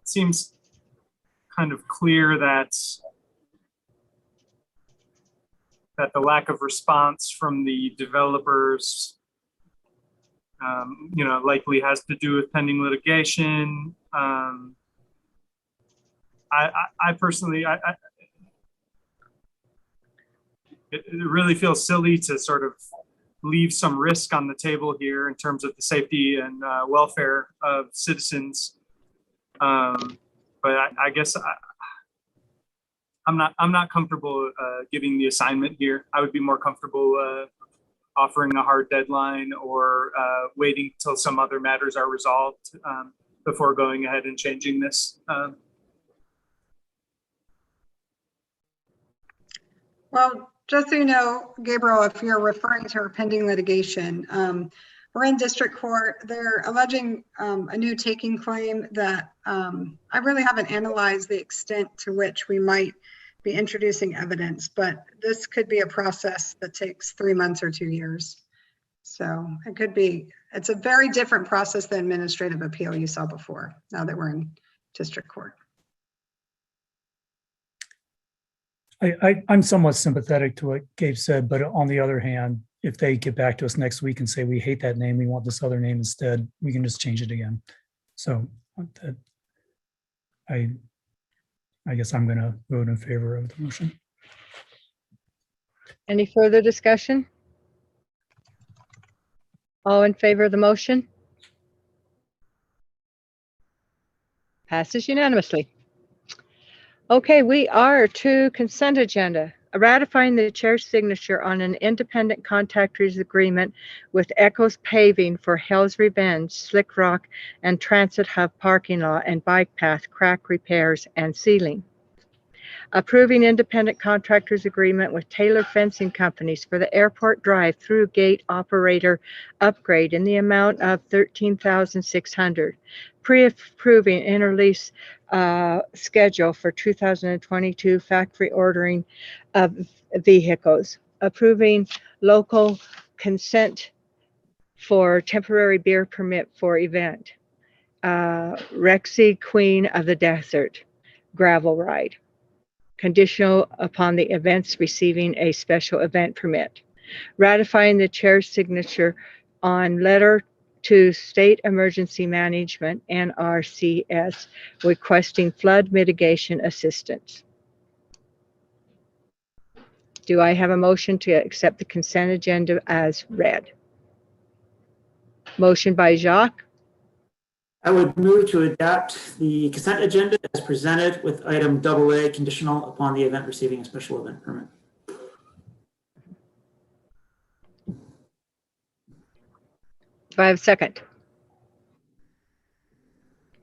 seems kind of clear that the lack of response from the developers, you know, likely has to do with pending litigation. I personally, it really feels silly to sort of leave some risk on the table here in terms of the safety and welfare of citizens. But I guess I'm not comfortable giving the assignment here. I would be more comfortable offering a hard deadline or waiting till some other matters are resolved before going ahead and changing this. Well, just so you know, Gabriel, if you're referring to our pending litigation, we're in district court. They're alleging a new taking claim that I really haven't analyzed the extent to which we might be introducing evidence, but this could be a process that takes 3 months or 2 years. So it could be, it's a very different process than administrative appeal you saw before, now that we're in district court. I'm somewhat sympathetic to what Gabe said, but on the other hand, if they get back to us next week and say, we hate that name, we want this other name instead, we can just change it again. So I guess I'm going to vote in favor of the motion. Any further discussion? All in favor of the motion? Passes unanimously. Okay, we are to consent agenda. Ratifying the chair's signature on an independent contractors agreement with Echoes Paving for Hell's Revenge, Slick Rock, and Transit Hub parking lot and bike path crack repairs and sealing. Approving independent contractors agreement with Taylor Fencing Companies for the airport drive-through gate operator upgrade in the amount of $13,600. Pre-approving interlease schedule for 2022 factory ordering of vehicles. Approving local consent for temporary beer permit for event. Rexy Queen of the Desert gravel ride. Conditional upon the events receiving a special event permit. Ratifying the chair's signature on letter to State Emergency Management, NRCS, requesting flood mitigation assistance. Do I have a motion to accept the consent agenda as read? Motion by Jacques. I would move to adopt the consent agenda as presented with item AA, conditional upon the event receiving a special event permit. Do I have a second?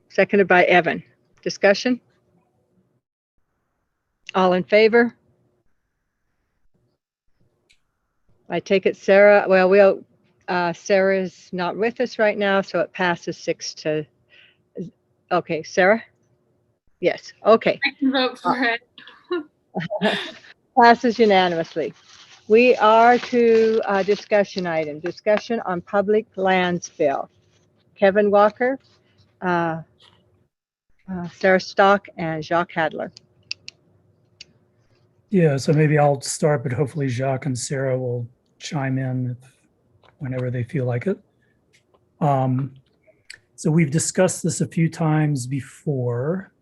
Seconded by Evan. Discussion? All in favor? I take it Sarah, well, Sarah's not with us right now, so it passes 6 to, okay, Sarah? Yes, okay. I can vote for it. Passes unanimously. We are to discussion item, discussion on public lands bill. Kevin Walker, Sarah Stock, and Jacques Hadler. Yeah, so maybe I'll start, but hopefully Jacques and Sarah will chime in whenever they feel like it. So we've discussed this a few times before.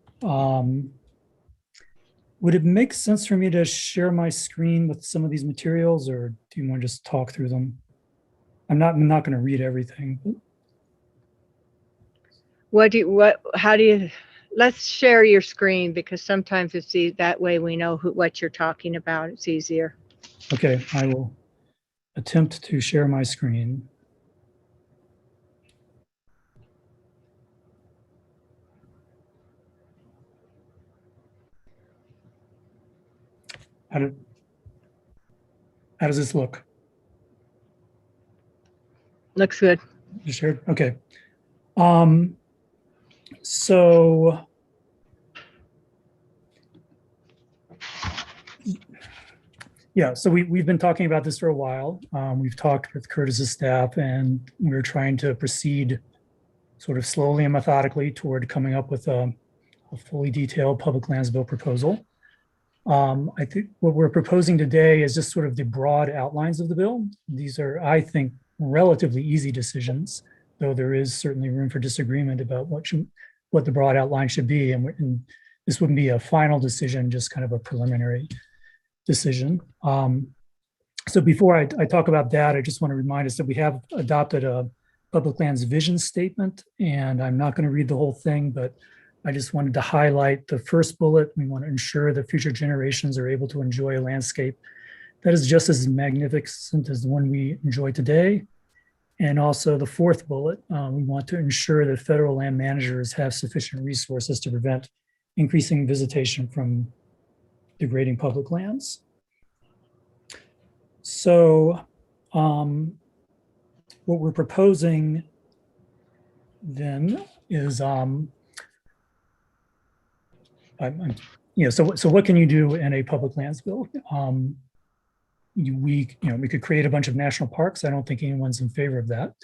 Would it make sense for me to share my screen with some of these materials, or do you want to just talk through them? I'm not going to read everything. But... Let's share your screen, because sometimes it's that way we know what you're talking about. It's easier. Okay, I will attempt to share my screen. How does this look? Looks good. You shared? Okay. So yeah, so we've been talking about this for a while. We've talked with Curtis's staff, and we're trying to proceed sort of slowly and methodically toward coming up with a fully detailed public lands bill proposal. I think what we're proposing today is just sort of the broad outlines of the bill. These are, I think, relatively easy decisions, though there is certainly room for disagreement about what the broad outline should be. And this wouldn't be a final decision, just kind of a preliminary decision. So before I talk about that, I just want to remind us that we have adopted a public lands vision statement, and I'm not going to read the whole thing, but I just wanted to highlight the first bullet. We want to ensure that future generations are able to enjoy a landscape that is just as magnificent as the one we enjoy today. And also the fourth bullet, we want to ensure that federal land managers have sufficient resources to prevent increasing visitation from degrading public lands. So what we're proposing then is, so what can you do in a public lands bill? We could create a bunch of national parks. I don't think anyone's in favor of that.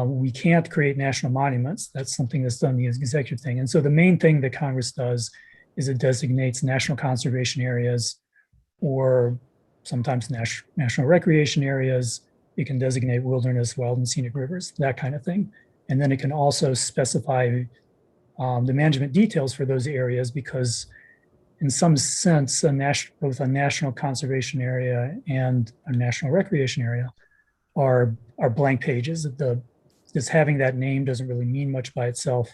We can't create national monuments. That's something that's done the executive thing. And so the main thing that Congress does is it designates national conservation areas, or sometimes national recreation areas. It can designate wilderness, wild and scenic rivers, that kind of thing. And then it can also specify the management details for those areas, because in some sense, both a national conservation area and a national recreation area are blank pages. Just having that name doesn't really mean much by itself.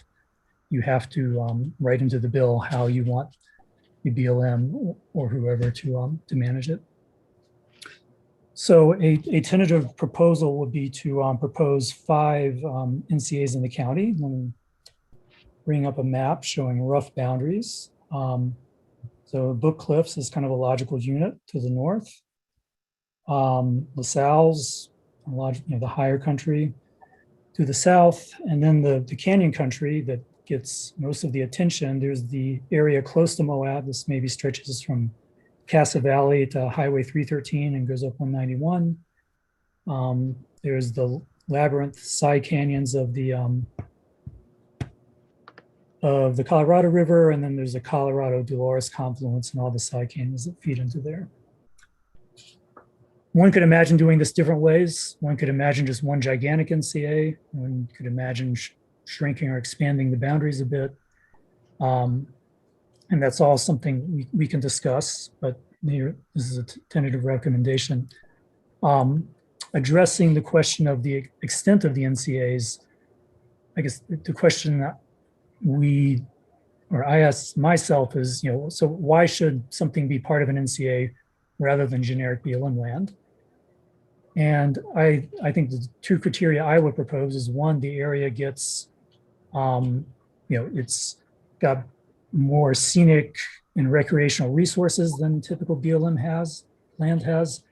You have to write into the bill how you want the BLM or whoever to manage it. So a tentative proposal would be to propose 5 NCAs in the county. Let me bring up a map showing rough boundaries. So Book Cliffs is kind of a logical unit to the north. LaSalle's, the higher country to the south, and then the canyon country that gets most of the attention. There's the area close to Moab. This maybe stretches from Casa Valley to Highway 313 and goes up 191. There's the labyrinth side canyons of the Colorado River, and then there's a Colorado Dolores confluence and all the side canyons that feed into there. One could imagine doing this different ways. One could imagine just one gigantic NCA. One could imagine shrinking or expanding the boundaries a bit. And that's all something we can discuss, but here, this is a tentative recommendation. Addressing the question of the extent of the NCAs, I guess the question that I ask myself is, so why should something be part of an NCA rather than generic BLM land? And I think the 2 criteria I would propose is, 1, the area gets, it's got more scenic and recreational resources than typical BLM land has.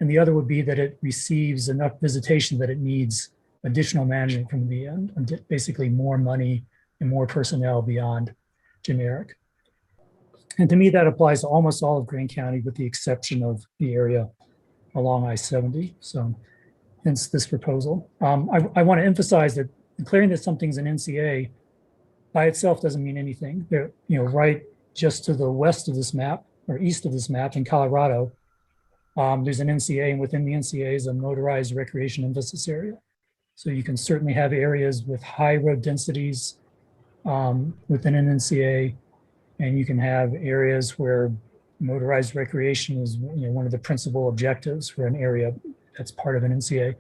And the other would be that it receives enough visitation that it needs additional management from the end, and basically more money and more personnel beyond generic. And to me, that applies to almost all of Greene County, with the exception of the area along I-70. So hence this proposal. I want to emphasize that declaring that something's an NCA by itself doesn't mean anything. There, right just to the west of this map, or east of this map in Colorado, there's an NCA, and within the NCA is a motorized recreation emphasis area. So you can certainly have areas with high road densities within an NCA, and you can have areas where motorized recreation is one of the principal objectives for an area that's part of an NCA.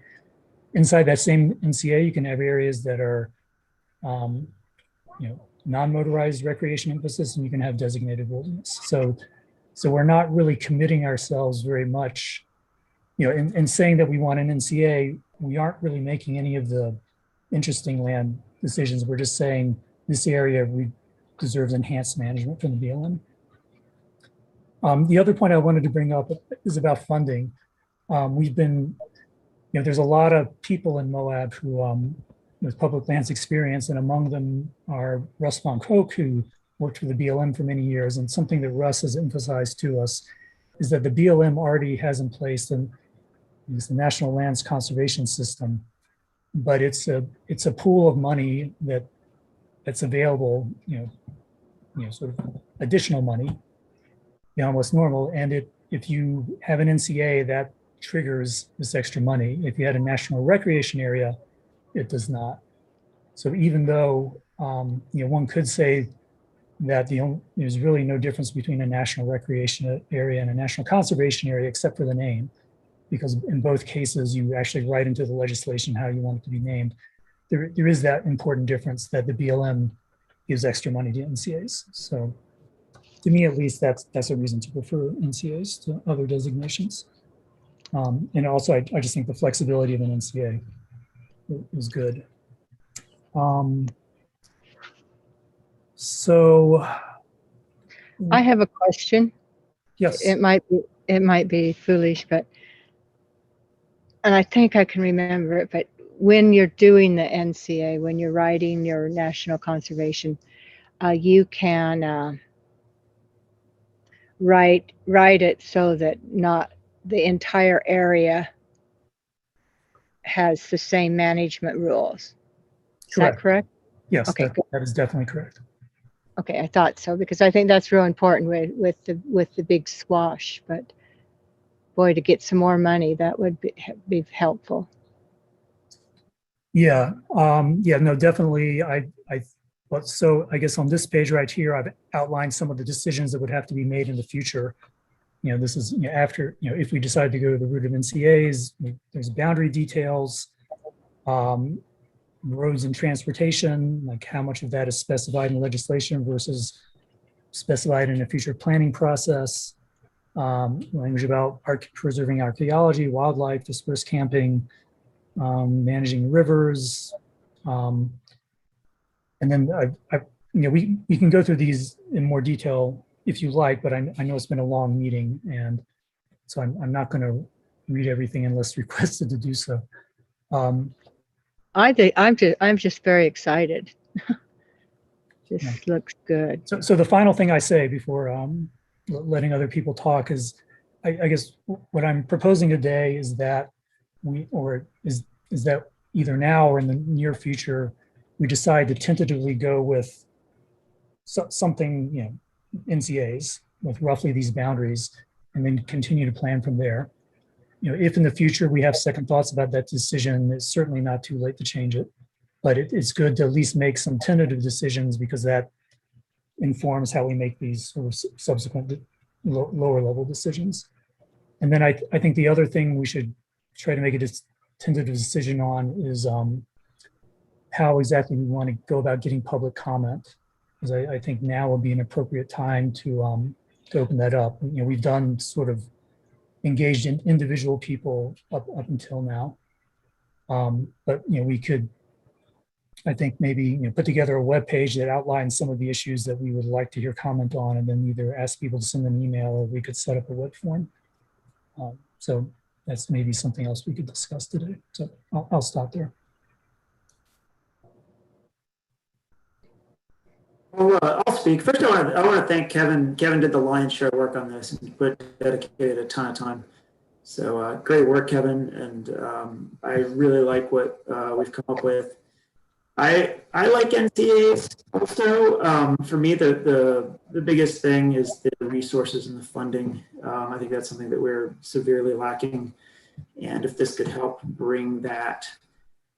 Inside that same NCA, you can have areas that are non-motorized recreation emphasis, and you can have designated wilderness. So we're not really committing ourselves very much, in saying that we want an NCA. We aren't really making any of the interesting land decisions. We're just saying this area deserves enhanced management from the BLM. The other point I wanted to bring up is about funding. We've been, there's a lot of people in Moab who with public lands experience, and among them are Russ Von Koch, who worked for the BLM for many years. And something that Russ has emphasized to us is that the BLM already has in place the National Lands Conservation System, but it's a pool of money that's available, sort of additional money beyond what's normal. And if you have an NCA, that triggers this extra money. If you had a national recreation area, it does not. So even though one could say that there's really no difference between a national recreation area and a national conservation area except for the name, because in both cases you actually write into the legislation how you want it to be named. There is that important difference that the BLM gives extra money to NCAs. So to me, at least, that's a reason to prefer NCAs to other designations. And also, I just think the flexibility of an NCA is good. So I have a question. Yes. It might be foolish, but, and I think I can remember it, but when you're doing the NCA, when you're writing your national conservation, you can write it so that not the entire area has the same management rules. Is that correct? Yes, Okay, that is definitely correct. Okay, I thought so, because I think that's real important with the big swash. But boy, to get some more money, that would be helpful. Yeah, no, definitely. So I guess on this page right here, I've outlined some of the decisions that would have to be made in the future. This is after, if we decide to go the route of NCAs, there's boundary details, roads and transportation, like how much of that is specified in legislation versus specified in a future planning process, language about preserving archaeology, wildlife, dispersed camping, managing rivers. And then we can go through these in more detail if you like, but I know it's been a long meeting, and so I'm not going to read everything unless requested to do so. I'm just very excited. This looks good. So the final thing I say before letting other people talk is, I guess what I'm proposing today is that is that either now or in the near future, we decide to tentatively go with something, NCAs with roughly these boundaries, and then continue to plan from there. If in the future we have second thoughts about that decision, it's certainly not too late to change it. But it's good to at least make some tentative decisions, because that informs how we make these sort of subsequent lower level decisions. And then I think the other thing we should try to make a tentative decision on is how exactly we want to go about getting public comment, because I think now would be an appropriate time to open that up. We've done sort of engaged in individual people up until now, but we could, I think, maybe put together a web page that outlines some of the issues that we would like to hear comment on, and then either ask people to send an email, or we could set up a web form. So that's maybe something else we could discuss today. So I'll stop there. Well, I'll speak. First, I want to thank Kevin. Kevin did the lion's share of work on this and dedicated a ton of time. So great work, Kevin. And I really like what we've come up with. I like NCAs also. For me, the biggest thing is the resources and the funding. I think that's something that we're severely lacking. And if this could help bring that,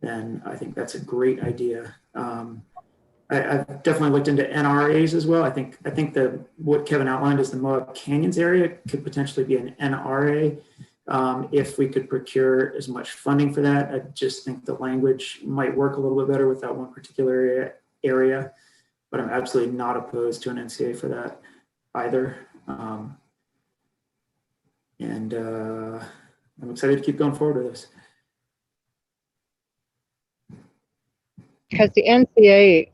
then I think that's a great idea. I've definitely looked into NRAs as well. I think what Kevin outlined is the Moab Canyons area could potentially be an NRA if we could procure as much funding for that. I just think the language might work a little bit better with that one particular area, but I'm absolutely not opposed to an NCA for that either. And I'm excited to keep going forward with this. Because the NCA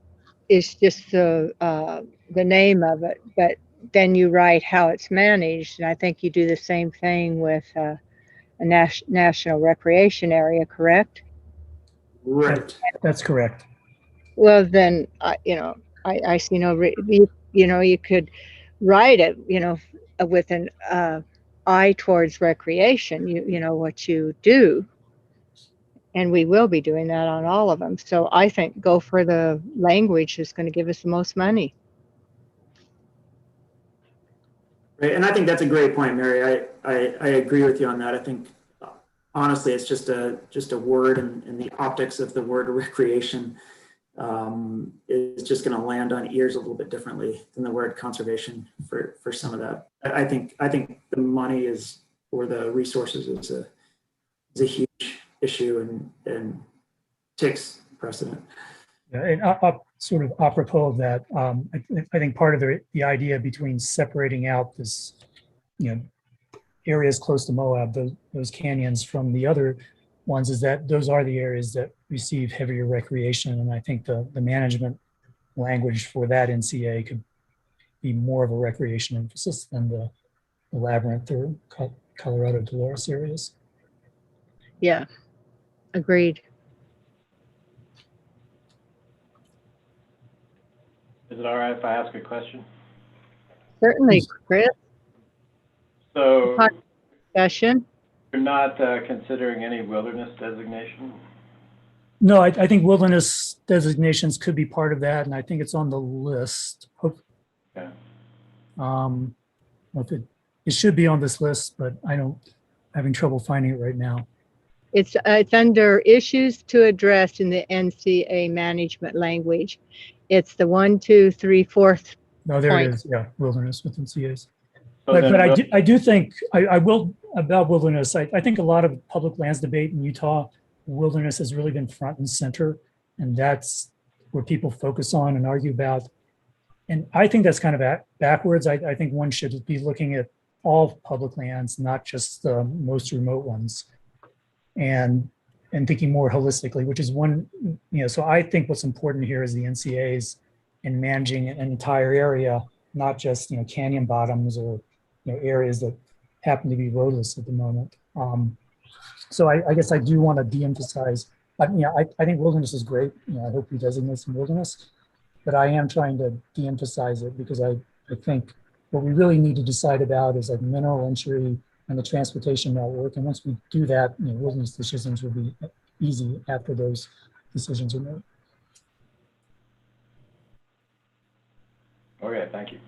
is just the name of it, but then you write how it's managed, and I think you do the same thing with a national recreation area, correct? Right. That's correct. Well, then I see you could write it, with an eye towards recreation. You know what you do. And we will be doing that on all of them. So I think go for the language that's going to give us the most money. Right, and I think that's a great point, Mary. I agree with you on that. I think honestly, it's just a word, and the optics of the word recreation is just going to land on ears a little bit differently than the word conservation for some of that. I think the money or the resources is a huge issue and takes precedent. Yeah, and sort of apropos of that, I think part of the idea between separating out this, areas close to Moab, those canyons from the other ones, is that those are the areas that receive heavier recreation. And I think the management language for that NCA could be more of a recreation emphasis than the Labyrinth or Colorado Dolores areas. Yeah, agreed. Is it all right if I ask a question? Certainly, Chris. So Discussion. you're not considering any wilderness designation? No, I think wilderness designations could be part of that, and I think it's on the list. Okay. It should be on this list, but I'm having trouble finding it right now. It's under issues to address in the NCA management language. It's the 1, 2, 3, 4th. No, there point. it is. Yeah, wilderness within CAs. So But then I do think I will about wilderness. I think a lot of public lands debate in Utah, wilderness has really been front and center, and that's where people focus on and argue about. And I think that's kind of backwards. I think one should be looking at all public lands, not just the most remote ones, and thinking more holistically, which is one, so I think what's important here is the NCAs and managing an entire area, not just, canyon bottoms or, areas that happen to be roadless at the moment. So I guess I do want to de-emphasize, I think wilderness is great. I hope we designate some wilderness, but I am trying to de-emphasize it because I think what we really need to decide about is like mineral entry and the transportation network. And once we do that, wilderness decisions will be easy after those decisions are made. Okay, thank you.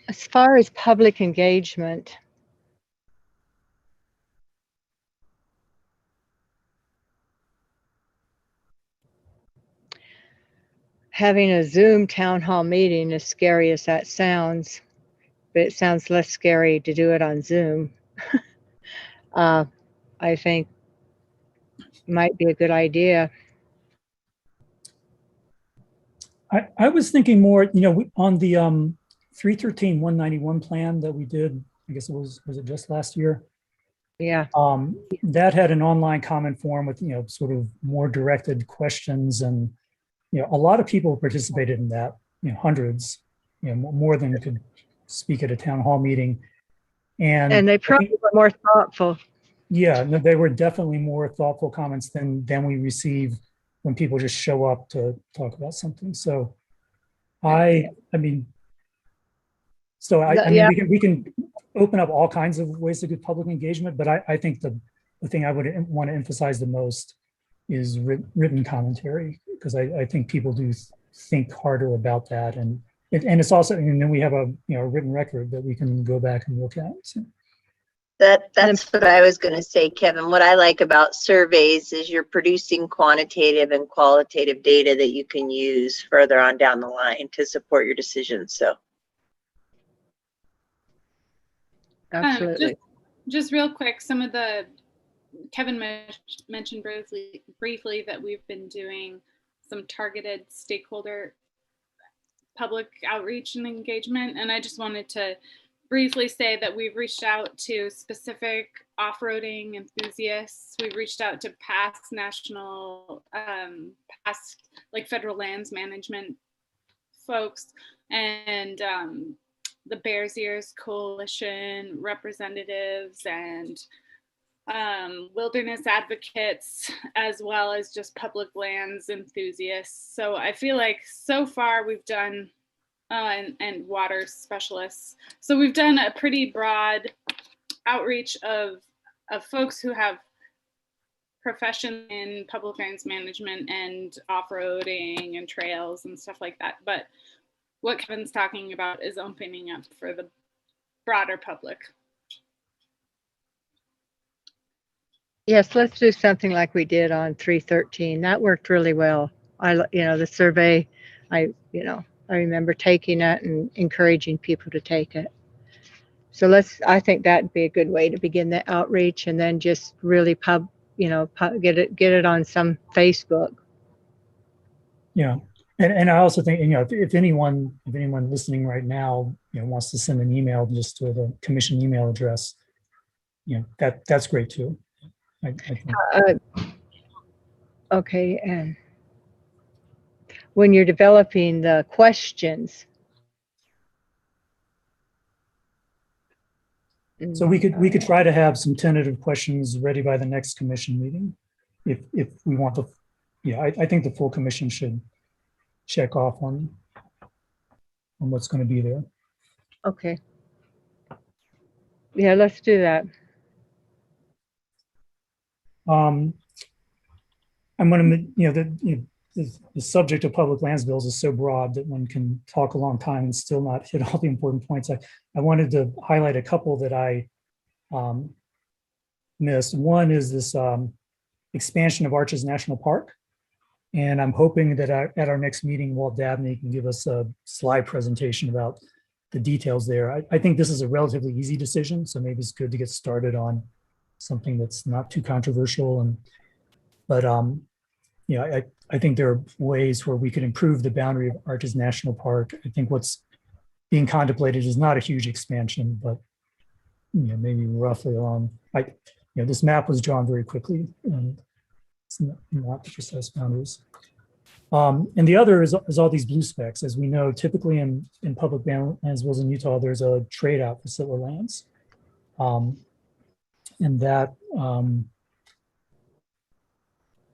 As far as public engagement, having a Zoom town hall meeting, as scary as that sounds, but it sounds less scary to do it on Zoom. I think might be a good idea. I was thinking more, on the 313-191 plan that we did, I guess was it just last year? Yeah. That had an online comment form with, sort of more directed questions, and, a lot of people participated in that, hundreds, more than could speak at a town hall meeting. And they probably were more thoughtful. Yeah, no, they were definitely more thoughtful comments than we receive when people just show up to talk about something. So we can open up all kinds of ways to get public engagement, but I think the thing I would want to emphasize the most is written commentary, because I think people do think harder about that, and it's also, and then we have a written record that we can go back and look at. So. That's what I was going to say, Kevin. What I like about surveys is you're producing quantitative and qualitative data that you can use further on down the line to support your decisions. So, absolutely. Just real quick, some of the Kevin mentioned briefly that we've been doing some targeted stakeholder public outreach and engagement, and I just wanted to briefly say that we've reached out to specific off-roading enthusiasts. We've reached out to past national, past like federal lands management folks, and the Bears Ears Coalition representatives, and wilderness advocates, as well as just public lands enthusiasts. So I feel like so far we've done and water specialists. So we've done a pretty broad outreach of folks who have profession in public lands management and off-roading and trails and stuff like that. But what Kevin's talking about is opening up for the broader public. Yes, let's do something like we did on 313. That worked really well. The survey, I remember taking it and encouraging people to take it. So I think that'd be a good way to begin the outreach, and then just really get it on some Facebook. Yeah. And I also think, if anyone listening right now, wants to send an email just to the commission email address, that's great too. I think. Okay. And when you're developing the questions, so we could try to have some tentative questions ready by the next commission meeting, if we want I think the full commission should check off on what's going to be there. Okay. Yeah, let's do that. I'm going to, the subject of public lands bills is so broad that one can talk a long time and still not hit all the important points. I wanted to highlight a couple that I missed. One is this expansion of Arches National Park. And I'm hoping that at our next meeting, Walt Dabney can give us a slide presentation about the details there. I think this is a relatively easy decision, so maybe it's good to get started on something that's not too controversial. But I think there are ways where we could improve the boundary of Arches National Park. I think what's being contemplated is not a huge expansion, but maybe roughly along. This map was drawn very quickly, and it's not the precise boundaries. And the other is all these blue specks. As we know, typically in public lands bills in Utah, there's a trade out for settler lands. And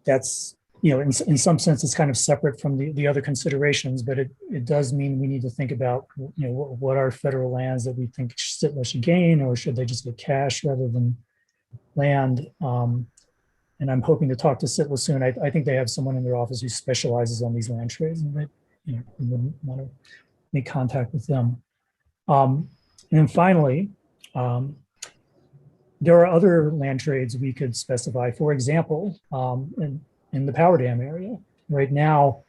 that's, in some sense, it's kind of separate from the other considerations, but it does mean we need to think about, what are federal lands that we think Sitla should gain, or should they just get cash rather than land? And I'm hoping to talk to Sitla soon. I think they have someone in their office who specializes on these land trades, and that we wouldn't want to make contact with them. And then finally, there are other land trades we could specify. For example, in the power dam area, right now,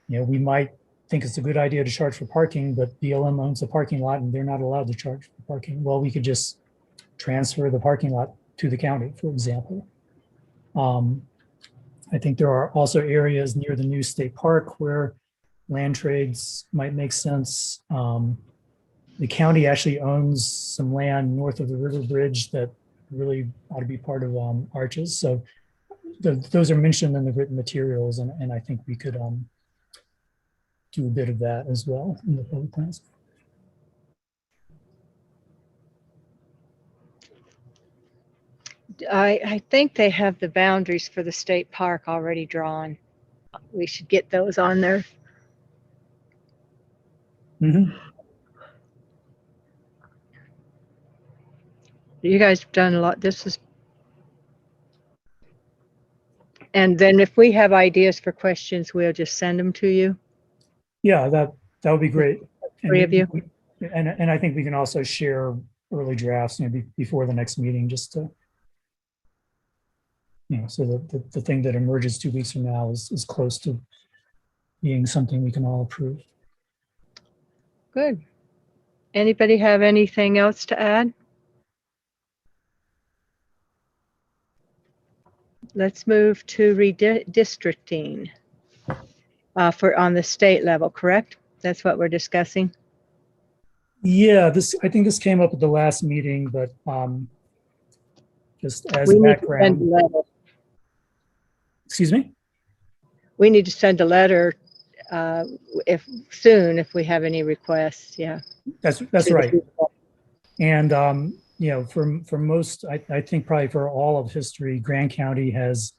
we might think it's a good idea to charge for parking, but BLM owns a parking lot and they're not allowed to charge for parking. Well, we could just transfer the parking lot to the county, for example. I think there are also areas near the new state park where land trades might make sense. The county actually owns some land north of the river bridge that really ought to be part of Arches. So those are mentioned in the written materials, and I think we could do a bit of that as well in the public plans. I think they have the boundaries for the state park already drawn. We should get those on there. Mm-hmm. You guys have done a lot. And then if we have ideas for questions, we'll just send them to you. Yeah, that would be great. Three of you. And I think we can also share early drafts before the next meeting, just to, so that the thing that emerges 2 weeks from now is close to being something we can all approve. Good. Anybody have anything else to add? Let's move to redistricting on the state level, correct? That's what we're discussing. Yeah, I think this came up at the last meeting, but just as background. Excuse me? We need to send a letter if we have any requests. Yeah. That's right. And for most, I think probably for all of history, Grand County has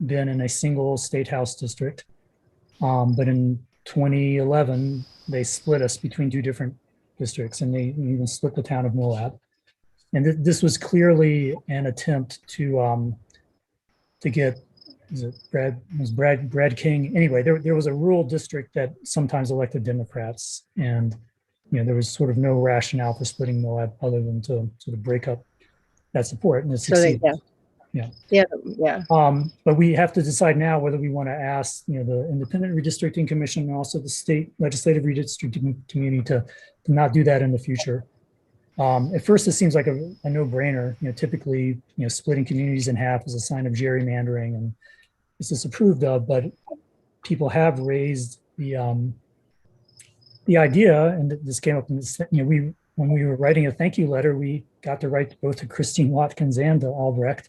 been in a single state house district. But in 2011, they split us between two different districts, and they even split the town of Moab. And this was clearly an attempt to get, Brad King? Anyway, there was a rural district that sometimes elected Democrats, and there was sort of no rationale for splitting Moab other than to sort of break up that support, and it succeeded. Yeah. But we have to decide now whether we want to ask, the Independent Redistricting Commission and also the state legislative redistricting community to not do that in the future. At first, it seems like a no-brainer. Typically, splitting communities in half is a sign of gerrymandering, and it's disapproved of. But people have raised the idea, and this came up in this. When we were writing a thank you letter, we got to write both to Christine Watkins and to Albrecht,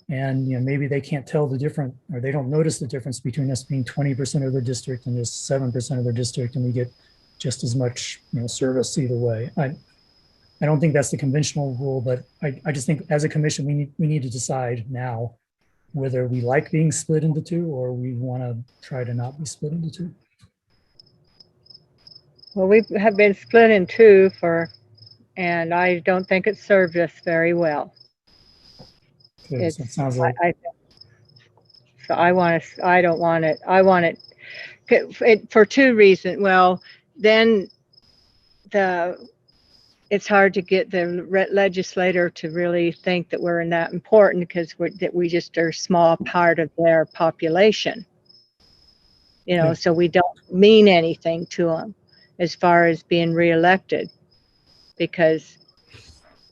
and maybe they can't tell the difference, or they don't notice the difference between us being 20% of their district and just 7% of their district, and we get just as much service either way. I don't think that's the conventional rule, but I just think as a commission, we need to decide now whether we like being split into two or we want to try to not be split into two. Well, we have been split in two and I don't think it served us very well. Okay, so it sounds like so I don't want it. I want it for two reasons. Well, then it's hard to get the legislator to really think that we're that important because we just are a small part of their population. So we don't mean anything to them as far as being reelected because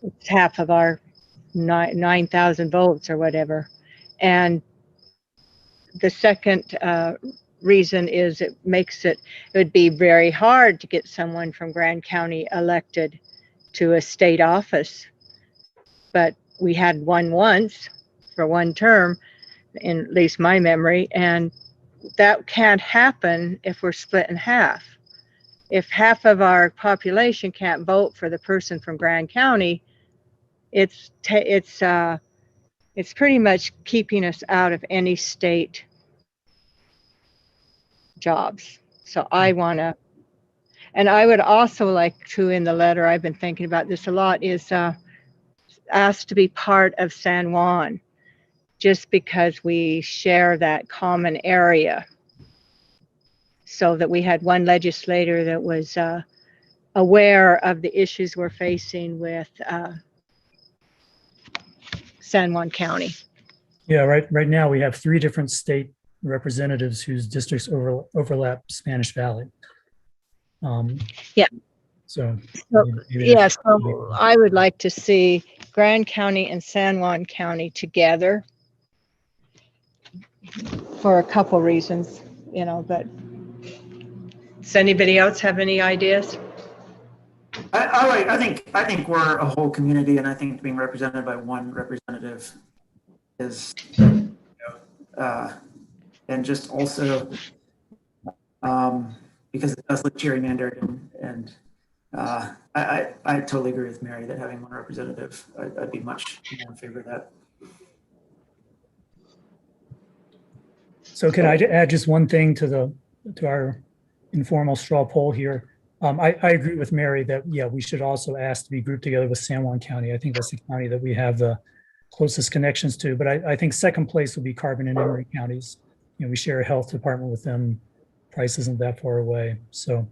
it's half of our 9,000 votes or whatever. And the second reason is it would be very hard to get someone from Grand County elected to a state office, but we had one once for one term, in at least my memory, and that can't happen if we're split in half. If half of our population can't vote for the person from Grand County, it's pretty much keeping us out of any state jobs. So I want to. And I would also like to, in the letter, I've been thinking about this a lot, is asked to be part of San Juan, just because we share that common area. So that we had one legislator that was aware of the issues we're facing with San Juan County. Yeah, right now we have 3 different state representatives whose districts overlap Spanish Valley. Yeah. So I would like to see Grand County and San Juan County together for a couple reasons, but does anybody else have any ideas? I think we're a whole community, and I think being represented by one representative is, and just also because it does look gerrymandered, and I totally agree with Mary that having one representative, I'd be much more in favor of that. So can I add just one thing to our informal straw poll here? I agree with Mary that, we should also ask to be grouped together with San Juan County. I think that's the county that we have the closest connections to, but I think second place would be Carbon and Emery counties. We share a health department with them. Price isn't that far away. So,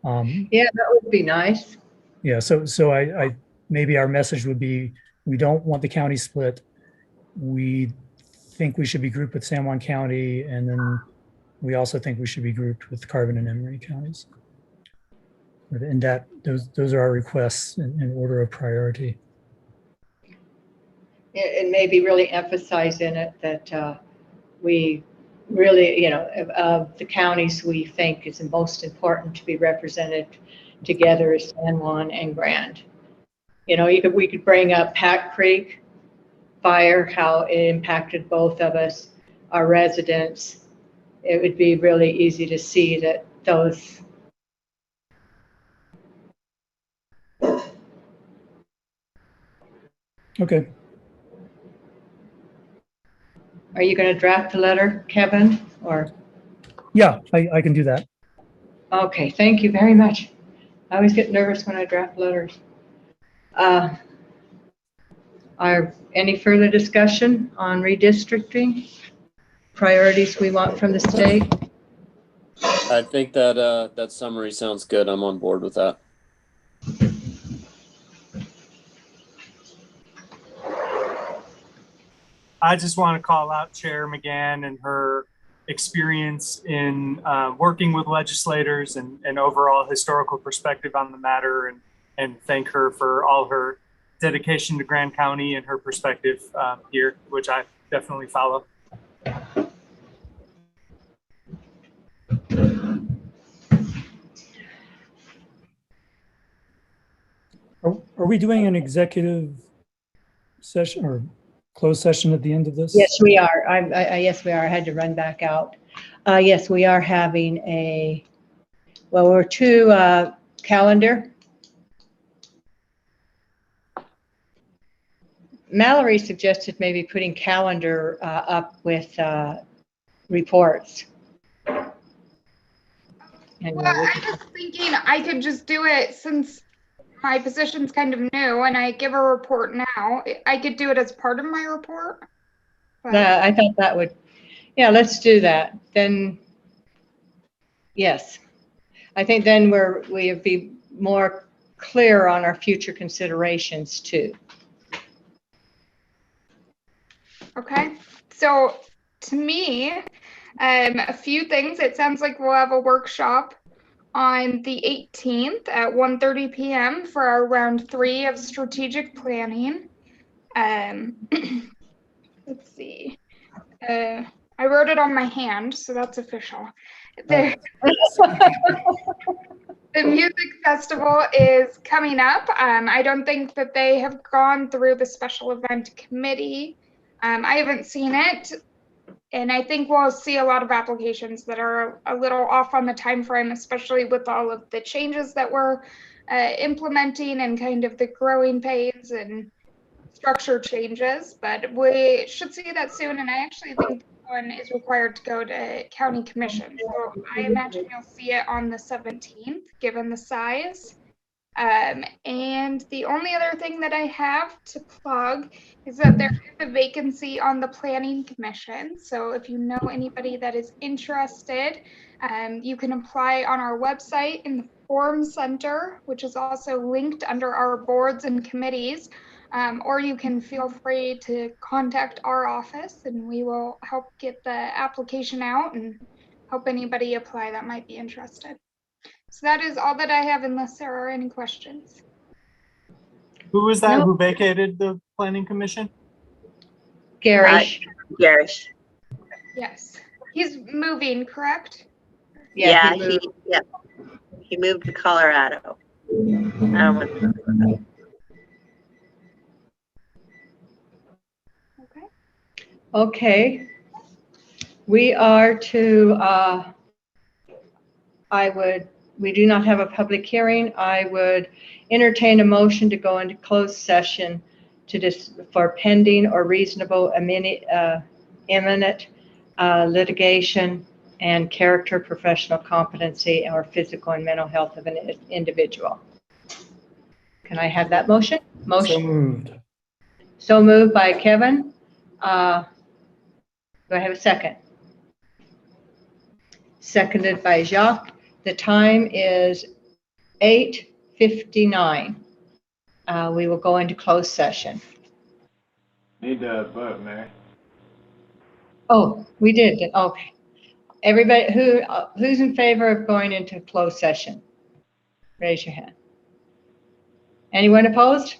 that would be nice. Yeah. So I maybe our message would be, we don't want the county split. We think we should be grouped with San Juan County, and then we also think we should be grouped with Carbon and Emery counties. And those are our requests in order of priority. And maybe really emphasize in it that we really, of the counties we think is the most important to be represented together is San Juan and Grand. We could bring up Pack Creek fire, how it impacted both of us, our residents. It would be really easy to see that those Okay. Are you going to draft the letter, Kevin, or? Yeah, I can do that. Okay, thank you very much. I always get nervous when I draft letters. Are any further discussion on redistricting? Priorities we want from the state? I think that that summary sounds good. I'm on board with that. I just want to call out Chair McGann and her experience in working with legislators and overall historical perspective on the matter, and thank her for all her dedication to Grand County and her perspective here, which I definitely follow. Are we doing an executive session or closed session at the end of this? Yes, we are. Yes, we are. I had to run back out. Yes, we are having we're to calendar. Mallory suggested maybe putting calendar up with reports. And Well, I was thinking I could just do it since my position's kind of new and I give a report now. I could do it as part of my report. But I thought that would, yeah, let's do that. Then, yes. I think then we'll be more clear on our future considerations too. okay. So to me, a few things. It sounds like we'll have a workshop on the 18th at 1:30 p.m. for our round 3 of strategic planning. Let's see. I wrote it on my hand, so that's official. The music festival is coming up. I don't think that they have gone through the special event committee. I haven't seen it. And I think we'll see a lot of applications that are a little off on the time frame, especially with all of the changes that we're implementing and kind of the growing pains and structure changes. But we should see that soon. And I actually think this one is required to go to county commission. So I imagine you'll see it on the 17th, given the size. And the only other thing that I have to plug is that there is a vacancy on the planning commission. So if you know anybody that is interested, you can apply on our website in the form center, which is also linked under our boards and committees, or you can feel free to contact our office and we will help get the application out and help anybody apply that might be interested. So that is all that I have, unless there are any questions. Who was that who vacated the planning commission? Garish. Garish. Yes. He's moving, correct? Yeah, he moved to Colorado. I don't want to. Okay. We are to, we do not have a public hearing. I would entertain a motion to go into closed session for pending or reasonable imminent litigation and character, professional competency, or physical and mental health of an individual. Can I have that motion? So moved. So moved by Kevin. Do I have a second? Seconded by Jacques. The time is 8:59. We will go into closed session. Need to vote, Mary. Oh, we did. Okay. Everybody, who's in favor of going into closed session? Raise your hand. Anyone opposed?